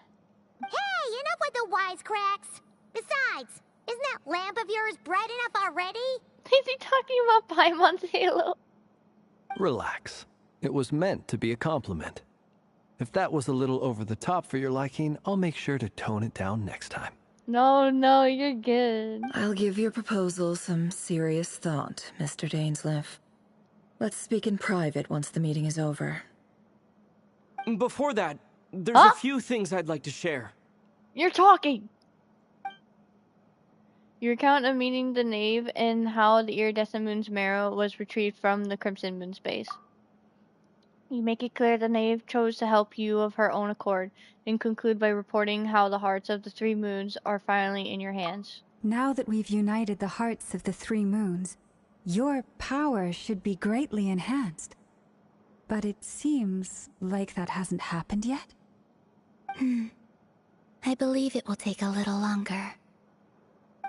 Hey, enough with the wisecracks. Besides, isn't that lamp of yours bright enough already? Is he talking about Paimon's halo? Relax. It was meant to be a compliment. If that was a little over the top for your liking, I'll make sure to tone it down next time. No, you're good. I'll give your proposal some serious thought, Mr. Dainsleif. Let's speak in private once the meeting is over. Before that, there's a few things I'd like to share. You're talking. You recount of meeting the knave and how the iridescent moon's marrow was retrieved from the crimson moon's base. You make it clear the knave chose to help you of her own accord, and conclude by reporting how the hearts of the three moons are finally in your hands. Now that we've united the hearts of the three moons, your power should be greatly enhanced. But it seems like that hasn't happened yet. I believe it will take a little longer.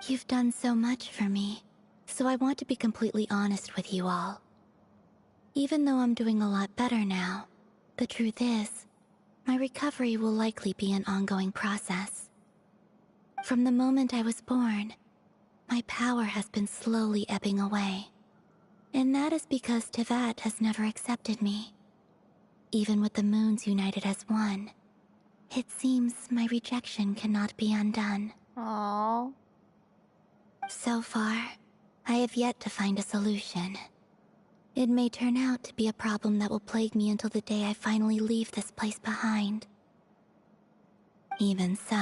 You've done so much for me, so I want to be completely honest with you all. Even though I'm doing a lot better now, the truth is, my recovery will likely be an ongoing process. From the moment I was born, my power has been slowly ebbing away. And that is because Tevat has never accepted me. Even with the moons united as one, it seems my rejection cannot be undone. Aww. So far, I have yet to find a solution. It may turn out to be a problem that will plague me until the day I finally leave this place behind. Even so,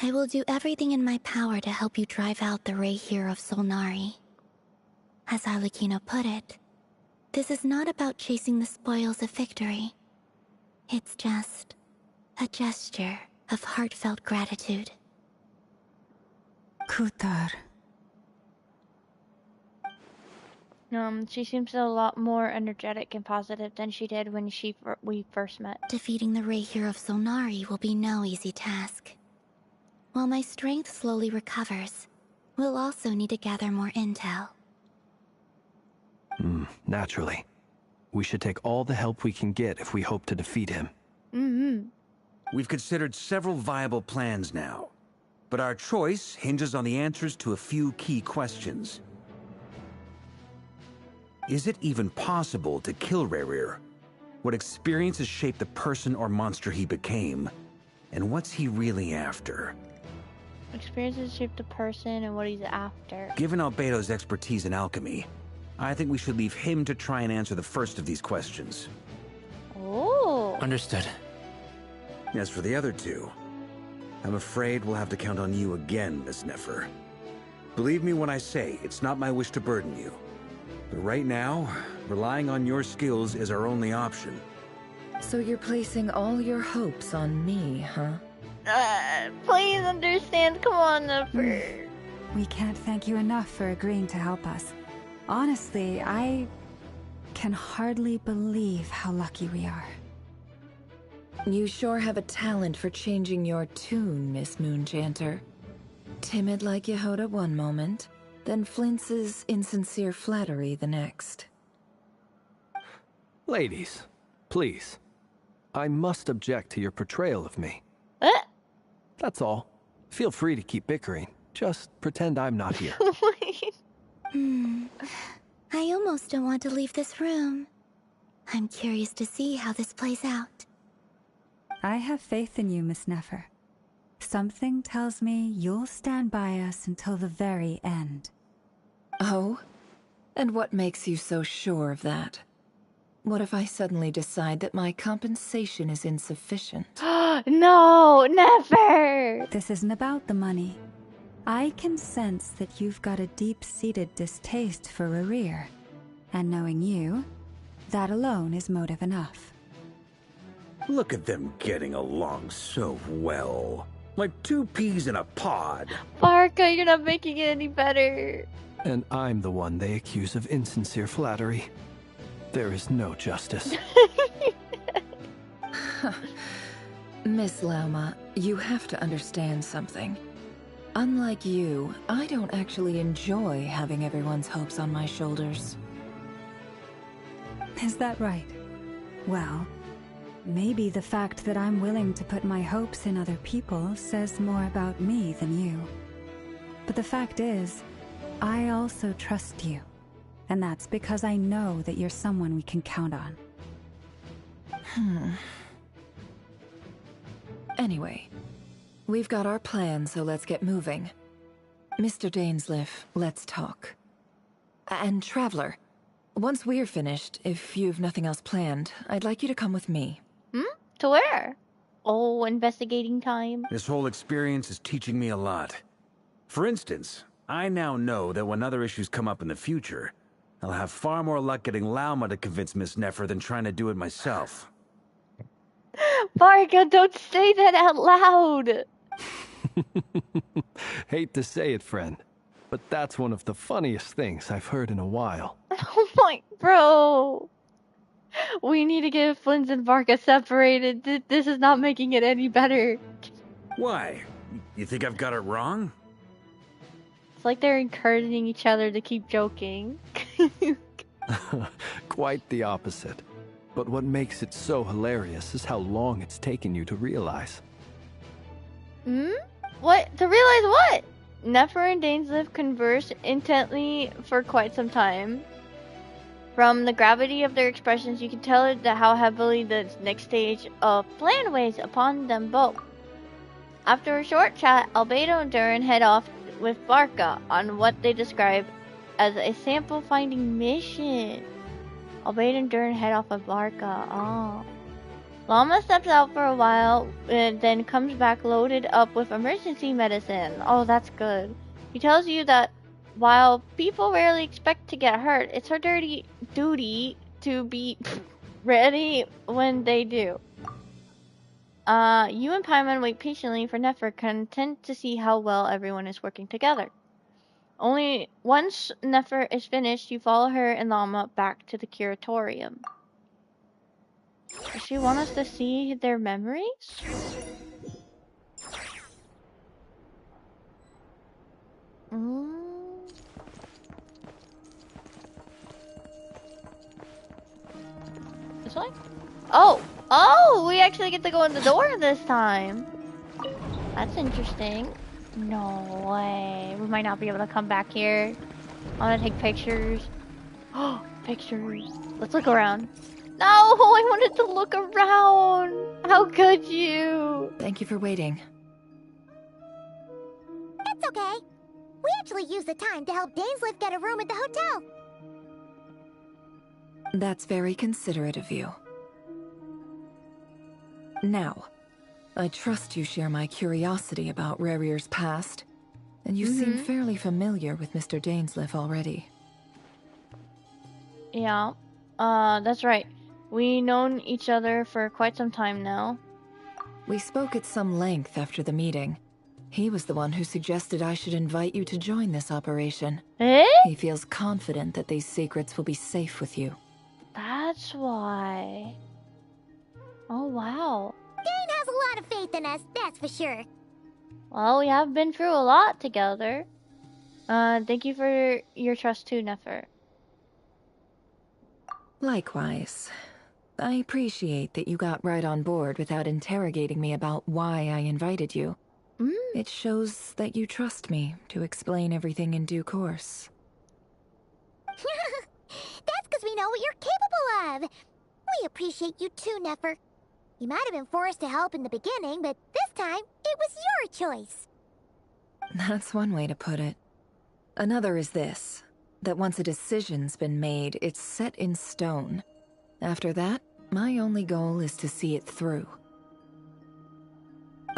I will do everything in my power to help you drive out the Ray here of Solnari. As Arlecchino put it, this is not about chasing the spoils of victory. It's just a gesture of heartfelt gratitude. Kutar. She seems a lot more energetic and positive than she did when we first met. Defeating the Ray here of Solnari will be no easy task. While my strength slowly recovers, we'll also need to gather more intel. Naturally. We should take all the help we can get if we hope to defeat him. We've considered several viable plans now, but our choice hinges on the answers to a few key questions. Is it even possible to kill Rerir? What experiences shaped the person or monster he became? And what's he really after? Experiences shape the person and what he's after. Given Albedo's expertise in alchemy, I think we should leave him to try and answer the first of these questions. Oh. Understood. As for the other two, I'm afraid we'll have to count on you again, Miss Nefer. Believe me when I say it's not my wish to burden you. But right now, relying on your skills is our only option. So you're placing all your hopes on me, huh? Please understand. Come on, Nefer. We can't thank you enough for agreeing to help us. Honestly, I can hardly believe how lucky we are. You sure have a talent for changing your tune, Miss Moonchanter. Timid like Yehoda one moment, then flinches insincere flattery the next. Ladies, please. I must object to your portrayal of me. That's all. Feel free to keep bickering. Just pretend I'm not here. I almost don't want to leave this room. I'm curious to see how this plays out. I have faith in you, Miss Nefer. Something tells me you'll stand by us until the very end. Oh? And what makes you so sure of that? What if I suddenly decide that my compensation is insufficient? No, never! This isn't about the money. I can sense that you've got a deep-seated distaste for Rerir. And knowing you, that alone is motive enough. Look at them getting along so well. Like two peas in a pod. Barca, you're not making it any better. And I'm the one they accuse of insincere flattery. There is no justice. Miss Lauma, you have to understand something. Unlike you, I don't actually enjoy having everyone's hopes on my shoulders. Is that right? Well, maybe the fact that I'm willing to put my hopes in other people says more about me than you. But the fact is, I also trust you. And that's because I know that you're someone we can count on. Anyway, we've got our plan, so let's get moving. Mr. Dainsleif, let's talk. And Traveler, once we're finished, if you've nothing else planned, I'd like you to come with me. To where? Oh, investigating time. This whole experience is teaching me a lot. For instance, I now know that when other issues come up in the future, I'll have far more luck getting Lauma to convince Miss Nefer than trying to do it myself. Varga, don't say that out loud! Hate to say it, friend, but that's one of the funniest things I've heard in a while. Oh my, bro! We need to get Flint and Varga separated. This is not making it any better. Why? You think I've got it wrong? It's like they're encouraging each other to keep joking. Quite the opposite. But what makes it so hilarious is how long it's taken you to realize. What? To realize what? Nefer and Dainsleif converse intently for quite some time. From the gravity of their expressions, you can tell that how heavily the next stage of plan weighs upon them both. After a short chat, Albedo and Durin head off with Barca on what they describe as a sample finding mission. Albedo and Durin head off with Barca. Oh. Llama steps out for a while and then comes back loaded up with emergency medicine. Oh, that's good. He tells you that while people rarely expect to get hurt, it's her dirty duty to be ready when they do. You and Paimon wait patiently for Nefer, content to see how well everyone is working together. Only once Nefer is finished, you follow her and Llama back to the curatorium. Does she want us to see their memories? This way? Oh, we actually get to go in the door this time. That's interesting. No way. We might not be able to come back here. I want to take pictures. Oh, pictures. Let's look around. No, I wanted to look around. How could you? Thank you for waiting. It's okay. We actually used the time to help Dainsleif get a room at the hotel. That's very considerate of you. Now, I trust you share my curiosity about Rarier's past, and you seem fairly familiar with Mr. Dainsleif already. Yeah, that's right. We've known each other for quite some time now. We spoke at some length after the meeting. He was the one who suggested I should invite you to join this operation. Eh? He feels confident that these secrets will be safe with you. That's why. Oh, wow. Dane has a lot of faith in us, that's for sure. Well, we have been through a lot together. Thank you for your trust too, Nefer. Likewise. I appreciate that you got right on board without interrogating me about why I invited you. It shows that you trust me to explain everything in due course. That's because we know what you're capable of. We appreciate you too, Nefer. You might have been forced to help in the beginning, but this time, it was your choice. That's one way to put it. Another is this, that once a decision's been made, it's set in stone. After that, my only goal is to see it through.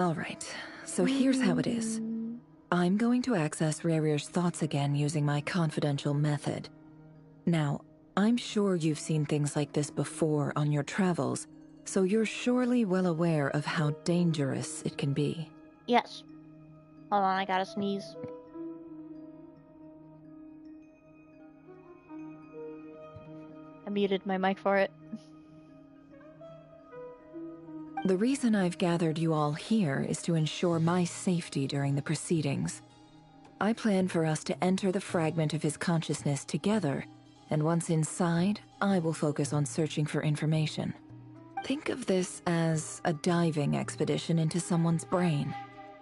Alright, so here's how it is. I'm going to access Rarier's thoughts again using my confidential method. Now, I'm sure you've seen things like this before on your travels, so you're surely well aware of how dangerous it can be. Yes. Hold on, I gotta sneeze. I muted my mic for it. The reason I've gathered you all here is to ensure my safety during the proceedings. I plan for us to enter the fragment of his consciousness together, and once inside, I will focus on searching for information. Think of this as a diving expedition into someone's brain.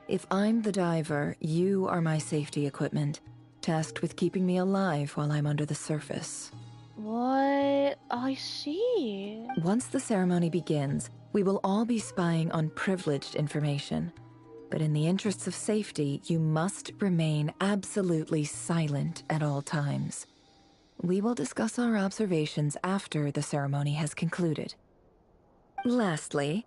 If I'm the diver, you are my safety equipment, tasked with keeping me alive while I'm under the surface. What? I see. Once the ceremony begins, we will all be spying on privileged information. But in the interests of safety, you must remain absolutely silent at all times. We will discuss our observations after the ceremony has concluded. Lastly,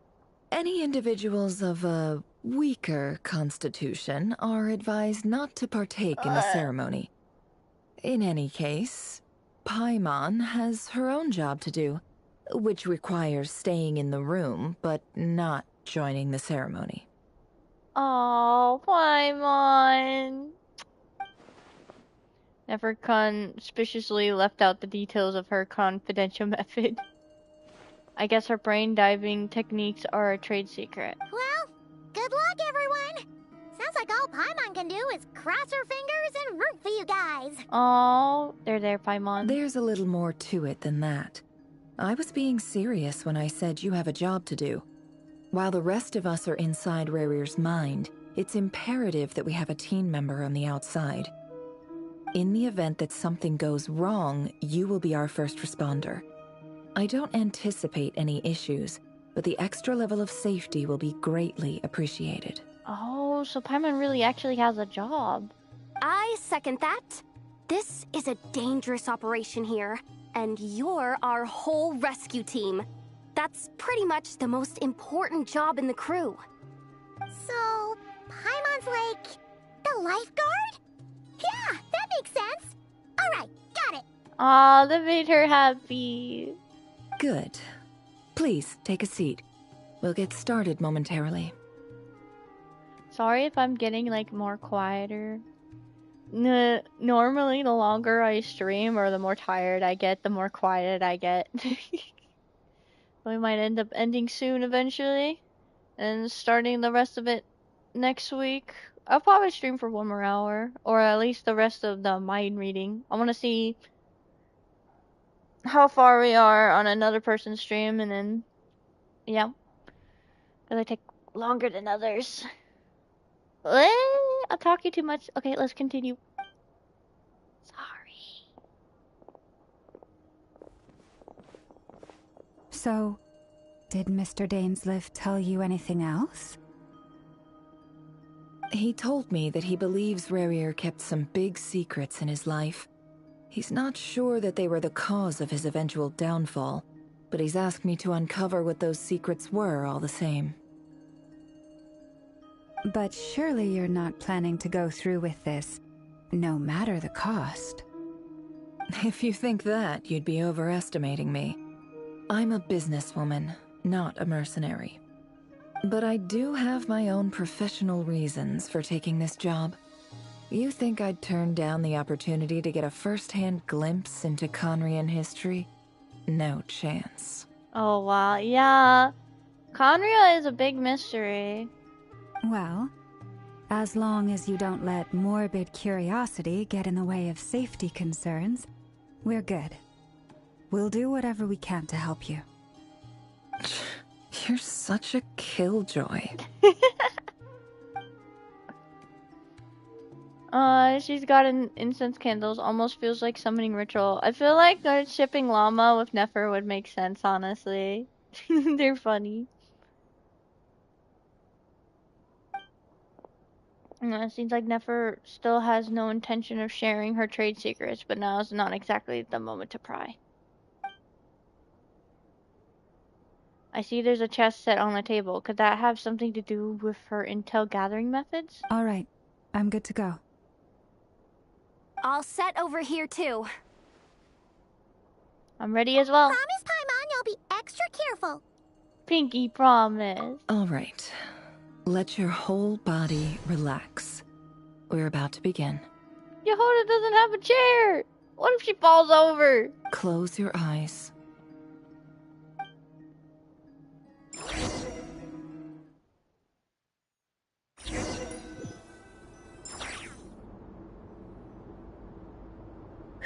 Any individuals of a weaker constitution are advised not to partake in the ceremony. In any case, Paimon has her own job to do, which requires staying in the room, but not joining the ceremony. Oh, Paimon. Never conspicuously left out the details of her confidential method. I guess her brain diving techniques are a trade secret. Well, good luck, everyone. Sounds like all Paimon can do is cross her fingers and root for you guys. Oh, they're there, Paimon. There's a little more to it than that. I was being serious when I said you have a job to do. While the rest of us are inside Rarir's mind, it's imperative that we have a team member on the outside. In the event that something goes wrong, you will be our first responder. I don't anticipate any issues, but the extra level of safety will be greatly appreciated. Oh, so Paimon really actually has a job. I second that. This is a dangerous operation here, and you're our whole rescue team. That's pretty much the most important job in the crew. So, Paimon's like the lifeguard? Yeah, that makes sense. Alright, got it. Aw, that made her happy. Good. Please, take a seat. We'll get started momentarily. Sorry if I'm getting, like, more quieter. Normally, the longer I stream or the more tired I get, the more quiet I get. We might end up ending soon eventually. And starting the rest of it next week. I'll probably stream for 1 more hour. Or at least the rest of the mind reading. I want to see how far we are on another person's stream, and then, yeah. Because I take longer than others. I'm talking too much. Okay, let's continue. Sorry. So, did Mr. Dainsleif tell you anything else? He told me that he believes Rarir kept some big secrets in his life. He's not sure that they were the cause of his eventual downfall, but he's asked me to uncover what those secrets were all the same. But surely you're not planning to go through with this, no matter the cost. If you think that, you'd be overestimating me. I'm a businesswoman, not a mercenary. But I do have my own professional reasons for taking this job. You think I'd turn down the opportunity to get a first-hand glimpse into Conrian history? No chance. Oh, wow. Yeah. Conria is a big mystery. Well, as long as you don't let morbid curiosity get in the way of safety concerns, we're good. We'll do whatever we can to help you. You're such a killjoy. She's got an incense candles. Almost feels like summoning ritual. I feel like shipping Llama with Nefer would make sense, honestly. They're funny. It seems like Nefer still has no intention of sharing her trade secrets, but now is not exactly the moment to pry. I see there's a chest set on the table. Could that have something to do with her intel gathering methods? Alright, I'm good to go. All set over here, too. I'm ready as well. Promise, Paimon, you'll be extra careful. Pinky promise. Alright. Let your whole body relax. We're about to begin. Yehuda doesn't have a chair. What if she falls over? Close your eyes.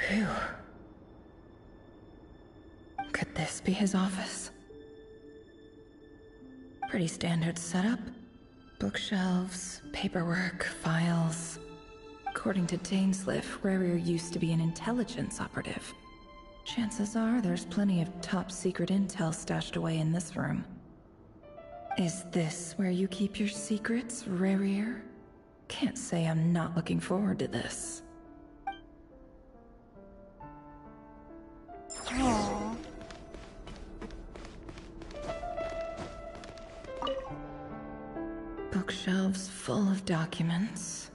Phew. Could this be his office? Pretty standard setup. Bookshelves, paperwork, files. According to Dainsleif, Rarir used to be an intelligence operative. Chances are there's plenty of top-secret intel stashed away in this room. Is this where you keep your secrets, Rarir? Can't say I'm not looking forward to this. Aww. Bookshelves full of documents.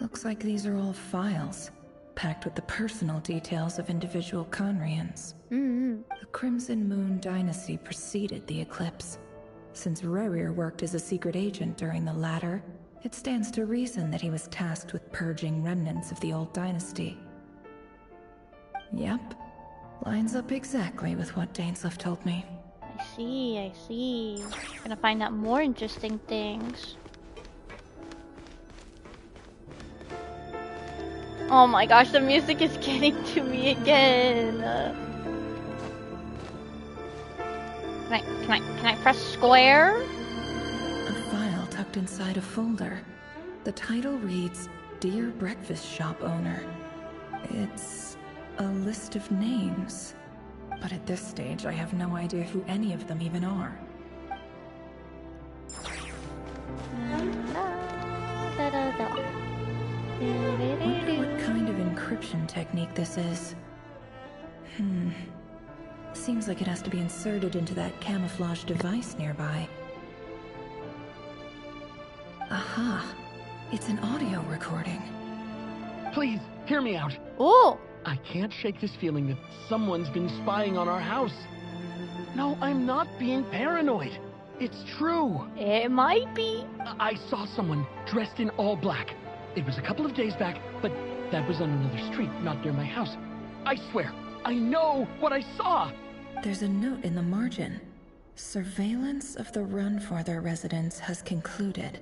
Looks like these are all files, packed with the personal details of individual Conrians. The Crimson Moon dynasty preceded the eclipse. Since Rerir worked as a secret agent during the latter, it stands to reason that he was tasked with purging remnants of the old dynasty. Yep. Lines up exactly with what Dainsleif told me. I see. Gonna find out more interesting things. Oh my gosh, the music is getting to me again. Can I press square? A file tucked inside a folder. The title reads, Dear Breakfast Shop Owner. It's a list of names. But at this stage, I have no idea who any of them even are. Wonder what kind of encryption technique this is. Seems like it has to be inserted into that camouflage device nearby. Aha! It's an audio recording. Please, hear me out. Oh! I can't shake this feeling that someone's been spying on our house. No, I'm not being paranoid. It's true. It might be. I saw someone dressed in all black. It was a couple of days back, but that was on another street, not near my house. I swear, I know what I saw. There's a note in the margin. Surveillance of the Runfarther residence has concluded.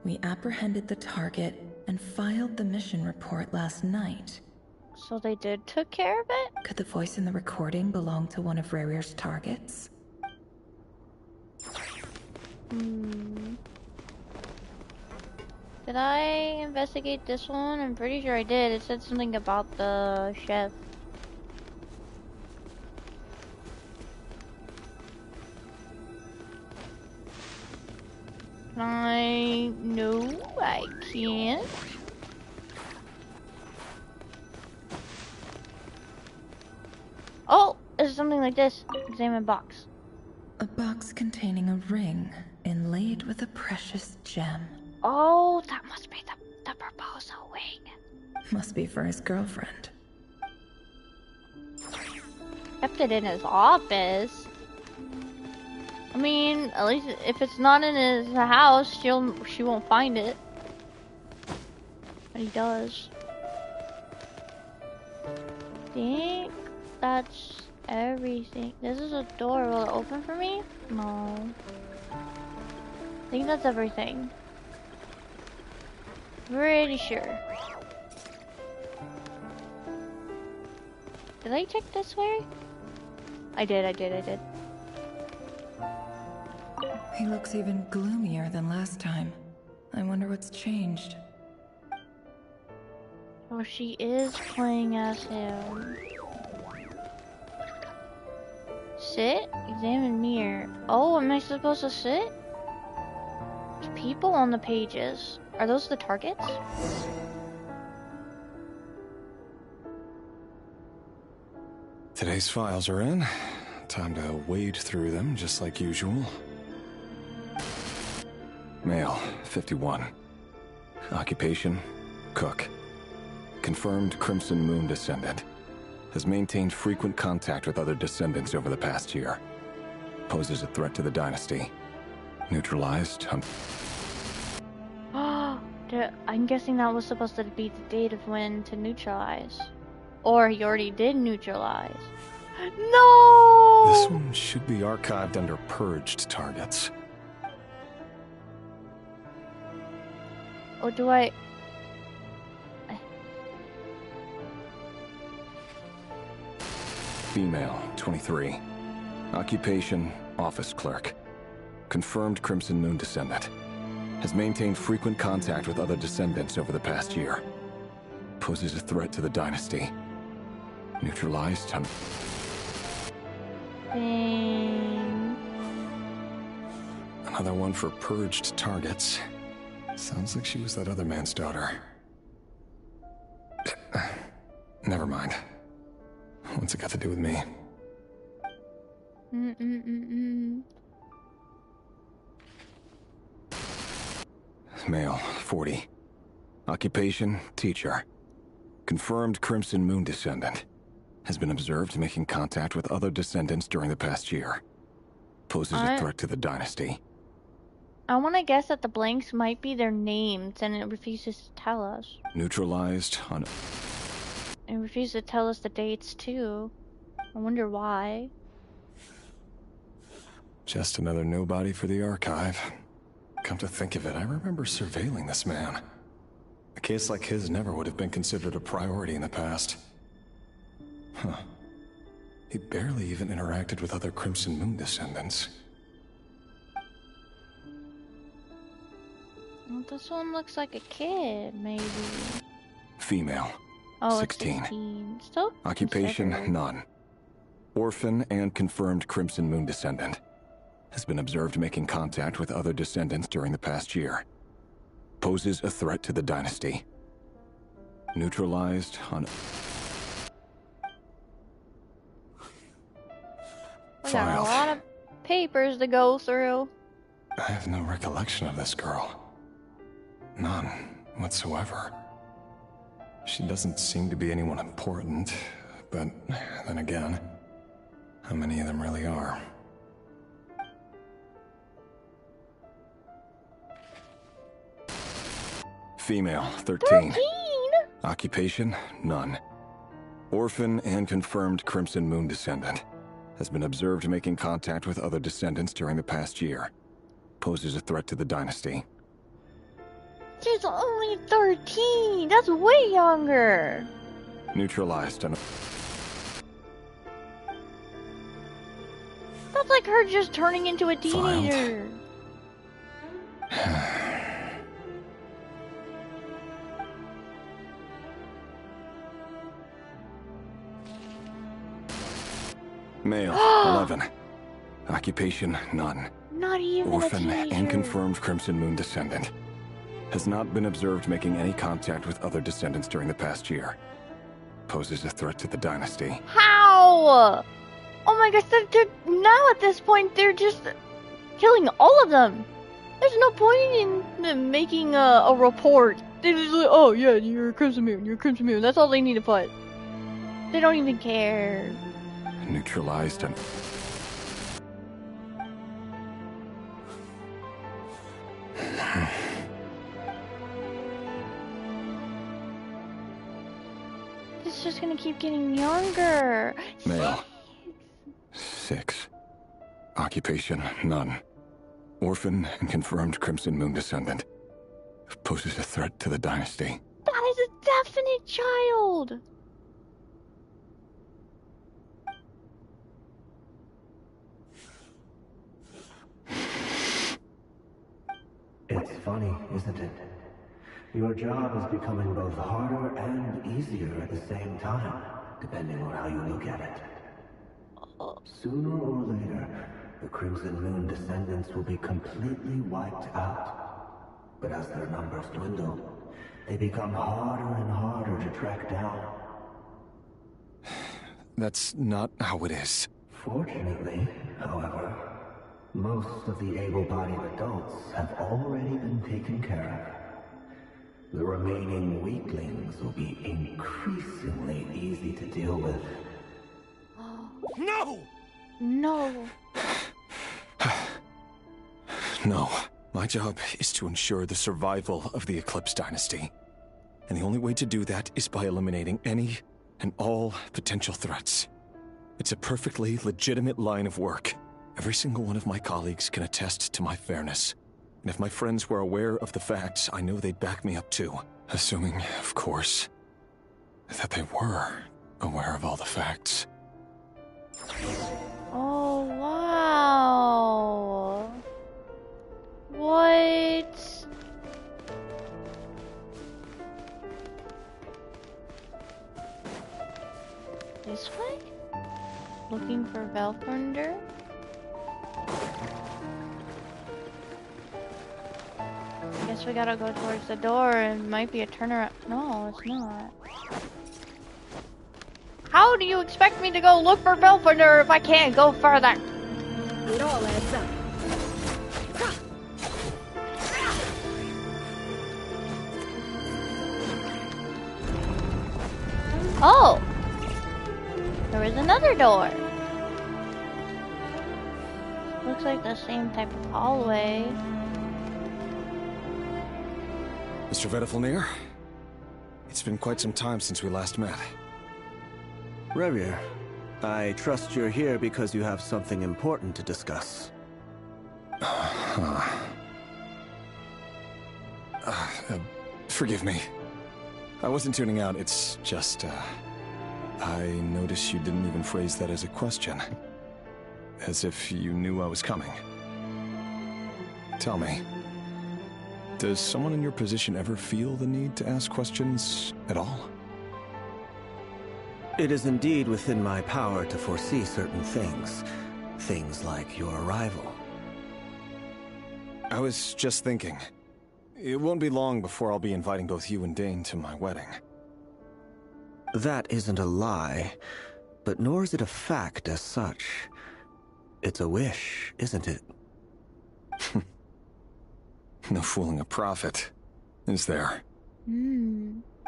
We apprehended the target and filed the mission report last night. So they did took care of it? Could the voice in the recording belong to one of Rerir's targets? Did I investigate this one? I'm pretty sure I did. It said something about the chef. No, I can't. Oh, it's something like this. Examine box. A box containing a ring inlaid with a precious gem. Oh, that must be the proposal ring. Must be for his girlfriend. Kept it in his office. I mean, at least if it's not in his house, she won't find it. But he does. Think that's everything. This is a door. Will it open for me? No. I think that's everything. Pretty sure. Did I check this way? I did. He looks even gloomier than last time. I wonder what's changed. Oh, she is playing as him. Sit? Examine mirror. Oh, am I supposed to sit? There's people on the pages. Are those the targets? Today's files are in. Time to wade through them just like usual. Male, 51. Occupation, cook. Confirmed Crimson Moon descendant. Has maintained frequent contact with other descendants over the past year. Poses a threat to the dynasty. Neutralized. I'm guessing that was supposed to be the date of when to neutralize. Or he already did neutralize. No! This one should be archived under purged targets. Or do I... Female, 23. Occupation, office clerk. Confirmed Crimson Moon descendant. Has maintained frequent contact with other descendants over the past year. Poses a threat to the dynasty. Neutralized. Another one for purged targets. Sounds like she was that other man's daughter. Never mind. What's it got to do with me? Male, 40. Occupation, teacher. Confirmed Crimson Moon descendant. Has been observed making contact with other descendants during the past year. Poses a threat to the dynasty. I want to guess that the blanks might be their names, and it refuses to tell us. Neutralized on... It refuses to tell us the dates, too. I wonder why. Just another nobody for the archive. Come to think of it, I remember surveilling this man. A case like his never would have been considered a priority in the past. Huh. He barely even interacted with other Crimson Moon descendants. Well, this one looks like a kid, maybe. Female. Oh, 16. It's 16. Still Occupation, considered. none. Orphan and confirmed Crimson Moon descendant. Has been observed making contact with other descendants during the past year. Poses a threat to the dynasty. Neutralized on... We got a lot of papers to go through. I have no recollection of this girl. None whatsoever. She doesn't seem to be anyone important, but then again, how many of them really are? Female, 13. Occupation, none. Orphan and confirmed Crimson Moon descendant. Has been observed making contact with other descendants during the past year. Poses a threat to the dynasty. She's only 13! That's way younger! Neutralized on... That's like her just turning into a teenager. Male, 11. Occupation, none. Not even Orphan a teenager. and confirmed Crimson Moon descendant. Has not been observed making any contact with other descendants during the past year. Poses a threat to the dynasty. How? Oh my gosh, now at this point, they're just killing all of them. There's no point in them making a report. They just like, oh yeah, you're a Crimson Moon, you're a Crimson Moon. That's all they need to put. They don't even care. Neutralized and... It's just gonna keep getting younger. Male, 6. Occupation, none. Orphan and confirmed Crimson Moon descendant. Poses a threat to the dynasty. That is a definite child. It's funny, isn't it? Your job is becoming both harder and easier at the same time, depending on how you look at it. Sooner or later, the Crimson Moon descendants will be completely wiped out. But as their numbers dwindle, they become harder and harder to track down. That's not how it is. Fortunately, however, most of the able-bodied adults have already been taken care of. The remaining weaklings will be increasingly easy to deal with. No! No. No. My job is to ensure the survival of the Eclipse Dynasty. And the only way to do that is by eliminating any and all potential threats. It's a perfectly legitimate line of work. Every single one of my colleagues can attest to my fairness. And if my friends were aware of the facts, I know they'd back me up too. Assuming, of course, that they were aware of all the facts. Oh, wow. What? This way? Looking for Velthunder? I guess we gotta go towards the door and might be a turnaround. No, it's not. How do you expect me to go look for Velthunder if I can't go further? It all adds up. Oh! There was another door. Looks like the same type of hallway. Mr. Vedifalnir? It's been quite some time since we last met. Rerir, I trust you're here because you have something important to discuss. Forgive me. I wasn't tuning out, it's just, I noticed you didn't even phrase that as a question. As if you knew I was coming. Tell me, does someone in your position ever feel the need to ask questions at all? It is indeed within my power to foresee certain things. Things like your arrival. I was just thinking. It won't be long before I'll be inviting both you and Dane to my wedding. That isn't a lie, but nor is it a fact as such. It's a wish, isn't it? No fooling a prophet, is there?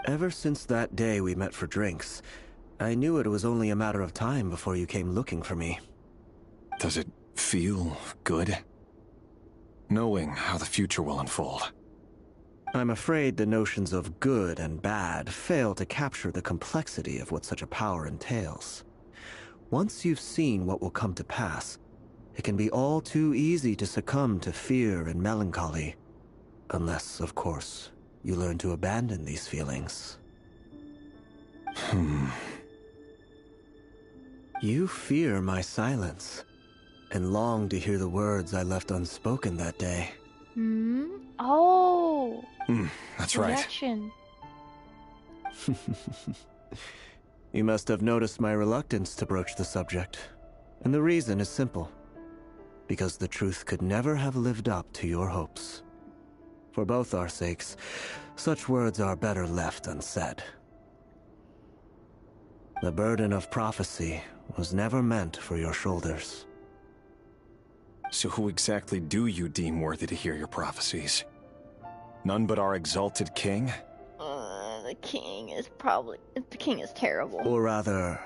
Ever since that day we met for drinks, I knew it was only a matter of time before you came looking for me. Does it feel good? Knowing how the future will unfold. I'm afraid the notions of good and bad fail to capture the complexity of what such a power entails. Once you've seen what will come to pass, it can be all too easy to succumb to fear and melancholy. Unless, of course, you learn to abandon these feelings. You fear my silence, and long to hear the words I left unspoken that day. Oh! That's right. Reaction. You must have noticed my reluctance to broach the subject. And the reason is simple. Because the truth could never have lived up to your hopes. For both our sakes, such words are better left unsaid. The burden of prophecy was never meant for your shoulders. So who exactly do you deem worthy to hear your prophecies? None but our exalted king? The king is terrible. Or rather,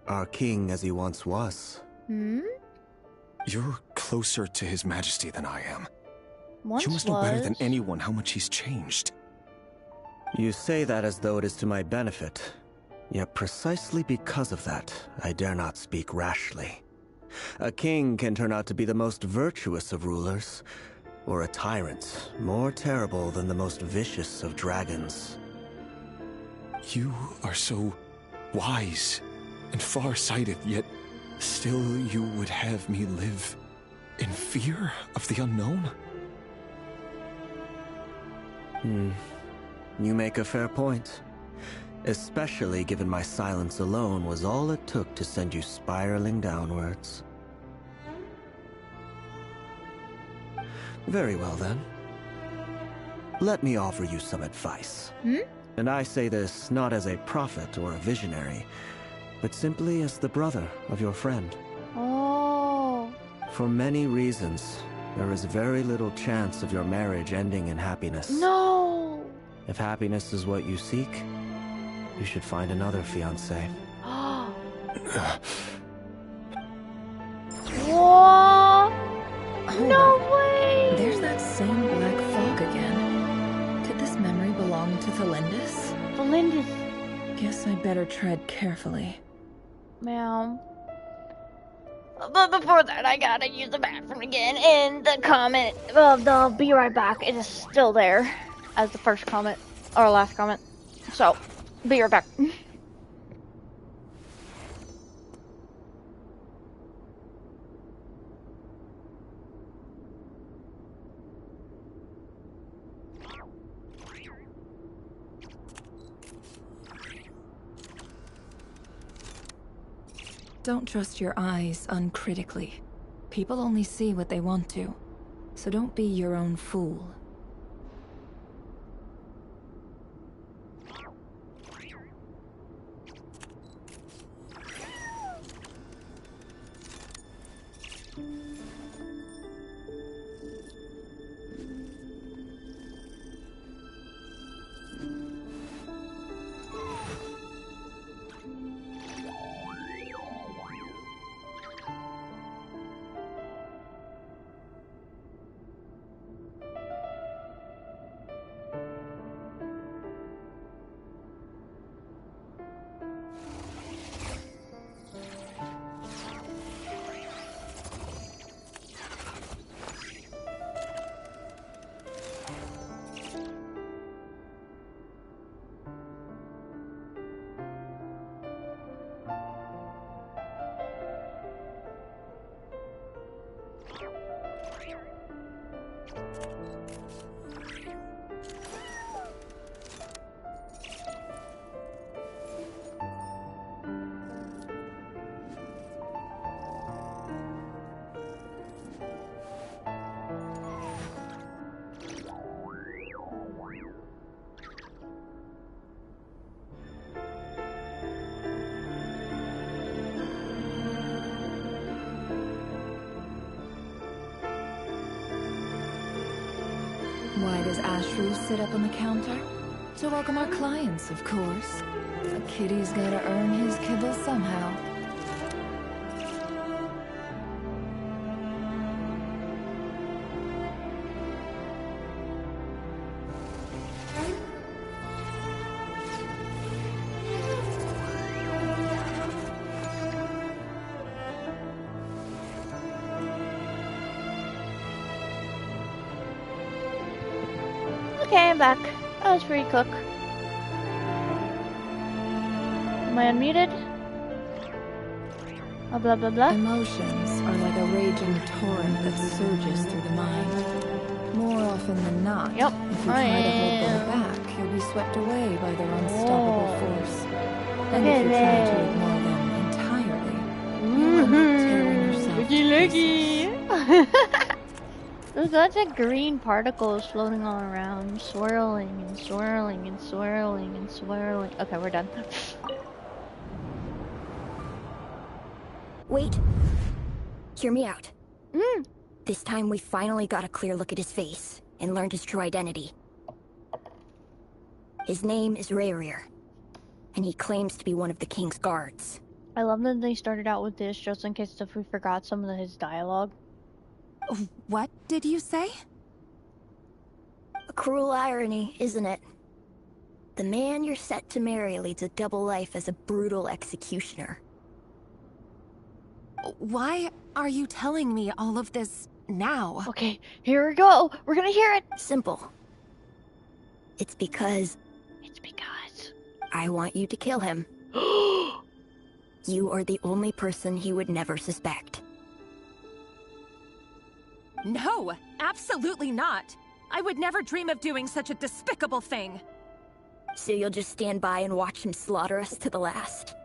our king as he once was. You're closer to his majesty than I am. Once you must know better than was. anyone how much he's changed. You say that as though it is to my benefit. Yet precisely because of that, I dare not speak rashly. A king can turn out to be the most virtuous of rulers, or a tyrant more terrible than the most vicious of dragons. You are so wise and far-sighted, yet still you would have me live in fear of the unknown? You make a fair point. Especially given my silence alone was all it took to send you spiraling downwards. Very well then. Let me offer you some advice. And I say this not as a prophet or a visionary, but simply as the brother of your friend. Oh. For many reasons, there is very little chance of your marriage ending in happiness. No! If happiness is what you seek, you should find another fiancé. What? Hold No up. way! There's that same black fog again. Could this memory belong to Thelindis? Thelindis. Guess I better tread carefully. Meow. But before that, I gotta use the bathroom again, and the comment of the "be right back" it is still there as the first comment, or last comment. So, be right back. Don't trust your eyes uncritically. People only see what they want to, so don't be your own fool. ashrays sit up on the counter? To welcome our clients, of course. A kitty's gotta earn his kibble somehow. Okay, I'm back. That was pretty cook. Am I unmuted? Oh, blah blah blah. Emotions are like a raging torrent that surges through the mind. More often than not, if you try to hold them back, you'll be swept away by their unstoppable force. And if you try to ignore them entirely, you will tear yourself to pieces. There's lots of green particles floating all around, swirling and swirling and swirling and swirling. Okay, we're done. Wait. Hear me out. This time we finally got a clear look at his face and learned his true identity. His name is YAYYYYYYYYYYYYYYY, and he claims to be one of the king's guards. I love that they started out with this just in case if we forgot some of his dialogue. What did you say? A cruel irony, isn't it? The man you're set to marry leads a double life as a brutal executioner. Why are you telling me all of this now? Okay, here we go. We're gonna hear it. Simple. It's because I want you to kill him. You are the only person he would never suspect. No, absolutely not. I would never dream of doing such a despicable thing. So you'll just stand by and watch him slaughter us to the last?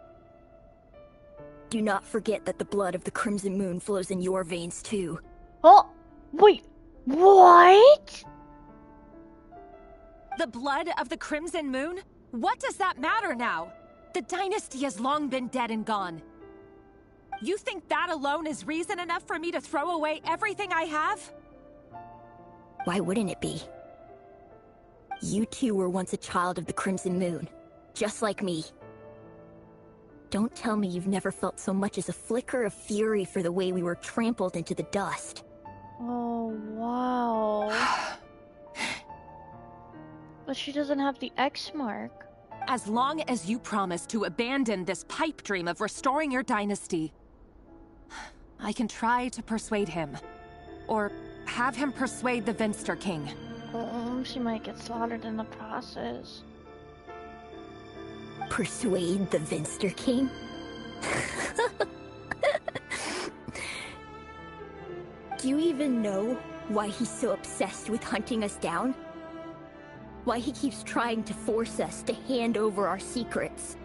Do not forget that the blood of the Crimson Moon flows in your veins too. Oh, wait, what? The blood of the Crimson Moon? What does that matter now? The dynasty has long been dead and gone. You think that alone is reason enough for me to throw away everything I have? Why wouldn't it be? You two were once a child of the Crimson Moon, just like me. Don't tell me you've never felt so much as a flicker of fury for the way we were trampled into the dust. Oh, wow. But she doesn't have the X mark. As long as you promise to abandon this pipe dream of restoring your dynasty, I can try to persuade him. Or have him persuade the Vinster King. She might get slaughtered in the process. Persuade the Vinster King? Do you even know why he's so obsessed with hunting us down? Why he keeps trying to force us to hand over our secrets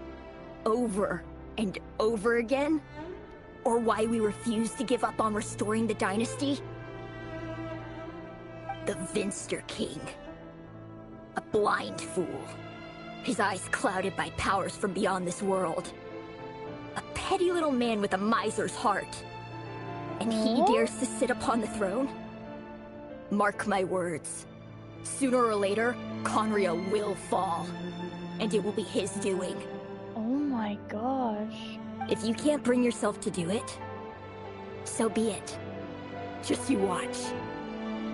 over and over again? Or why we refuse to give up on restoring the dynasty? The Vinster King. A blind fool. His eyes clouded by powers from beyond this world. A petty little man with a miser's heart. And he dares to sit upon the throne? Mark my words. Sooner or later, Conria will fall. And it will be his doing. Oh my gosh. If you can't bring yourself to do it, so be it. Just you watch.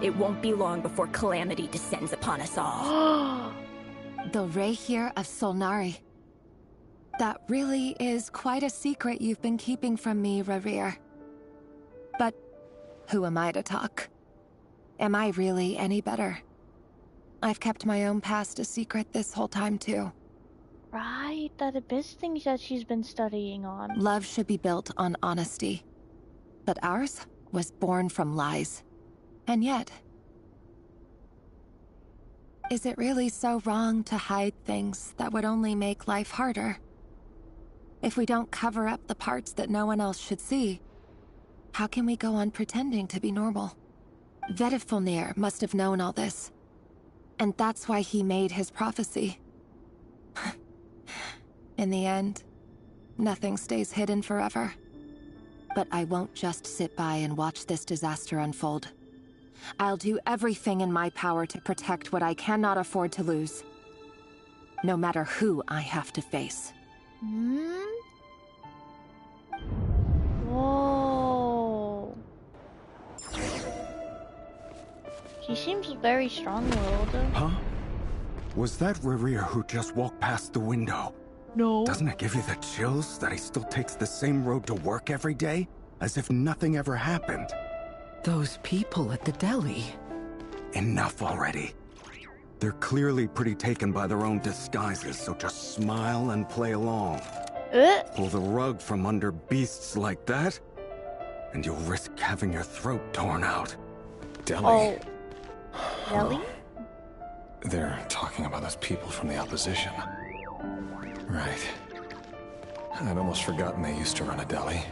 It won't be long before calamity descends upon us all. The Reihir of Solnari. That really is quite a secret you've been keeping from me, Rarir. But who am I to talk? Am I really any better? I've kept my own past a secret this whole time, too. Right, that abyss thing that she's been studying on. Love should be built on honesty. But ours was born from lies. And yet... is it really so wrong to hide things that would only make life harder? If we don't cover up the parts that no one else should see, how can we go on pretending to be normal? Vedifulnir must have known all this. And that's why he made his prophecy. In the end, nothing stays hidden forever. But I won't just sit by and watch this disaster unfold. I'll do everything in my power to protect what I cannot afford to lose. No matter who I have to face. Whoa. He seems very strong-willed. Huh? Was that Rerir who just walked past the window? No. Doesn't it give you the chills that he still takes the same road to work every day? As if nothing ever happened. Those people at the deli. Enough already. They're clearly pretty taken by their own disguises, so just smile and play along. Pull the rug from under beasts like that, and you'll risk having your throat torn out. Deli? Deli? They're talking about those people from the opposition. Right. I'd almost forgotten they used to run a deli.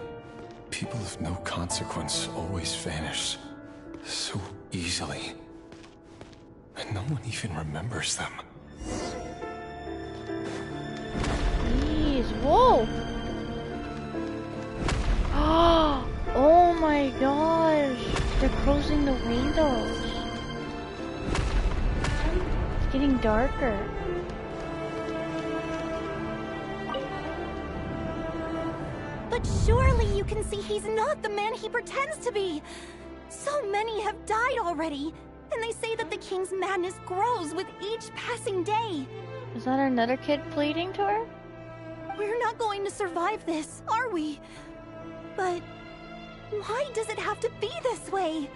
People of no consequence always vanish so easily. And no one even remembers them. Jeez, whoa! Oh my gosh! They're closing the windows. It's getting darker. But surely you can see he's not the man he pretends to be. So many have died already, and they say that the king's madness grows with each passing day. Is that another kid pleading to her? We're not going to survive this, are we? But why does it have to be this way?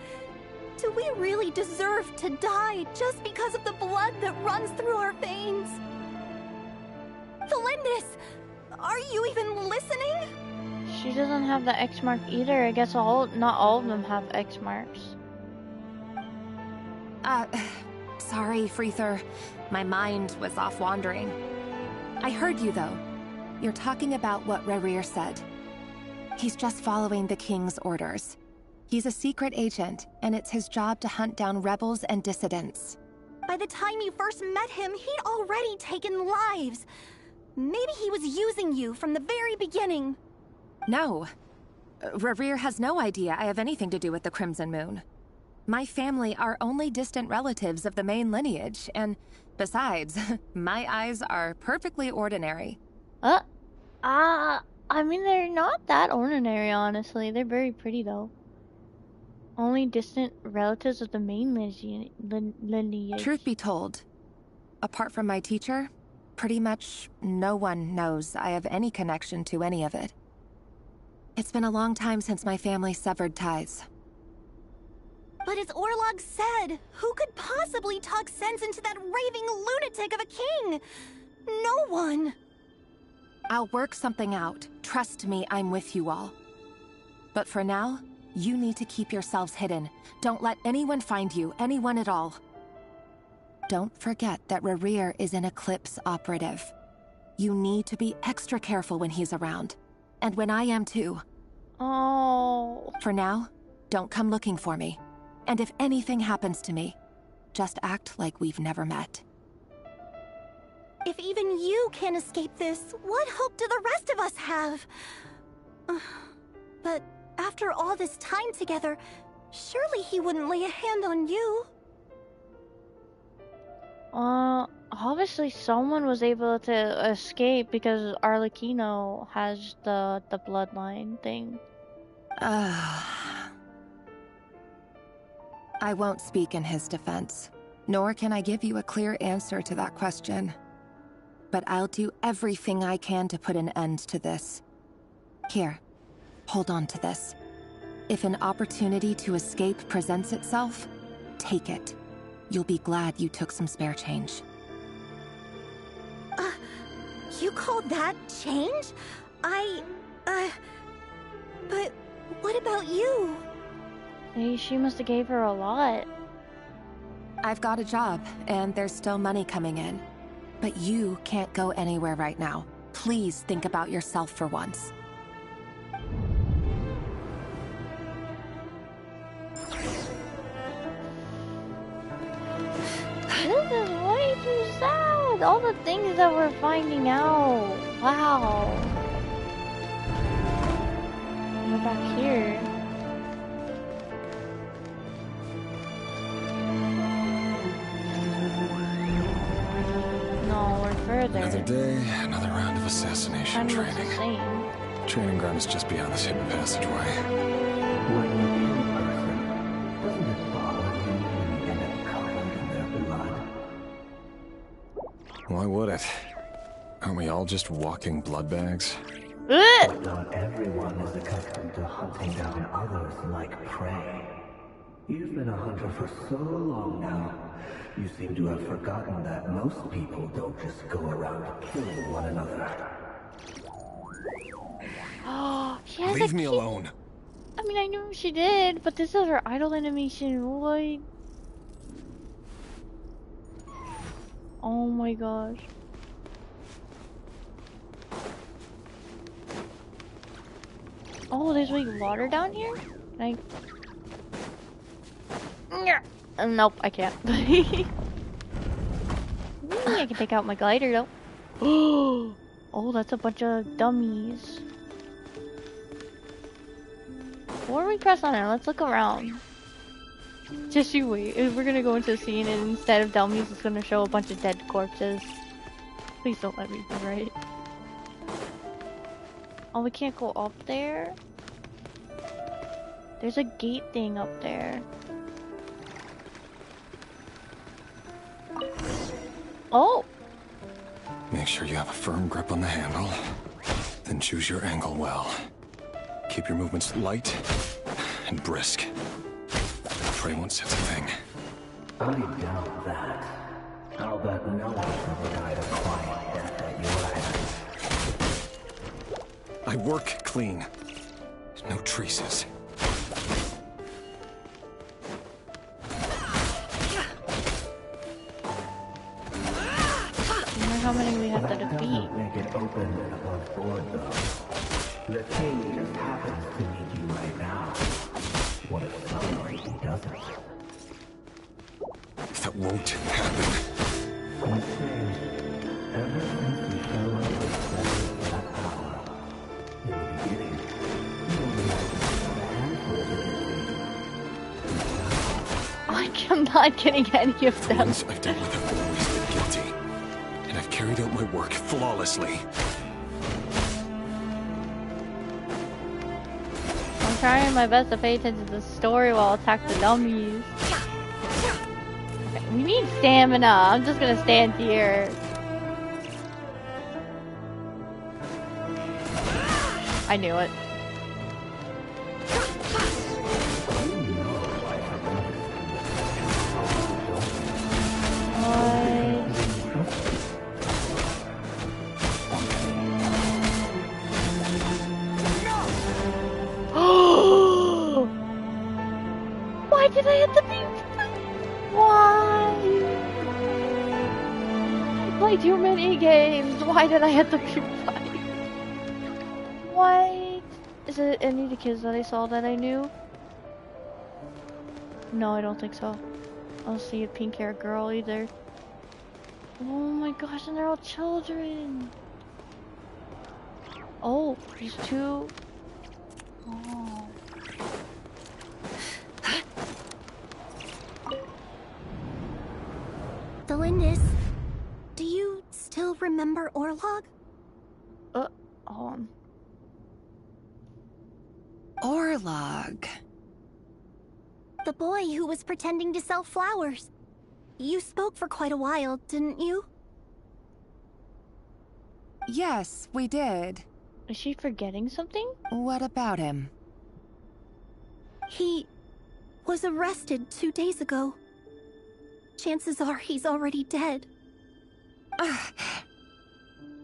Do we really deserve to die just because of the blood that runs through our veins? Felindis, are you even listening? She doesn't have the X mark either. I guess not all of them have X marks. Sorry, Freether. My mind was off wandering. I heard you, though. You're talking about what Rerir said. He's just following the king's orders. He's a secret agent, and it's his job to hunt down rebels and dissidents. By the time you first met him, he'd already taken lives. Maybe he was using you from the very beginning. No. Rerir has no idea I have anything to do with the Crimson Moon. My family are only distant relatives of the main lineage, and besides, my eyes are perfectly ordinary. I mean, they're not that ordinary, honestly. They're very pretty, though. Only distant relatives of the main lineage. Truth be told, apart from my teacher, pretty much no one knows I have any connection to any of it. It's been a long time since my family severed ties. But as Orlog said, who could possibly talk sense into that raving lunatic of a king? No one. I'll work something out. Trust me, I'm with you all. But for now, you need to keep yourselves hidden. Don't let anyone find you, anyone at all. Don't forget that Rerir is an Eclipse operative. You need to be extra careful when he's around. And when I am too. Oh. For now, don't come looking for me. And if anything happens to me, just act like we've never met. If even you can't escape this, what hope do the rest of us have? But after all this time together, surely he wouldn't lay a hand on you. Obviously someone was able to escape because Arlecchino has the bloodline thing. I won't speak in his defense, nor can I give you a clear answer to that question. But I'll do everything I can to put an end to this. Here, hold on to this. If an opportunity to escape presents itself, take it. You'll be glad you took some spare change. You call that change? But what about you? Hey, she must have gave her a lot. I've got a job, and there's still money coming in. But you can't go anywhere right now. Please think about yourself for once. This is way too sad. All the things that we're finding out. Wow. We're back here. further. Another day, another round of assassination Kind of training. looks the same. Training ground is just beyond this hidden passageway. When you kill a person, doesn't it bother you when you end up covered in their blood? Why would it? Aren't we all just walking blood bags? But not everyone is accustomed to hunting down others like prey. You've been a hunter for so long now, you seem to have forgotten that most people don't just go around killing one another. Oh, she has Leave a me key. alone. I mean, I knew she did, but this is her idle animation. What? Oh my gosh. Oh, there's like water down here? Can I... Nope, I can't. I can take out my glider though. Oh, that's a bunch of dummies. Before we press on it, let's look around. Just you wait. We're gonna go into a scene and instead of dummies, it's gonna show a bunch of dead corpses. Please don't let me be right. Oh, we can't go up there? There's a gate thing up there. Oh! Make sure you have a firm grip on the handle. Then choose your angle well. Keep your movements light and brisk. Pray won't sense a thing. I doubt that. I'll bet no one's ever died a quiet death at your hands. I work clean. No traces. I wonder how many we have to defeat. Make it open and above board, though. The king just happens to need you right now. What if somebody doesn't? That won't happen. You say, ever since you fell under the spell of that power, in the beginning, you only had to a handful of I'm not getting any of them. Ones I've dealt with have always been guilty. And I've carried out my work flawlessly. I'm trying my best to pay attention to the story while attack the dummies. Okay, we need stamina. I'm just gonna stand here. I knew it. Why did I have to be? Why? I played too many games. Why did I have to be fighting? Why? Is it any of the kids that I saw that I knew? No, I don't think so. I don't see a pink-haired girl either. Oh my gosh, and they're all children. Oh, there's two. Oh. Delindis, do you still remember Orlog? Hold on. Orlog. The boy who was pretending to sell flowers. You spoke for quite a while, didn't you? Yes, we did. Is she forgetting something? What about him? He was arrested 2 days ago. Chances are he's already dead.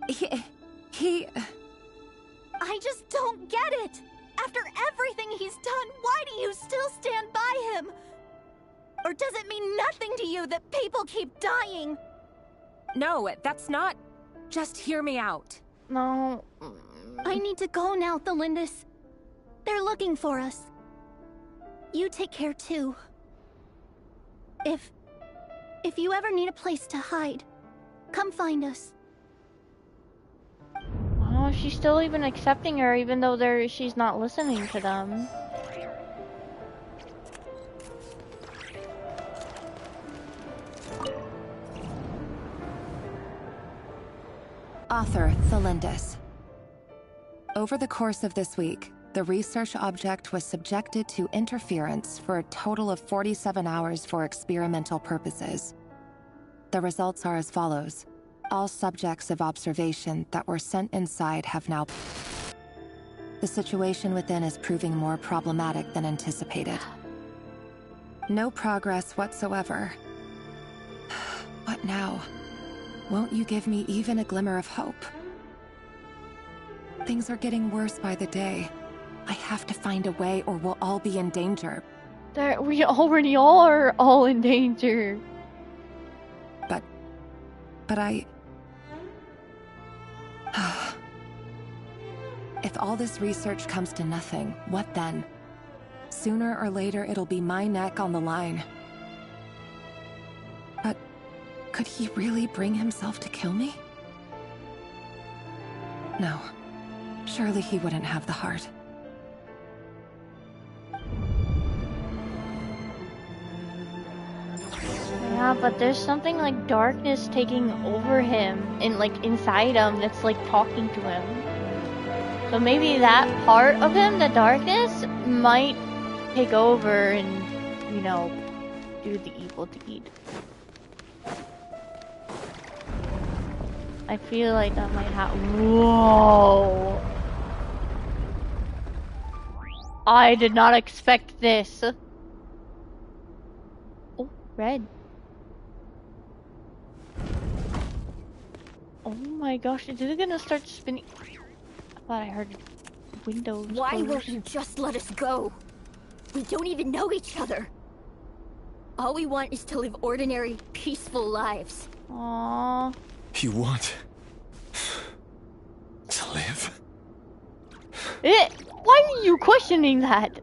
He... I just don't get it! After everything he's done, why do you still stand by him? Or does it mean nothing to you that people keep dying? No, that's not... Just hear me out. No. I need to go now, Thelindis. They're looking for us. You take care too. If you ever need a place to hide, come find us. Oh, she's still even accepting her even though she's not listening to them. Author, Thelindis. Over the course of this week, the research object was subjected to interference for a total of 47 hours for experimental purposes. The results are as follows. All subjects of observation that were sent inside have now... The situation within is proving more problematic than anticipated. No progress whatsoever. What now? Won't you give me even a glimmer of hope? Things are getting worse by the day. I have to find a way or we'll all be in danger. We already are all in danger. But I... If all this research comes to nothing, what then? Sooner or later, it'll be my neck on the line. But could he really bring himself to kill me? No. Surely he wouldn't have the heart. Yeah, but there's something like darkness taking over him and like inside him that's like talking to him. So maybe that part of him, the darkness, might take over and, you know, do the evil deed. I feel like that might happen. Whoa! I did not expect this. Oh, red. Oh my gosh, is it gonna start spinning? I thought I heard windows. Why won't you just let us go? We don't even know each other. All we want is to live ordinary, peaceful lives. Aww. You want to live? Why are you questioning that?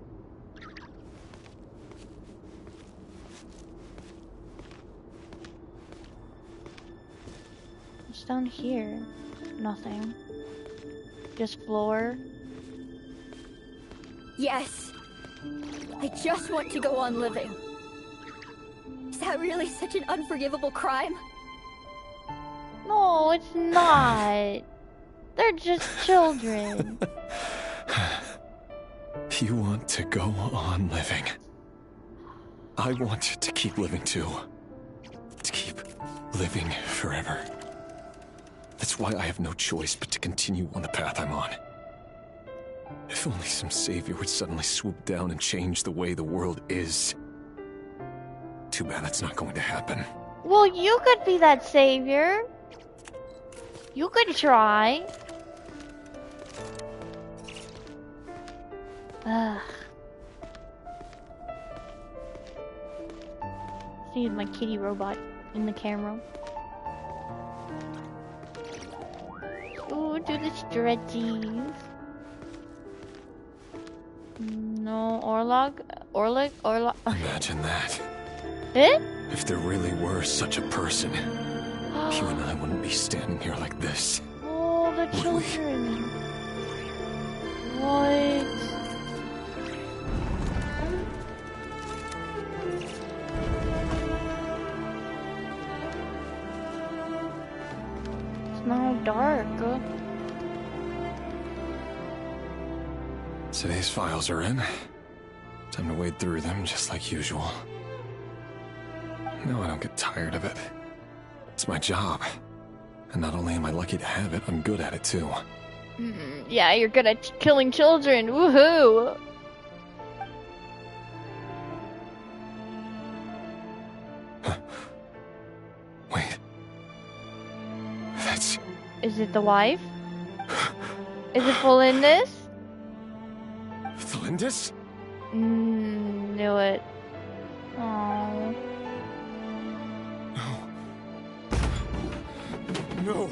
What's down here? Nothing. Just floor. Yes. I just want to go on living. Is that really such an unforgivable crime? No, it's not. They're just children. You want to go on living. I want to keep living too. To keep living forever. That's why I have no choice but to continue on the path I'm on. If only some savior would suddenly swoop down and change the way the world is. Too bad that's not going to happen. Well, you could be that savior. You could try. Ugh. See my kitty robot in the camera. Ooh, do the stretchies. No, Orlog? Imagine that. Eh? If there really were such a person, you and I wouldn't be standing here like this. Oh, the children. What? It's now dark. Today's files are in. Time to wade through them just like usual. No, I don't get tired of it. It's my job. And not only am I lucky to have it, I'm good at it too. Yeah, you're good at killing children. Woohoo! Wait. That's... Is it the wife? Is it Felindis? Felindis? Knew it. Aww. No.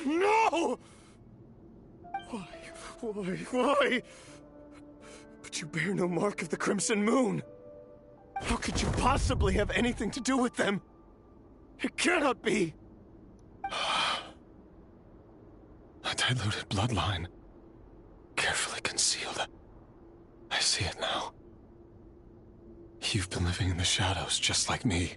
No! Why? But you bear no mark of the Crimson Moon. How could you possibly have anything to do with them? It cannot be. A diluted bloodline. Carefully concealed. I see it now. You've been living in the shadows just like me.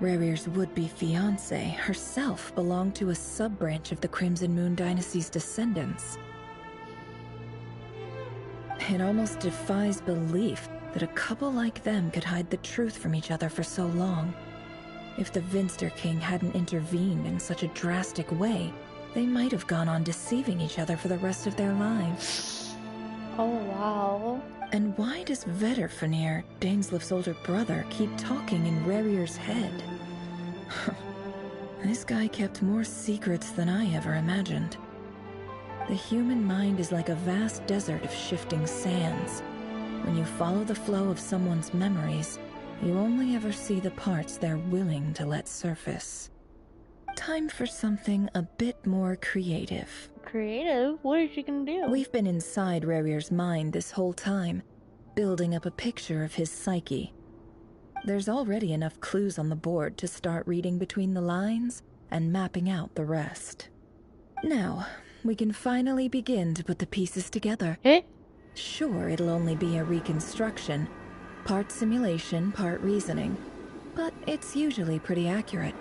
Rerir's would-be fiancée herself belonged to a sub-branch of the Crimson Moon Dynasty's descendants. It almost defies belief that a couple like them could hide the truth from each other for so long. If the Vinster King hadn't intervened in such a drastic way, they might have gone on deceiving each other for the rest of their lives. Oh, wow. And why does Vedderfanir, Daneslif's older brother, keep talking in Rerir's head? This guy kept more secrets than I ever imagined. The human mind is like a vast desert of shifting sands. When you follow the flow of someone's memories, you only ever see the parts they're willing to let surface. Time for something a bit more creative. Creative? What is she gonna do? We've been inside Rerir's mind this whole time, building up a picture of his psyche. There's already enough clues on the board to start reading between the lines and mapping out the rest. Now, we can finally begin to put the pieces together. Sure, it'll only be a reconstruction, part simulation, part reasoning, but it's usually pretty accurate.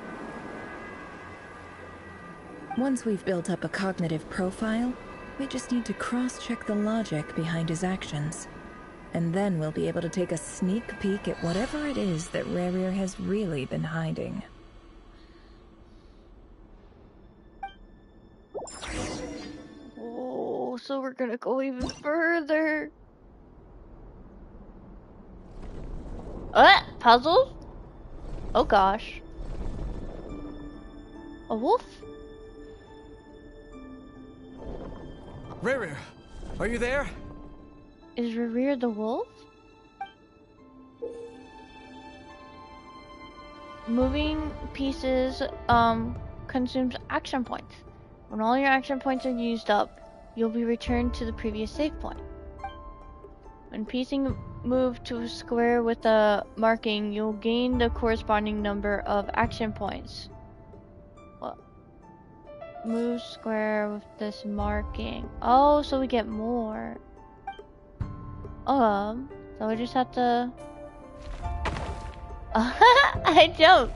Once we've built up a cognitive profile, we just need to cross-check the logic behind his actions. And then we'll be able to take a sneak peek at whatever it is that Rerir has really been hiding. Oh, so we're gonna go even further. Puzzles? Oh gosh. A wolf? Rerir, are you there? Is Rerir the wolf? Moving pieces consumes action points. When all your action points are used up, you'll be returned to the previous save point. When piecing move to a square with a marking, you'll gain the corresponding number of action points. What? Move square with this marking. Oh, so we get more. So I just have to... I jumped!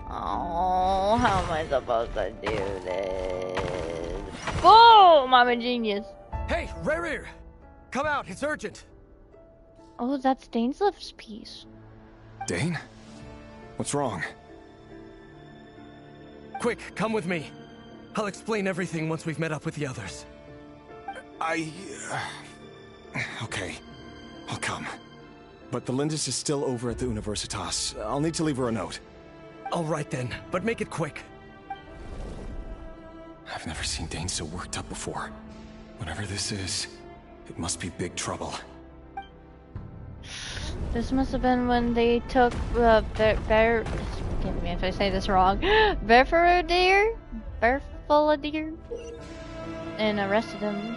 Oh, how am I supposed to do this? Boom! I'm a genius. Hey, Rerir! Come out, it's urgent! Oh, that's Daneslif's piece. Dane? What's wrong? Quick, come with me. I'll explain everything once we've met up with the others. Okay, I'll come. But the Lindis is still over at the Universitas. I'll need to leave her a note. All right then, but make it quick. I've never seen Dane so worked up before. Whatever this is, it must be big trouble. This must have been when they took forgive me if I say this wrong, Berfaladir, and arrested him.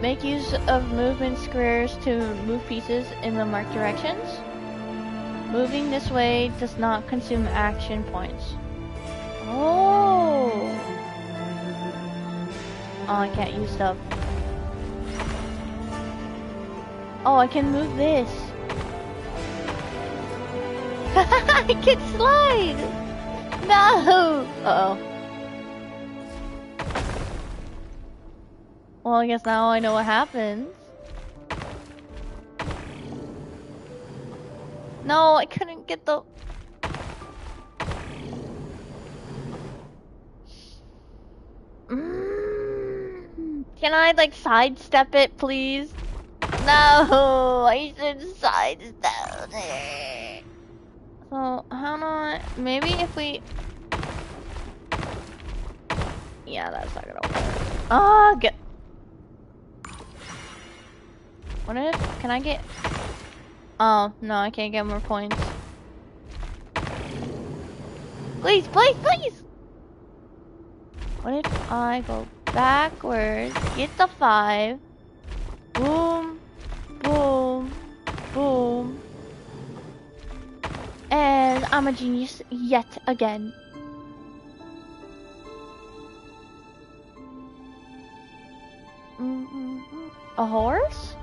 Make use of movement squares to move pieces in the marked directions. Moving this way does not consume action points. Oh, I can't use stuff. Oh, I can move this. I can slide! No! Uh-oh. Well, I guess now I know what happens. No, I couldn't get the... Can I, like, sidestep it, please? No, I should sidestep it. So, how do I... Maybe if we... Yeah, that's not gonna work. Ah, get... What if... Can I get... Oh, no, I can't get more points. Please, please, please! What if I go backwards, get the 5, boom, boom, boom, and I'm a genius yet again. A horse?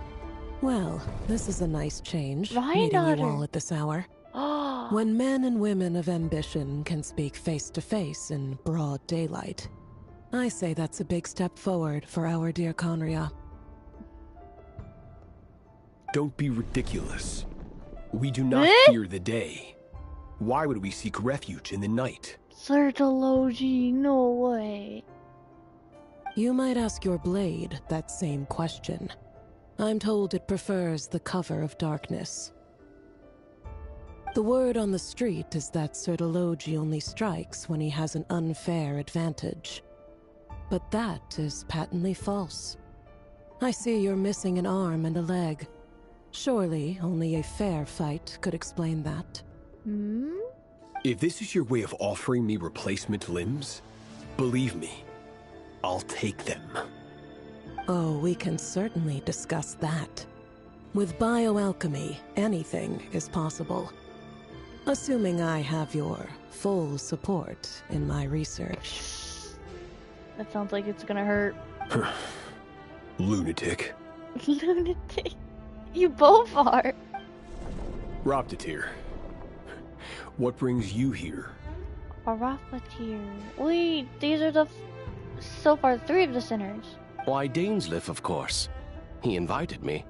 Well, this is a nice change, Ryan meeting you daughter. all at this hour. When men and women of ambition can speak face to face in broad daylight, I say that's a big step forward for our dear Conria. Don't be ridiculous. We do not fear the day. Why would we seek refuge in the night? Sertology, no way. You might ask your blade that same question. I'm told it prefers the cover of darkness. The word on the street is that Sertology only strikes when he has an unfair advantage. But that is patently false. I see you're missing an arm and a leg. Surely only a fair fight could explain that. If this is your way of offering me replacement limbs, believe me, I'll take them. Oh, we can certainly discuss that. With bioalchemy, anything is possible. Assuming I have your full support in my research. That sounds like it's gonna hurt. Lunatic. Lunatic. You both are. Roptatir. What brings you here? A Roffatir. Wait, these are so far 3 of the sinners. Why, Dainsleif, of course. He invited me.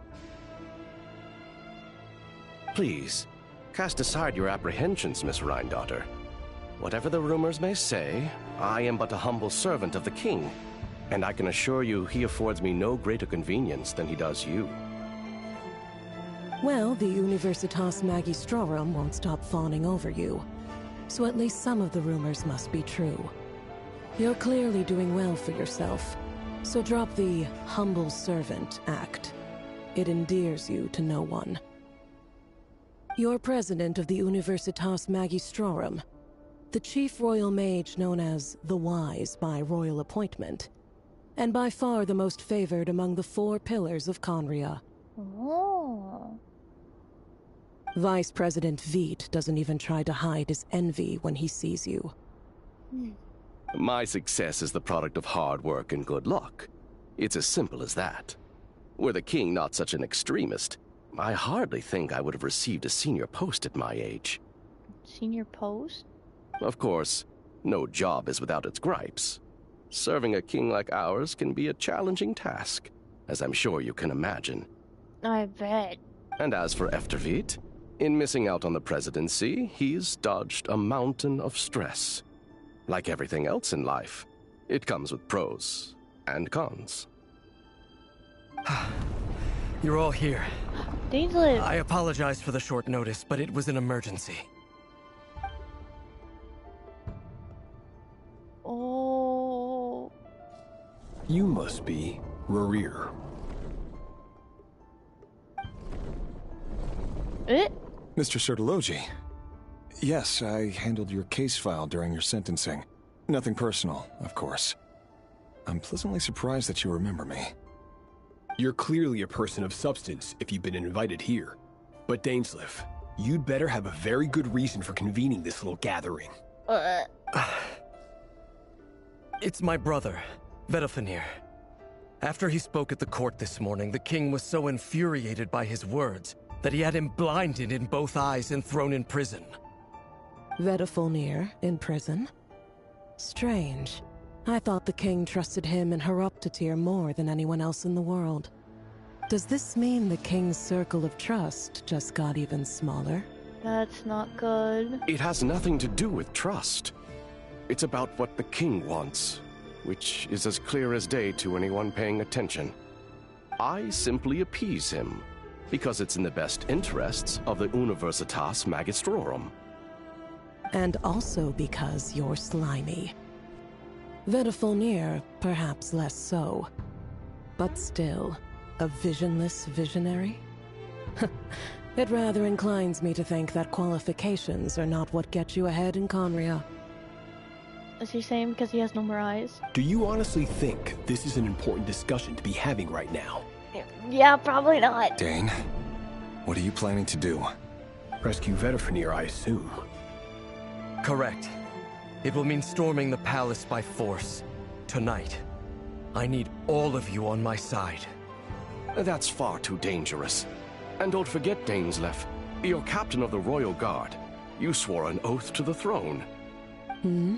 Please, cast aside your apprehensions, Miss Rhine-daughter. Whatever the rumors may say, I am but a humble servant of the king, and I can assure you he affords me no greater convenience than he does you. Well, the Universitas Magistrorum won't stop fawning over you. So at least some of the rumors must be true. You're clearly doing well for yourself. So drop the humble servant act. It endears you to no one. You're president of the Universitas Magistrorum, the chief royal mage known as the Wise by royal appointment, and by far the most favored among the 4 pillars of Conria. Oh. Vice President Veidt doesn't even try to hide his envy when he sees you. My success is the product of hard work and good luck. It's as simple as that. Were the king not such an extremist, I hardly think I would have received a senior post at my age. Senior post? Of course, no job is without its gripes. Serving a king like ours can be a challenging task, as I'm sure you can imagine. I bet. And as for Efterveit, in missing out on the presidency, he's dodged a mountain of stress. Like everything else in life, it comes with pros and cons. You're all here. Dainsleif. I apologize for the short notice, but it was an emergency. Oh. You must be Rurir. Mr. Sertology. Yes, I handled your case file during your sentencing. Nothing personal, of course. I'm pleasantly surprised that you remember me. You're clearly a person of substance if you've been invited here. But Dainsleif, you'd better have a very good reason for convening this little gathering. It's my brother, Vedofenir. After he spoke at the court this morning, the king was so infuriated by his words that he had him blinded in both eyes and thrown in prison. Vedofenir in prison? Strange. I thought the king trusted him and Horoptatir more than anyone else in the world. Does this mean the king's circle of trust just got even smaller? That's not good. It has nothing to do with trust. It's about what the king wants, which is as clear as day to anyone paying attention. I simply appease him, because it's in the best interests of the Universitas Magistrorum. And also because you're slimy. Vedofenir, perhaps less so. But still, a visionless visionary? It rather inclines me to think that qualifications are not what get you ahead in Conria. Is he saying because he has no more eyes? Do you honestly think this is an important discussion to be having right now? Yeah, probably not. Dane, what are you planning to do? Rescue Vedofenir, I assume. Correct. It will mean storming the palace by force. Tonight. I need all of you on my side. That's far too dangerous. And don't forget, Dainsleif, you're captain of the Royal Guard. You swore an oath to the throne. Hmm?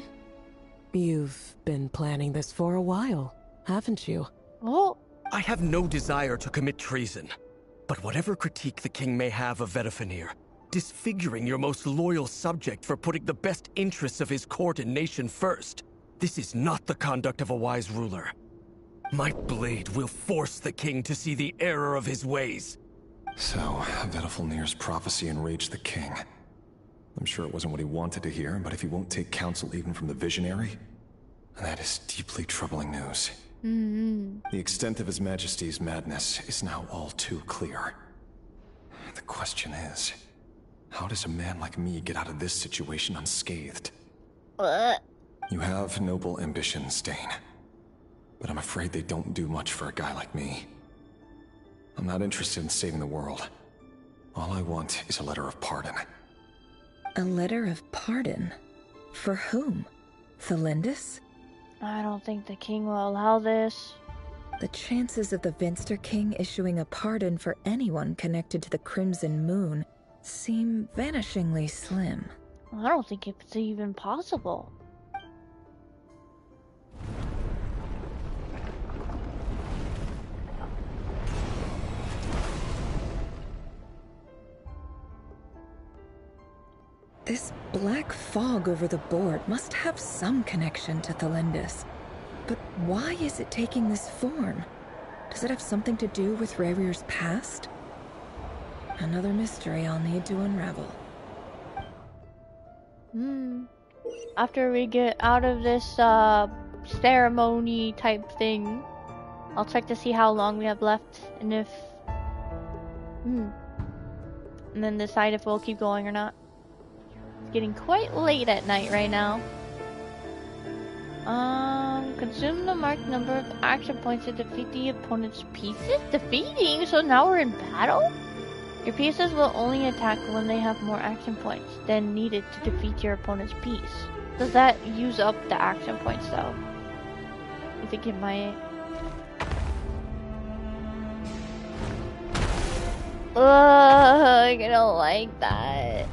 You've been planning this for a while, haven't you? Oh. I have no desire to commit treason. But whatever critique the king may have of Vedifenir, disfiguring your most loyal subject for putting the best interests of his court and nation first, this is not the conduct of a wise ruler. My blade will force the king to see the error of his ways. So, Vedifenir's prophecy enraged the king. I'm sure it wasn't what he wanted to hear, but if he won't take counsel even from the visionary, that is deeply troubling news. The extent of His Majesty's madness is now all too clear. The question is, how does a man like me get out of this situation unscathed? You have noble ambitions, Dane. But I'm afraid they don't do much for a guy like me. I'm not interested in saving the world. All I want is a letter of pardon. A letter of pardon? For whom? Thelindis? I don't think the king will allow this. The chances of the Vinster King issuing a pardon for anyone connected to the Crimson Moon seem vanishingly slim. I don't think it's even possible. This black fog over the board must have some connection to Thelindis. But why is it taking this form? Does it have something to do with Rayrir's past? Another mystery I'll need to unravel. After we get out of this ceremony type thing, I'll check to see how long we have left and if and then decide if we'll keep going or not. It's getting quite late at night right now. Consume the marked number of action points to defeat the opponent's pieces? Defeating? So now we're in battle? Your pieces will only attack when they have more action points than needed to defeat your opponent's piece. Does that use up the action points though? I think it might. I don't like that.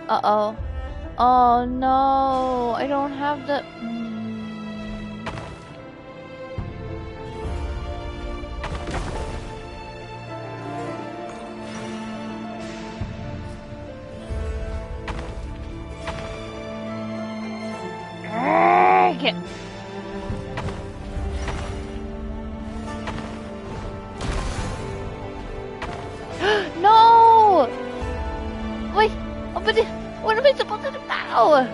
Uh-oh. Oh no, I don't have the... Get... No! Wait, but what am I supposed to do now?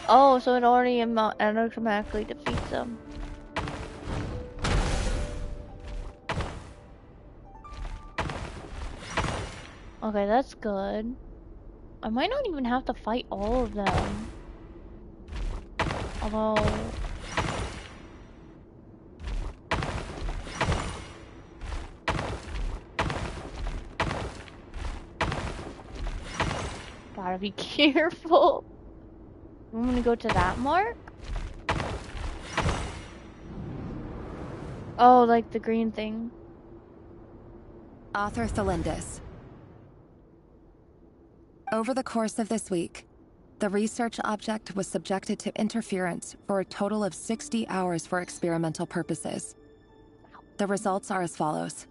Oh, so it already automatically defeats them. Okay, that's good. I might not even have to fight all of them. Although... Gotta be careful. I'm gonna go to that mark. Oh, like the green thing. Author Thelindis. Over the course of this week, the research object was subjected to interference for a total of 60 hours for experimental purposes. The results are as follows.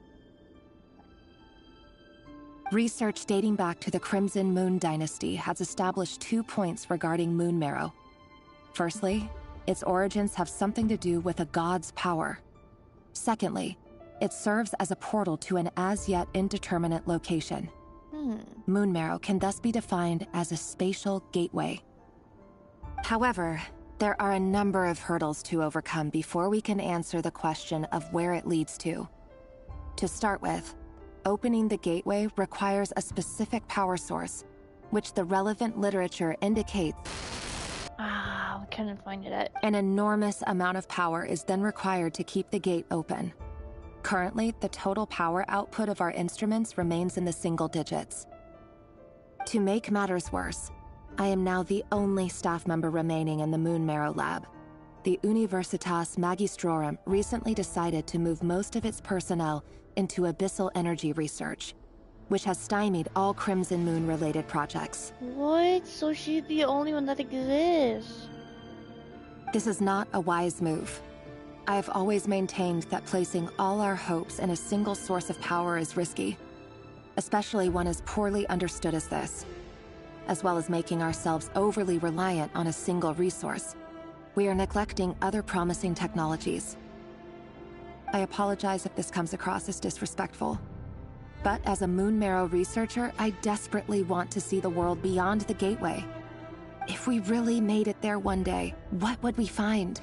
Research dating back to the Crimson Moon Dynasty has established 2 points regarding moon marrow. Firstly, its origins have something to do with a god's power. Secondly, it serves as a portal to an as-yet indeterminate location. Moon marrow can thus be defined as a spatial gateway. However, there are a number of hurdles to overcome before we can answer the question of where it leads to. To start with, opening the gateway requires a specific power source, which the relevant literature indicates. We couldn't find it at. An enormous amount of power is then required to keep the gate open. Currently, the total power output of our instruments remains in the single digits. To make matters worse, I am now the only staff member remaining in the Moon Marrow lab. The Universitas Magistrorum recently decided to move most of its personnel into abyssal energy research, which has stymied all Crimson Moon-related projects. What? So she's the only one that exists? This is not a wise move. I have always maintained that placing all our hopes in a single source of power is risky, especially one as poorly understood as this. As well as making ourselves overly reliant on a single resource, we are neglecting other promising technologies. I apologize if this comes across as disrespectful, but as a Moon Marrow researcher, I desperately want to see the world beyond the gateway. If we really made it there one day, what would we find?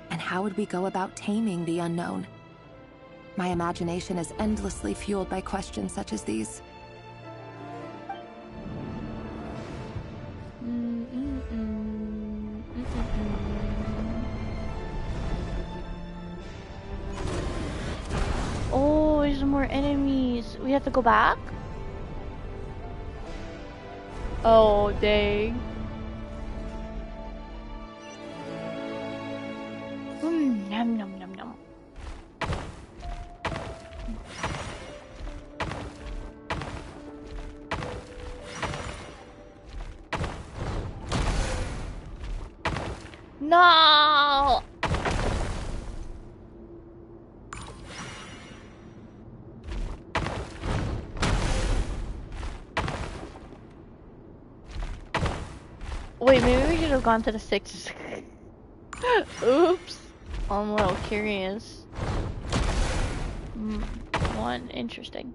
And how would we go about taming the unknown? My imagination is endlessly fueled by questions such as these. Oh, there's more enemies. We have to go back? Oh, dang. Nom nom nom nom. No! Wait, maybe we should have gone to the 6. Oops. I'm a little curious. One, interesting.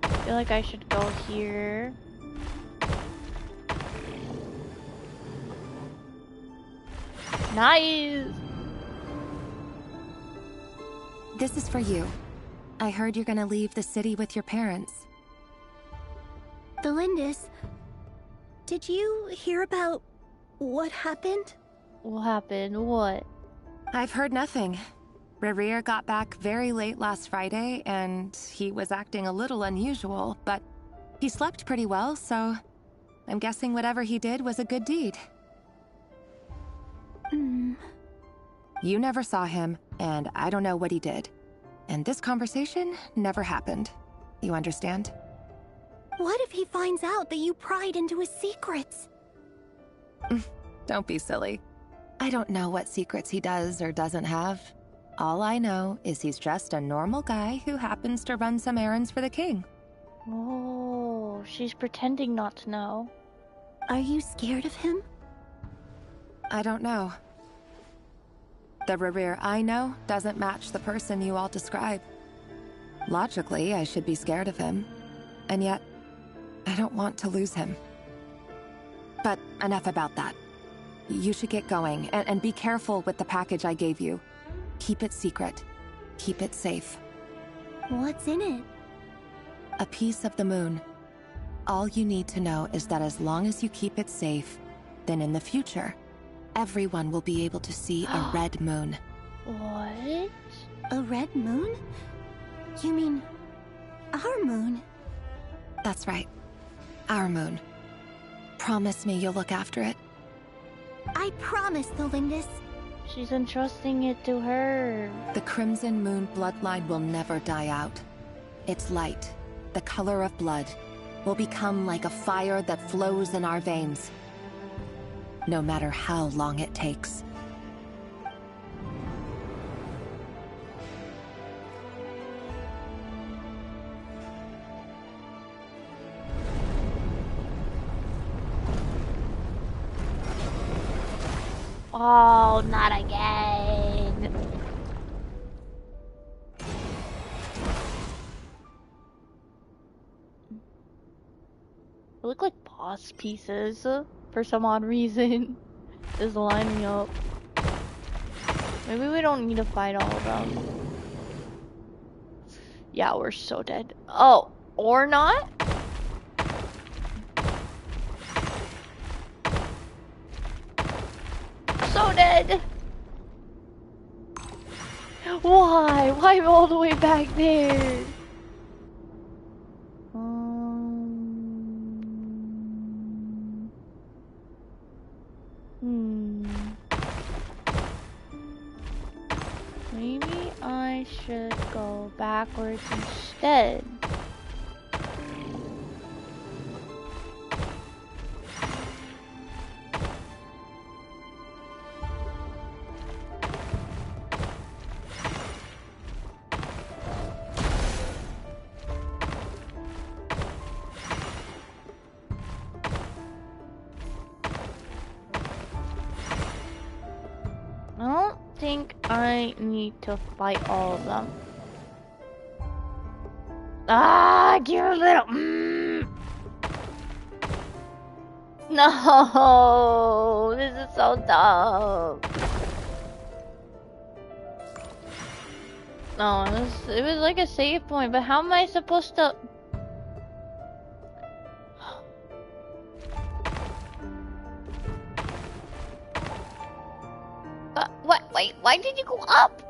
I feel like I should go here. Nice! This is for you. I heard you're gonna leave the city with your parents. The Lindis, did you hear about what happened? What happened? What? I've heard nothing. Rerir got back very late last Friday, and he was acting a little unusual, but he slept pretty well, so I'm guessing whatever he did was a good deed. You never saw him, and I don't know what he did. And this conversation never happened. You understand? What if he finds out that you pried into his secrets? Don't be silly. I don't know what secrets he does or doesn't have. All I know is he's just a normal guy who happens to run some errands for the king. Oh, she's pretending not to know. Are you scared of him? I don't know. The Rerir I know doesn't match the person you all describe. Logically, I should be scared of him. And yet, I don't want to lose him. But enough about that. You should get going, and be careful with the package I gave you. Keep it secret. Keep it safe. What's in it? A piece of the moon. All you need to know is that as long as you keep it safe, then in the future, everyone will be able to see a red moon. What? A red moon? You mean our moon? That's right. Our moon. Promise me you'll look after it. I promise, the Lindis. She's entrusting it to her. The Crimson Moon bloodline will never die out. Its light, the color of blood, will become like a fire that flows in our veins. No matter how long it takes. Oh, not again. They look like boss pieces for some odd reason. Is lining up. Maybe we don't need to fight all of them. Yeah, we're so dead. Oh, or not? so dead. Why? Why am I all the way back there? Maybe I should go backwards instead. I need to fight all of them. Ah, you little. No, this is so dumb. No, it was like a save point, but how am I supposed to? What? Wait, why did you go up?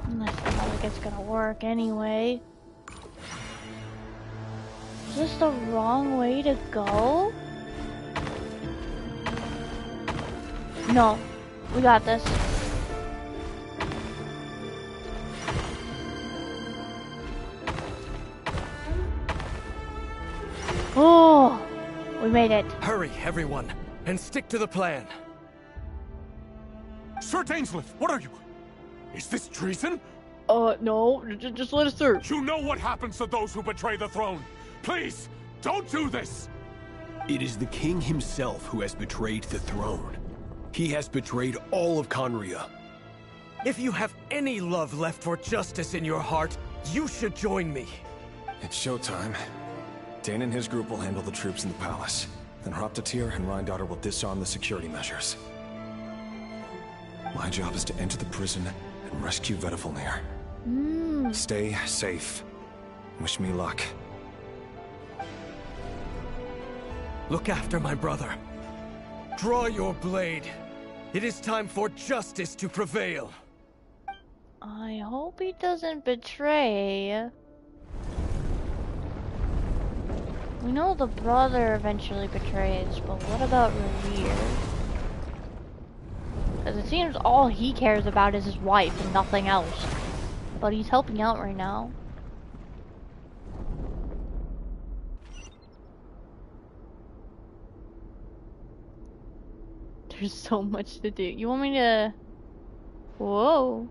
Unless it's not like it's gonna work anyway. Is this the wrong way to go? No, we got this. Oh, we made it. Hurry, everyone, and stick to the plan. Sir Dainsleif, what are you? Is this treason? No, just let us through. You know what happens to those who betray the throne. Please, don't do this! It is the king himself who has betrayed the throne. He has betrayed all of Conria. If you have any love left for justice in your heart, you should join me. It's showtime. Dane and his group will handle the troops in the palace. Then Hraptatir and Rhindaughter will disarm the security measures. My job is to enter the prison and rescue Vedifalnir. Stay safe. Wish me luck. Look after my brother. Draw your blade. It is time for justice to prevail. I hope he doesn't betray. We know the brother eventually betrays, but what about Revere? Because it seems all he cares about is his wife and nothing else. But he's helping out right now. There's so much to do. You want me to... Whoa.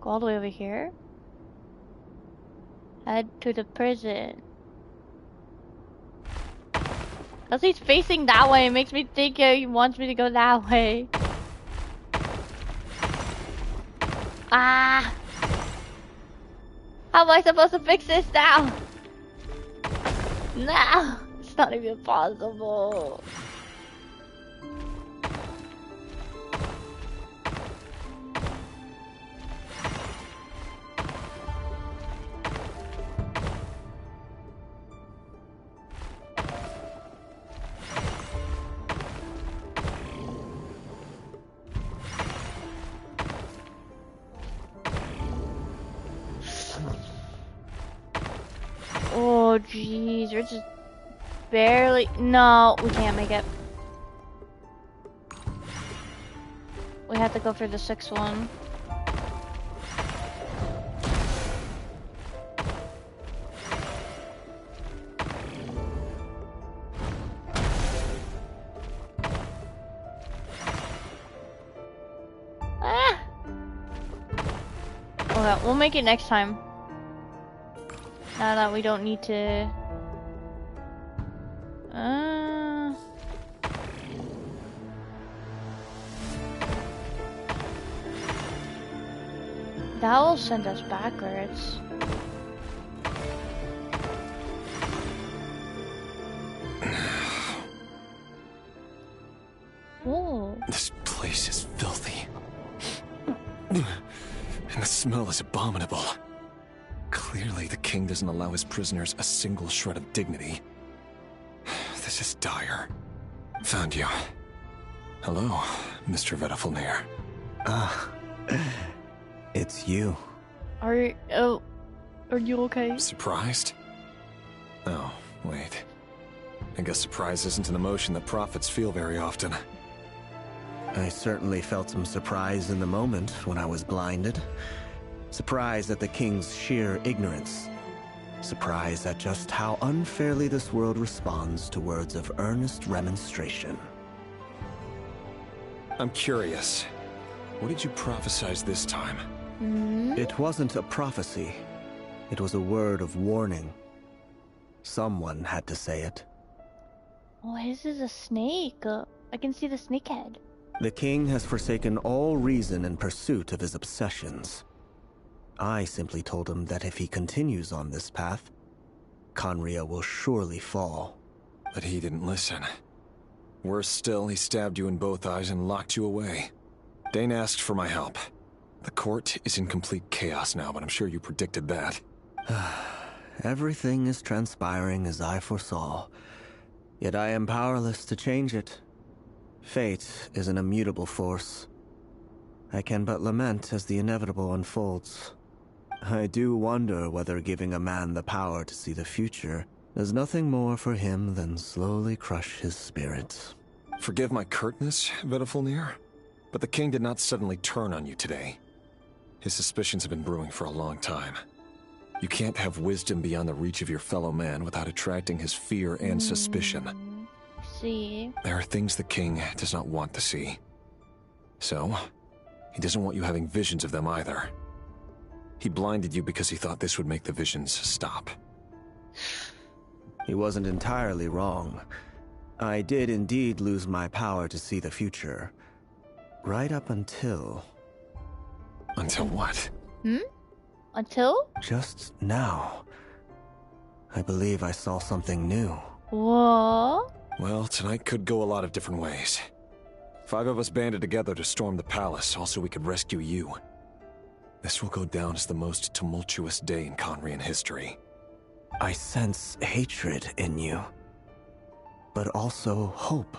Go all the way over here? Head to the prison. Because he's facing that way, it makes me think he wants me to go that way. Ah! How am I supposed to fix this now? No! It's not even possible. Oh jeez, we're just barely... No, we can't make it. We have to go for the 6th one. Ah! Okay, we'll make it next time. Now that we don't need to... That will send us backwards. Whoa. This place is filthy. And the smell is abominable. Clearly, the king doesn't allow his prisoners a single shred of dignity. This is dire. Found you. Hello, Mr. Vedafilnir. It's you. Are you okay? Surprised? Oh, wait. I guess surprise isn't an emotion that prophets feel very often. I certainly felt some surprise in the moment when I was blinded. Surprise at the king's sheer ignorance. Surprise at just how unfairly this world responds to words of earnest remonstration. I'm curious. What did you prophesize this time? It wasn't a prophecy. It was a word of warning. Someone had to say it. Oh, his is a snake. I can see the snake head. The king has forsaken all reason in pursuit of his obsessions. I simply told him that if he continues on this path, Khaenri'ah will surely fall. But he didn't listen. Worse still, he stabbed you in both eyes and locked you away. Dane asked for my help. The court is in complete chaos now, but I'm sure you predicted that. Everything is transpiring as I foresaw, yet I am powerless to change it. Fate is an immutable force. I can but lament as the inevitable unfolds. I do wonder whether giving a man the power to see the future does nothing more for him than slowly crush his spirit. Forgive my curtness, Vedafilnir, but the king did not suddenly turn on you today. His suspicions have been brewing for a long time. You can't have wisdom beyond the reach of your fellow man without attracting his fear and suspicion. See. There are things the king does not want to see. So, he doesn't want you having visions of them either. He blinded you because he thought this would make the visions stop. He wasn't entirely wrong. I did indeed lose my power to see the future. Right up until... Until what? Until? Just now. I believe I saw something new. What? Well, tonight could go a lot of different ways. 5 of us banded together to storm the palace, also we could rescue you. This will go down as the most tumultuous day in Khaenri'ah history. I sense hatred in you, but also hope.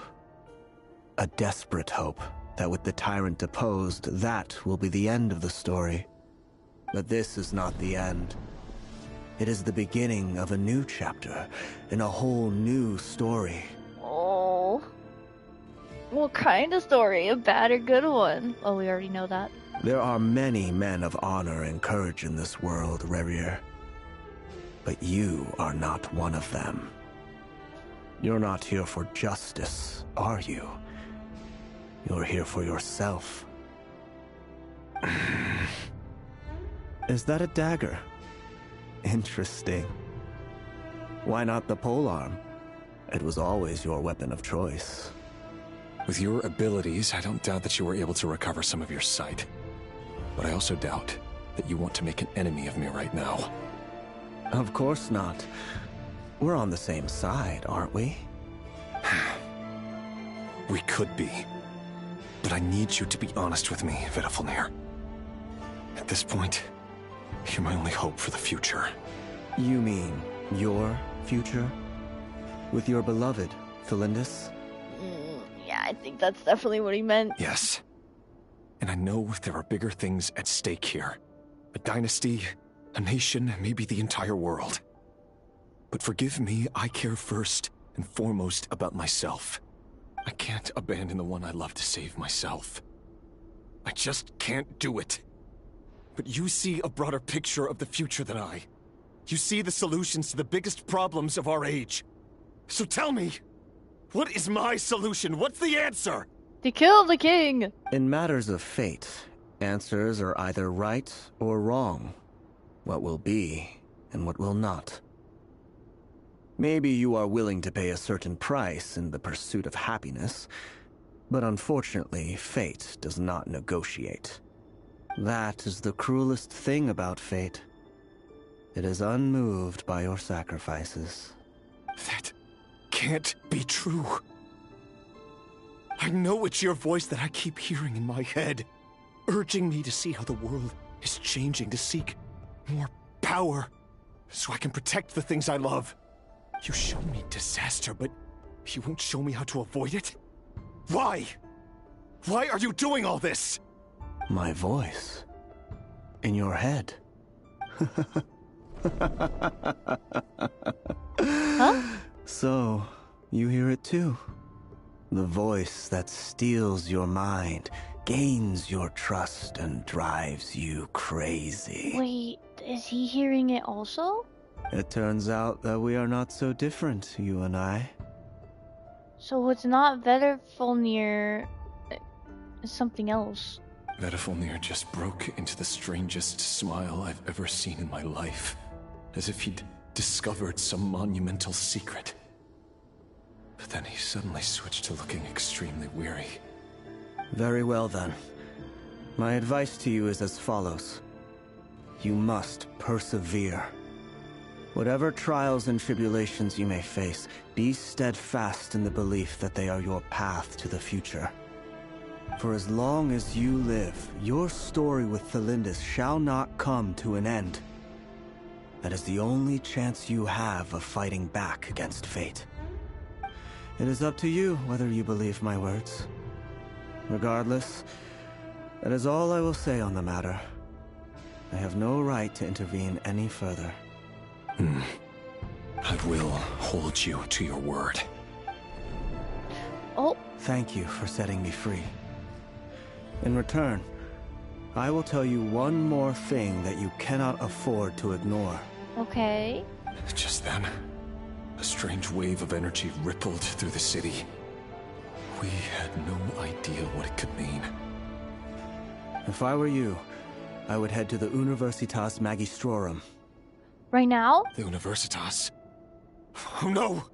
A desperate hope that with the tyrant deposed, that will be the end of the story. But this is not the end. It is the beginning of a new chapter, in a whole new story. Oh. What kind of story? A bad or good one? Oh, we already know that. There are many men of honor and courage in this world, Rerir. But you are not one of them. You're not here for justice, are you? You're here for yourself. Is that a dagger? Interesting. Why not the polearm? It was always your weapon of choice. With your abilities, I don't doubt that you were able to recover some of your sight. But I also doubt that you want to make an enemy of me right now. Of course not. We're on the same side, aren't we? We could be. But I need you to be honest with me, Vedafilnir. At this point, you're my only hope for the future. You mean your future? With your beloved, Felindis? Yeah, I think that's definitely what he meant. Yes. And I know there are bigger things at stake here. A dynasty, a nation, maybe the entire world. But forgive me, I care first and foremost about myself. I can't abandon the one I love to save myself. I just can't do it. But you see a broader picture of the future than I. You see the solutions to the biggest problems of our age. So tell me, what is my solution? What's the answer? To kill the king! In matters of fate, answers are either right or wrong. What will be, and what will not. Maybe you are willing to pay a certain price in the pursuit of happiness, but unfortunately, fate does not negotiate. That is the cruelest thing about fate. It is unmoved by your sacrifices. That can't be true. I know it's your voice that I keep hearing in my head, urging me to see how the world is changing, to seek more power, so I can protect the things I love. You show me disaster, but you won't show me how to avoid it? Why? Why are you doing all this? My voice. In your head. Huh? So, you hear it too? The voice that steals your mind, gains your trust, and drives you crazy. Wait, is he hearing it also? It turns out that we are not so different, you and I. So it's not Vetterfolnir, it's something else. Vetterfolnir just broke into the strangest smile I've ever seen in my life. As if he'd discovered some monumental secret. But then he suddenly switched to looking extremely weary. Very well then. My advice to you is as follows. You must persevere. Whatever trials and tribulations you may face, be steadfast in the belief that they are your path to the future. For as long as you live, your story with Thelindis shall not come to an end. That is the only chance you have of fighting back against fate. It is up to you whether you believe my words. Regardless, that is all I will say on the matter. I have no right to intervene any further. I will hold you to your word. Oh. Thank you for setting me free. In return, I will tell you one more thing that you cannot afford to ignore. Okay. Just then, a strange wave of energy rippled through the city. We had no idea what it could mean. If I were you, I would head to the Universitas Magistrorum. Right now? The Universitas? Oh no!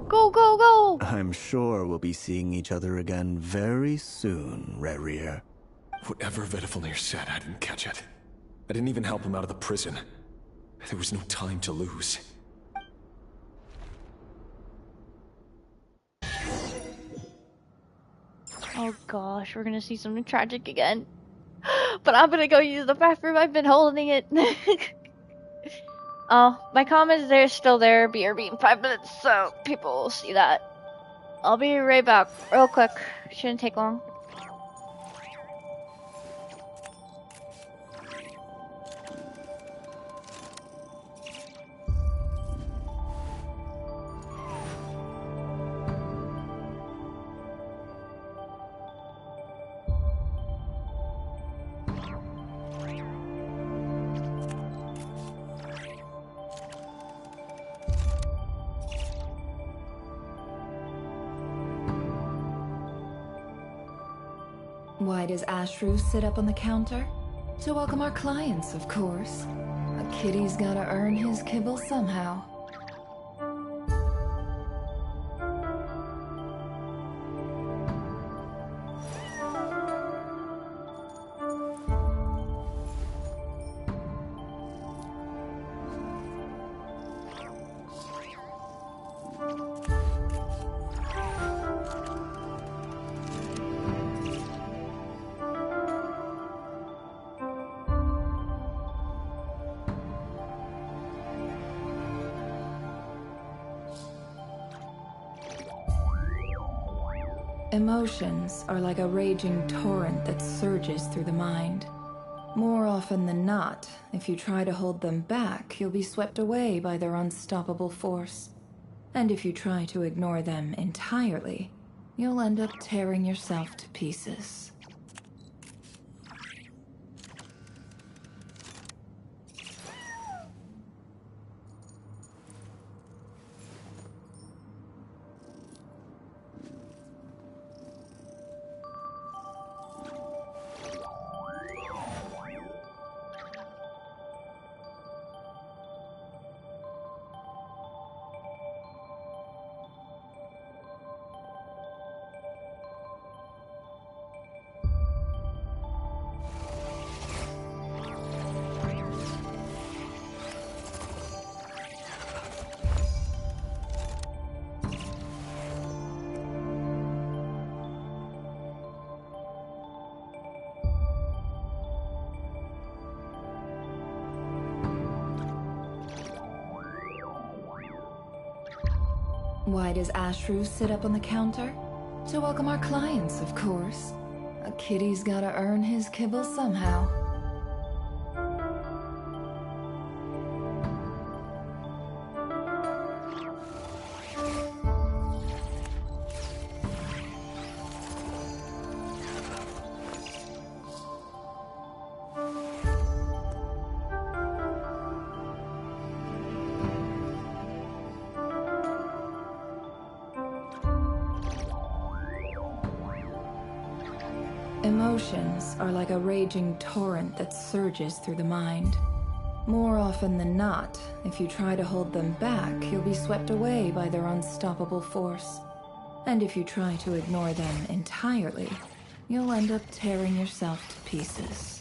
Go, go, go! I'm sure we'll be seeing each other again very soon, Rerir. Whatever Vetterfolnir said, I didn't catch it. I didn't even help him out of the prison. There was no time to lose. Oh gosh, we're gonna see something tragic again. But I'm gonna go use the bathroom, I've been holding it. Oh, my comment is still there, BRB in 5 minutes, so people will see that. I'll be right back, real quick. Shouldn't take long. Why does Ashru sit up on the counter? To welcome our clients, of course. A kitty's gotta earn his kibble somehow. Emotions are like a raging torrent that surges through the mind. More often than not, if you try to hold them back, you'll be swept away by their unstoppable force. And if you try to ignore them entirely, you'll end up tearing yourself to pieces. Why does Ashru sit up on the counter? To welcome our clients, of course. A kitty's gotta earn his kibble somehow. Emotions are like a raging torrent that surges through the mind. More often than not, if you try to hold them back, you'll be swept away by their unstoppable force. And if you try to ignore them entirely, you'll end up tearing yourself to pieces.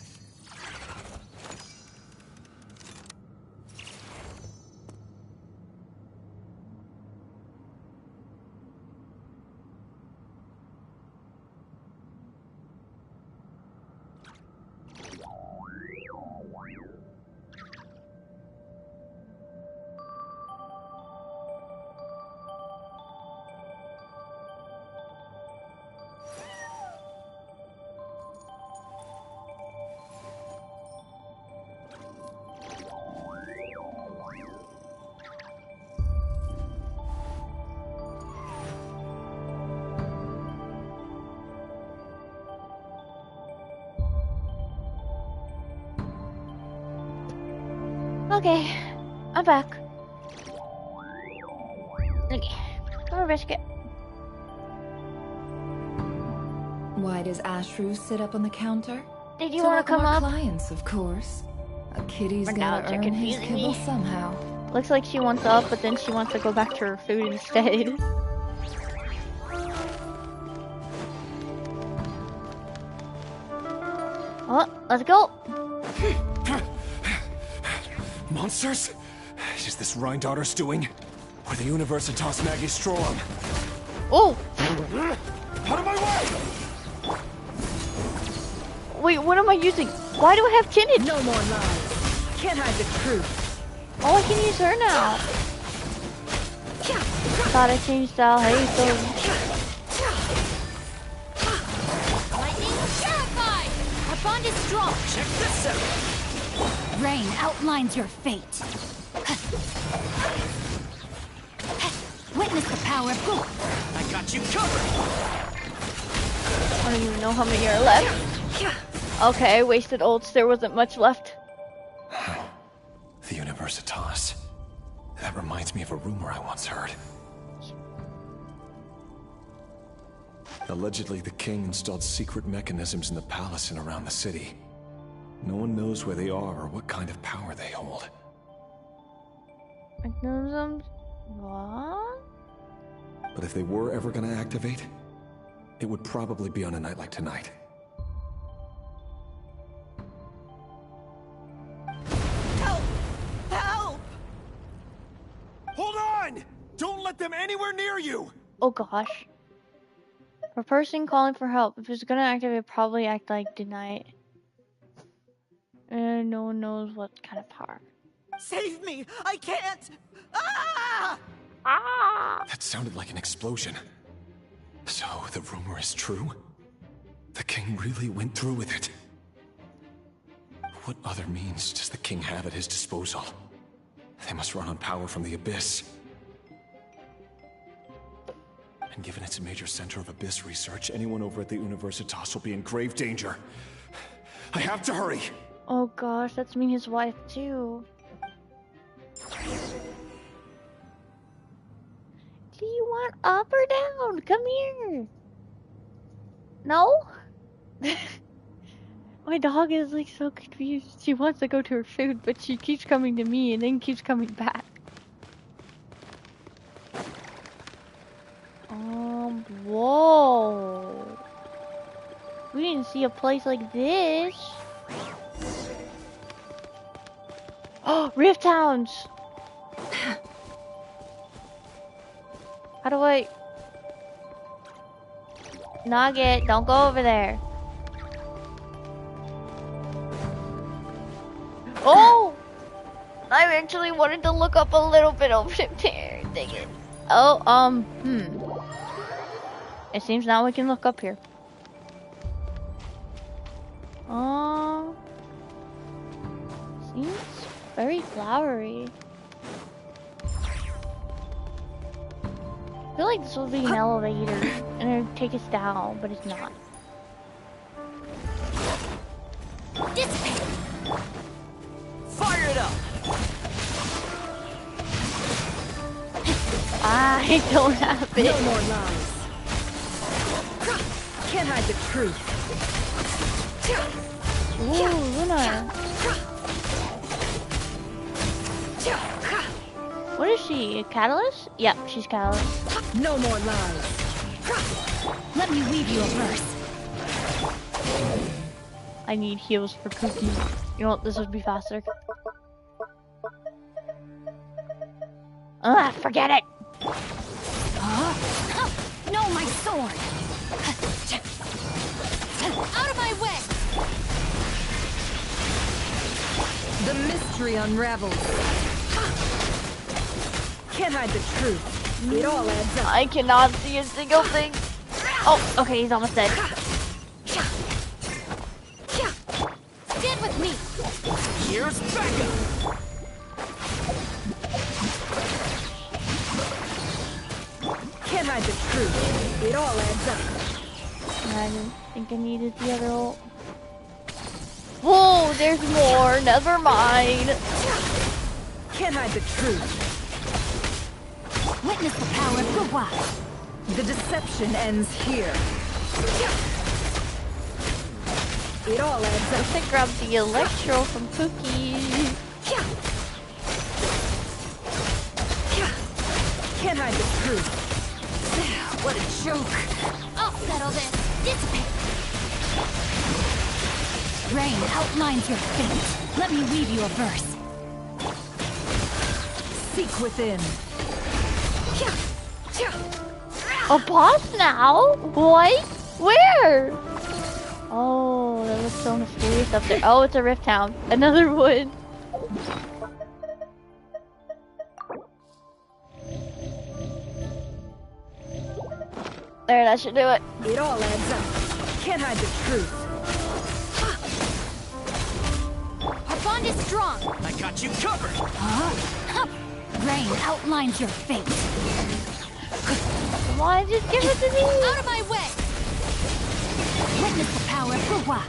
Okay, I'm back. Okay, come on, biscuit. Why does Ashru sit up on the counter? Did you want to come our up? Clients, of course. A kitty's Now gotta you're earn his confusing kibble me. somehow. Looks like she wants up, but then she wants to go back to her food instead. Oh, let's go. Monsters? Is this Rheindarter's doing? Or the Universitas Magistrorum? Oh! Out of my way! Wait, what am I using? Why do I have Kinid? No more lies. Can't hide the truth. Oh, I can use her now. Thought I changed out. Hey, so. Lightning purified! Our bond is strong. Check this out! Rain outlines your fate. Witness the power of God. I got you covered! I don't even know how many are left. Okay, wasted ults. There wasn't much left. The Universitas. That reminds me of a rumor I once heard. Allegedly, the king installed secret mechanisms in the palace and around the city. No one knows where they are or what kind of power they hold. Mechanisms? What? But if they were ever gonna activate, it would probably be on a night like tonight. Help! Help! Hold on! Don't let them anywhere near you! Oh gosh. A person calling for help. If it's gonna activate, probably act like tonight. And no one knows what kind of power. Save me! I can't! Ah! That sounded like an explosion. So, the rumor is true? The king really went through with it? What other means does the king have at his disposal? They must run on power from the Abyss. And given it's a major center of Abyss research, anyone over at the Universitas will be in grave danger. I have to hurry! Oh gosh, that's me, his wife too. Do you want up or down? Come here. No? My dog is like so confused. She wants to go to her food, but she keeps coming to me and then keeps coming back. Whoa. We didn't see a place like this. Oh, Rift Towns! How do I... Nugget, don't go over there. Oh! I actually wanted to look up a little bit over there. Dang it. Oh, It seems now we can look up here. Seems very flowery. I feel like this will be an elevator and it would take us down, but it's not. Fire it up! I don't have it. No more lies. Can't hide the truth. Ooh, Luna. What is she? A catalyst? Yep, she's catalyst. No more lies. Let me weave you a verse. I need heals for Cookie. You know what? This would be faster. Forget it. No, my sword. Out of my way. The mystery unravels. Can't hide the truth. It all adds up. I cannot see a single thing. Oh, okay, he's almost dead. Stand with me. Here's Becca. Can't hide the truth. It all adds up. I didn't think I needed the other ult. Whoa, there's more. Never mind. Can't hide the truth. Witness the power of Gua. The deception ends here. It all adds up. I think grab the electro from Cookie. Can't hide the truth. What a joke. I'll settle this. Dissipate. Rain outlines your fate. Let me weave you a verse. Seek within. A boss now? What? Where? Oh, that looks so mysterious up there. Oh, it's a Rift Hound. Another one. There, that should do it. It all adds up. Can't hide the truth. Our bond is strong. I got you covered. Rain outlines your fate. Come on, just give it to me. Out of my way. Witness the power of Gua.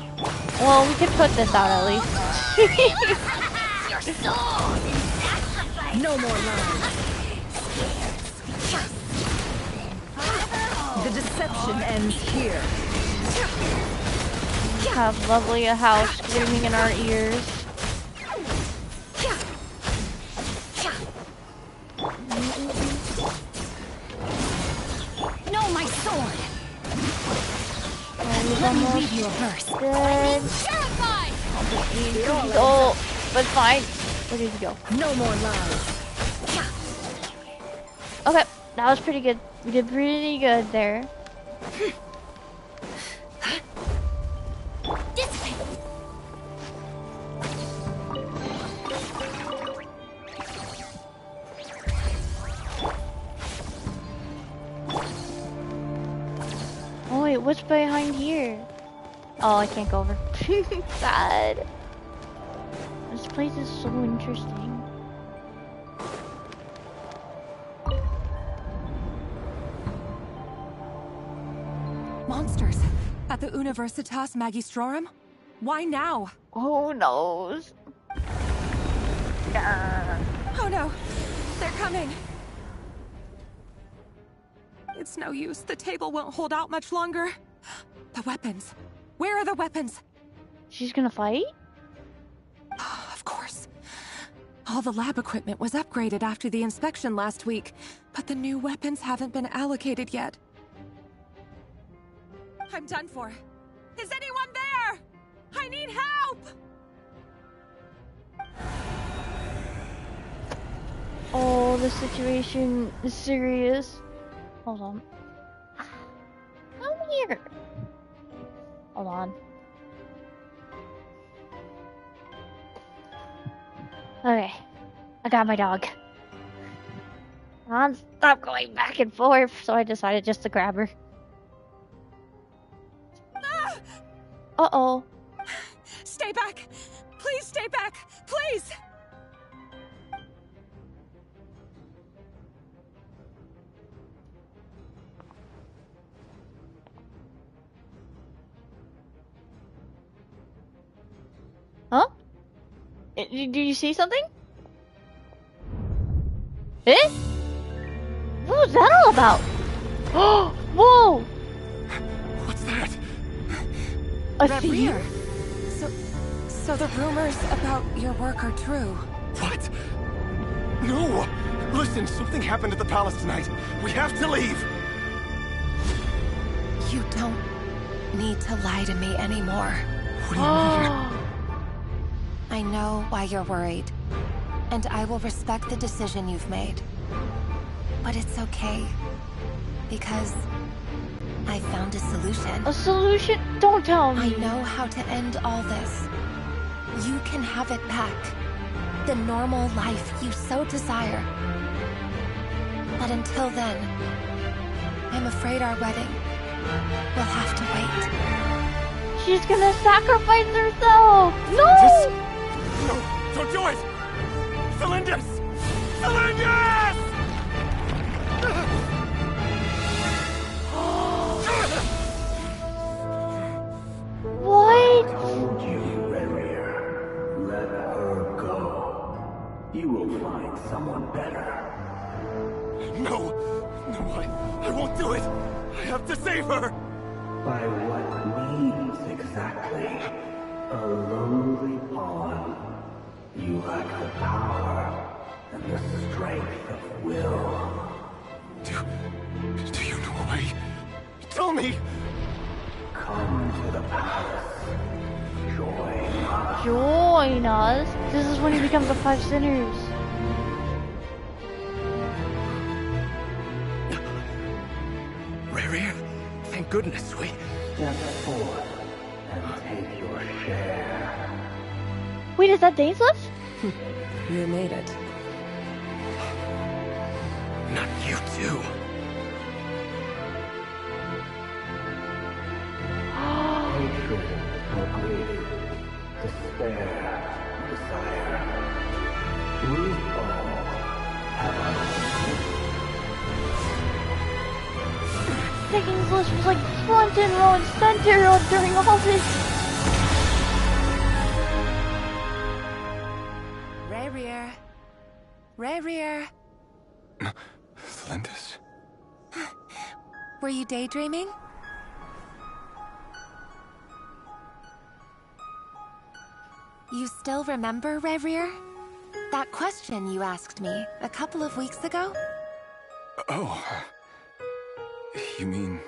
Well, we could put this out at least. Your soul is sacrificed. No more lies. The deception ends here. Have lovely a house screaming in our ears. No, my sword. Let me read you a verse. Dead. Terrified. Oh, but fine. Where did he go? No more lies. Okay, that was pretty good. We did pretty good there. Oh wait, what's behind here? Oh, I can't go over. Sad. This place is so interesting. Monsters at the Universitas Magistrorum? Why now? Who knows? Oh no, they're coming. It's no use. The table won't hold out much longer. The weapons. Where are the weapons? She's gonna fight? Of course. All the lab equipment was upgraded after the inspection last week, but the new weapons haven't been allocated yet. I'm done for. Is anyone there? I need help! Oh, the situation is serious. Hold on. Come here. Hold on. Okay. I got my dog. Come on, stop going back and forth. So I decided just to grab her. Uh-oh. Stay back! Please stay back! Please! Huh? Do you see something? Eh? What was that all about? Oh, whoa! What's that? A Reverie. So the rumors about your work are true. What? No! Listen, something happened at the palace tonight. We have to leave! You don't need to lie to me anymore. What do you mean? I know why you're worried, and I will respect the decision you've made. But it's okay, because I found a solution. A solution? Don't tell me. I know how to end all this. You can have it back. The normal life you so desire. But until then, I'm afraid our wedding will have to wait. She's gonna sacrifice herself! No! No! Don't do it! Cylinders! Cylinders! What? I told you, Warrior. Let her go. You will find someone better. No! No, I won't do it! I have to save her! By what means exactly? A lowly pawn. You lack the power and the strength of will. Do you know a way? Tell me! Come to the palace. Join us. Join us? This is when he becomes the Five Sinners. Rary, thank goodness we... Step forth and take your share. Wait, is that Dainsliff? You made it. Not you too. Hatred or grief, despair, desire. We all have Dainsliff was like front and row and center during all this. Rarier. Rarier. Lindis? Were you daydreaming? You still remember, Rarier? That question you asked me a couple of weeks ago? Oh. You mean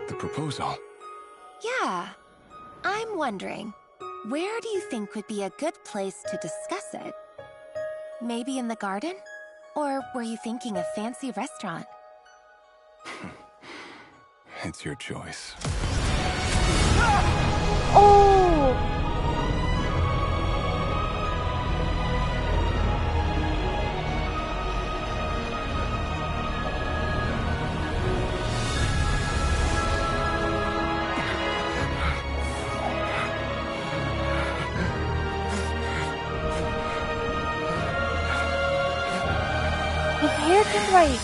the proposal? Yeah. I'm wondering, where do you think would be a good place to discuss it? Maybe in the garden? Or were you thinking a fancy restaurant? It's your choice. Oh! His hair just right.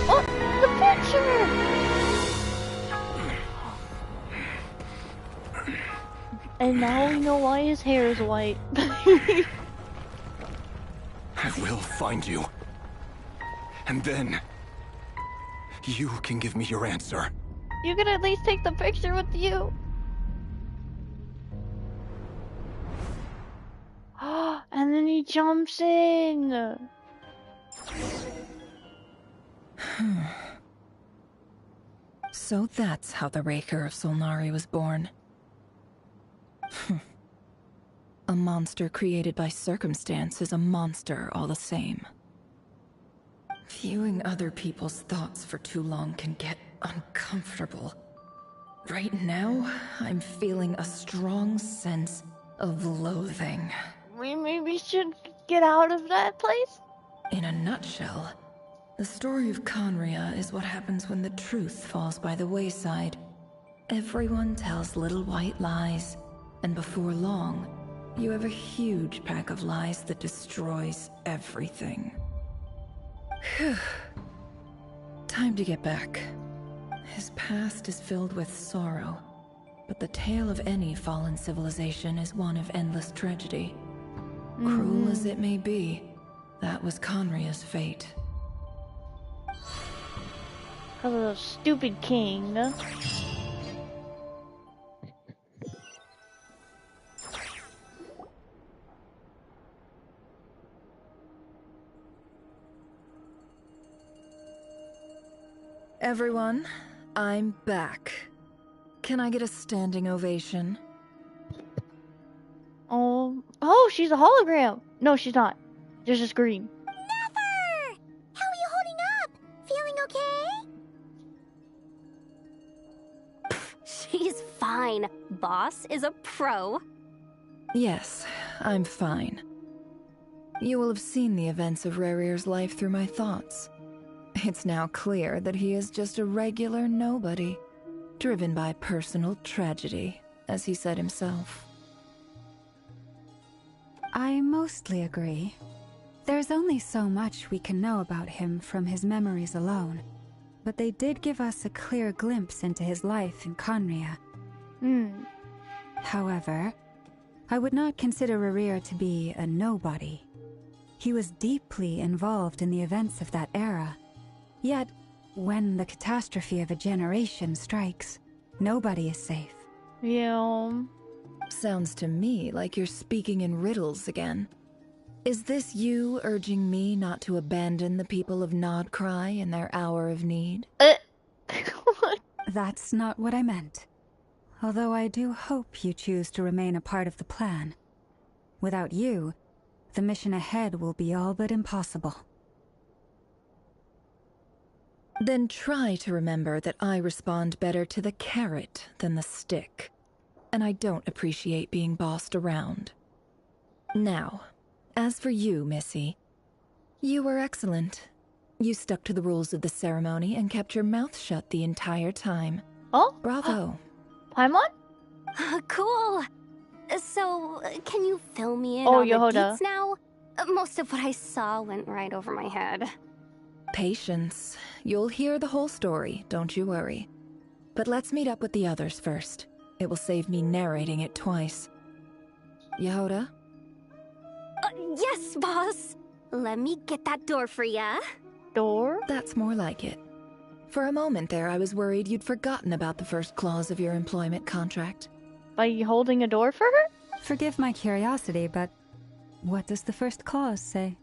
Oh, the picture! And now we know why his hair is white. I will find you. And then... you can give me your answer. You can at least take the picture with you. And then he jumps in. So that's how the Raker of Solnari was born. A monster created by circumstance is a monster all the same. Viewing other people's thoughts for too long can get uncomfortable. Right now, I'm feeling a strong sense of loathing. we maybe should get out of that place? In a nutshell, the story of Conria is what happens when the truth falls by the wayside. Everyone tells little white lies, and before long, you have a huge pack of lies that destroys everything. Phew. Time to get back. His past is filled with sorrow, but the tale of any fallen civilization is one of endless tragedy. Cruel as it may be, that was Conria's fate. Because of the stupid king. Everyone, I'm back. Can I get a standing ovation? Oh, she's a hologram. No, she's not. There's a screen. Never! How are you holding up? Feeling okay? She's fine. Boss is a pro. Yes, I'm fine. You will have seen the events of Rarir's life through my thoughts. It's now clear that he is just a regular nobody, driven by personal tragedy, as he said himself. I mostly agree. There's only so much we can know about him from his memories alone, but they did give us a clear glimpse into his life in Conria. However, I would not consider Rarir to be a nobody. He was deeply involved in the events of that era. Yet, when the catastrophe of a generation strikes, nobody is safe. Yeah. Sounds to me like you're speaking in riddles again. Is this you urging me not to abandon the people of Nodcry in their hour of need? That's not what I meant. Although I do hope you choose to remain a part of the plan. Without you, the mission ahead will be all but impossible. Then try to remember that I respond better to the carrot than the stick. And I don't appreciate being bossed around. Now, as for you, Missy, you were excellent. You stuck to the rules of the ceremony and kept your mouth shut the entire time. Oh? Bravo. Paimon? Cool. So, can you fill me in Oh, on Yehoda. the deets now? Most of what I saw went right over my head. Patience. You'll hear the whole story, don't you worry. But let's meet up with the others first. It will save me narrating it twice. Yehoda? Yes, boss. Let me get that door for ya. Door? That's more like it. For a moment there, I was worried you'd forgotten about the first clause of your employment contract. By holding a door for her? Forgive my curiosity, but what does the first clause say?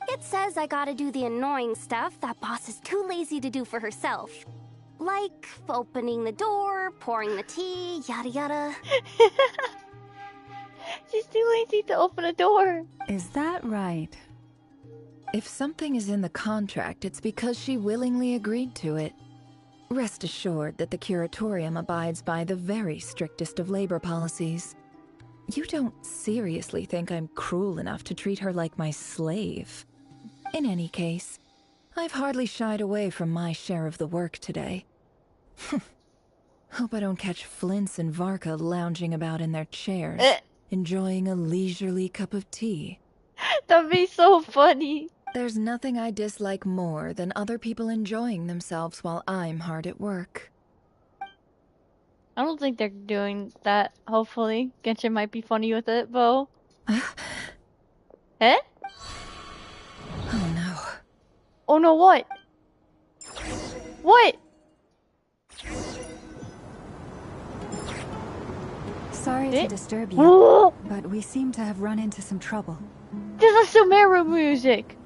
It says I gotta do the annoying stuff that boss is too lazy to do for herself. Like opening the door, pouring the tea, yada yada. She's too lazy to open a door. Is that right? If something is in the contract, it's because she willingly agreed to it. Rest assured that the Curatorium abides by the very strictest of labor policies. You don't seriously think I'm cruel enough to treat her like my slave. In any case, I've hardly shied away from my share of the work today. Hope I don't catch Flintz and Varka lounging about in their chairs, enjoying a leisurely cup of tea. That'd be so funny. There's nothing I dislike more than other people enjoying themselves while I'm hard at work. I don't think they're doing that, hopefully. Genshin might be funny with it, Bo. Eh? Oh no. Oh no, what? What? Sorry to disturb you, but we seem to have run into some trouble. This is Sumeru music!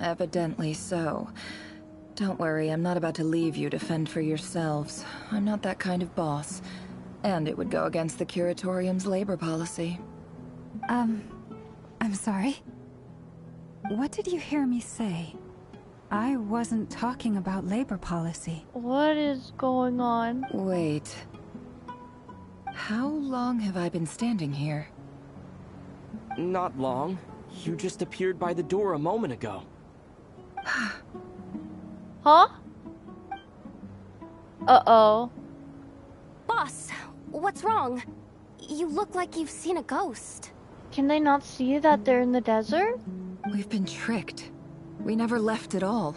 Evidently so. Don't worry, I'm not about to leave you to fend for yourselves. I'm not that kind of boss. And it would go against the Curatorium's labor policy. I'm sorry? What did you hear me say? I wasn't talking about labor policy. What is going on? Wait. How long have I been standing here? Not long. You just appeared by the door a moment ago. Huh? Uh-oh. Boss, what's wrong? You look like you've seen a ghost. Can they not see that they're in the desert? We've been tricked. We never left at all.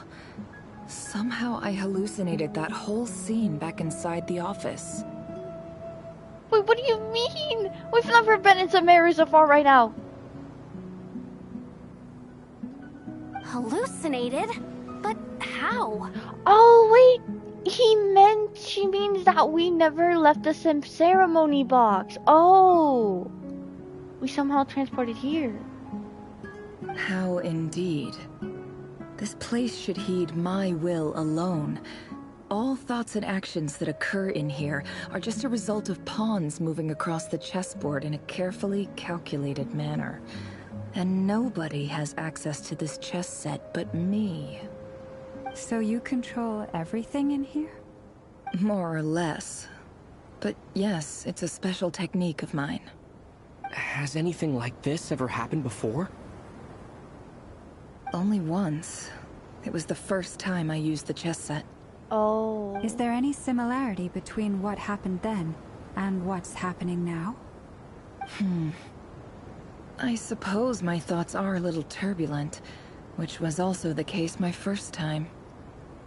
Somehow I hallucinated that whole scene back inside the office. Wait, what do you mean? We've never been in Sumeru so far right now. Hallucinated? But how? Oh, wait. She means that we never left the ceremony box. Oh. We somehow transported here. How indeed. This place should heed my will alone. All thoughts and actions that occur in here are just a result of pawns moving across the chessboard in a carefully calculated manner. And nobody has access to this chess set but me. So you control everything in here? More or less. But yes, it's a special technique of mine. Has anything like this ever happened before? Only once. It was the first time I used the chess set. Oh. Is there any similarity between what happened then and what's happening now? I suppose my thoughts are a little turbulent, which was also the case my first time.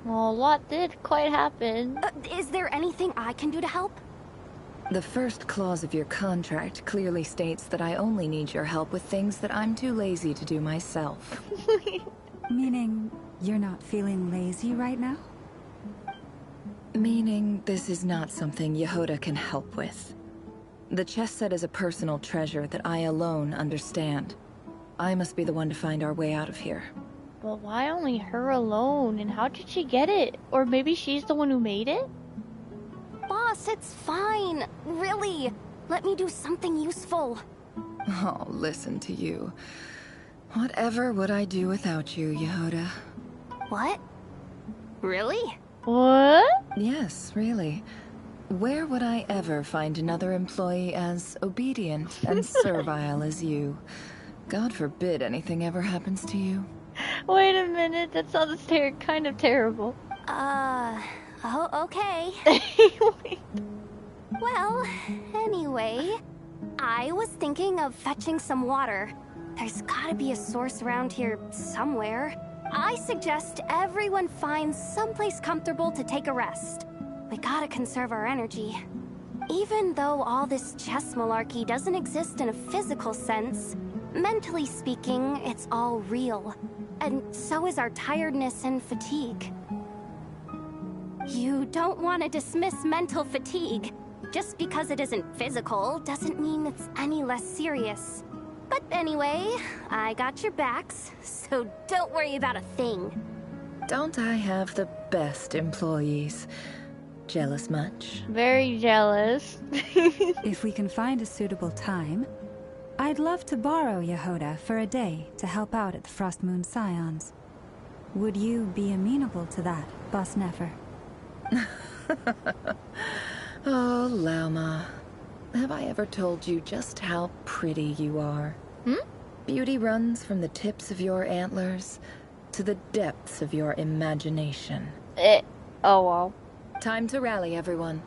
Well, a lot did quite happen. Is there anything I can do to help? The first clause of your contract clearly states that I only need your help with things that I'm too lazy to do myself. Meaning, you're not feeling lazy right now? Meaning, this is not something Yehoda can help with. The chess set is a personal treasure that I alone understand. I must be the one to find our way out of here. But why only her alone? And how did she get it? Or maybe she's the one who made it? Boss, it's fine. Really. Let me do something useful. Oh, listen to you. Whatever would I do without you, Yehoda? What? Really? What? Yes, really. Where would I ever find another employee as obedient and servile as you? God forbid anything ever happens to you. Wait a minute, that sounds kind of terrible. Oh, okay. Well, anyway, I was thinking of fetching some water. There's gotta be a source around here somewhere. I suggest everyone finds someplace comfortable to take a rest. We gotta conserve our energy. Even though all this chess malarkey doesn't exist in a physical sense, mentally speaking, it's all real. And so is our tiredness and fatigue. You don't want to dismiss mental fatigue. Just because it isn't physical doesn't mean it's any less serious. But anyway, I got your backs, so don't worry about a thing. Don't I have the best employees? Jealous much? Very jealous. If we can find a suitable time, I'd love to borrow Yehoda for a day to help out at the Frost Moon Scions. Would you be amenable to that, Boss Nefer? Oh, Lauma. Have I ever told you just how pretty you are? Beauty runs from the tips of your antlers to the depths of your imagination. Oh, wow. Time to rally, everyone.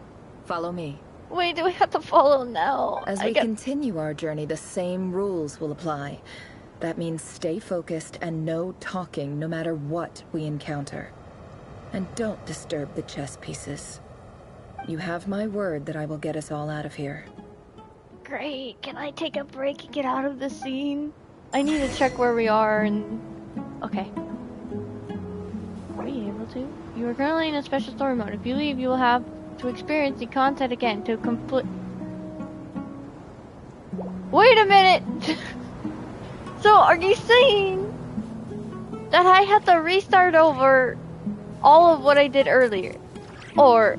Follow me. Wait, do we have to follow now? As we continue our journey, the same rules will apply. That means stay focused and no talking no matter what we encounter. And don't disturb the chess pieces. You have my word that I will get us all out of here. Great. Can I take a break and get out of the scene? I need to check where we are and... Okay. Are you able to? You are currently in a special story mode. If you leave, you will have to experience the content again to complete... Wait a minute! So, are you saying that I have to restart over all of what I did earlier? Or...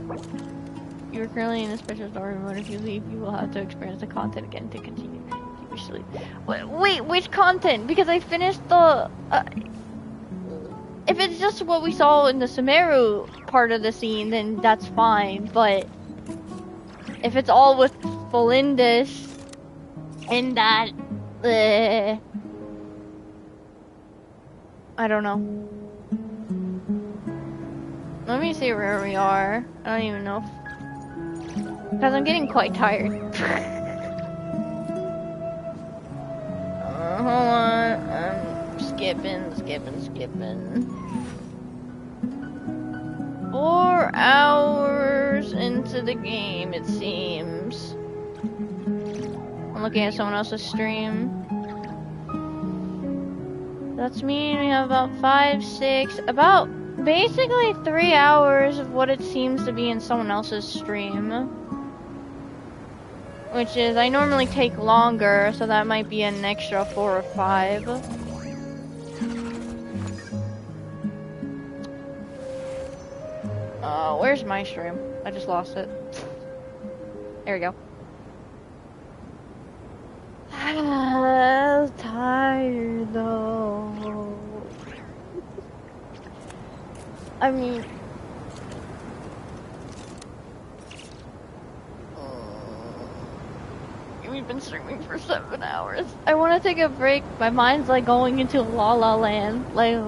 You are currently in a special story mode. If you leave, you will have to experience the content again to continue. Keep your sleep. Wait, which content? Because I finished the... if it's just what we saw in the Sumeru part of the scene, then that's fine. But if it's all with Felindus in that. I don't know. Let me see where we are. I don't even know. Because I'm getting quite tired. Hold on. I'm skipping. 4 hours into the game, it seems. I'm looking at someone else's stream. That's mean we have about 5, 6, about basically 3 hours of what it seems to be in someone else's stream. Which is, I normally take longer, so that might be an extra 4 or 5. Where's my stream? I just lost it. There we go. I'm tired though. I mean, we've been streaming for 7 hours. I want to take a break. My mind's like going into La La Land. Like,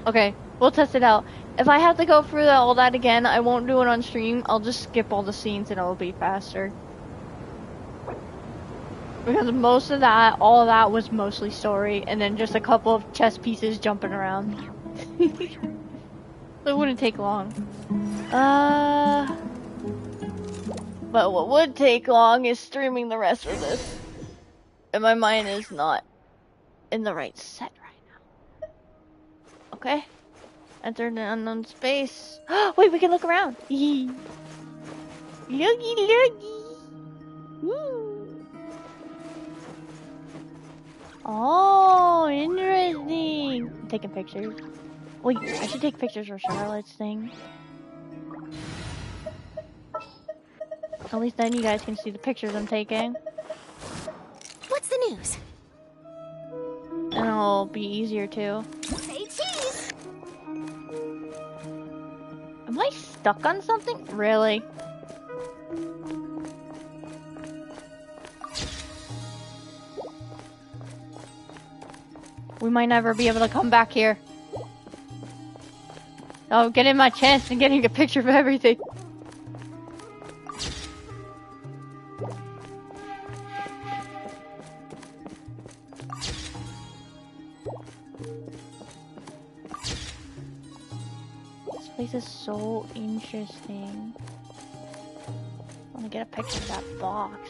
okay, we'll test it out. If I have to go through all that again, I won't do it on stream. I'll just skip all the scenes and it'll be faster. Because most of that, all of that was mostly story, and then just a couple of chess pieces jumping around. So it wouldn't take long. But what would take long is streaming the rest of this. And my mind is not in the right set right now. Okay. Enter the unknown space. Wait, we can look around. Looky, looky. Woo. Oh, interesting. I'm taking pictures. Wait, I should take pictures for Charlotte's thing. At least then you guys can see the pictures I'm taking. What's the news? And it'll be easier too. Say cheese! Am I stuck on something? Really? We might never be able to come back here. Oh, getting my chance and getting a picture of everything. This place is so interesting. I want to get a picture of that box.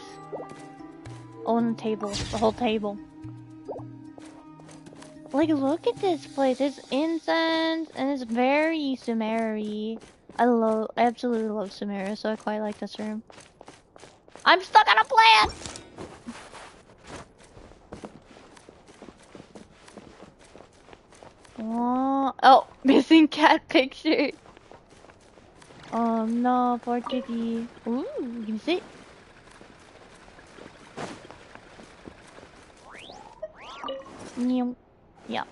Oh, and the table. The whole table. Like, look at this place. It's incense and it's very Sumeri. I absolutely love Sumeria, so I quite like this room. I'm stuck on a plant! Oh, missing cat picture. Oh no, poor kitty. Ooh, you can see. Yeah.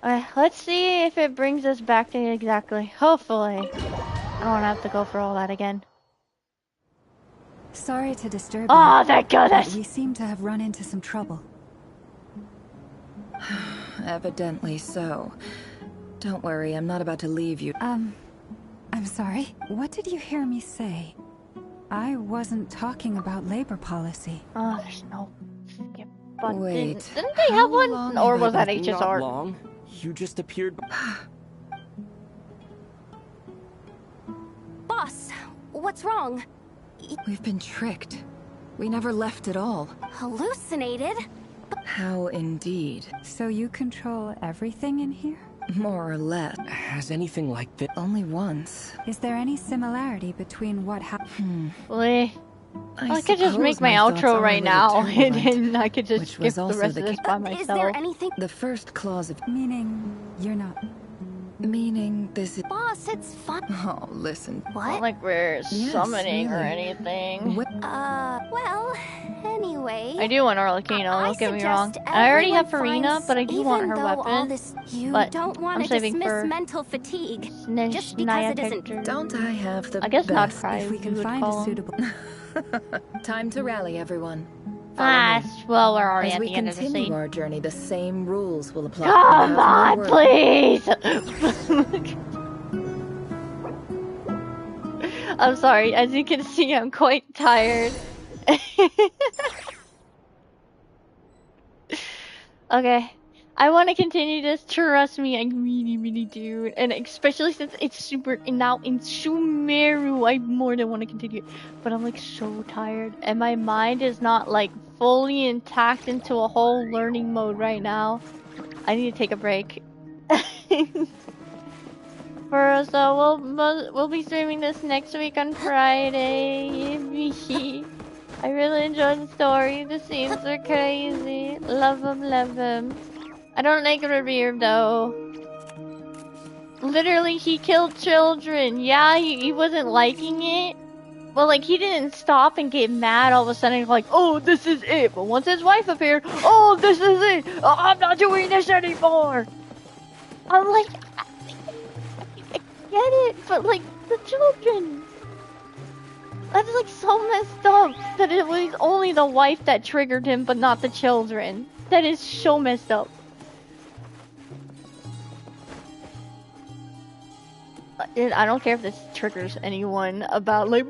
Let's see if it brings us back to exactly. Hopefully. I don't have to go for all that again. Sorry to disturb you. Oh, thank goodness! We seem to have run into some trouble. Evidently so. Don't worry, I'm not about to leave you. I'm sorry. What did you hear me say? I wasn't talking about labor policy. Oh, there's no skip button. Wait. Didn't they have one? Or was that HSR? Not long. You just appeared. Boss, what's wrong? We've been tricked. We never left at all. Hallucinated? How indeed. So you control everything in here? More or less. Has anything like this? Only once. Is there any similarity between what happened? I could just make my outro right now, and then I could just skip the rest of this by myself. Is there anything? The first clause of... Meaning, you're not... Meaning this is... Boss, it's fun. Oh, listen. What? Not like we're summoning or anything. Well, Anyway, I do want Arlecchino, don't get me wrong. suggest I already have everyone Farina, finds- but I do want her even though all weapon. this, you But don't want I'm to saving dismiss for mental fatigue just Naya because it isn't. character. Don't I have the I guess not best? cry, If we can you would find call a him. suitable... Time to rally, everyone. Well, we're already As at we the end of the continue scene. our journey, the same rules will apply. Come We have on, no word. please! I'm sorry, as you can see, I'm quite tired. Okay. I want to continue this, trust me, I really, really do. And especially since it's now in Sumeru, I more than want to continue. But I'm like so tired. And my mind is not like fully intact into a whole learning mode right now. I need to take a break. So we'll be streaming this next week on Friday. I really enjoyed the story. The scenes are crazy. Love them, love them. I don't like Revere though. Literally, he killed children. Yeah, he wasn't liking it. Well, like, he didn't stop and get mad all of a sudden, like, oh, this is it. But once his wife appeared, oh, this is it. Oh, I'm not doing this anymore. I'm like, I get it, but like, the children. That's like so messed up that it was only the wife that triggered him, but not the children. That is so messed up. I don't care if this triggers anyone about like,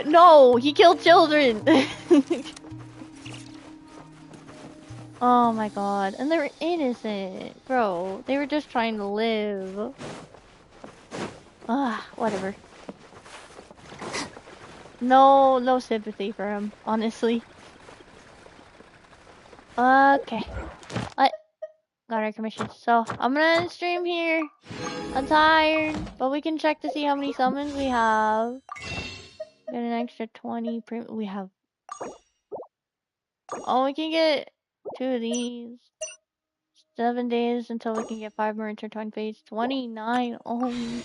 no, he killed children. Oh my god, and they were innocent, bro. They were just trying to live. Whatever. No sympathy for him, honestly. Okay. What? Got our commission. So, I'm gonna end stream here. I'm tired, but we can check to see how many summons we have. Get an extra 20 we have. Oh, we can get 2 of these. 7 days until we can get 5 more intertwined fates. 29 only.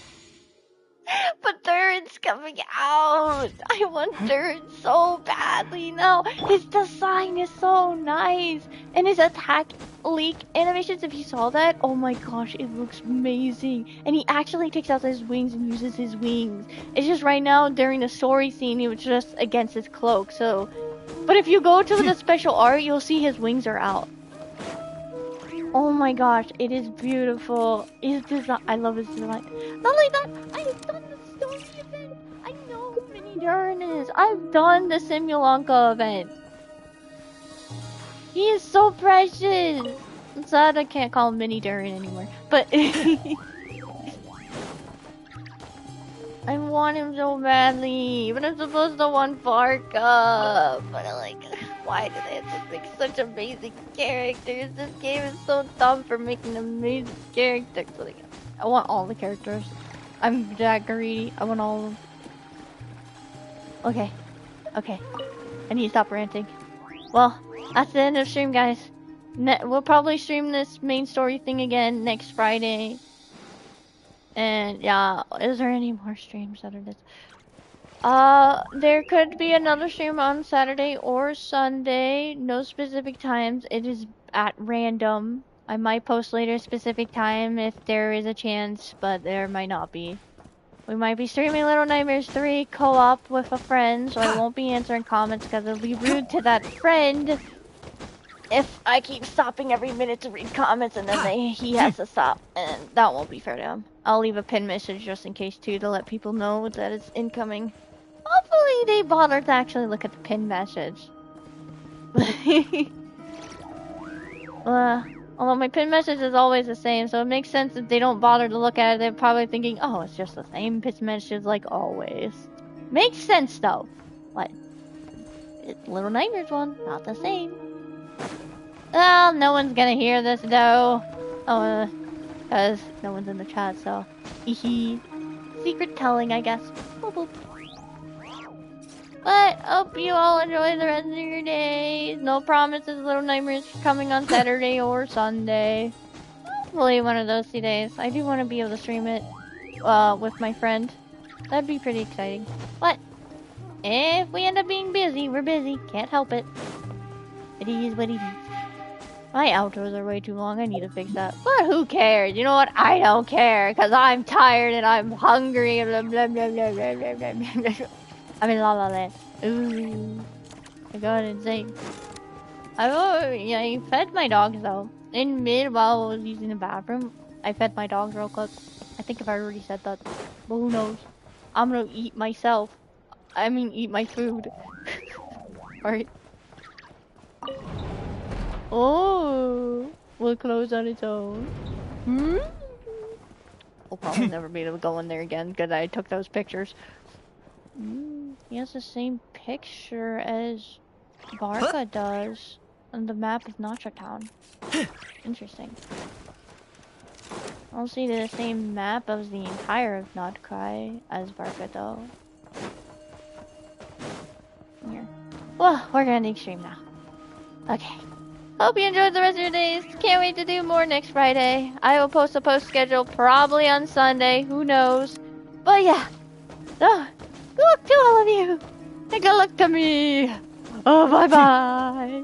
But Durin's coming out! I want Durin so badly now! His design is so nice! And his attack leak animations, if you saw that, oh my gosh, it looks amazing! And he actually takes out his wings and uses his wings. It's just right now, during the story scene, he was just against his cloak, so... But if you go to the special art, you'll see his wings are out. Oh my gosh, it is beautiful. His design, I love his design. Not like that, I've done the story event. I know who Mini Durin is. I've done the Simulanka event. He is so precious. I'm sad I can't call him Mini Durin anymore. But I want him so badly. But I'm supposed to want Farka. But I'm like, why do they have to make such amazing characters? This game is so dumb for making amazing characters. Like, I want all the characters. I'm that greedy. I want all of them. Okay. Okay. I need to stop ranting. Well, that's the end of stream, guys. We'll probably stream this main story thing again next Friday. And yeah, is there any more streams that are this? There could be another stream on Saturday or Sunday. No specific times. It is at random. I might post later specific time if there is a chance, but there might not be. We might be streaming Little Nightmares 3 co-op with a friend, so I won't be answering comments because it'll be rude to that friend if I keep stopping every minute to read comments and then he has to stop, and that won't be fair to him. I'll leave a pin message just in case too to let people know that it's incoming. Hopefully they bother to actually look at the pin message. Although my pin message is always the same, so it makes sense if they don't bother to look at it. They're probably thinking, oh, it's just the same pin message like always. Makes sense though. What? It's Little Nightmares one, not the same. Well, no one's gonna hear this though. Oh, because no one's in the chat, so. Hehe. Secret telling, I guess. Boop, boop. But hope you all enjoy the rest of your days. No promises, Little Nightmares coming on Saturday or Sunday. Hopefully one of those 2 days. I do want to be able to stream it with my friend. That'd be pretty exciting. But If we end up being busy, we're busy. Can't help it. It is what it is. My outros are way too long. I need to fix that. But who cares? You know what? I don't care. Because I'm tired and I'm hungry. Blah, blah, blah, blah, blah, blah, blah, blah. I'm in La La Land. Ooh. I got insane. I fed my dogs though. In mid while I was using the bathroom, I fed my dogs real quick. I think if I already said that. But who knows? I'm gonna eat myself. I mean, eat my food. Alright. Oh, will close on its own. Hmm? We'll probably never be able to go in there again because I took those pictures. He has the same picture as Barca does on the map of Nacha Town. Interesting. I don't see the same map as the entire of Not Cry as Barca though. Here. Well, we're gonna end the stream now. Okay. Hope you enjoyed the rest of your days. Can't wait to do more next Friday. I will post a post schedule probably on Sunday. Who knows? But yeah. Oh, good luck to all of you. And good luck to me. Oh, bye-bye.